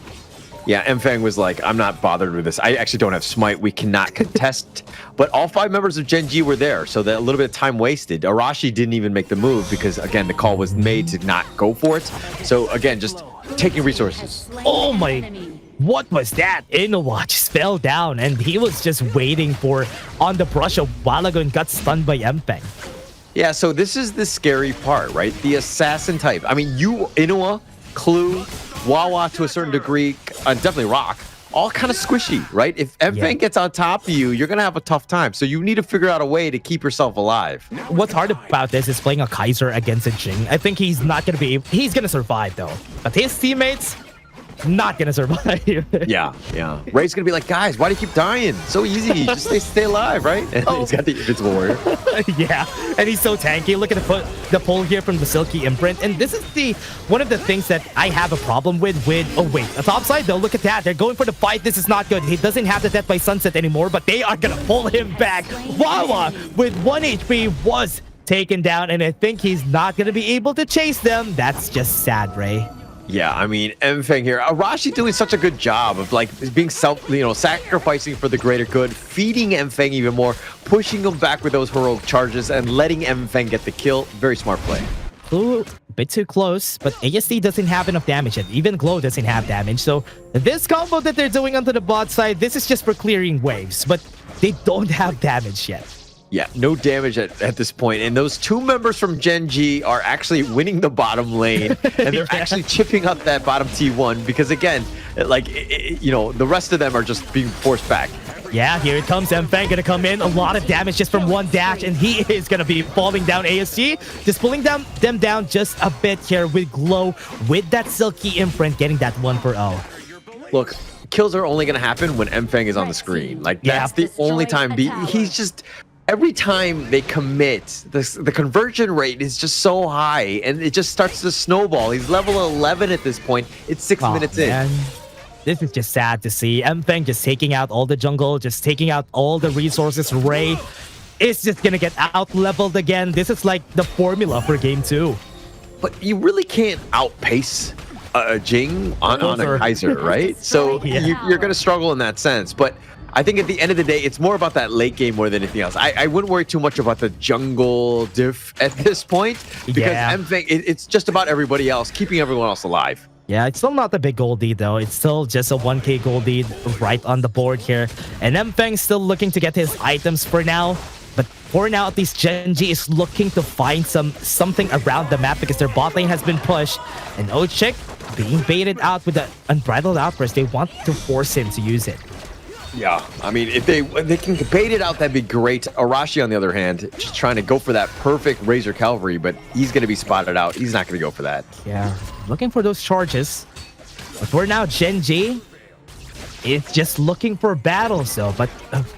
Yeah, Mfeng was like, I'm not bothered with this. I actually don't have smite. We cannot contest. But all 5 members of Gen.G were there, so that a little bit of time wasted. Arashi didn't even make the move because, again, the call was made to not go for it. So, again, just taking resources. Oh my... What was that? Inuwa just fell down and he was just waiting for on the brush a while ago and got stunned by Mfeng. Yeah, so this is the scary part, right? The assassin type. I mean, you, Inuwa, Clue, Wawa to a certain degree, definitely Rock, all kind of squishy, right? If Mfeng gets on top of you, you're going to have a tough time. So you need to figure out a way to keep yourself alive. What's hard about this is playing a Kaiser against a Jing. I think he's not going to be... He's going to survive, though. But his teammates... not gonna survive. Yeah. Ray's gonna be like, guys, why do you keep dying? So easy, just stay alive, right? And he's got the invincible warrior. Yeah, and he's so tanky. Look at the pull here from the Silky Imprint, and this is one of the things that I have a problem with. Oh wait, the top side though. Look at that. They're going for the fight. This is not good. He doesn't have the Death by Sunset anymore, but they are gonna pull him back. Wawa with 1 HP was taken down, and I think he's not gonna be able to chase them. That's just sad, Ray. Yeah, I mean, Mfeng here. Arashi doing such a good job of like being sacrificing for the greater good, feeding Mfeng even more, pushing him back with those heroic charges, and letting Mfeng get the kill. Very smart play. Ooh, a bit too close, but ASD doesn't have enough damage yet. Even Glow doesn't have damage. So this combo that they're doing onto the bot side, this is just for clearing waves, but they don't have damage yet. Yeah, no damage at this point. And those 2 members from Gen.G are actually winning the bottom lane. And they're actually chipping up that bottom T1 because, again, like, the rest of them are just being forced back. Yeah, here it comes. Mfeng gonna come in. A lot of damage just from one dash. And he is gonna be falling down ASG. Just pulling them down just a bit here with Glow. With that Silky Imprint getting that 1-0. Look, kills are only gonna happen when Mfeng is on the screen. Like, that's the only time. He's just... Every time they commit, the conversion rate is just so high, and it just starts to snowball. He's level 11 at this point. It's 6 minutes in. This is just sad to see. Mfeng just taking out all the jungle, just taking out all the resources. Ray is just going to get out-leveled again. This is like the formula for Game 2. But you really can't outpace a Jing on a Kaiser, right? So you're going to struggle in that sense. But I think at the end of the day, it's more about that late game more than anything else. I wouldn't worry too much about the jungle diff at this point because Mfeng, it's just about everybody else, keeping everyone else alive. Yeah, it's still not a big gold lead though. It's still just a 1k gold lead right on the board here. And Mfeng's still looking to get his items for now. But for now, at least Gen.G is looking to find something around the map because their bot lane has been pushed. And Ochik being baited out with the Unbridled Outburst. They want to force him to use it. Yeah, I mean, if they can bait it out, that'd be great. Arashi, on the other hand, just trying to go for that perfect Razor Cavalry, but he's going to be spotted out. He's not going to go for that. Yeah, looking for those charges. But for now, Gen.G is just looking for battles, though. But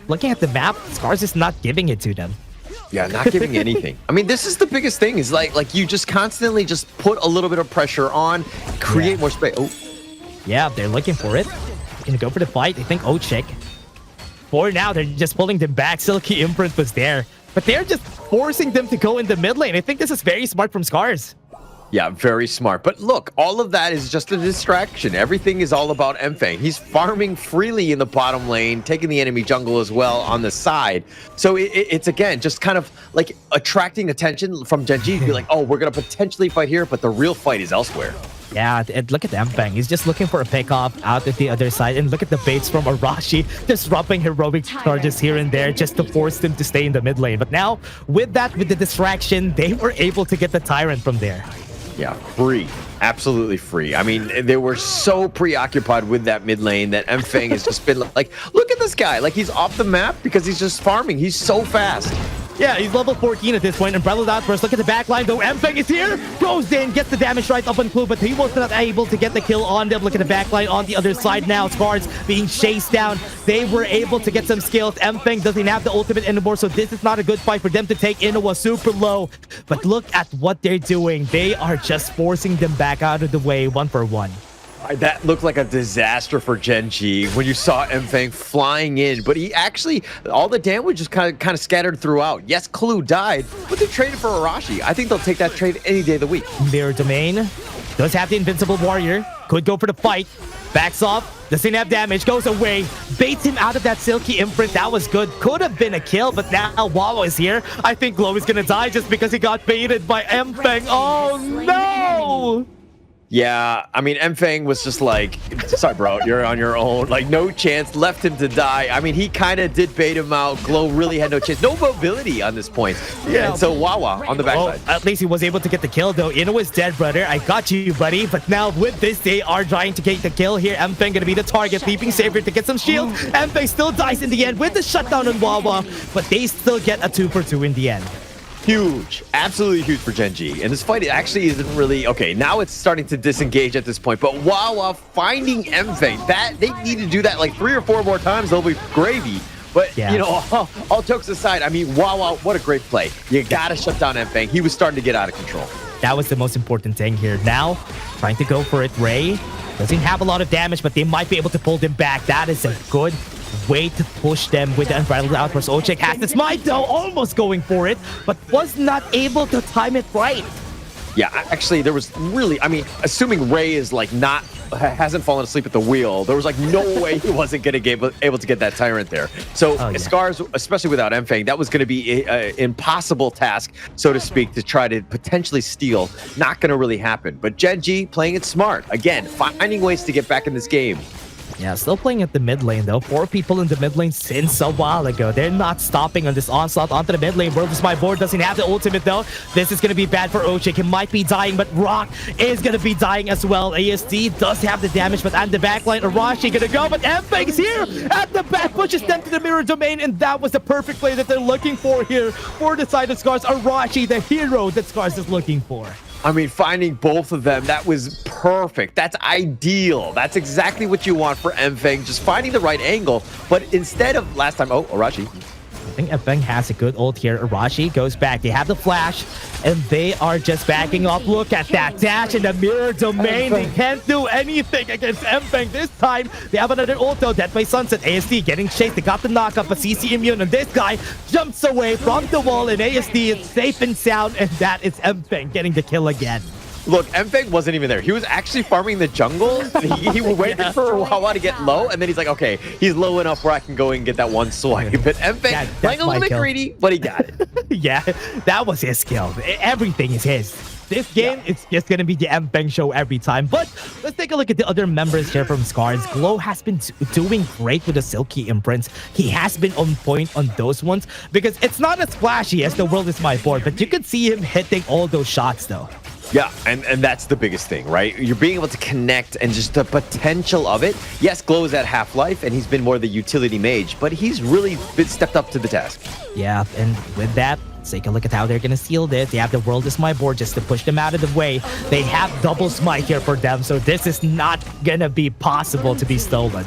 looking at the map, SCARZ is not giving it to them. Yeah, not giving anything. I mean, this is the biggest thing. Is like you just constantly just put a little bit of pressure on, create more space. Oh, yeah, they're looking for it. Gonna go for the fight. I think Ochik. For now, they're just pulling them back. Silky Imprint was there, but they're just forcing them to go in the mid lane. I think this is very smart from SCARZ. Yeah, very smart. But look, all of that is just a distraction. Everything is all about Mfeng. He's farming freely in the bottom lane, taking the enemy jungle as well on the side. So it's, again, just kind of like attracting attention from Gen.G to be like, oh, we're going to potentially fight here, but the real fight is elsewhere. Yeah, and look at Mfeng. He's just looking for a pick-off out at the other side. And look at the baits from Arashi, just dropping heroic charges here and there just to force them to stay in the mid lane. But now, with the distraction, they were able to get the Tyrant from there. Yeah, free. Absolutely free. I mean, they were so preoccupied with that mid lane that Mfeng has just been like, look at this guy. Like, he's off the map because he's just farming. He's so fast. Yeah, he's level 14 at this point. Unbridled Outburst. Look at the back line, though. Mfeng is here. Goes in, gets the damage right up on Clue, but he was not able to get the kill on them. Look at the back line on the other side now. SCARZ being chased down. They were able to get some skills. Mfeng doesn't have the ultimate anymore, so this is not a good fight for them to take. Inoa super low. But look at what they're doing. They are just forcing them back out of the way 1-for-1. That looked like a disaster for Gen.G when you saw Mfeng flying in, but he actually, all the damage just kind of scattered throughout. Yes, Clue died, but they traded for Arashi. I think they'll take that trade any day of the week. Mirror Domain does have the Invincible Warrior. Could go for the fight. Backs off. Doesn't have damage. Goes away. Baits him out of that Silky Imprint. That was good. Could have been a kill, but now Wawa is here. I think Glow is going to die just because he got baited by Mfeng. Oh, no! Yeah, I mean, Mfeng was just like, sorry, bro, you're on your own. Like, no chance, left him to die. I mean, he kind of did bait him out. Glow really had no chance. No mobility on this point. Yeah. And so Wawa on the backside. At least he was able to get the kill, though. Ino is dead, brother. I got you, buddy. But now with this, they are trying to get the kill here. Mfeng going to be the target. Leaping Savior to get some shield. Mfeng still dies in the end with the shutdown on Wawa. But they still get a 2-for-2 in the end. Huge, absolutely huge for Gen.G. And this fight actually isn't really, okay, now it's starting to disengage at this point, but Wawa finding Mfeng, they need to do that like 3 or 4 more times, they'll be gravy. But, you know, all jokes aside, I mean, Wawa, what a great play. You gotta shut down Mfeng. He was starting to get out of control. That was the most important thing here. Now, trying to go for it, Ray doesn't have a lot of damage, but they might be able to pull them back. That is a good way to push them with the Unbridled Outburst. Ochek has the smite, though, almost going for it, but was not able to time it right. Yeah, actually, there was really, I mean, assuming Ray is like hasn't fallen asleep at the wheel, there was like no way he wasn't going to be able to get that Tyrant there. So SCARZ, especially without Mfeng, that was going to be an impossible task, so to speak, to try to potentially steal. Not going to really happen. But Gen.G playing it smart. Again, finding ways to get back in this game. Yeah, still playing at the mid lane, though. 4 people in the mid lane since a while ago. They're not stopping on this onslaught onto the mid lane. World is my board doesn't have the ultimate, though. This is going to be bad for Ochek. He might be dying, but Rock is going to be dying as well. ASD does have the damage, but on the back line, Arashi going to go, but Mfeng's here at the back, pushes them to the mirror domain, and that was the perfect play that they're looking for here for the side of SCARZ. Arashi, the hero that SCARZ is looking for. I mean, finding both of them, that was perfect. That's ideal. That's exactly what you want for Mfeng, just finding the right angle. But instead of last time, Arashi. I think Mfeng has a good ult here. Arashi goes back. They have the flash, and they are just backing up. Look at that dash in the mirror domain. They can't do anything against Mfeng this time. They have another ult, though. Death by Sunset. ASD getting chased. They got the knockup, but CC immune, and this guy jumps away from the wall, and ASD is safe and sound, and that is Mfeng getting the kill again. Look, Mfeng wasn't even there. He was actually farming the jungle. He waited for Wawa to get low, and then he's like, okay, he's low enough where I can go and get that one swipe. But Mfeng playing a little bit greedy, but he got it. Yeah, that was his skill. Everything is his. This game, it's just going to be the Mfeng show every time. But let's take a look at the other members here from SCARZ. Glow has been doing great with the Silky Imprints. He has been on point on those ones because it's not as flashy as the World is my board, but you could see him hitting all those shots, though. Yeah, and that's the biggest thing, right? You're being able to connect and just the potential of it. Yes, Glow is at half-life, and he's been more the utility mage, but he's really stepped up to the task. Yeah, and with that, let's take a look at how they're going to seal this. They have the World is my board just to push them out of the way. They have double smite here for them, so this is not going to be possible to be stolen.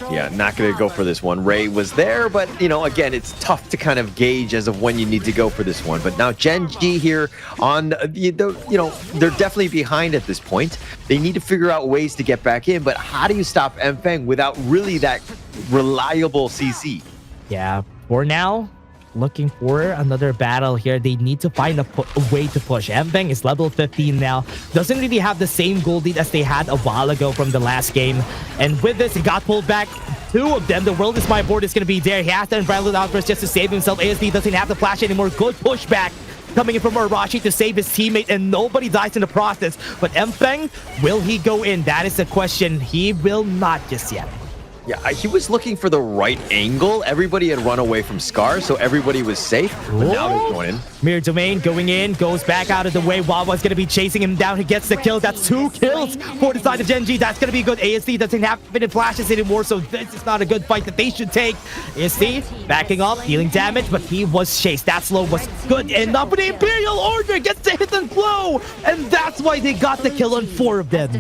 Yeah, not going to go for this one. Ray was there, but, you know, again, it's tough to kind of gauge as of when you need to go for this one. But now Gen.G here on, you know, they're definitely behind at this point. They need to figure out ways to get back in, but how do you stop Mfeng without really that reliable CC? Yeah, for now, looking for another battle here. They need to find a way to push. Mfeng is level 15 now. Doesn't really have the same gold lead as they had a while ago from the last game. And with this, he got pulled back. 2 of them. The World is my board is going to be there. He has to Unbridled Outburst just to save himself. ASD doesn't have the flash anymore. Good pushback coming in from Arashi to save his teammate, and nobody dies in the process. But Mfeng, will he go in? That is the question. He will not just yet. Yeah, he was looking for the right angle. Everybody had run away from SCARZ, so everybody was safe. But now they're going in. Mirror Domain going in, goes back out of the way. Wawa's going to be chasing him down. He gets the kill. That's 2 kills for the side of Gen.G. That's going to be good. ASD doesn't have infinite flashes anymore, so this is not a good fight that they should take. ASD backing up, dealing damage, but he was chased. That slow was good enough. But the Imperial Order gets the hit and flow, and that's why they got the kill on 4 of them.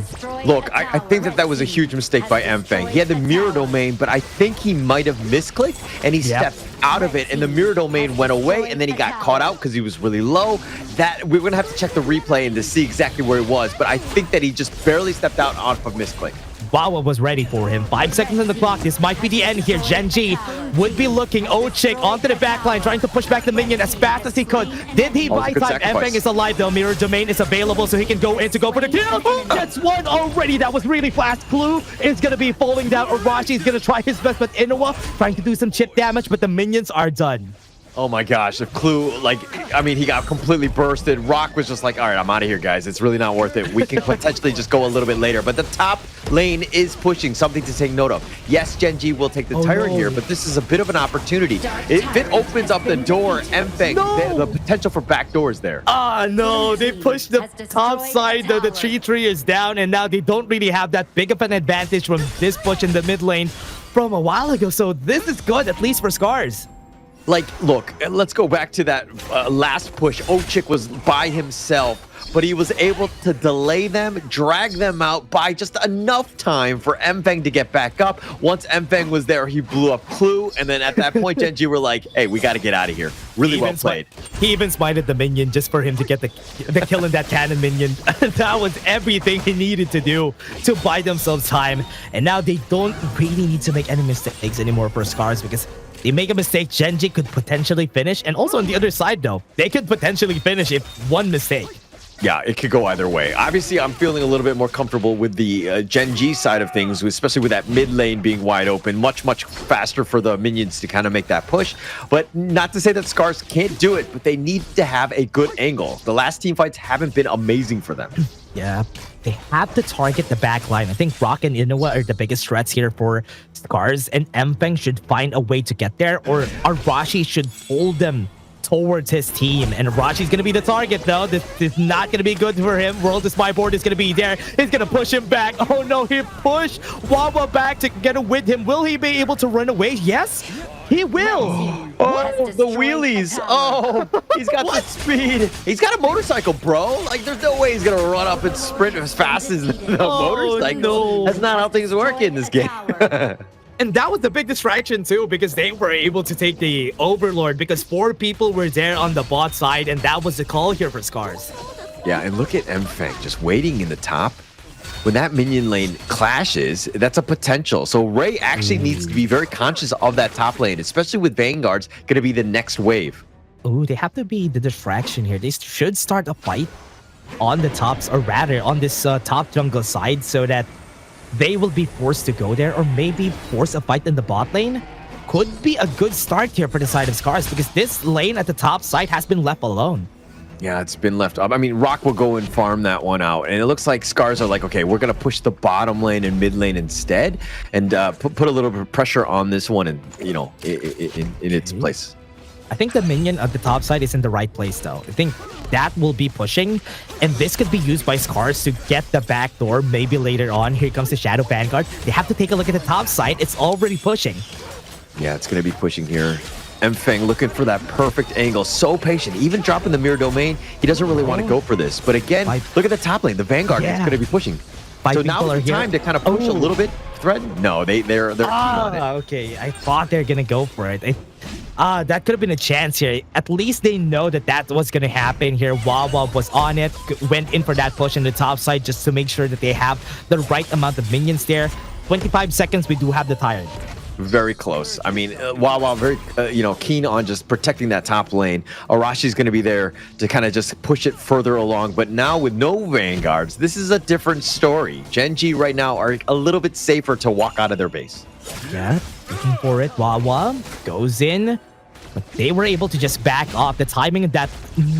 Look, I think that was a huge mistake by MFang. He had the mirror domain, but I think he might have misclicked, and he stepped out of it, and the mirror domain went away, and then he got caught out because he was really low. That we're gonna have to check the replay and to see exactly where he was, but I think that he just barely stepped out off of misclick. Wawa was ready for him. 5 seconds on the clock. This might be the end here. Gen.G would be looking Ochik onto the backline, trying to push back the minion as fast as he could. Did he buy time? MFang is alive though. Mirror Domain is available, so he can go in to go for the kill. Gets one already. That was really fast. Clue is going to be falling down. Arashi is going to try his best, but Inoue trying to do some chip damage, but the minions are done. Oh my gosh, if Clue, like, I mean, he got completely bursted. Rock was just like, all right, I'm out of here, guys. It's really not worth it. We can potentially just go a little bit later. But the top lane is pushing, something to take note of. Yes, Gen.G will take the tyrant here, but this is a bit of an opportunity. If it opens up the door, MFang, the potential for backdoors there. No, they pushed the top side. The tree is down, and now they don't really have that big of an advantage from this push in the mid lane from a while ago. So this is good, at least for SCARZ. Like, look, let's go back to that last push. Ochik was by himself, but he was able to delay them, drag them out by just enough time for MFang to get back up. Once MFang was there, he blew up Clue, and then at that point, Gen.G were like, hey, we got to get out of here. Really well played. He even smited the minion just for him to get the kill in that cannon minion. That was everything he needed to do to buy themselves time. And now they don't really need to make any mistakes anymore for SCARZ, because they make a mistake, Gen.G could potentially finish. And also on the other side, though, they could potentially finish if one mistake. Yeah, it could go either way. Obviously, I'm feeling a little bit more comfortable with the Gen.G side of things, especially with that mid lane being wide open. Much faster for the minions to kind of make that push. But not to say that SCARZ can't do it, but they need to have a good angle. The last team fights haven't been amazing for them. Yeah, they have to target the backline. I think Rock and Inoue are the biggest threats here for SCARZ, and MFang should find a way to get there, or Arashi should pull them towards his team. And Arashi's going to be the target, though. This is not going to be good for him. World of Spy board is going to be there. He's going to push him back. Oh no, he pushed Wawa back to get with him. Will he be able to run away? Yes, he will. Oh, the wheelies. Oh, he's got the speed. He's got a motorcycle, bro. Like, there's no way he's going to run up and sprint as fast as the motorcycle. No. That's not how things work in this game. And that was the big distraction too, because they were able to take the Overlord because 4 people were there on the bot side, and that was the call here for SCARZ. Yeah, and look at MFang just waiting in the top. When that minion lane clashes, that's a potential. So Ray actually needs to be very conscious of that top lane, especially with Vanguard's going to be the next wave. Ooh, they have to be the distraction here. They should start a fight on the tops, or rather on this top jungle side, so that they will be forced to go there, or maybe force a fight in the bot lane. Could be a good start here for the side of SCARZ, because this lane at the top side has been left alone. Yeah, it's been left up. I mean, Rock will go and farm that one out. And it looks like SCARZ are like, okay, we're going to push the bottom lane and mid lane instead, and put a little bit of pressure on this one, and, you know, in its place. I think the minion at the top side is in the right place, though. I think that will be pushing, and this could be used by SCARZ to get the back door maybe later on. Here comes the Shadow Vanguard. They have to take a look at the top side. It's already pushing. Yeah, it's going to be pushing here. MFang looking for that perfect angle. So patient. Even dropping the mirror domain, he doesn't really want to go for this. But again, look at the top lane. The Vanguard is going to be pushing. So now is the time to kind of push a little bit. Thread? No, they're keen on it. Okay. I thought they're going to go for it. That could have been a chance here. At least they know that that's what's going to happen here. Wawa was on it, went in for that push in the top side just to make sure that they have the right amount of minions there. 25 seconds, we do have the tyrant. Very close. I mean, Wawa very, keen on just protecting that top lane. Arashi's going to be there to kind of just push it further along. But now with no Vanguards, this is a different story. Gen.G right now are a little bit safer to walk out of their base. Yeah, looking for it. Wawa goes in. But they were able to just back off. The timing of that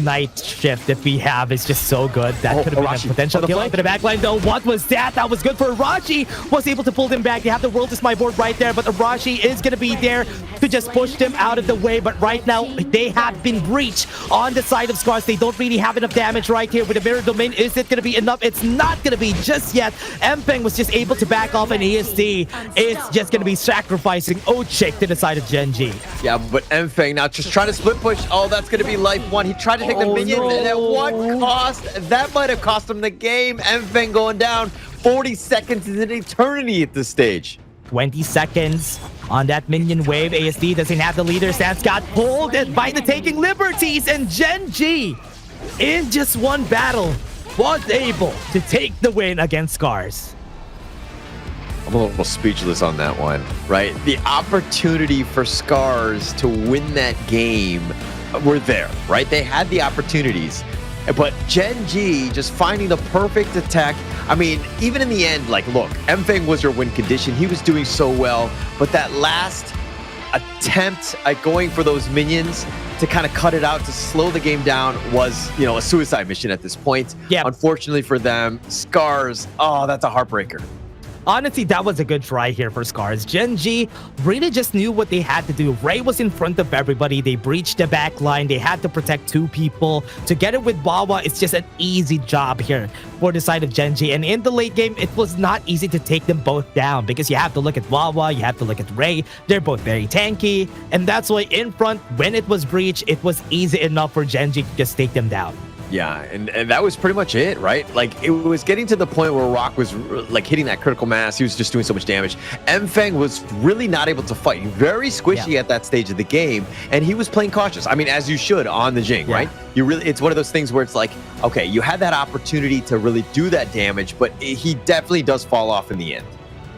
night shift that we have is just so good. That could have been a potential kill into the backline, though. What was that? That was good for Arashi. Was able to pull them back. They have the World is My Board right there, but Arashi is going to be there to just push them out of the way. But right now, they have been breached on the side of SCARZ. They don't really have enough damage right here with the Mirror Domain. Is it going to be enough? It's not going to be just yet. Mpeng was just able to back off, and ESD is just going to be sacrificing Ochik to the side of Gen.G. Yeah, but Mpeng now just trying to split push. Oh, that's going to be life one. He tried to take the minion, and at what cost? That might have cost him the game. Mpeng going down. 40 seconds is an eternity at this stage. 20 seconds on that minion wave. ASD doesn't have the leader stance. Got pulled by the taking liberties, and Gen.G in just one battle was able to take the win against SCARZ. I'm a little speechless on that one, right? The opportunity for SCARZ to win that game were there, right? They had the opportunities, but Gen.G just finding the perfect attack. I mean, even in the end, like, look, Mpeng was your win condition. He was doing so well, but that last attempt at going for those minions to kind of cut it out, to slow the game down was, you know, a suicide mission at this point. Yeah. Unfortunately for them, SCARZ, oh, that's a heartbreaker. Honestly, that was a good try here for SCARZ. Gen.G really just knew what they had to do. Ray was in front of everybody. They breached the back line. They had to protect two people. Together with Wawa, it's just an easy job here for the side of Gen.G. And in the late game, it was not easy to take them both down because you have to look at Wawa, you have to look at Ray. They're both very tanky. And that's why in front, when it was breached, it was easy enough for Gen.G to just take them down. Yeah, and that was pretty much it, right? Like, it was getting to the point where Rock was like hitting that critical mass. He was just doing so much damage. Mpeng was really not able to fight. Very squishy at that stage of the game, and he was playing cautious. I mean, as you should on the Jing, right? It's one of those things where it's like, okay, you had that opportunity to really do that damage, but he definitely does fall off in the end.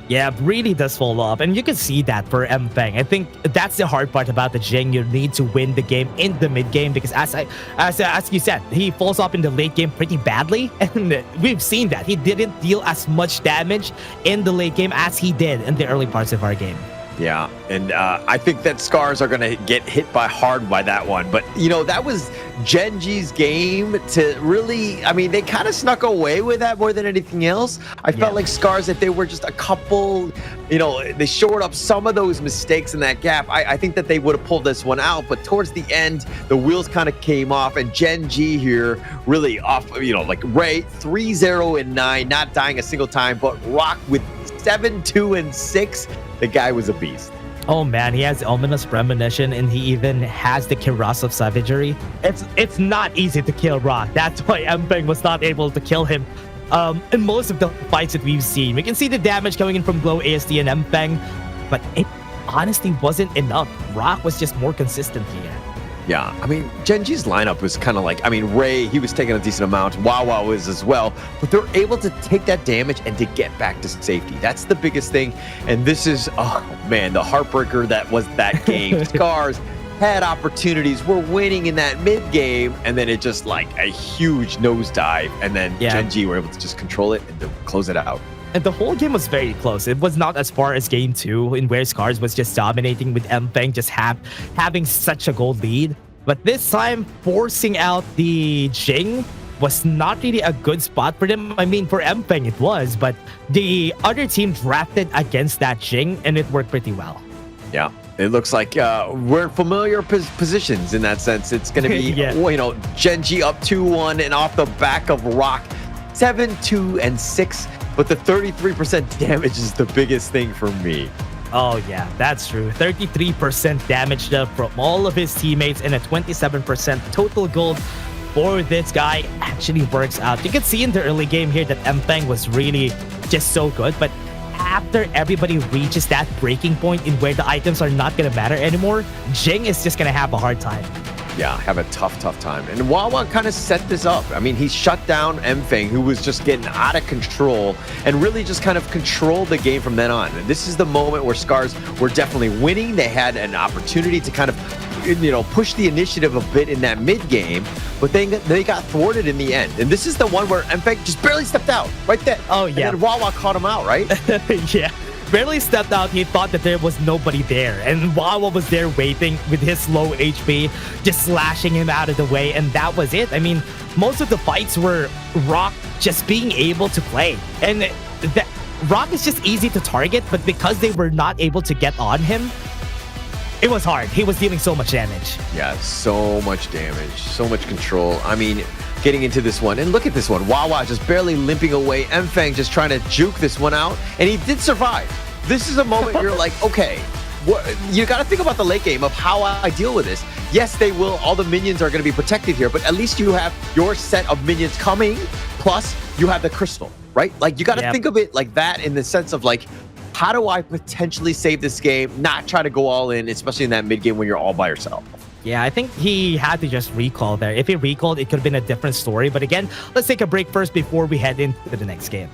Yeah, really does fall off, and you can see that for Mpeng. I think that's the hard part about the Jing. You need to win the game in the mid game because, as you said, he falls off in the late game pretty badly, and we've seen that he didn't deal as much damage in the late game as he did in the early parts of our game. Yeah, and I think that SCARZ are going to get hit hard by that one. But, you know, that was Gen.G's game to really, I mean, they kind of snuck away with that more than anything else. I felt like SCARZ, if they were just a couple, you know, they shored up some of those mistakes in that gap, I think that they would have pulled this one out. But towards the end, the wheels kind of came off, and Gen.G here really off, you know, like Ray, 3-0-9, not dying a single time, but Rock with 7-2-6. The guy was a beast. Oh man, he has Ominous Premonition, and he even has the Kiras of Savagery. It's not easy to kill Rock. That's why Mpeng was not able to kill him in most of the fights that we've seen. We can see the damage coming in from Glow, ASD, and Mpeng, but it honestly wasn't enough. Rock was just more consistent here. Yeah, I mean, Gen.G's lineup was kind of like, I mean, Ray, he was taking a decent amount. Wawa was as well. But they're able to take that damage and to get back to safety. That's the biggest thing. And this is, oh man, the heartbreaker that was that game. SCARZ had opportunities. We're winning in that mid game. And then it just like a huge nosedive. And then Gen.G were able to just control it and to close it out. And the whole game was very close. It was not as far as game 2, in where SCARZ was just dominating with Mpeng just having such a gold lead. But this time, forcing out the Jing was not really a good spot for them. I mean, for Mpeng it was, but the other team drafted against that Jing, and it worked pretty well. Yeah, it looks like we're in familiar positions in that sense. It's going to be, you know, Gen.G up 2-1 and off the back of Rock, 7-2-6. But the 33% damage is the biggest thing for me. Oh yeah, that's true. 33% damage from all of his teammates and a 27% total gold for this guy actually works out. You can see in the early game here that Mpeng was really just so good, but after everybody reaches that breaking point in where the items are not going to matter anymore, Jing is just going to have a hard time. Yeah, have a tough time. And Wawa kind of set this up. I mean, he shut down Mpeng, who was just getting out of control, and really just kind of controlled the game from then on. And this is the moment where SCARZ were definitely winning. They had an opportunity to kind of, you know, push the initiative a bit in that mid game, but they got thwarted in the end. And this is the one where Mpeng just barely stepped out right there. Oh yeah. And then Wawa caught him out, right? Yeah. barely stepped out, he thought that there was nobody there. And Wawa was there waiting with his low HP, just slashing him out of the way. And that was it. I mean, most of the fights were Rock just being able to play. And that Rock is just easy to target, but because they were not able to get on him, it was hard. He was dealing so much damage. Yeah, so much damage, so much control. I mean, getting into this one, and look at this one. Wawa just barely limping away. Mfang just trying to juke this one out, and he did survive. This is a moment you're like, okay, you got to think about the late game of how I deal with this. Yes, they will. All the minions are going to be protected here, but at least you have your set of minions coming, plus you have the crystal, right? Like, you got to think of it like that in the sense of like, how do I potentially save this game, not try to go all in, especially in that mid game when you're all by yourself? Yeah, I think he had to just recall there. If he recalled, it could have been a different story. But again, let's take a break first before we head into the next game.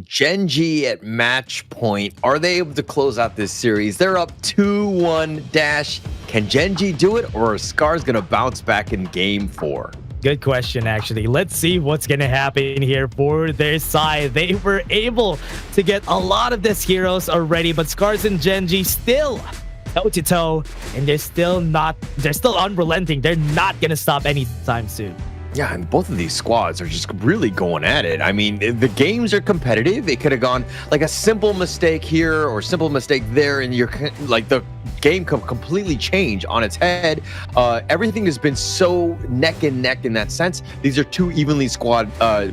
Gen.G at match point. Are they able to close out this series? They're up 2-1 dash. Can Gen.G do it, or is SCARZ going to bounce back in game 4? Good question, actually. Let's see what's going to happen here for their side. They were able to get a lot of these heroes already, but SCARZ and Gen.G still toe-to-toe, and they're still unrelenting. They're not going to stop anytime soon. Yeah, and both of these squads are just really going at it. I mean, the games are competitive. It could have gone like a simple mistake here or simple mistake there, and you're like the game could completely change on its head. Everything has been so neck and neck in that sense. These are two evenly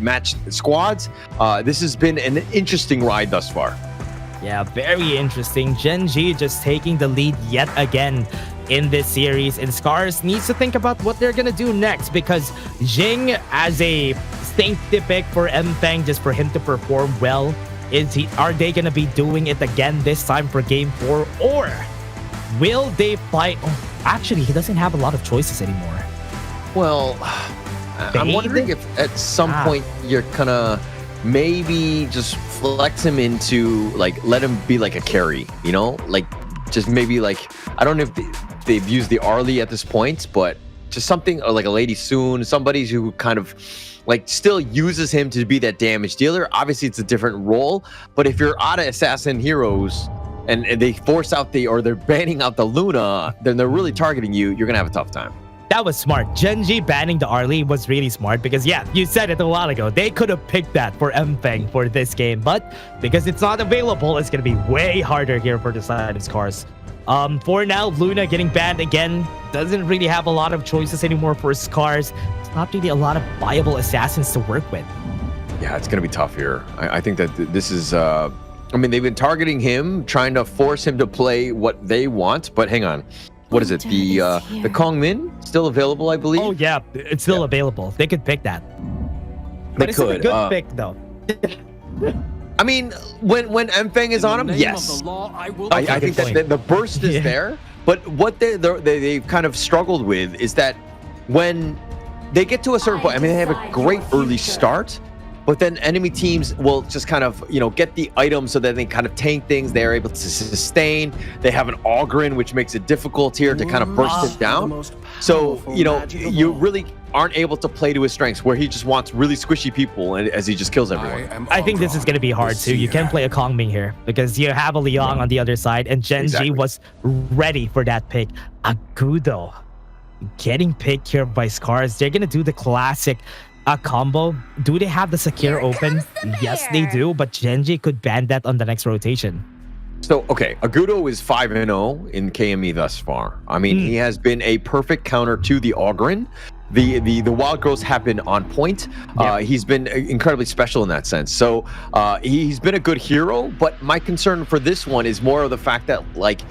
matched squads. This has been an interesting ride thus far. Yeah, very interesting. Gen.G just taking the lead yet again. in this series, and SCARZ needs to think about what they're gonna do next, because Jing as a safety pick for Mfeng, just for him to perform well, are they gonna be doing it again this time for game 4, or will they fight? Actually, he doesn't have a lot of choices anymore. Well, I'm wondering if at some point you're gonna maybe just flex him into, like, let him be like a carry, you know? Like, just maybe like, I don't know if they've used the Arlie at this point, but just something, or like a Lady Soon, somebody who kind of like still uses him to be that damage dealer. Obviously, it's a different role, but if you're out of assassin heroes and they force out or they're banning out the Luna, then they're really targeting you, you're gonna have a tough time. That was smart. Gen.G banning the Arlie was really smart because, yeah, you said it a while ago. They could have picked that for Mfeng for this game, but because it's not available, it's going to be way harder here for the side of SCARZ. For now, Luna getting banned again doesn't really have a lot of choices anymore for SCARZ. It's not really a lot of viable assassins to work with. Yeah, it's going to be tough here. I think that this is... I mean, they've been targeting him, trying to force him to play what they want, but hang on. What is it? The Kong Min still available, I believe? Oh, yeah. It's still available. They could pick that. But it's a good pick, though. I mean, when Mfeng is on him, yes. I think that the burst is there. But what they've kind of struggled with is that when they get to a certain point, I mean, they have a great early start, but then enemy teams will just kind of, get the items so that they kind of tank things. They are able to sustain. They have an Ogryn, which makes it difficult here to kind of burst it down. So, you really aren't able to play to his strengths, where he just wants really squishy people as he just kills everyone. I think this is going to be hard too. You can play a Kong Ming here because you have a Liang on the other side, and Gen.G was ready for that pick. Agudo getting picked here by SCARZ. They're going to do the classic combo. Do they have the Sakir open? Yes, they do, but Gen.G could ban that on the next rotation. So, okay, Agudo is 5-0 in KME thus far. I mean, he has been a perfect counter to the Ogryn. The Wild Girls have been on point. He's been incredibly special in that sense. So he's been a good hero, but my concern for this one is more of the fact that, like,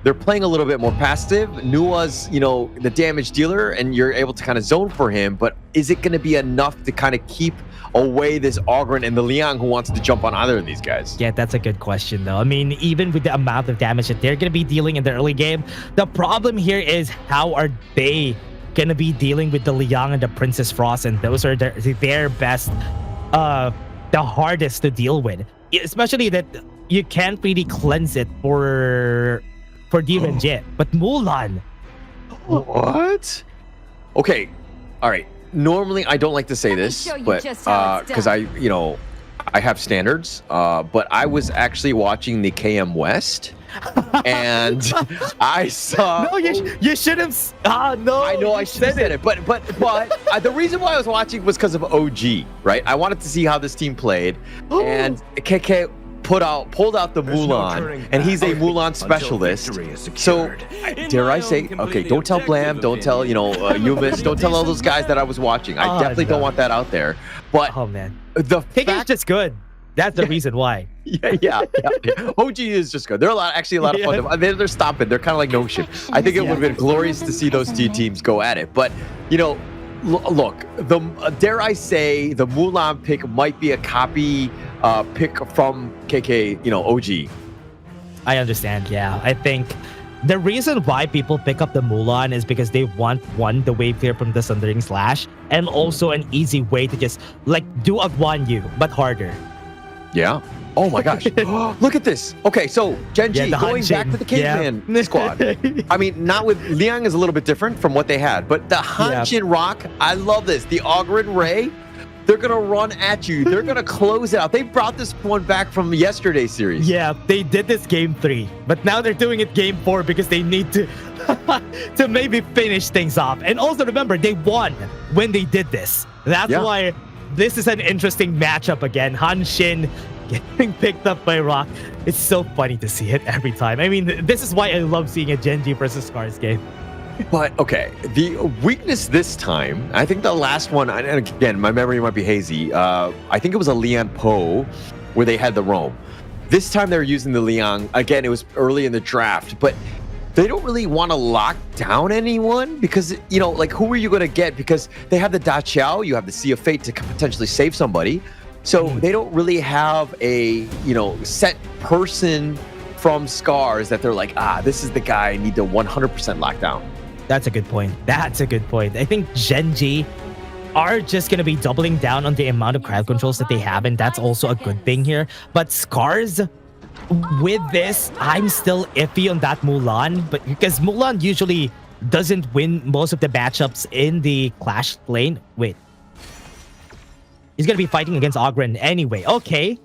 they're playing a little bit more passive. Nua's, the damage dealer, and you're able to kind of zone for him, but is it going to be enough to kind of keep away this Ogryn and the Liang who wants to jump on either of these guys? Yeah, that's a good question, though. I mean, even with the amount of damage that they're going to be dealing in the early game, the problem here is how are they going to be dealing with the Liang and the Princess Frost, and those are their best, the hardest to deal with. Especially that you can't really cleanse it for Gen.G, but Mulan. What? Okay, all right. Normally, I don't like to say this, but because I have standards. But I was actually watching the KM West, and I saw. No, you should have. No. I know I should have said it, but the reason why I was watching was because of OG, right? I wanted to see how this team played, and KK pulled out the Mulan, and he's a Mulan specialist. So, dare I say, okay, don't tell Blam, don't tell, Yumis, don't tell all those guys that I was watching. I definitely don't want that out there. But oh man, the fact is just good. That's the reason why. Yeah. OG is just good. They're a lot of fun. They're stomping. They're kind of like Nongshim. I think it would have been glorious to see those two teams go at it. But look, dare I say, the Mulan pick might be a copy pick from KK, OG. I understand, yeah. I think the reason why people pick up the Mulan is because they want, one, the wave clear from the Sundering Slash, and also an easy way to just, do a Guan Yu, but harder. Yeah. Oh my gosh. Look at this. Okay, so Gen.G going back to the caveman squad. I mean, not with Liang is a little bit different from what they had, but the Hanshin Rock, I love this. The Ogryn Ray, they're going to run at you. They're going to close it out. They brought this one back from yesterday's series. Yeah, they did this game 3, but now they're doing it game 4 because they need to to maybe finish things off. And also remember, they won when they did this. That's why this is an interesting matchup again. Hanshin getting picked up by Rock. It's so funny to see it every time. I mean, this is why I love seeing a Gen.G versus SCARZ game. But, okay, the weakness this time, I think the last one, and again, my memory might be hazy, I think it was a Lian Po where they had the roam. This time they were using the Liang. Again, it was early in the draft, but they don't really want to lock down anyone because, you know, like, who are you going to get? Because they have the Da Qiao, you have the Sea of Fate to potentially save somebody. So they don't really have a, you know, set person from SCARZ that they're like, this is the guy I need to 100% lock down. That's a good point. That's a good point. I think Gen.G are just going to be doubling down on the amount of crowd controls that they have, and that's also a good thing here. But SCARZ, with this, I'm still iffy on that Mulan, but because Mulan usually doesn't win most of the matchups in the Clash lane. Wait. He's going to be fighting against Ogren anyway. Okay.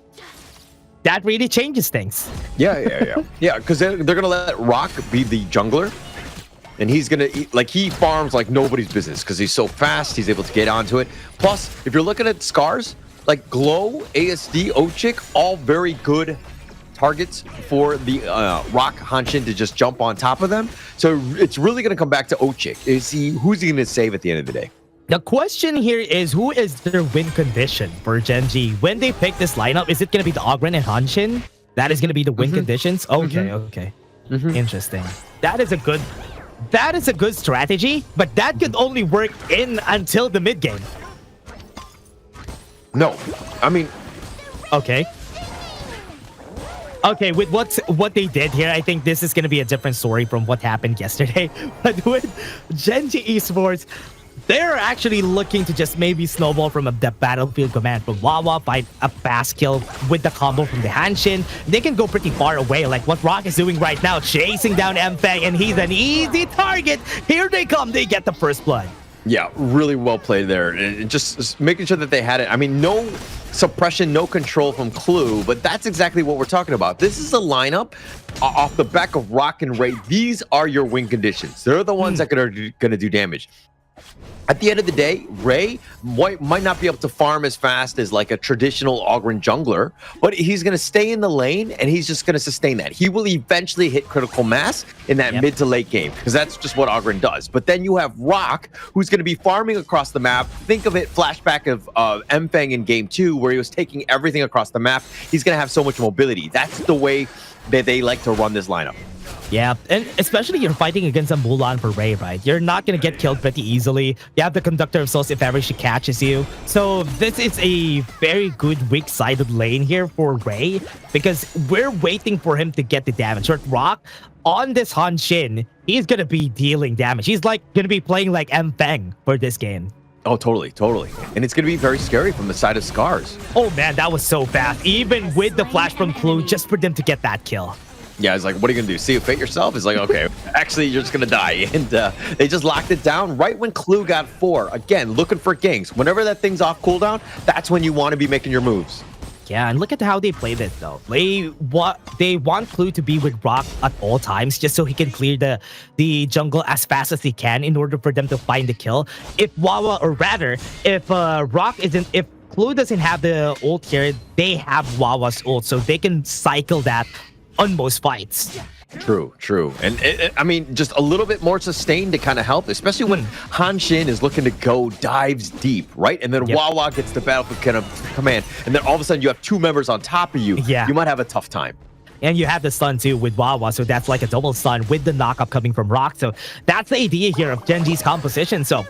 That really changes things. Yeah, because they're going to let Rock be the jungler. And he's going to, like, he farms like nobody's business because he's so fast. He's able to get onto it. Plus, if you're looking at SCARZ, like Glow, ASD, Ochik, all very good targets for the Rock Hanshin to just jump on top of them. So it's really going to come back to Ochik. Who's he going to save at the end of the day? The question here is, who is their win condition for Gen.G? When they pick this lineup, is it going to be the Ogren and Hanshin? That is going to be the win conditions? Okay. Interesting. That is a good strategy, but that could only work in until the mid game. No, I mean, okay, with what they did here, I think this is going to be a different story from what happened yesterday. But with Gen.G Esports, they're actually looking to just maybe snowball from the battlefield command from Wawa, find a fast kill with the combo from the Hanshin. They can go pretty far away, like what Rock is doing right now, chasing down Mfeng, and he's an easy target. Here they come, they get the first blood. Yeah, really well played there. And just making sure that they had it. I mean, no suppression, no control from Clue, but that's exactly what we're talking about. This is a lineup off the back of Rock and Ray. These are your win conditions. They're the ones that are going to do damage. At the end of the day, Ray might not be able to farm as fast as like a traditional Ogren jungler, but he's going to stay in the lane and he's just going to sustain that. He will eventually hit critical mass in that mid to late game because that's just what Ogren does. But then you have Rock, who's going to be farming across the map. Think of it, flashback of Mfeng in game 2, where he was taking everything across the map. He's going to have so much mobility. That's the way that they like to run this lineup. Yeah, and especially you're fighting against a Mulan for Ray, right? You're not going to get killed pretty easily. You have the Conductor of Souls if ever she catches you. So this is a very good weak-sided lane here for Ray because we're waiting for him to get the damage. But Rock, on this Hanshin, he's going to be dealing damage. He's like going to be playing like Mfeng for this game. Oh, totally. And it's going to be very scary from the side of SCARZ. Oh man, that was so fast. Even with the flash from Clue, just for them to get that kill. Yeah, it's like, what are you going to do? See a fate yourself? It's like, okay, actually, you're just going to die. And they just locked it down right when Clue got 4. Again, looking for ganks. Whenever that thing's off cooldown, that's when you want to be making your moves. Yeah, and look at how they play this, though. They want Clue to be with Rock at all times, just so he can clear the jungle as fast as he can in order for them to find the kill. If Wawa, or rather, if Clue doesn't have the ult here, they have Wawa's ult, so they can cycle that on most fights. True. And I mean, just a little bit more sustained to kind of help, especially when Hanshin is looking to go dives deep, right? And then Wawa gets the battlefield kind of command, and then all of a sudden you have 2 members on top of you. Yeah. You might have a tough time. And you have the stun too with Wawa, so that's like a double stun with the knockup coming from Rock. So that's the idea here of Gen.G's composition. So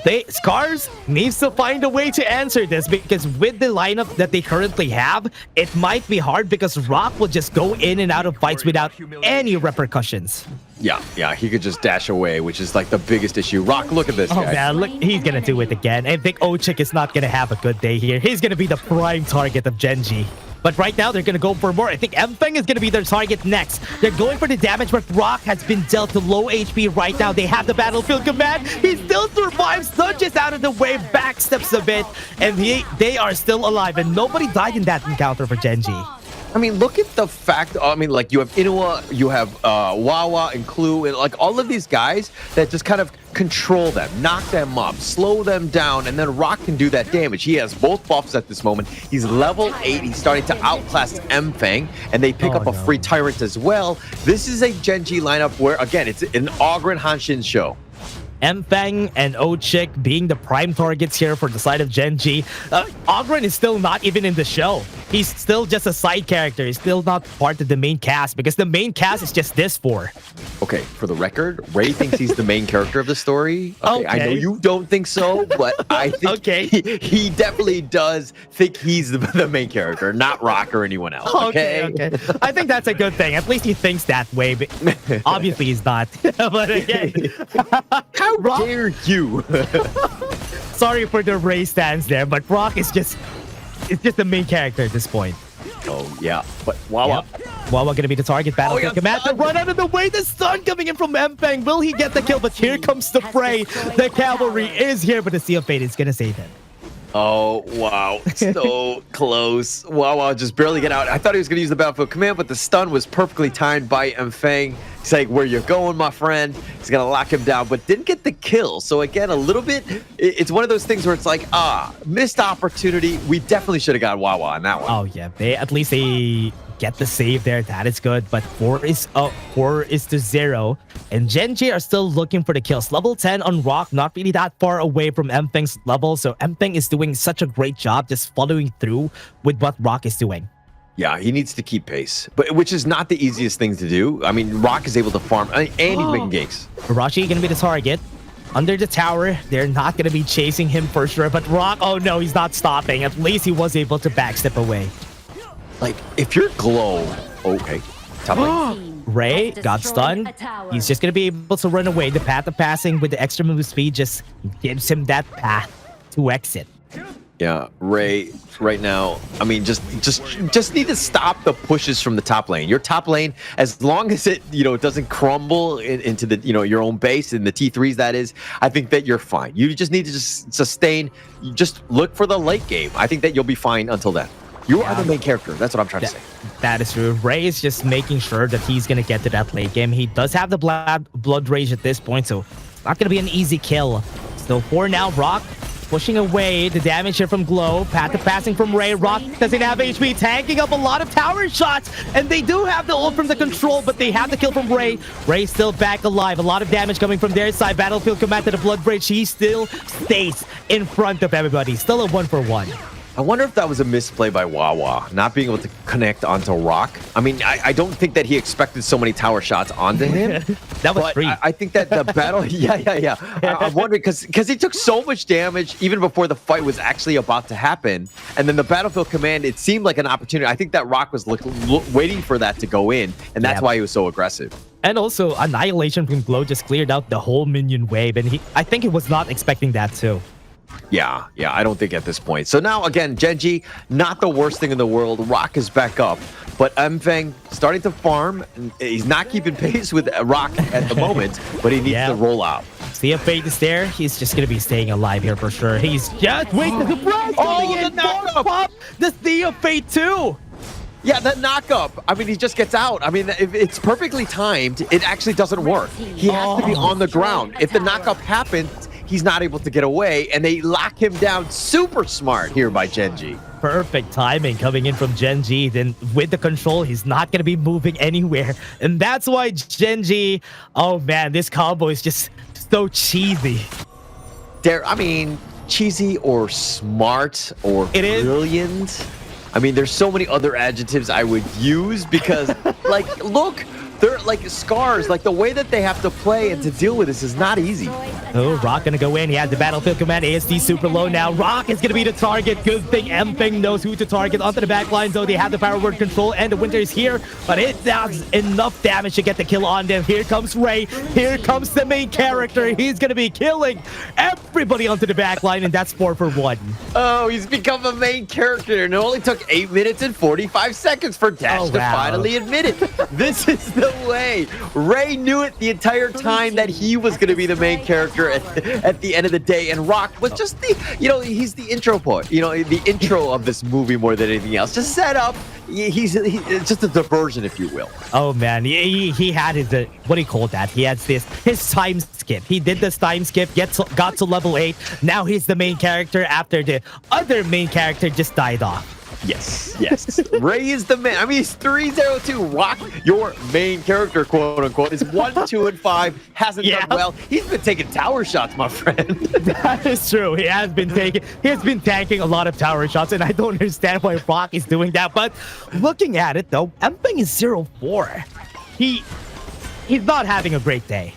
SCARZ needs to find a way to answer this, because with the lineup that they currently have, it might be hard because Rock will just go in and out of fights without any repercussions. Yeah, he could just dash away, which is like the biggest issue. Rock, look at this guy. Oh man, look, he's gonna do it again. I think Ochik is not gonna have a good day here. He's gonna be the prime target of Gen.G. But right now, they're going to go for more. I think Mfeng is going to be their target next. They're going for the damage, but Rock has been dealt to low HP right now. They have the battlefield command. He still survives, nudges out of the way, backsteps a bit, and they are still alive. And nobody died in that encounter for Gen.G. I mean, look at the fact, I mean, like, you have Inuwa, you have Wawa and Clue, and like all of these guys that just kind of control them, knock them up, slow them down, and then Rock can do that damage. He has both buffs at this moment. He's level 8. He's starting to outclass Mfeng, and they pick up a free Tyrant as well. This is a Gen.G lineup where, again, it's an Ogren Hanshin show. Mfeng and Ochik being the prime targets here for the side of Gen.G. Ogren is still not even in the show. he's still just a side character. He's still not part of the main cast because the main cast is just this four. Okay, for the record, Ray thinks he's the main character of the story. Okay, I know you don't think so, but I think he definitely does think he's the main character, not Rock or anyone else. Okay. I think that's a good thing. At least he thinks that way, but obviously he's not. But again, how dare you? Sorry for the Ray stance there, but Rock is just the main character at this point. Oh yeah, but Wawa. Wawa gonna be the target. Battlefield Commander, run out of the way. The stun coming in from Mpeng. Will he get the kill? But here comes the fray. The cavalry is here, but the Seal of Fate is gonna save him. Oh, wow. So close. Wow, just barely get out. I thought he was going to use the Battlefield Command, but the stun was perfectly timed by Mpeng. He's like, where you going, my friend? He's going to lock him down, but didn't get the kill. So again, a little bit, it's one of those things where it's like, missed opportunity. We definitely should have got Wawa on that one. Oh, yeah. At least they get the save there. That is good. But 4 is to 0. And Gen.G are still looking for the kills. Level 10 on Rock, not really that far away from Mpeng's level. So Mpeng is doing such a great job just following through with what Rock is doing. Yeah, he needs to keep pace, but which is not the easiest thing to do. I mean, Rock is able to farm, and he's making ganks. Arashi gonna be the target. Under the tower, they're not gonna be chasing him for sure. But Rock, oh no, he's not stopping. At least he was able to backstep away. Like, if you're Glow, okay. Top lane. Ray got stunned. He's just gonna be able to run away. The path of passing with the extra move speed just gives him that path to exit. Yeah, Ray, right now, I mean, just need to stop the pushes from the top lane. Your top lane, as long as it, doesn't crumble into the, your own base in the T3s, that is, I think that you're fine. You just need to just sustain. You just look for the late game. I think that you'll be fine until then. You are the main character. That's what I'm trying to say. That is true. Ray is just making sure that he's going to get to that late game. He does have the blood rage at this point, so it's not going to be an easy kill. So for now, Rock pushing away the damage here from Glow. Path of passing from Ray. Rock doesn't have HP, tanking up a lot of tower shots. And they do have the ult from the control, but they have the kill from Ray. Ray still back alive. A lot of damage coming from their side. Battlefield Command to the blood rage. He still stays in front of everybody. Still a 1-for-1. I wonder if that was a misplay by Wawa, not being able to connect onto Rock. I mean, I don't think that he expected so many tower shots onto him. That was free. I think that the battle, yeah. I'm wondering, because he took so much damage even before the fight was actually about to happen. And then the Battlefield Command, it seemed like an opportunity. I think that Rock was waiting for that to go in, and that's why he was so aggressive. And also, Annihilation from Glow just cleared out the whole minion wave, and I think he was not expecting that too. Yeah, I don't think at this point. So now, again, Gen.G, not the worst thing in the world. Rock is back up. But Mpeng starting to farm. He's not keeping pace with Rock at the moment, but he needs to roll out. Sea of Fate is there. He's just going to be staying alive here for sure. He's just waiting the surprise coming in now. Pop the Sea of Fate too. Yeah, that knock-up. I mean, he just gets out. I mean, if it's perfectly timed, it actually doesn't work. He has to be on the ground. If the knock-up happens, he's not able to get away, and they lock him down. Super smart here by Gen.G. Perfect timing coming in from Gen.G. Then with the control, he's not going to be moving anywhere. And that's why Gen.G, oh man, this combo is just so cheesy. I mean, cheesy or smart or brilliant. I mean, there's so many other adjectives I would use because, like, look, they're like SCARZ, like the way that they have to play and to deal with this is not easy. Oh, Rock gonna go in. He has the Battlefield Command. ASD super low now. Rock is gonna be the target. Good thing Mpeng knows who to target. Onto the back line, though. They have the power word control, and the Winter is here, but it does enough damage to get the kill on them. Here comes Ray. Here comes the main character. He's gonna be killing everybody onto the back line, and that's 4-for-1. Oh, he's become a main character, and it only took 8 minutes and 45 seconds for Dash to finally admit it. This is the way. Ray knew it the entire time that he was going to be the main character at the end of the day, and Rock was just the, he's the intro point, the intro of this movie more than anything else. Just set up. He's just a diversion, if you will. Oh man, he had his what do you call that? He has his time skip. He did this time skip, got to level 8. Now he's the main character after the other main character just died off. Yes. Yes. Ray is the man. I mean, he's 302. Rock, your main character, quote unquote, is 1, 2, and 5. Hasn't done well. He's been taking tower shots, my friend. That is true. He has been tanking a lot of tower shots, and I don't understand why Rock is doing that. But looking at it though, Mpeng is 0-4. He's not having a great day.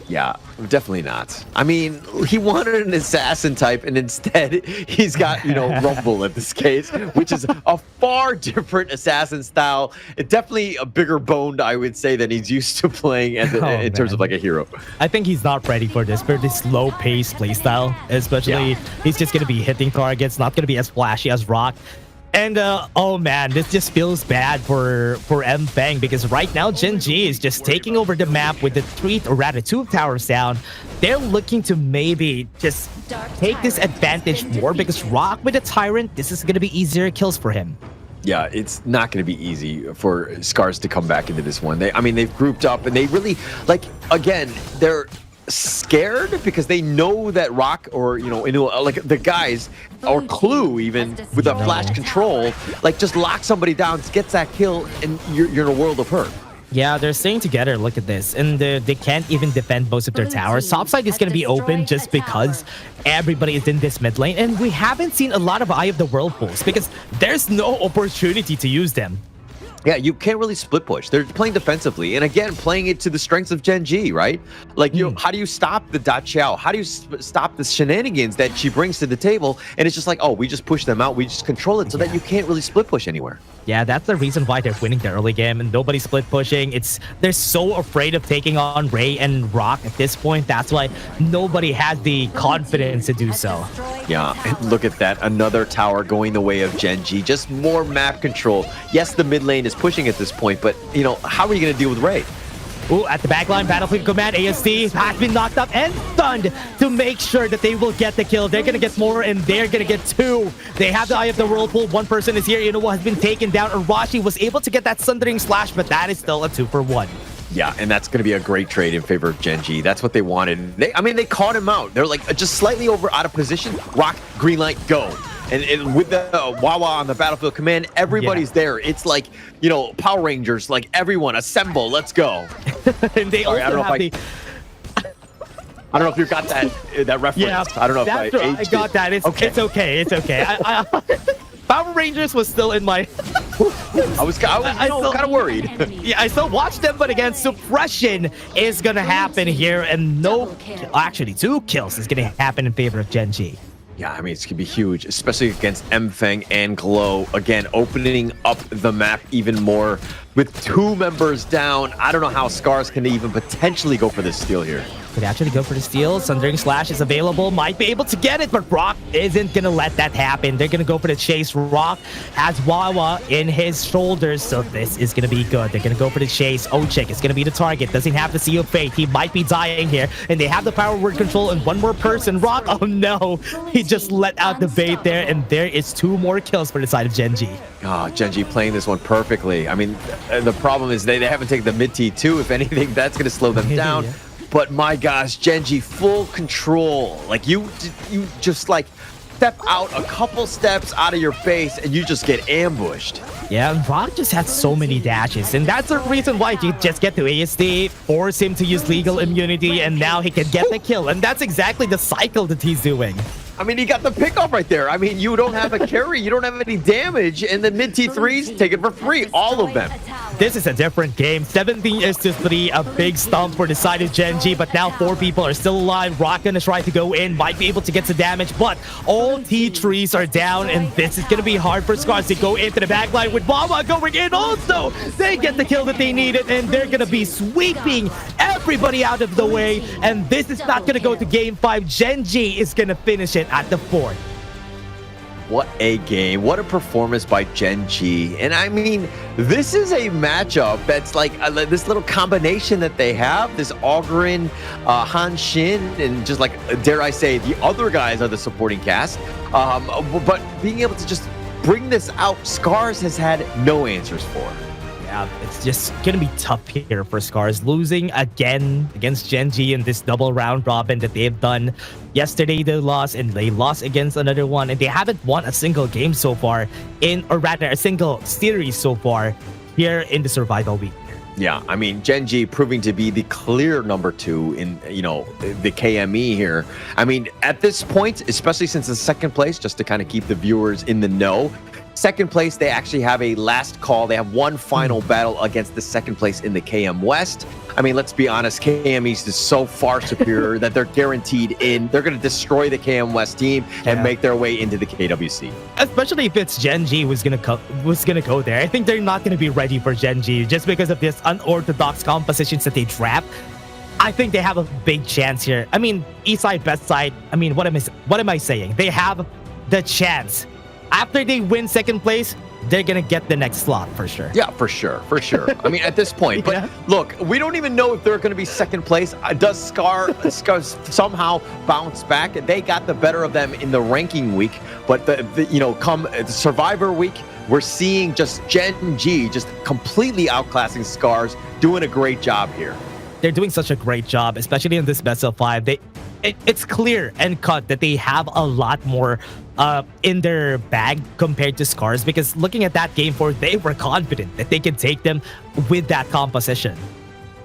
Yeah, definitely not. I mean, he wanted an assassin type, and instead he's got, Rumble in this case, which is a far different assassin style. It's definitely a bigger boned, I would say, than he's used to playing in terms of like a hero. I think he's not ready for this slow-paced playstyle, especially he's just going to be hitting targets, not going to be as flashy as Rock. And oh man, this just feels bad for Mpeng, because right now Gen.G is just taking over the map with the 2 towers down. They're looking to maybe just take this advantage more, because Rock with a Tyrant, this is going to be easier kills for him. Yeah, it's not going to be easy for SCARZ to come back into this one. They've grouped up, and they really, again, they're scared because they know that Rock or like the guys or Clue even with a flash control just lock somebody down, gets that kill, and you're in a world of hurt. Yeah, they're staying together. Look at this, and they can't even defend most of their towers. Topside is going to be open just because everybody is in this mid lane, and we haven't seen a lot of Eye of the Whirlpools because there's no opportunity to use them. Yeah, you can't really split push. They're playing defensively, and again, playing it to the strengths of Gen.G, right? How do you stop the Da Qiao? How do you stop the shenanigans that she brings to the table? And it's just like, oh, we just push them out. We just control it so that you can't really split push anywhere. Yeah, that's the reason why they're winning the early game, and nobody's split pushing. They're so afraid of taking on Ray and Rock at this point. That's why nobody has the confidence to do so. Yeah, and look at that. Another tower going the way of Gen.G. Just more map control. Yes, the mid lane is pushing at this point, but, how are you going to deal with Ray? Ooh, at the backline, Battlefield Command, ASD has been knocked up and stunned to make sure that they will get the kill. They're going to get more, and they're going to get 2. They have the Eye of the Whirlpool. One person is here. Has been taken down. Arashi was able to get that Sundering Slash, but that is still a 2-for-1. Yeah, and that's going to be a great trade in favor of Gen.G. That's what they wanted. They caught him out. They're just slightly out of position. Rock, green light, go. And with the Wawa on the Battlefield Command, everybody's there. It's like, Power Rangers, everyone assemble, let's go. And they also have the... I don't know if you got that reference. Yeah, I don't know if I got that. It's okay. It's okay. Power Rangers was still in my... I was kind of worried. Yeah, I still watched them, but again, suppression is going to happen here, and actually 2 kills is going to happen in favor of Gen.G. Yeah, it's going to be huge, especially against Mpeng and Glow. Again, opening up the map even more. With 2 members down, I don't know how SCARZ can even potentially go for this steal here. Could actually go for the steal. Sundering Slash is available. Might be able to get it, but Rock isn't going to let that happen. They're going to go for the chase. Rock has Wawa in his shoulders, so this is going to be good. They're going to go for the chase. Ochik is going to be the target. Doesn't have the Seal of Fate. He might be dying here, and they have the power word control and 1 more person. Rock, oh no. He just let out the bait there, and there is 2 more kills for the side of Gen.G. Oh, Gen.G playing this one perfectly. The problem is they haven't taken the mid T2. If anything, that's going to slow them down. Yeah. But my gosh, Gen.G full control. You just step out a couple steps out of your base and you just get ambushed. Yeah, and Rock just had so many dashes, and that's the reason why you just get to ASD, force him to use legal immunity, and now he can get the kill. And that's exactly the cycle that he's doing. He got the pickoff right there. You don't have a carry, you don't have any damage, and the mid T3s take it for free, all of them. This is a different game. 17-3, a big stomp for the side of Gen.G, but now 4 people are still alive. Rock gonna try to go in, might be able to get some damage, but all T3s are down, and this is gonna be hard for SCARZ to go into the backline with Wawa going in also. They get the kill that they needed, and they're gonna be sweeping everybody out of the way, and this is not gonna go to game 5. Gen.G is gonna finish it at the 4th. What a game. What a performance by Gen.G. And this is a matchup that's this little combination that they have, this Ogren, Han Shin, and just dare I say, the other guys are the supporting cast. But being able to just bring this out, SCARZ has had no answers for. Yeah, it's just gonna be tough here for SCARZ. Losing again against Gen.G in this double round robin that they've done. Yesterday they lost, and they lost against another one, and they haven't won a single game so far or rather a single series so far here in the survival week. Yeah, I mean, Gen.G proving to be the clear number 2 in, the KME here. I mean, at this point, especially since the second place, just to kind of keep the viewers in the know, second place, they actually have a last call. They have one final battle against the second place in the KM West. I mean, let's be honest, KM East is so far superior that they're guaranteed in. They're going to destroy the KM West team and make their way into the KWC. Especially if it's Gen.G who's gonna go there. I think they're not gonna be ready for Gen.G just because of this unorthodox compositions that they draft. I think they have a big chance here. I mean, East side, Best side. I mean, what am I saying? They have the chance. After they win second place, they're gonna get the next slot for sure. Yeah, for sure. I mean, at this point, but look, we don't even know if they're gonna be second place. Does SCARZ somehow bounce back? They got the better of them in the ranking week, but come Survivor week, we're seeing just Gen.G just completely outclassing SCARZ, doing a great job here. They're doing such a great job, especially in this best of 5. It's clear and cut that they have a lot more in their bag compared to SCARZ, because looking at that game 4, they were confident that they could take them with that composition.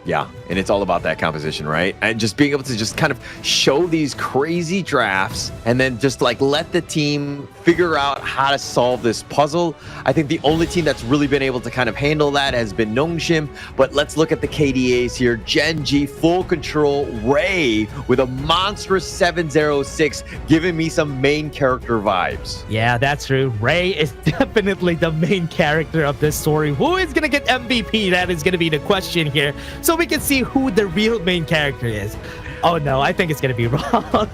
Yeah, and it's all about that composition, right? And just being able to just kind of show these crazy drafts and then just like let the team figure out how to solve this puzzle. I think the only team that's really been able to kind of handle that has been Nongshim. But let's look at the KDAs here. Gen.G, full control. Ray with a monstrous 706, giving me some main character vibes. Yeah, that's true. Ray is definitely the main character of this story. Who is going to get MVP? That is going to be the question here. So we can see who the real main character is. Oh no, I think it's going to be Rock.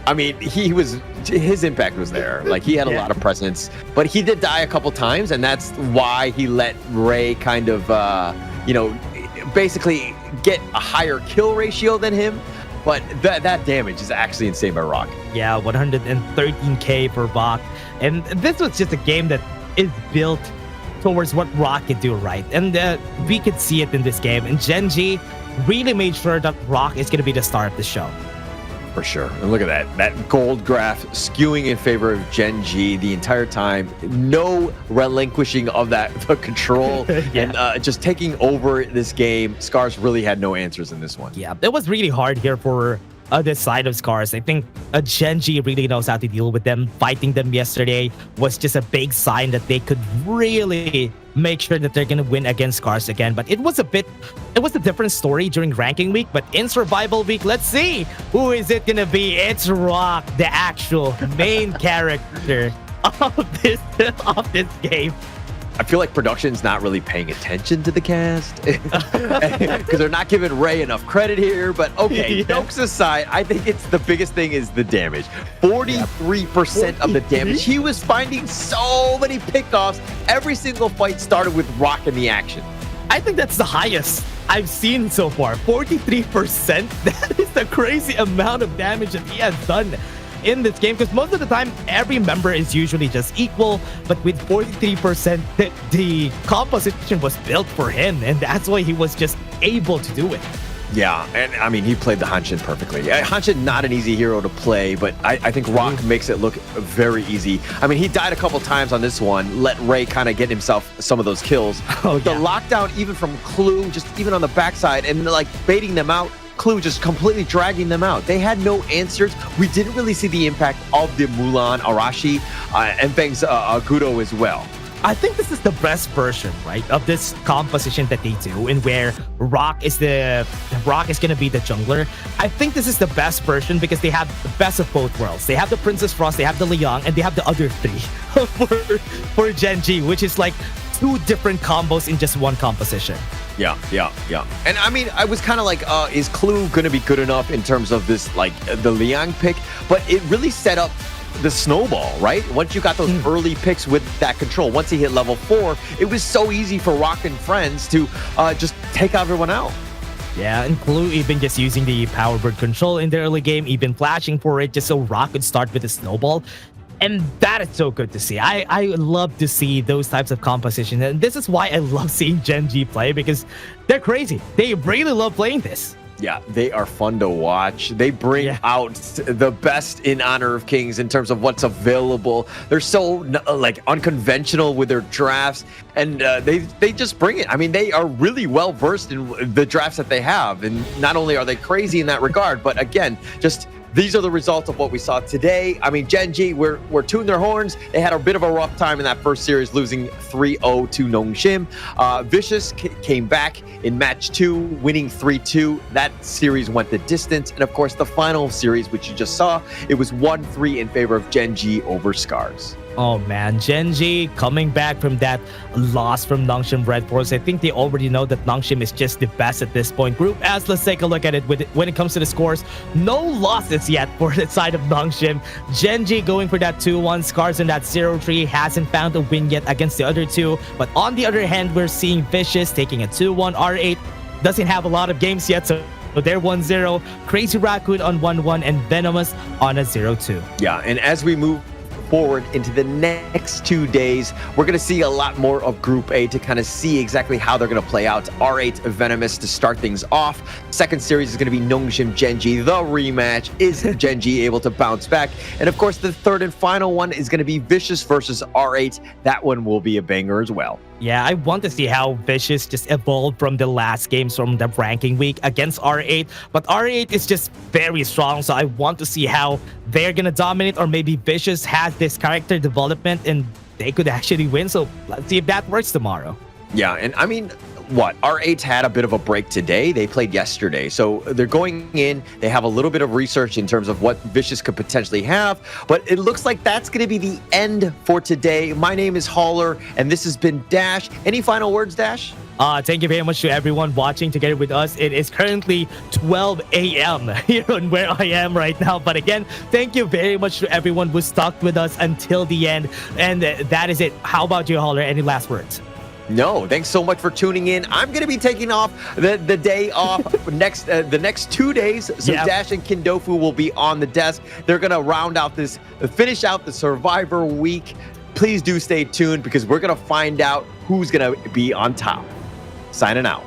I mean, his impact was there. Like, he had a lot of presence, but he did die a couple times, and that's why he let Ray kind of, basically get a higher kill ratio than him. But that damage is actually insane by Rock. Yeah, 113k for Rock. And this was just a game that is built towards what Rock could do, right? And we could see it in this game. And Gen.G really made sure that Rock is going to be the star of the show. For sure. And look at that gold graph skewing in favor of Gen.G the entire time. No relinquishing of the control and just taking over this game. SCARZ really had no answers in this one. Yeah, it was really hard here for this side of SCARZ. I think Gen.G really knows how to deal with them. Fighting them yesterday was just a big sign that they could really make sure that they're gonna win against SCARZ again. But it was a different story during ranking week. But in survival week, let's see who is it gonna be. It's Rock, the actual main character of this game. I feel like production's not really paying attention to the cast because they're not giving Ray enough credit here. But okay, jokes aside, I think it's the biggest thing is the damage. 43% of the damage. He was finding so many pickoffs. Every single fight started with Rock in the action. I think that's the highest I've seen so far. 43%. That is a crazy amount of damage that he has done in this game, because most of the time every member is usually just equal, but with 43% the composition was built for him, and that's why he was just able to do it. Yeah, and I mean, he played the Hanshin perfectly. Hanshin, not an easy hero to play, but I think Rock makes it look very easy. I mean, he died a couple times on this one, let Ray kind of get himself some of those kills. The lockdown, even from Clue, just even on the backside, and like baiting them out, Clue just completely dragging them out. They had no answers. We didn't really see the impact of the Mulan, Arashi, and Feng's Gudo as well. I think this is the best version, right, of this composition that they do, and where Rock is going to be the jungler. I think this is the best version because they have the best of both worlds. They have the Princess Frost, they have the Liang, and they have the other three for Gen.G, which is like 2 different combos in just one composition. Yeah. And I mean, I was kind of like, is Clue going to be good enough in terms of this, like, the Liang pick? But it really set up the snowball, right? Once you got those early picks with that control, once he hit level 4, it was so easy for Rock and friends to just take everyone out. Yeah, and Clue even just using the power bird control in the early game, even flashing for it just so Rock could start with the snowball. And that is so good to see. I love to see those types of composition. And this is why I love seeing Gen.G play, because they're crazy. They really love playing this. Yeah, they are fun to watch. They bring out the best in Honor of Kings in terms of what's available. They're so like unconventional with their drafts, and they just bring it. I mean, they are really well versed in the drafts that they have, and not only are they crazy in that regard, but again, just these are the results of what we saw today. I mean, Gen.G, we're tooting their horns. They had a bit of a rough time in that first series, losing 3-0 to Nongshim. Vicious came back in match 2, winning 3-2. That series went the distance. And of course, the final series, which you just saw, it was 1-3 in favor of Gen.G over SCARZ. Oh man, Gen.G coming back from that loss from Nongshim RedForce. I think they already know that Nongshim is just the best at this point. Group S, let's take a look at it when it comes to the scores. No losses yet for the side of Nongshim. Gen.G going for that 2-1. SCARZ in that 0-3 hasn't found a win yet against the other two. But on the other hand, we're seeing Vicious taking a 2-1. R8 doesn't have a lot of games yet, so they're 1-0. Crazy Raccoon on 1-1 and Venomous on a 0-2. Yeah, and as we move forward into the next 2 days, we're going to see a lot more of Group A to kind of see exactly how they're going to play out. R8 Venomous to start things off. Second series is going to be Nongshim Gen.G, the rematch. Is Gen.G able to bounce back? And of course, the third and final one is going to be Vicious versus R8. That one will be a banger as well. Yeah, I want to see how Vicious just evolved from the last games from the ranking week against R8. But R8 is just very strong, so I want to see how they're going to dominate, or maybe Vicious has this character development and they could actually win. So let's see if that works tomorrow. Yeah, and I mean, R8 had a bit of a break today. They played yesterday. So they're going in. They have a little bit of research in terms of what Vicious could potentially have. But it looks like that's going to be the end for today. My name is Hauler, and this has been Dash. Any final words, Dash? Thank you very much to everyone watching together with us. It is currently 12 a.m. here on where I am right now. But again, thank you very much to everyone who stuck with us until the end. And that is it. How about you, Hauler? Any last words? No, thanks so much for tuning in. I'm going to be taking off the day off the next 2 days. So Dash and Kindofu will be on the desk. They're going to finish out the Survivor week. Please do stay tuned, because we're going to find out who's going to be on top. Signing out.